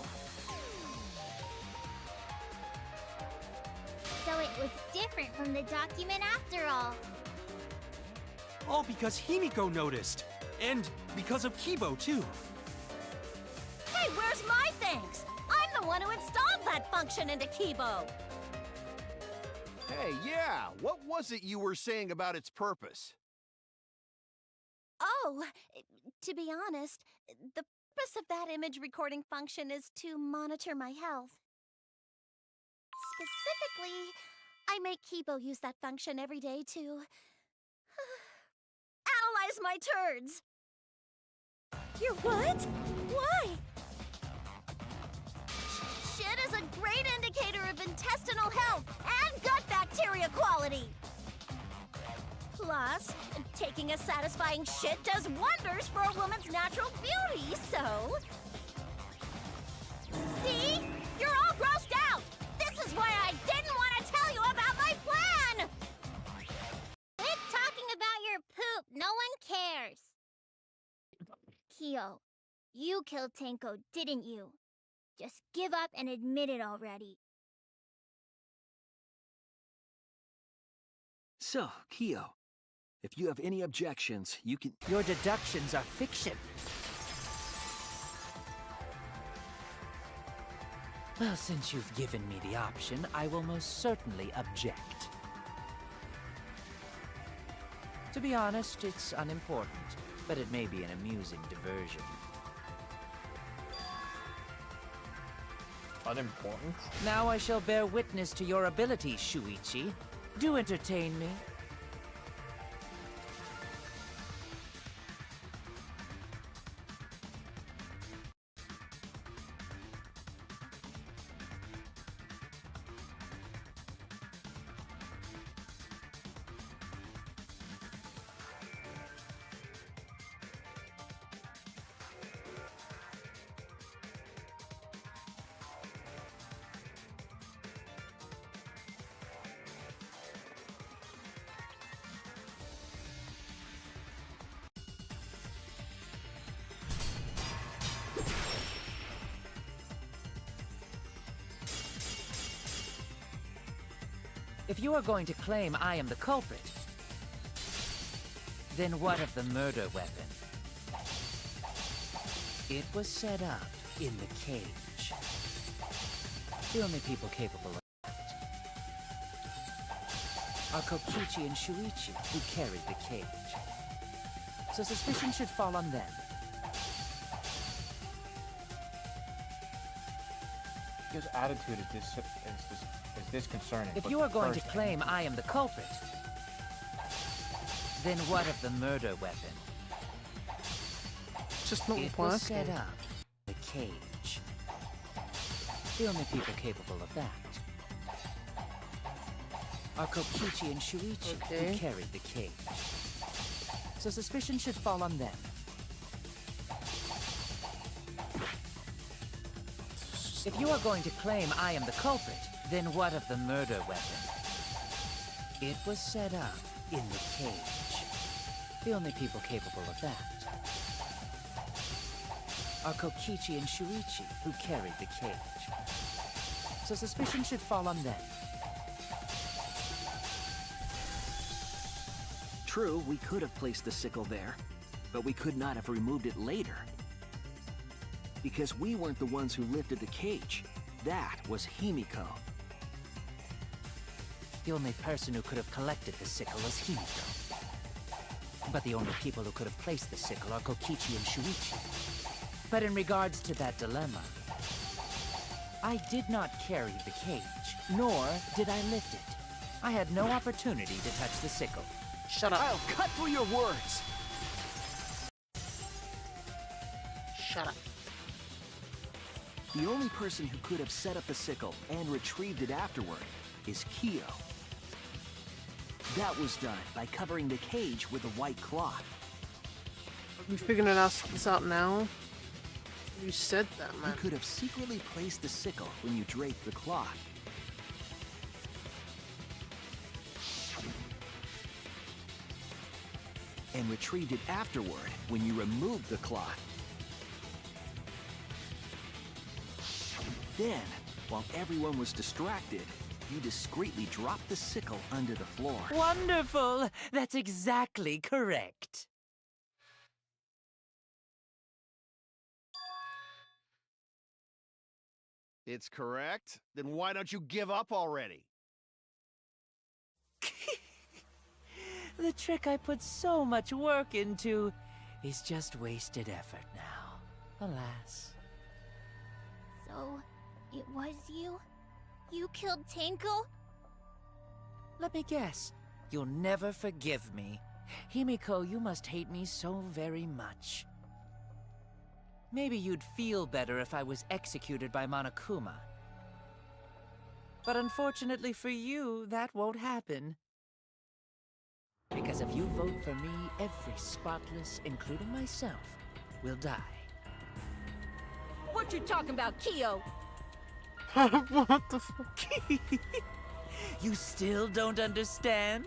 So it was different from the document after all. All because Himiko noticed. And because of Kibo, too. Hey, where's my things? I'm the one who installed that function into Kibo. Hey, yeah, what was it you were saying about its purpose? Oh, to be honest, the purpose of that image recording function is to monitor my health. Specifically, I make Kibo use that function every day to analyze my turds. You're what? Why? Shit is a great indicator of intestinal health and gut bacteria quality. Plus, taking a satisfying shit does wonders for a woman's natural beauty, so... See? You're all grossed out! This is why I didn't want to tell you about my plan! Quit talking about your poop. No one cares. Kyo, you killed Tenko, didn't you? Just give up and admit it already. So, Kyo, if you have any objections, you can... Your deductions are fiction. Well, since you've given me the option, I will most certainly object. To be honest, it's unimportant, but it may be an amusing diversion. Unimportant? Now I shall bear witness to your abilities, Shuichi. Do entertain me. If you are going to claim I am the culprit, then what of the murder weapon? It was set up in the cage. The only people capable of that are Kokichi and Shuichi, who carried the cage. So suspicion should fall on them. His attitude is disconcerting. If but you are going to first, claim I am the culprit, then what of the murder weapon? Just not It was set up in the cage. The only people capable of that are Kokichi and Shuichi, who carried the cage. So suspicion should fall on them. If you are going to claim I am the culprit, then what of the murder weapon? It was set up in the cage. The only people capable of that are Kokichi and Shuichi, who carried the cage. So suspicion should fall on them. True, we could have placed the sickle there, but we could not have removed it later. Because we weren't the ones who lifted the cage. That was Himiko. The only person who could have collected the sickle is Himiko. But the only people who could have placed the sickle are Kokichi and Shuichi. But in regards to that dilemma, I did not carry the cage, nor did I lift it. I had no opportunity to touch the sickle. Shut up. I'll cut through your words! Shut up. The only person who could have set up the sickle and retrieved it afterward is Kyo. That was done by covering the cage with a white cloth. Are we figuring this out now? You said that, man. You could have secretly placed the sickle when you draped the cloth. And retrieved it afterward when you removed the cloth. Then, while everyone was distracted, you discreetly dropped the sickle under the floor. Wonderful! That's exactly correct. It's correct? Then why don't you give up already? The trick I put so much work into is just wasted effort now. Alas. So, it was you? You killed Tenko? Let me guess. You'll never forgive me. Himiko, you must hate me so very much. maybe you'd feel better if I was executed by Monokuma. But unfortunately for you, that won't happen. Because if you vote for me, every spotless, including myself, will die. What you talking about, Kyo? What the fuck? You still don't understand?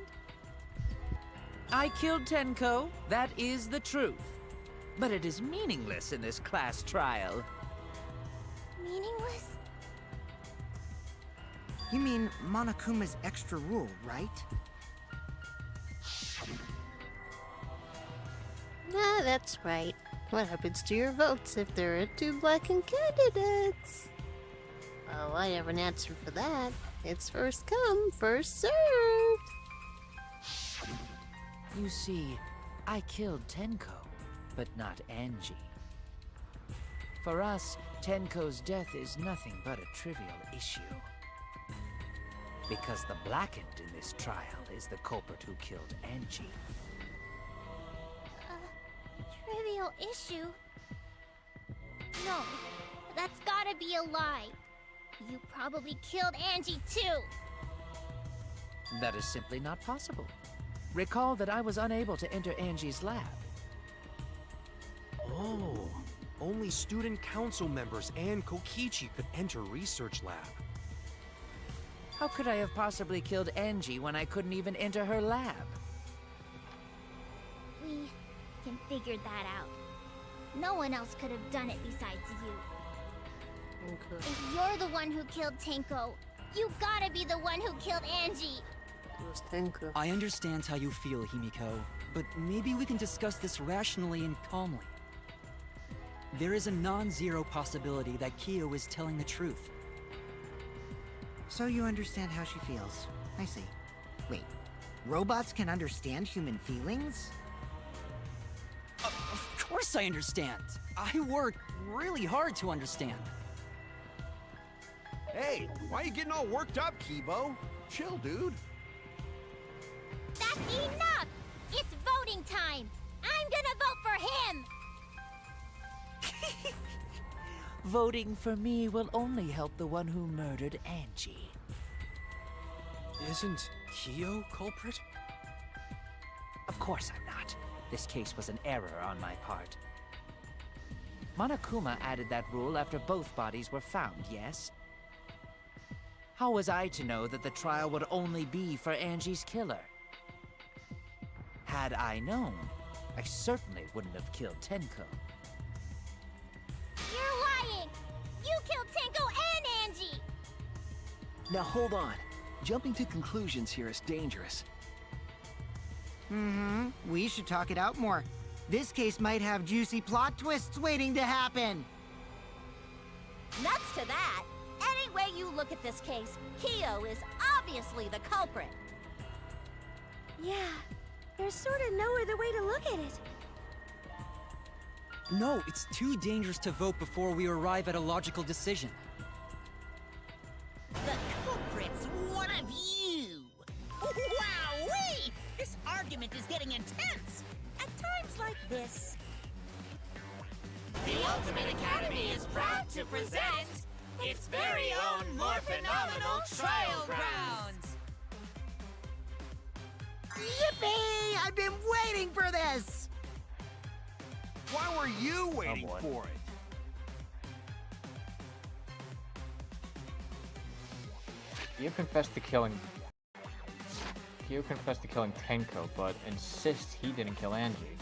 I killed Tenko, that is the truth. But it is meaningless in this class trial. Meaningless? You mean Monokuma's extra rule, right? Ah, that's right. What happens to your votes if there are two blackened candidates? Oh, I have an answer for that. It's first come, first served. You see, I killed Tenko, but not Angie. For us, Tenko's death is nothing but a trivial issue. Because the blackened in this trial is the culprit who killed Angie. Trivial issue? No, that's gotta be a lie. You probably killed Angie too. That is simply not possible. Recall that I was unable to enter Angie's lab. Oh, only student council members and Kokichi could enter research lab. How could I have possibly killed Angie when I couldn't even enter her lab? We can figure that out. No one else could have done it besides you. Okay. If you're the one who killed Tenko, you gotta be the one who killed Angie. It was Tenko. I understand how you feel, Himiko, but maybe we can discuss this rationally and calmly. There is a non-zero possibility that Kyo is telling the truth. So you understand how she feels. I see. Wait, robots can understand human feelings? Of course I understand. I work really hard to understand. Hey, why are you getting all worked up, Kibo? Chill, dude. That's enough! It's voting time! I'm gonna vote for him! Voting for me will only help the one who murdered Angie. Isn't Kyo culprit? Of course I'm not. This case was an error on my part. Monokuma added that rule after both bodies were found, yes? How was I to know that the trial would only be for Angie's killer? Had I known, I certainly wouldn't have killed Tenko. You're lying! You killed Tenko and Angie! Now hold on. Jumping to conclusions here is dangerous. Mm-hmm. We should talk it out more. This case might have juicy plot twists waiting to happen. Nuts to that! Any way you look at this case, Kyo is obviously the culprit. Yeah, there's sort of no other way to look at it. No, it's too dangerous to vote before we arrive at a logical decision. The culprit's one of you! Wowee! This argument is getting intense! At times like this... The Ultimate Academy is proud to present its very own more phenomenal trial grounds! Yippee! I've been waiting for this! Why were you waiting for it? Kyo confessed to killing Tenko, but insists he didn't kill Angie.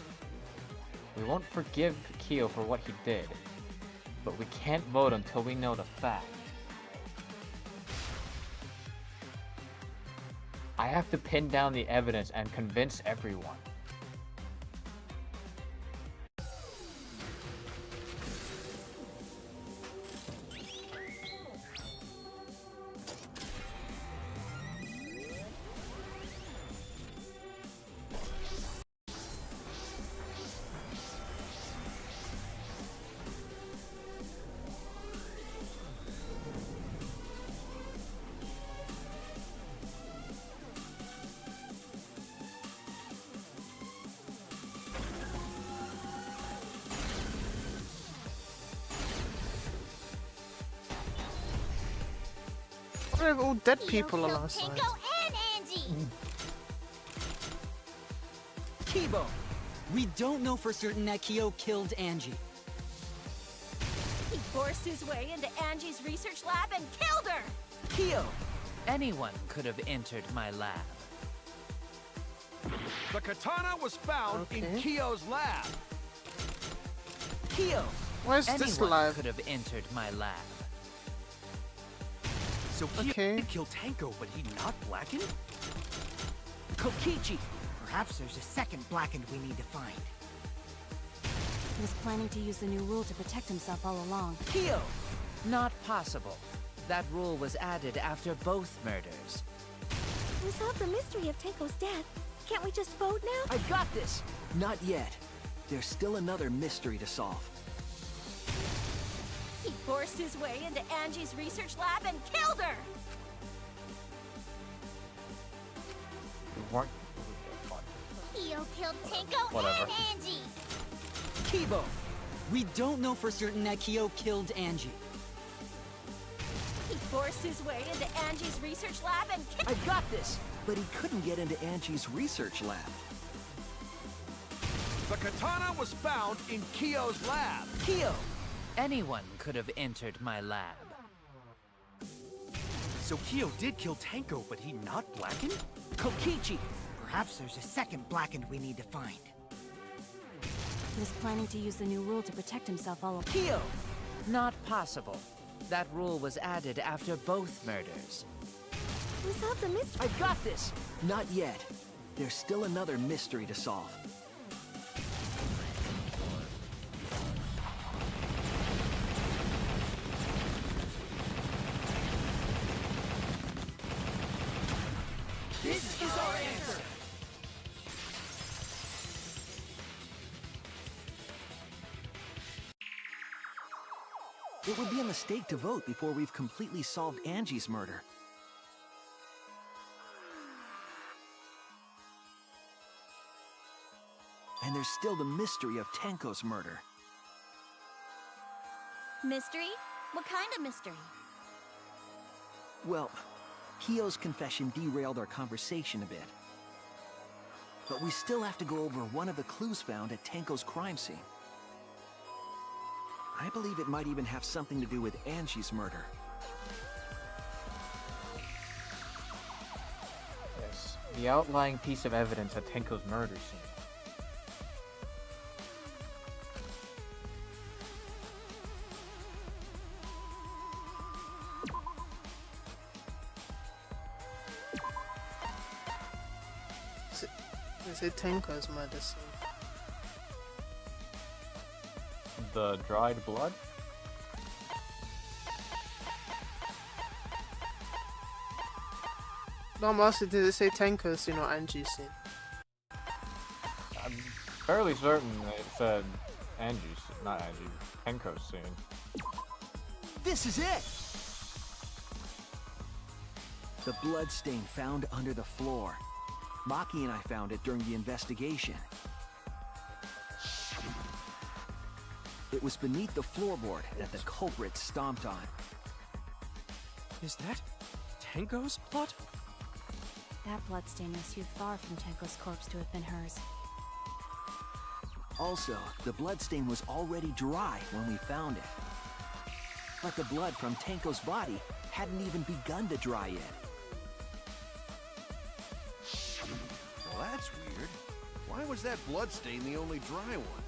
We won't forgive Kyo for what he did, but we can't vote until we know the fact. I have to pin down the evidence and convince everyone. We have all dead Kyo people on killed our side. Tinko and Angie. Kibo! We don't know for certain that Kyo killed Angie. He forced his way into Angie's research lab and killed her! Kyo! Anyone could have entered my lab. The katana was found in Okay. Kyo's lab. Kyo! Where's this Anyone live? could have entered my lab. So Kyo Okay. did kill Tenko, but he not blackened? Kokichi! Perhaps there's a second blackened we need to find. He was planning to use the new rule to protect himself all along. Kyo! Not possible. That rule was added after both murders. We solved the mystery of Tenko's death. Can't we just vote now? I got this! Not yet. There's still another mystery to solve. He forced his way into Angie's research lab and killed her! We weren't. Kyo killed Tinko Whatever. and Angie. Kibo! We don't know for certain that Kyo killed Angie. He forced his way into Angie's research lab and I got this! But he couldn't get into Angie's research lab. The katana was found in Kyo's lab. Kyo! Anyone could have entered my lab. So Kyo did kill Tenko, but he not blackened? Kokichi! Perhaps there's a second blackened we need to find. He was planning to use the new rule to protect himself all along. Kyo! Not possible. That rule was added after both murders. we solved the mystery. I got this! Not yet. There's still another mystery to solve. This is our answer! It would be a mistake to vote before we've completely solved Angie's murder. And there's still the mystery of Tenko's murder. Mystery? What kind of mystery? Well, Kyo's confession derailed our conversation a bit. But we still have to go over one of the clues found at Tenko's crime scene. I believe it might even have something to do with Angie's murder. Yes, the outlying piece of evidence at Tenko's murder scene. Is it Tenko's murder scene? The dried blood? No, I'm asking, did it say Tenko's scene or Angie's scene? I'm fairly certain it said Angie's, not Angie, Tenko's scene. This is it! The blood stain found under the floor. Maki and I found it during the investigation. It was beneath the floorboard that the culprit stomped on. Is that Tenko's blood? That bloodstain was too far from Tenko's corpse to have been hers. Also, the bloodstain was already dry when we found it. But the blood from Tenko's body hadn't even begun to dry yet. Well, that's weird. Why was that bloodstain the only dry one?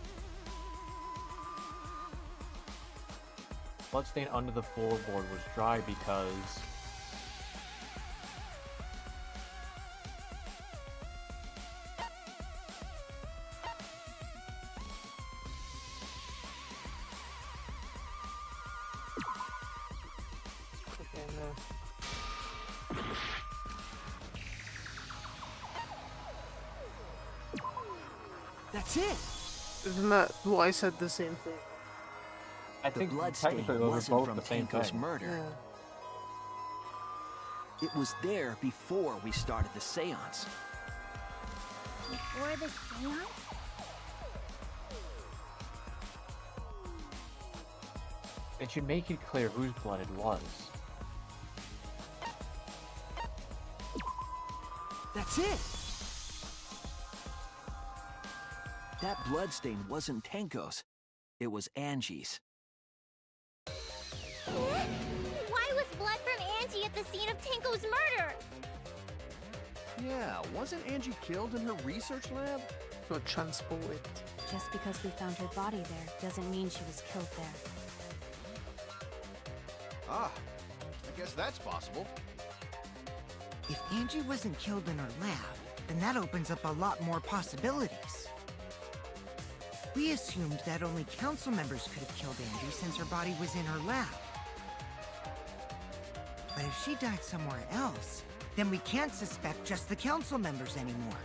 Bloodstain under the floorboard was dry because Okay, no. That's it! Isn't that what I said the same thing? I The think bloodstain technically those are wasn't both from the same Tenko's thing. murder. Yeah. It was there before we started the seance. Before the seance? It should make it clear whose blood it was. That's it! That bloodstain wasn't Tenko's. It was Angie's. Why was blood from Angie at the scene of Tenko's murder? Yeah, wasn't Angie killed in her research lab? Or transported. Just because we found her body there doesn't mean she was killed there. Ah, I guess that's possible. If Angie wasn't killed in her lab, then that opens up a lot more possibilities. We assumed that only council members could have killed Angie since her body was in her lab. But if she died somewhere else, then we can't suspect just the council members anymore.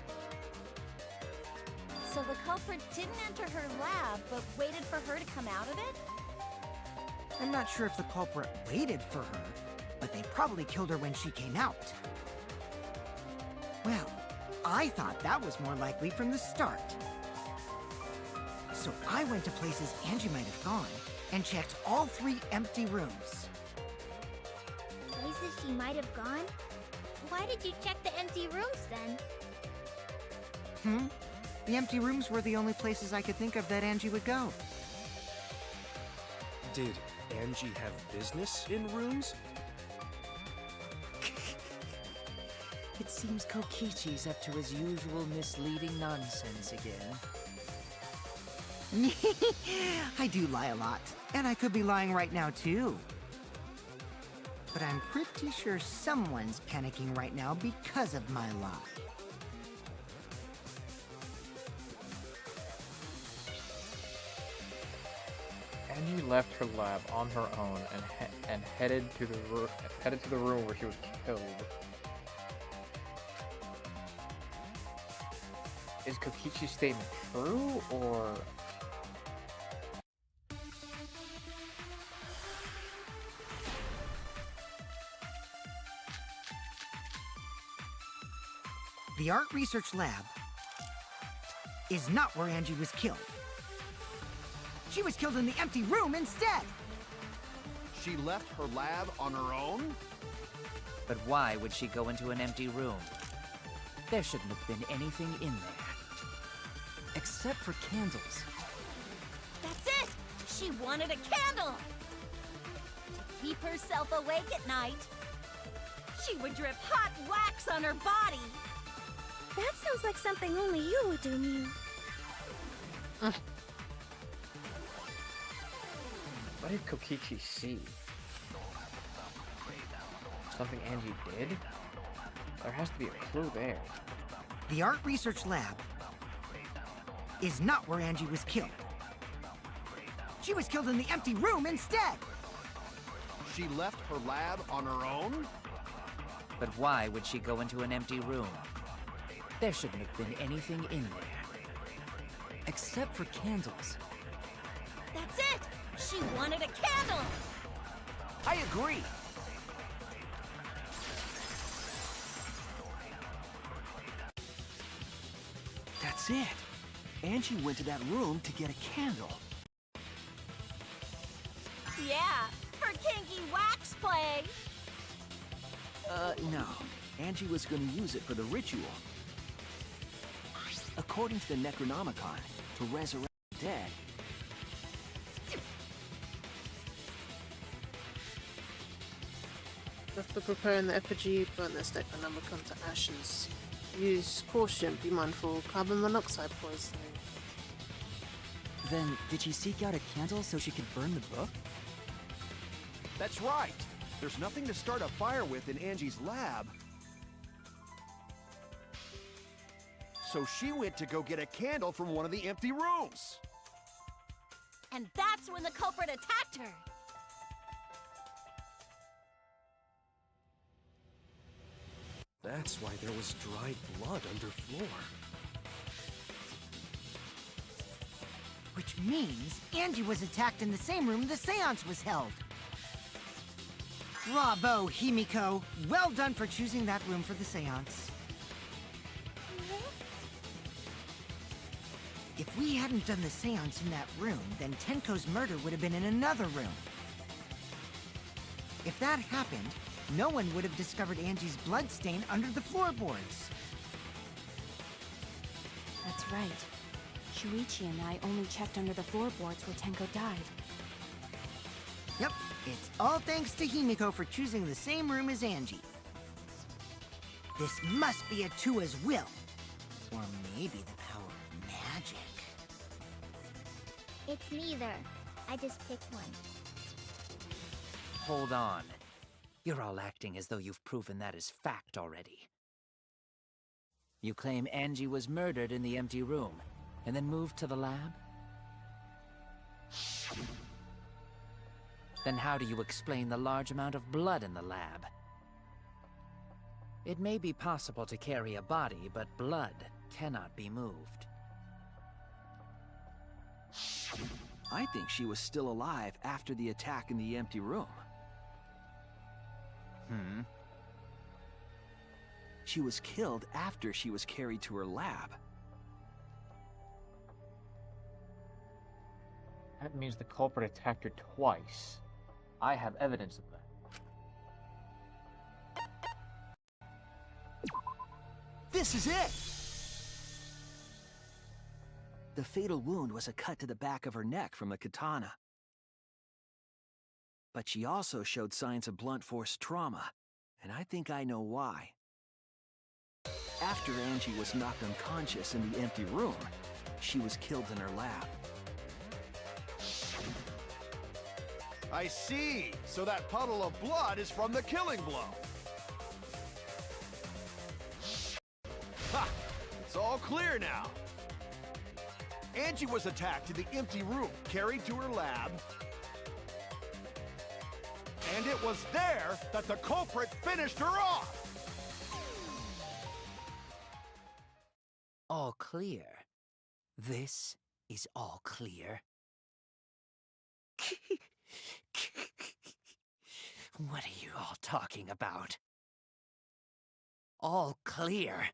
So the culprit didn't enter her lab, but waited for her to come out of it? I'm not sure if the culprit waited for her, but they probably killed her when she came out. Well, I thought that was more likely from the start. So I went to places Angie might have gone and checked all 3 empty rooms. Places she might have gone? Why did you check the empty rooms then? The empty rooms were the only places I could think of that Angie would go. Did Angie have business in rooms? It seems Kokichi's up to his usual misleading nonsense again. I do lie a lot, and I could be lying right now too. But I'm pretty sure someone's panicking right now because of my lie. Angie left her lab on her own and headed to the room where she was killed. Is Kokichi's statement true, or? The art research lab is not where Angie was killed. She was killed in the empty room instead! She left her lab on her own? But why would she go into an empty room? There shouldn't have been anything in there. Except for candles. That's it! She wanted a candle! To keep herself awake at night. She would drip hot wax on her body. That sounds like something only you would do, Mew. What did Kokichi see? Something Angie did? There has to be a clue there. The art research lab is not where Angie was killed. She was killed in the empty room instead! She left her lab on her own? But why would she go into an empty room? There shouldn't have been anything in there. Except for candles. That's it! She wanted a candle! I agree! That's it! Angie went to that room to get a candle. Yeah, her kinky wax play! No. Angie was gonna use it for the ritual. According to the Necronomicon, to resurrect the dead. After preparing the effigy, burn this Necronomicon to ashes. Use caution, be mindful, carbon monoxide poisoning. Then, did she seek out a candle so she could burn the book? That's right. There's nothing to start a fire with in Angie's lab. So she went to go get a candle from one of the empty rooms. And that's when the culprit attacked her! That's why there was dried blood underfloor. Which means Angie was attacked in the same room the seance was held. Bravo, Himiko! Well done for choosing that room for the seance. If we hadn't done the seance in that room, then Tenko's murder would have been in another room. If that happened, no one would have discovered Angie's bloodstain under the floorboards. was right. Shuichi and I only checked under the floorboards where Tenko died. Yep, it's all thanks to Himiko for choosing the same room as Angie. This must be a Tua's will. Or maybe the power of magic. It's neither. I just picked one. Hold on. You're all acting as though you've proven that as fact already. You claim Angie was murdered in the empty room, and then moved to the lab? Then how do you explain the large amount of blood in the lab? It may be possible to carry a body, but blood cannot be moved. I think she was still alive after the attack in the empty room. She was killed after she was carried to her lab. That means the culprit attacked her twice. I have evidence of that. This is it! The fatal wound was a cut to the back of her neck from the katana. But she also showed signs of blunt force trauma, and I think I know why. After Angie was knocked unconscious in the empty room, she was killed in her lab. I see. So that puddle of blood is from the killing blow. Ha! It's all clear now. Angie was attacked in the empty room, carried to her lab, and it was there that the culprit finished her off. All clear. This is all clear. What are you all talking about? All clear?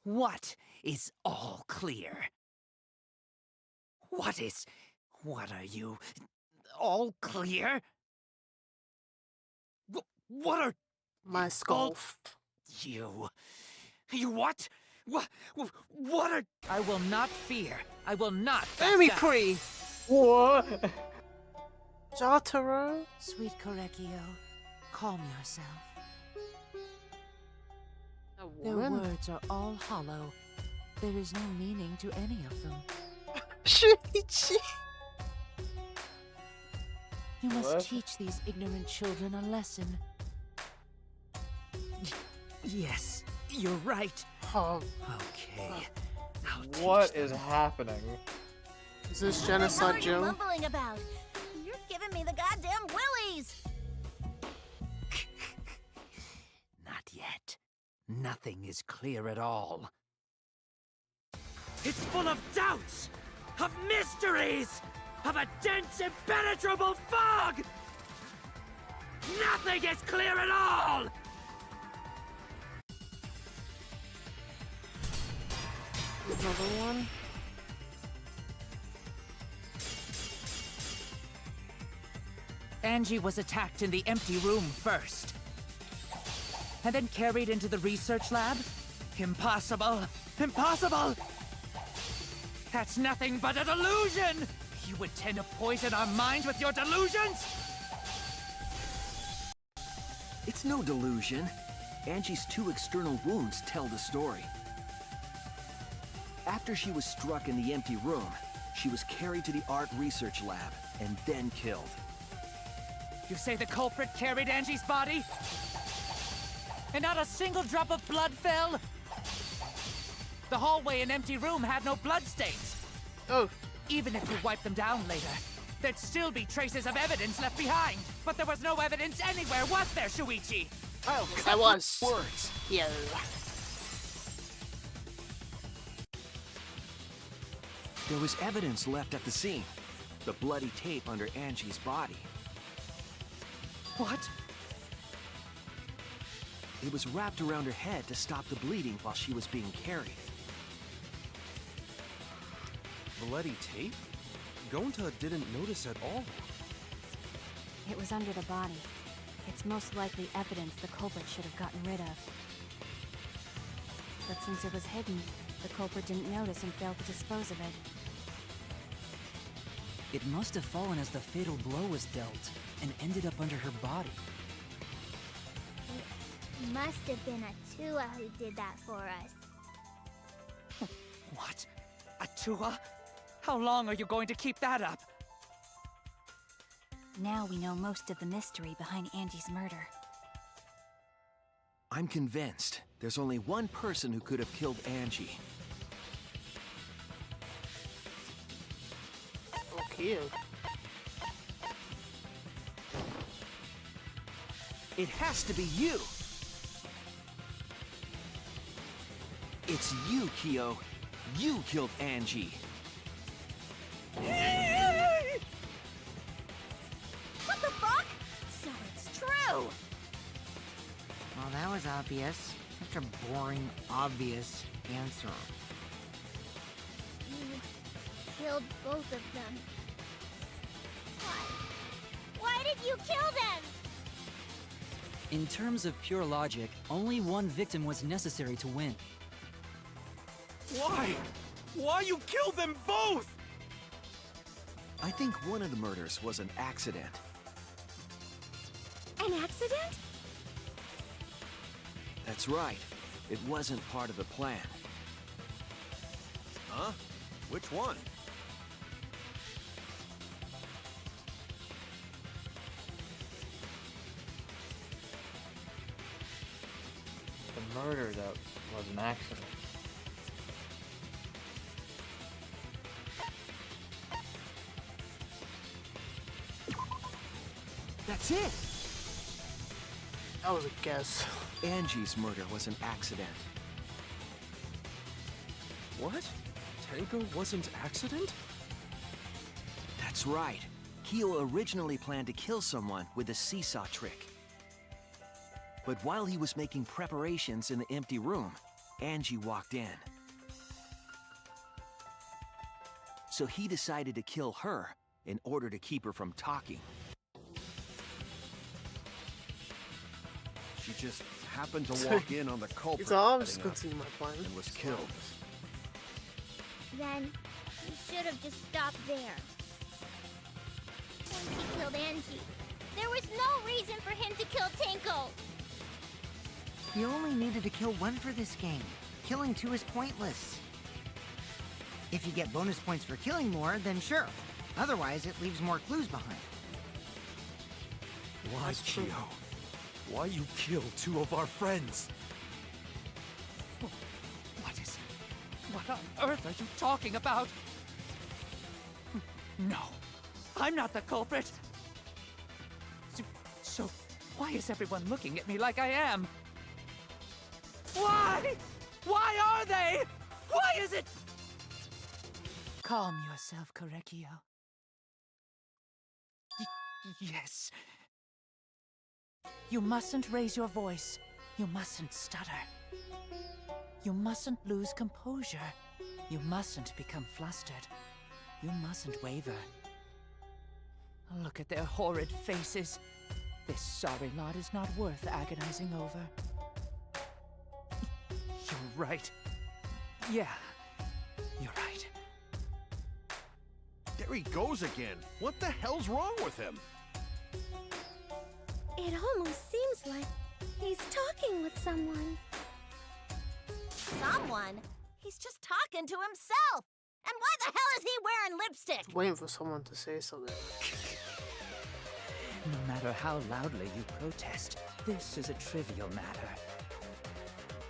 What is all clear? What are you? All clear? What are... My skull. You what? What are... I will not fear. I will not back Amy down. Pre! What? Jotaro? Sweet Korekio, calm yourself. A Their woman? words are all hollow. There is no meaning to any of them. Shuichi! You must What? teach these ignorant children a lesson. Yes, you're right. Oh, Okay. I'll teach What them. is happening? is this What the hell are genocide, you Joe? mumbling about? You're giving me the goddamn willies! Not yet. Nothing is clear at all. It's full of doubts, of mysteries, of a dense, impenetrable fog! Nothing is clear at all! Another one? Angie was attacked in the empty room first. And then carried into the research lab? Impossible! Impossible! That's nothing but a delusion! You would tend to poison our minds with your delusions? It's no delusion. Angie's 2 external wounds tell the story. After she was struck in the empty room, she was carried to the art research lab and then killed. You say the culprit carried Angie's body? And not a single drop of blood fell? The hallway and empty room had no bloodstains. Oh. Even if you wipe them down later, there'd still be traces of evidence left behind. But there was no evidence anywhere, was there, Shuichi? I'll I cut was. words. Yeah. There was evidence left at the scene. The bloody tape under Angie's body. What? It was wrapped around her head to stop the bleeding while she was being carried. Bloody tape? Gonta didn't notice at all. It was under the body. It's most likely evidence the culprit should have gotten rid of. But since it was hidden, The culprit didn't notice and failed to dispose of it. It must have fallen as the fatal blow was dealt, and ended up under her body. It must have been Atua who did that for us. What? Atua? How long are you going to keep that up? Now we know most of the mystery behind Angie's murder. I'm convinced there's only one person who could have killed Angie. Okay. It has to be you! It's you, Kyo. You killed Angie. What the fuck? So it's true! Well, that was obvious. Such a boring, obvious answer. You killed both of them. Why? Why did you kill them? In terms of pure logic, only one victim was necessary to win. Why? Why you killed them both? I think one of the murders was an accident. An accident? That's right. It wasn't part of the plan. Huh? Which one? The murder that was an accident. That's it! That was a guess. Angie's murder was an accident. What? Tenko wasn't accident? That's right. Kyo originally planned to kill someone with a seesaw trick. But while he was making preparations in the empty room, Angie walked in. So he decided to kill her in order to keep her from talking. She just happened to walk in on the culprit It's all just heading up continue my plan. and was killed. Then you should have just stopped there. Once he killed Angie, there was no reason for him to kill Tenko. You only needed to kill one for this game. Killing two is pointless. If you get bonus points for killing more, then sure. Otherwise, it leaves more clues behind. Why, Kyo? Why you kill two of our friends? What on earth are you talking about? No, I'm not the culprit. So why is everyone looking at me like I am? Why? Why are they? Why is it? Calm yourself, Korekio. Yes. You mustn't raise your voice. You mustn't stutter. You mustn't lose composure. You mustn't become flustered. You mustn't waver. Look at their horrid faces. This sorry lot is not worth agonizing over. You're right. Yeah, you're right. There he goes again. What the hell's wrong with him? It almost seems like he's talking with someone. Someone? He's just talking to himself. And why the hell is he wearing lipstick? Waiting for someone to say something. No matter how loudly you protest, this is a trivial matter.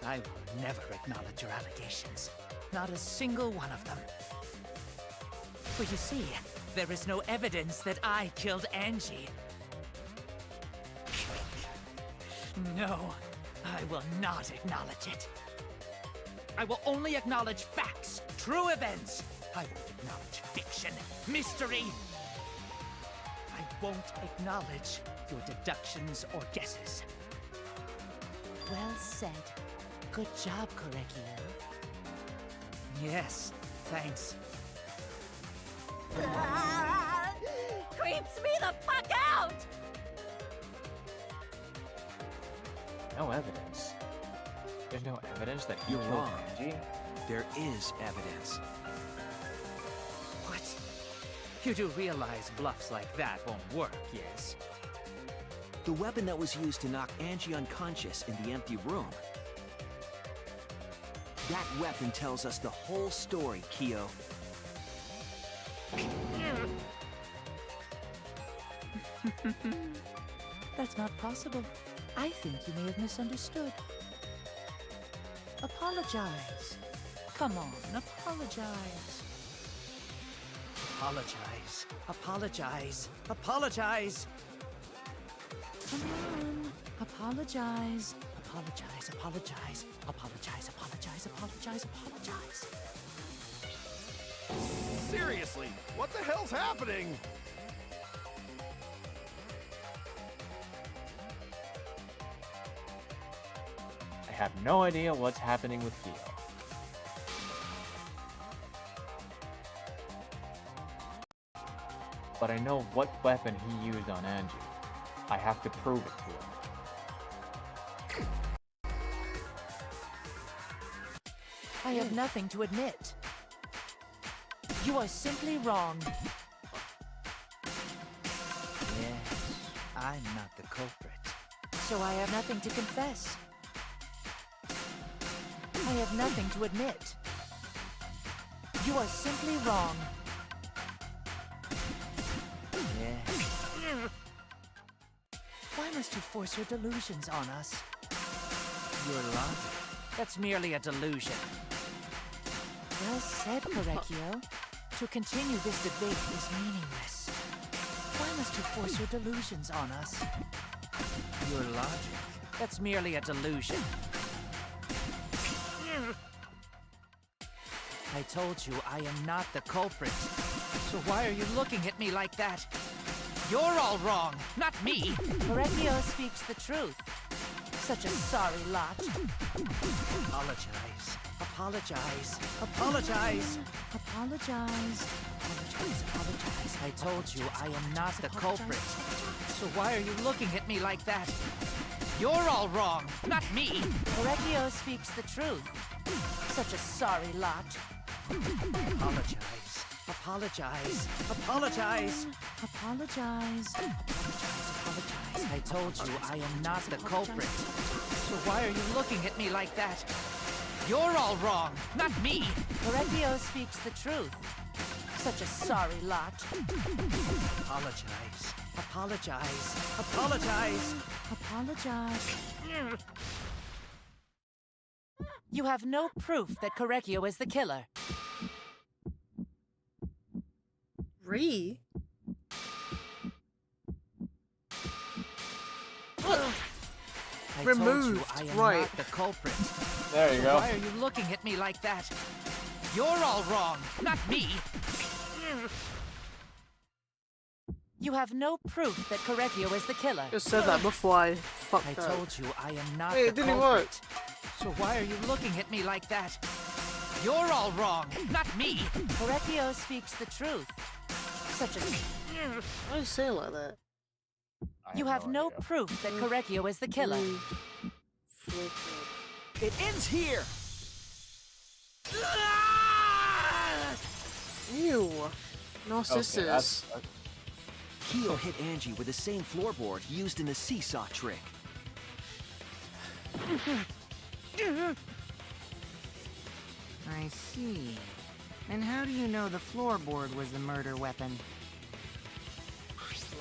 I will never acknowledge your allegations. Not a single one of them. For you see, there is no evidence that I killed Angie. No, I will not acknowledge it. I will only acknowledge facts, true events. I won't acknowledge fiction, mystery. I won't acknowledge your deductions or guesses. Well said. Good job, Korekio. Yes, thanks. Creeps me the fuck out! No evidence. There's no evidence that he You're killed wrong. Angie? there is evidence. What? You do realize bluffs like that won't work, yes? The weapon that was used to knock Angie unconscious in the empty room. That weapon tells us the whole story, Kyo. That's not possible. I think you may have misunderstood. Apologize. Come on, apologize. Apologize. Apologize. Apologize. Come on. Apologize. Apologize. Apologize. Apologize. Apologize. Apologize. Apologize. Seriously, what the hell's happening? I have no idea what's happening with Kyo. But I know what weapon he used on Angie. I have to prove it to him. I have nothing to admit. You are simply wrong. Yes, I'm not the culprit. So I have nothing to confess. I have nothing to admit. You are simply wrong. Yes. Why must you force your delusions on us? Your logic. That's merely a delusion. Well said, Korekio. To continue this debate is meaningless. Why must you force your delusions on us? Your logic. That's merely a delusion. I told you I am not the culprit. So why are you looking at me like that? You're all wrong, not me. Korekio speaks the truth. Such a sorry lot. Apologize. Apologize. Apologize. Apologize. Apologize. Apologize. I told you I am not the culprit. So why are you looking at me like that? You're all wrong, not me. Korekio speaks the truth. Such a sorry lot. Apologize. Apologize. Apologize. Apologize. Apologize. Apologize. I told you I am not the culprit. So why are you looking at me like that? You're all wrong, not me. Korekio speaks the truth. Such a sorry lot. Apologize. Apologize. Apologize. Apologize. You have no proof that Korekio is the killer. Re? I Removed, told you I am right. not the culprit. There you So go. why are you looking at me like that? You're all wrong, not me. You have no proof that Korekio is the killer. Just said that before I fucked I up. told you I am not Hey, the it didn't culprit. work. So why are you looking at me like that? You're all wrong, not me. Korekio speaks the truth. Such a... Why do you say it like that? You have no proof that Korekio is the killer. It ends here! Ew. Narcissus. Okay, that's Kyo hit Angie with the same floorboard used in the seesaw trick. I see. And how do you know the floorboard was the murder weapon?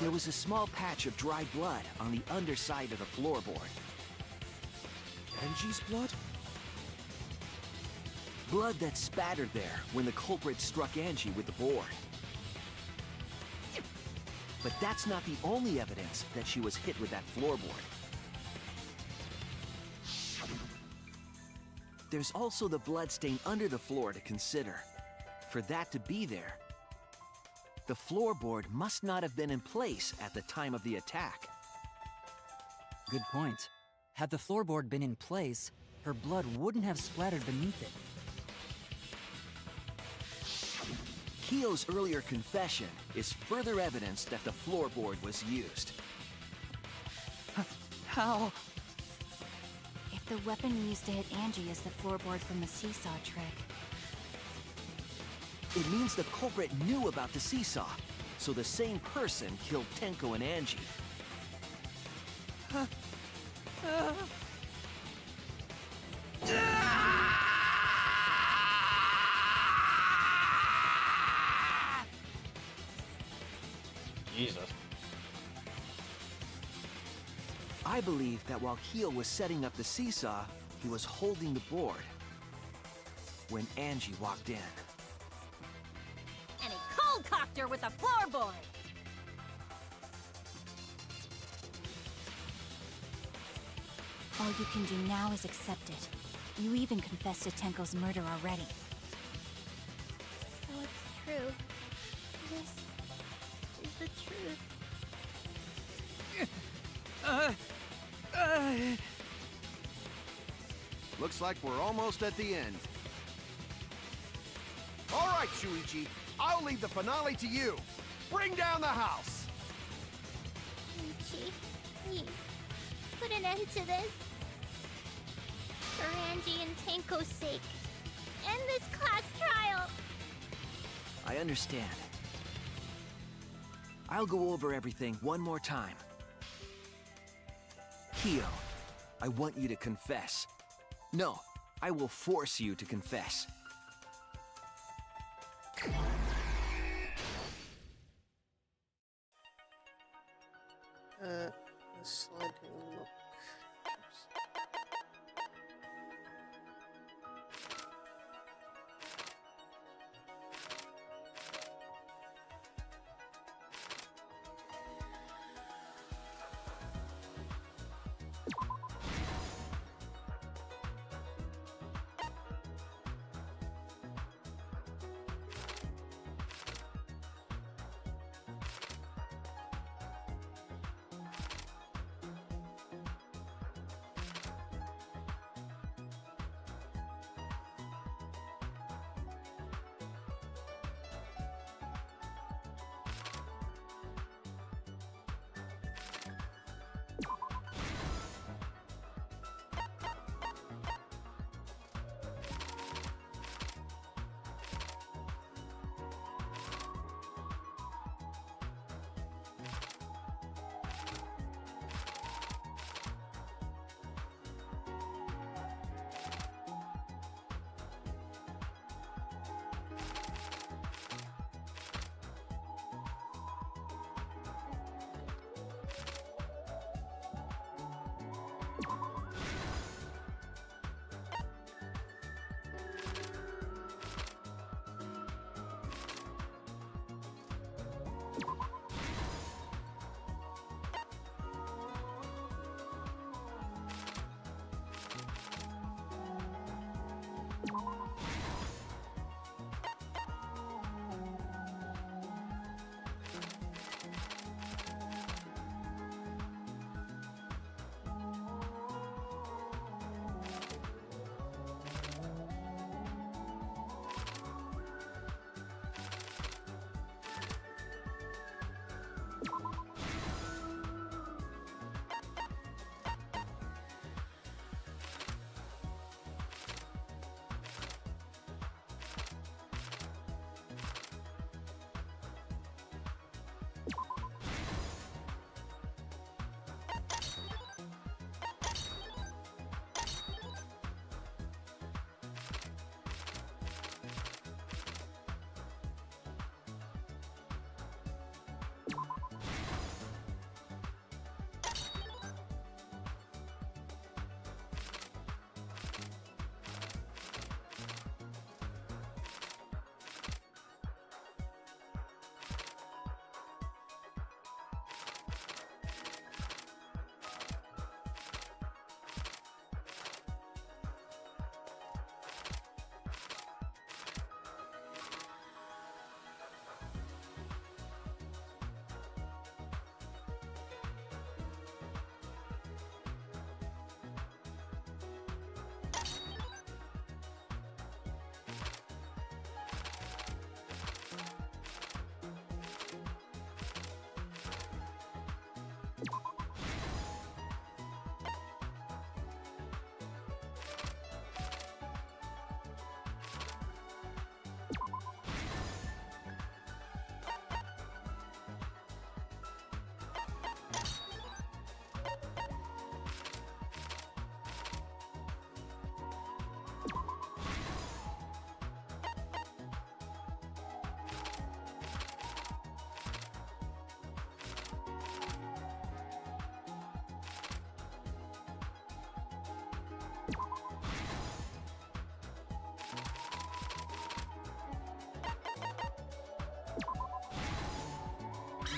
There was a small patch of dry blood on the underside of the floorboard. Angie's blood? Blood that spattered there when the culprit struck Angie with the board. But that's not the only evidence that she was hit with that floorboard. There's also the bloodstain under the floor to consider. For that to be there, the floorboard must not have been in place at the time of the attack. Good point. Had the floorboard been in place, her blood wouldn't have splattered beneath it. Kyo's earlier confession is further evidence that the floorboard was used. How? If the weapon used to hit Angie is the floorboard from the seesaw trick, It means the culprit knew about the seesaw, so the same person killed Tenko and Angie. Jesus. I believe that while Keo was setting up the seesaw, he was holding the board when Angie walked in. And he cold-cocked her with a floorboard. All you can do now is accept it. You even confessed to Tenko's murder already. So it's true. This is the truth. Looks like we're almost at the end. All right, Shuichi. I'll leave the finale to you. Bring down the house. Ichi, please, put an end to this. For Angie and Tenko's sake. End this class trial. I understand. I'll go over everything one more time. Keo, I want you to confess. No, I will force you to confess. The sliding look.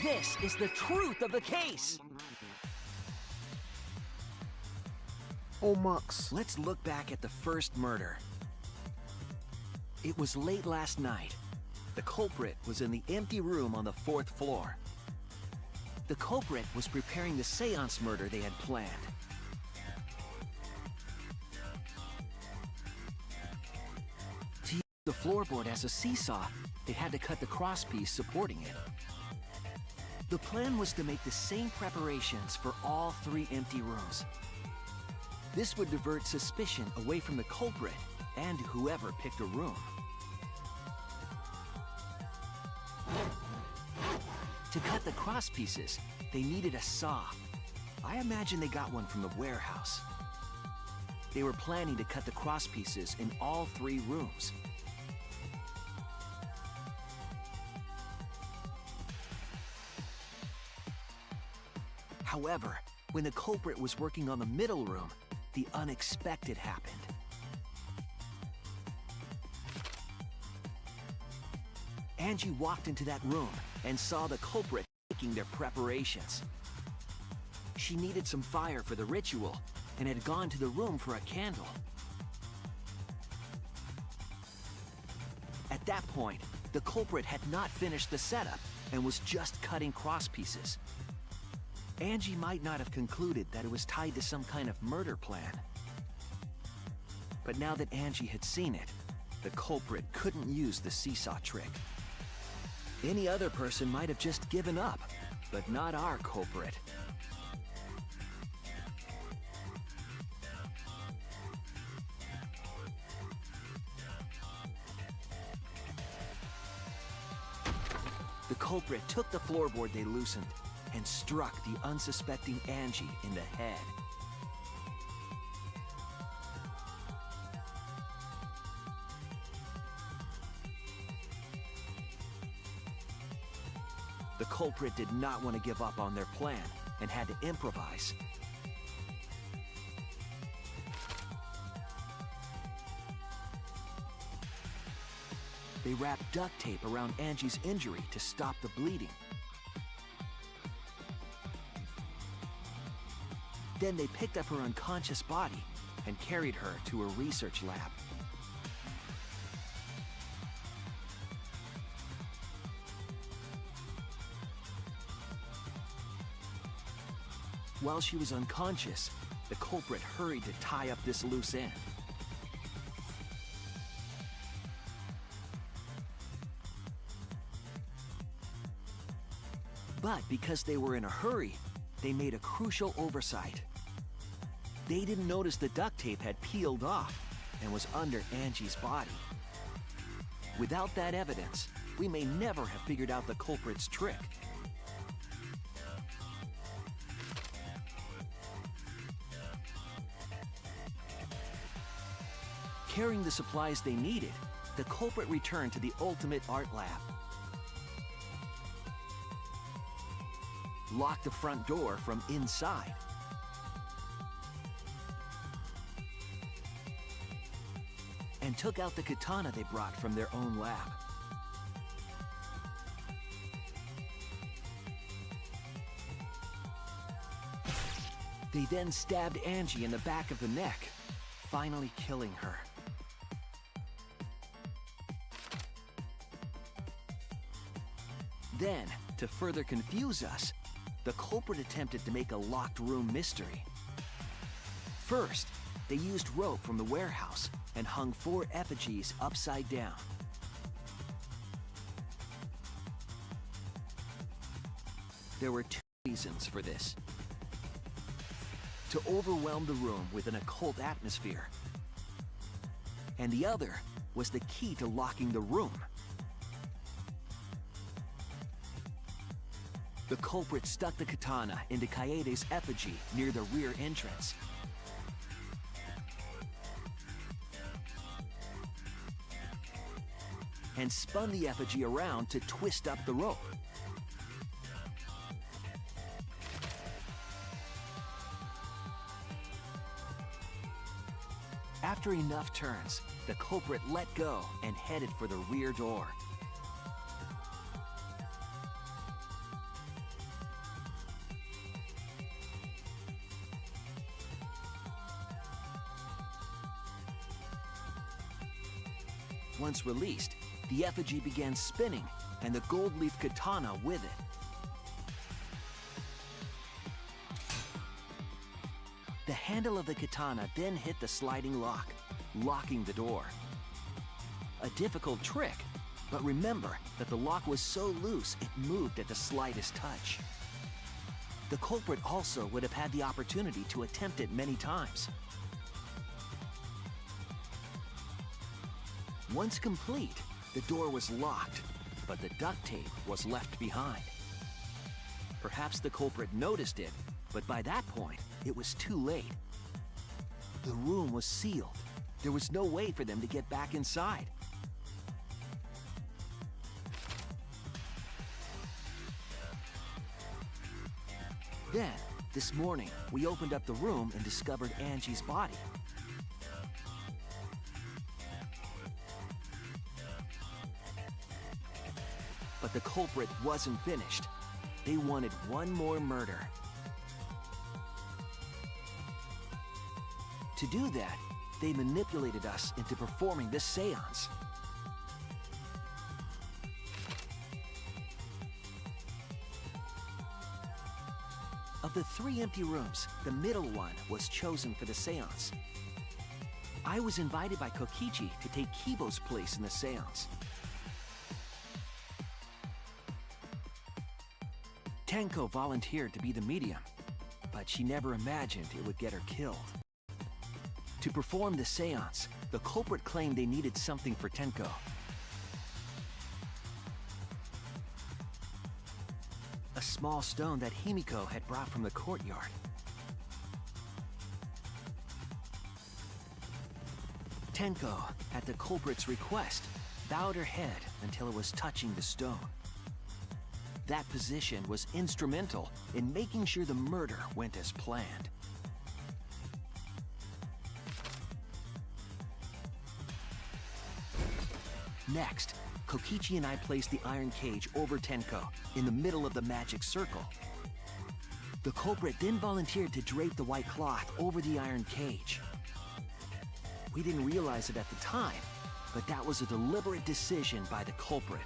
This is the truth of the case. Oh, Mux. Let's look back at the first murder. It was late last night. The culprit was in the empty room on the 4th floor. The culprit was preparing the seance murder they had planned. To use the floorboard as a seesaw, they had to cut the crosspiece supporting it. The plan was to make the same preparations for all 3 empty rooms. This would divert suspicion away from the culprit and whoever picked a room. To cut the crosspieces, they needed a saw. I imagine they got one from the warehouse. They were planning to cut the crosspieces in all 3 rooms. However, when the culprit was working on the middle room, the unexpected happened. Angie walked into that room and saw the culprit making their preparations. She needed some fire for the ritual and had gone to the room for a candle. At that point, the culprit had not finished the setup and was just cutting crosspieces. Angie might not have concluded that it was tied to some kind of murder plan. But now that Angie had seen it, the culprit couldn't use the seesaw trick. Any other person might have just given up, but not our culprit. The culprit took the floorboard they loosened and struck the unsuspecting Angie in the head. The culprit did not want to give up on their plan and had to improvise. They wrapped duct tape around Angie's injury to stop the bleeding. Then they picked up her unconscious body and carried her to a research lab. While she was unconscious, the culprit hurried to tie up this loose end. But because they were in a hurry, they made a crucial oversight. They didn't notice the duct tape had peeled off and was under Angie's body. Without that evidence, we may never have figured out the culprit's trick. Carrying the supplies they needed, the culprit returned to the ultimate art lab. Locked the front door from inside. And took out the katana they brought from their own lab. They then stabbed Angie in the back of the neck, finally killing her. Then, to further confuse us, the culprit attempted to make a locked room mystery. First, they used rope from the warehouse and hung 4 effigies upside down. There were 2 reasons for this. To overwhelm the room with an occult atmosphere. And the other was the key to locking the room. The culprit stuck the katana into Kaede's effigy near the rear entrance. And spun the effigy around to twist up the rope. After enough turns, the culprit let go and headed for the rear door. Once released, the effigy began spinning, and the gold leaf katana with it. The handle of the katana then hit the sliding lock, locking the door. A difficult trick, but remember that the lock was so loose it moved at the slightest touch. The culprit also would have had the opportunity to attempt it many times. Once complete, the door was locked, but the duct tape was left behind. Perhaps the culprit noticed it, but by that point, it was too late. The room was sealed. There was no way for them to get back inside. Then, this morning, we opened up the room and discovered Angie's body. But the culprit wasn't finished. They wanted one more murder. To do that, they manipulated us into performing this seance. Of the 3 empty rooms, the middle one was chosen for the seance. I was invited by Kokichi to take Kibo's place in the seance. Tenko volunteered to be the medium, but she never imagined it would get her killed. To perform the seance, the culprit claimed they needed something for Tenko. A small stone that Himiko had brought from the courtyard. Tenko, at the culprit's request, bowed her head until it was touching the stone. That position was instrumental in making sure the murder went as planned. Next, Kokichi and I placed the iron cage over Tenko in the middle of the magic circle. The culprit then volunteered to drape the white cloth over the iron cage. We didn't realize it at the time, but that was a deliberate decision by the culprit.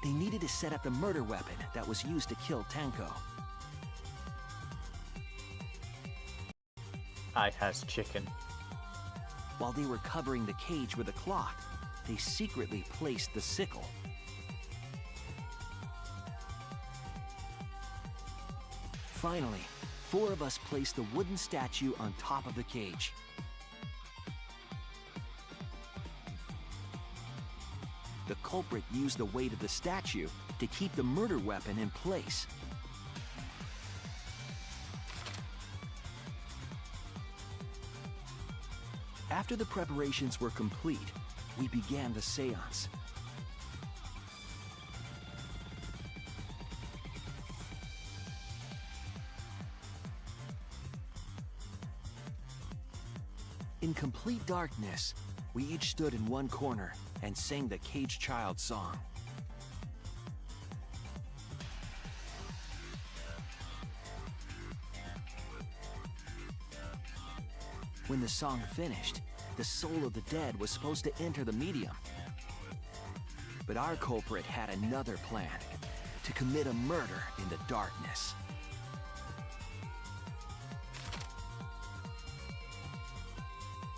They needed to set up the murder weapon that was used to kill Tenko. I has chicken. While they were covering the cage with a cloth, they secretly placed the sickle. Finally, 4 of us placed the wooden statue on top of the cage. The culprit used the weight of the statue to keep the murder weapon in place. After the preparations were complete, we began the seance. In complete darkness, we each stood in one corner and sang the Caged Child song. When the song finished, the soul of the dead was supposed to enter the medium. But our culprit had another plan, to commit a murder in the darkness.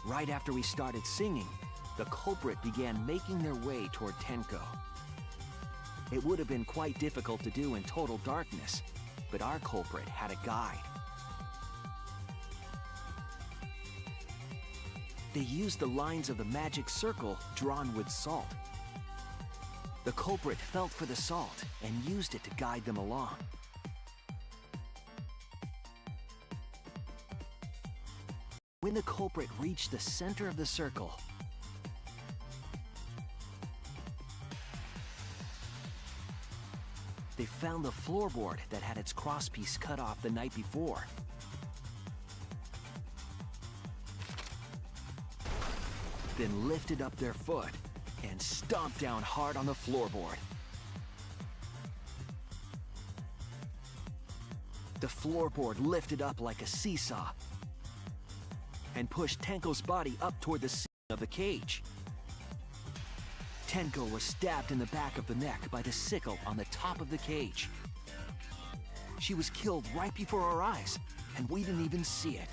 Right after we started singing, the culprit began making their way toward Tenko. It would have been quite difficult to do in total darkness, but our culprit had a guide. They used the lines of the magic circle drawn with salt. The culprit felt for the salt and used it to guide them along. When the culprit reached the center of the circle, they found the floorboard that had its crosspiece cut off the night before. Then lifted up their foot and stomped down hard on the floorboard. The floorboard lifted up like a seesaw. and pushed Tenko's body up toward the ceiling of the cage. Tenko was stabbed in the back of the neck by the sickle on the top of the cage. She was killed right before our eyes, and we didn't even see it.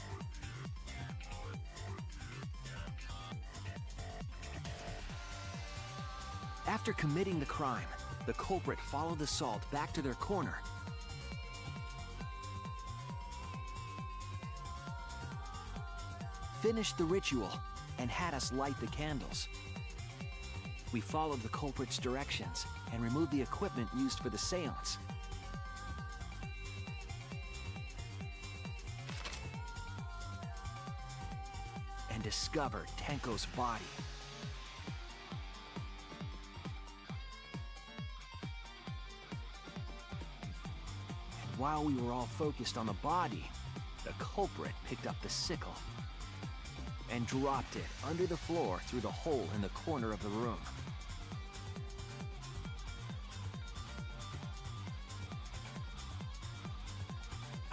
After committing the crime, the culprit followed the salt back to their corner. Finished the ritual and had us light the candles. We followed the culprit's directions and removed the equipment used for the seance. And discovered Tenko's body. And while we were all focused on the body, the culprit picked up the sickle and dropped it under the floor through the hole in the corner of the room.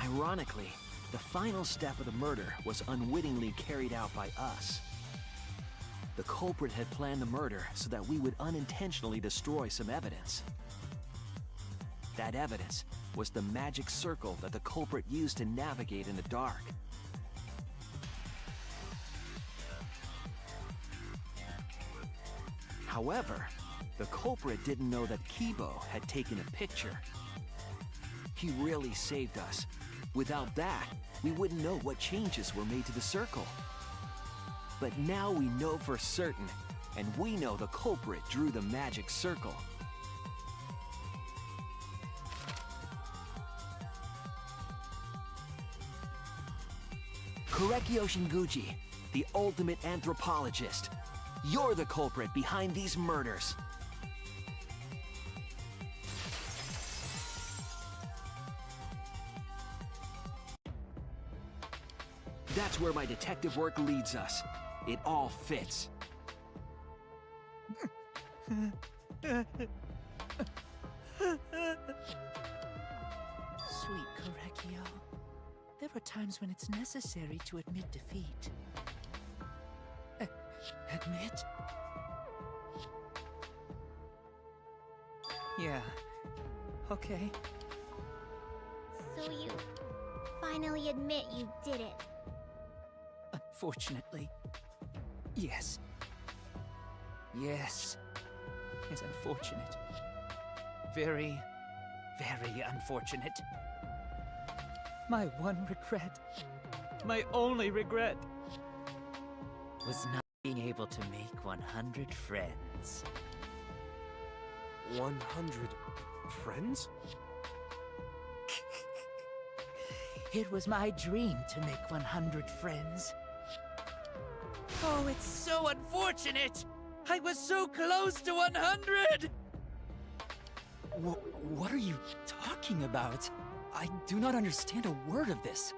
Ironically, the final step of the murder was unwittingly carried out by us. The culprit had planned the murder so that we would unintentionally destroy some evidence. That evidence was the magic circle that the culprit used to navigate in the dark. However, the culprit didn't know that Kibo had taken a picture. He really saved us. Without that, we wouldn't know what changes were made to the circle. But now we know for certain, and we know the culprit drew the magic circle. Korekio Shinguchi, the ultimate anthropologist. You're the culprit behind these murders. That's where my detective work leads us. It all fits. Sweet Korekio. There are times when it's necessary to admit defeat. Admit? Yeah. Okay. So you finally admit you did it. Unfortunately. Yes. Yes. It's unfortunate. Very, very unfortunate. My one regret, my only regret, was not being able to make 100 friends. 100 friends? It was my dream to make 100 friends. Oh, it's so unfortunate! I was so close to 100! What are you talking about? I do not understand a word of this.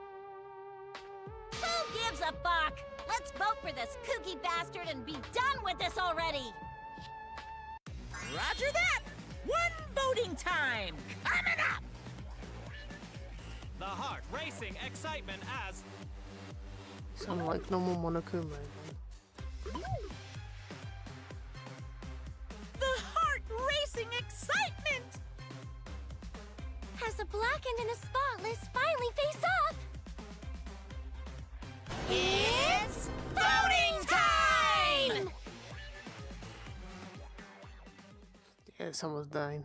Who gives a fuck? Let's vote for this kooky bastard and be done with this already! Roger that! One voting time coming up! The heart racing excitement as Sound like normal Monokuma. The heart racing excitement! As the blackened and the spotless finally face off! It's voting time! Yeah, someone's dying.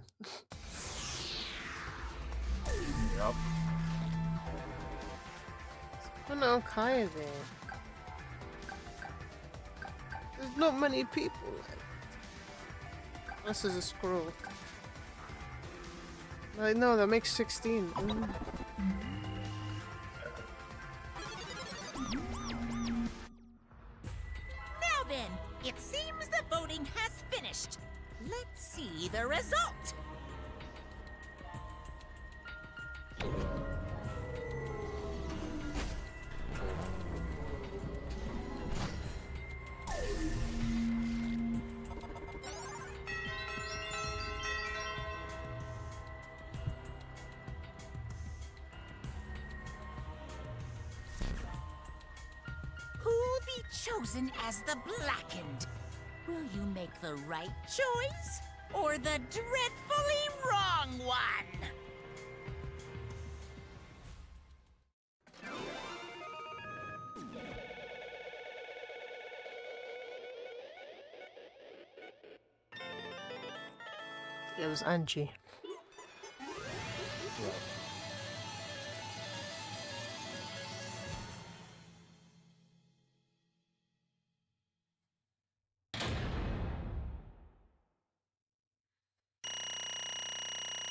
Yep. Oh no, Kaya there. There's not many people left. This is a scroll. No, that makes 16. Ooh. Now then, it seems the voting has finished. Let's see the result. Who chosen as the Blackened. Will you make the right choice or the dreadfully wrong one? It was Angie.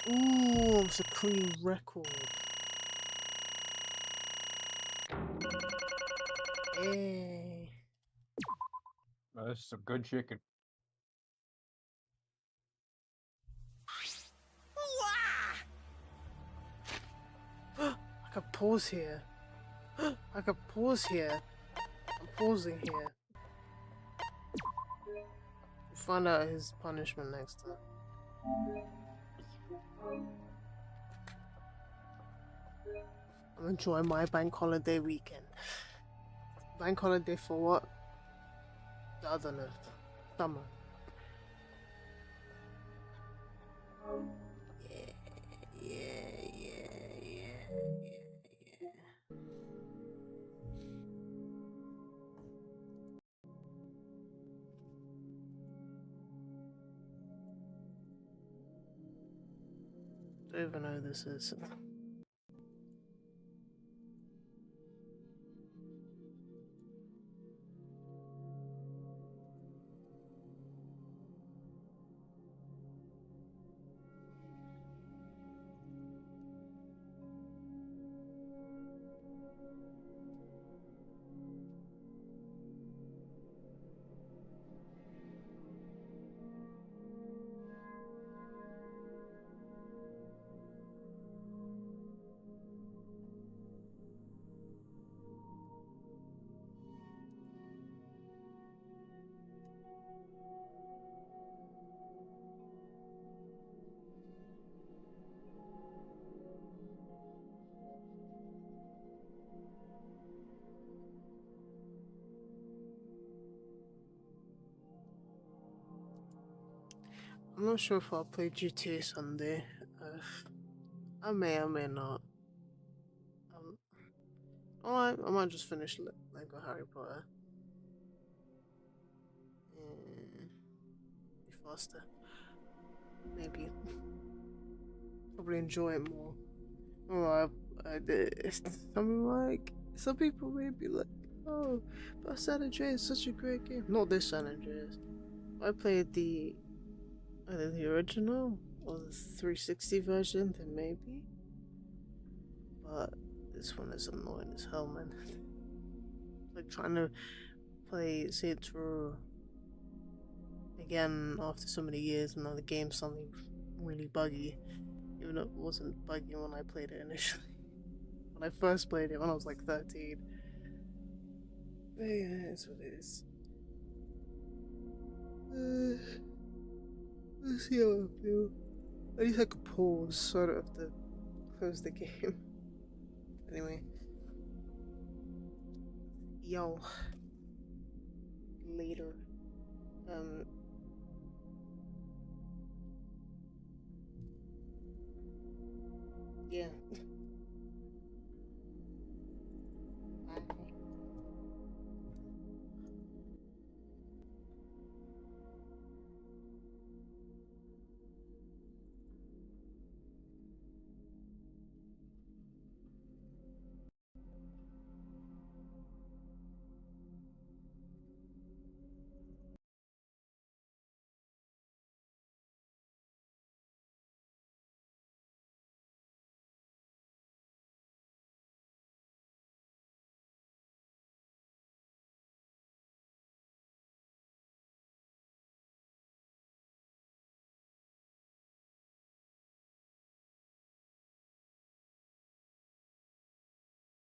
Ooh, it's a clean record. Yay. That's some good chicken. I could pause here. I could pause here. I'm pausing here. We'll find out his punishment next time. I'm enjoying my bank holiday weekend. Bank holiday for what? I don't know. Summer. Yeah. Don't even know who this is. I'm not sure if I'll play GTA Sunday. I may not. Alright, I might just finish Lego Harry Potter. Be faster. Maybe. Probably enjoy it more. Alright, some people may be like, oh, but San Andreas is such a great game. Not this San Andreas. I played the either the original or the 360 version, then maybe. But this one is annoying as hell, man. Like trying to play Saints Row again after so many years, and now the game's suddenly really buggy, even though it wasn't buggy when I played it initially. When I first played it when I was like 13. But yeah, it's what it is. Let's see how I feel. At least I could pause, so I don't have to close the game. Anyway. Yo. Later. Yeah.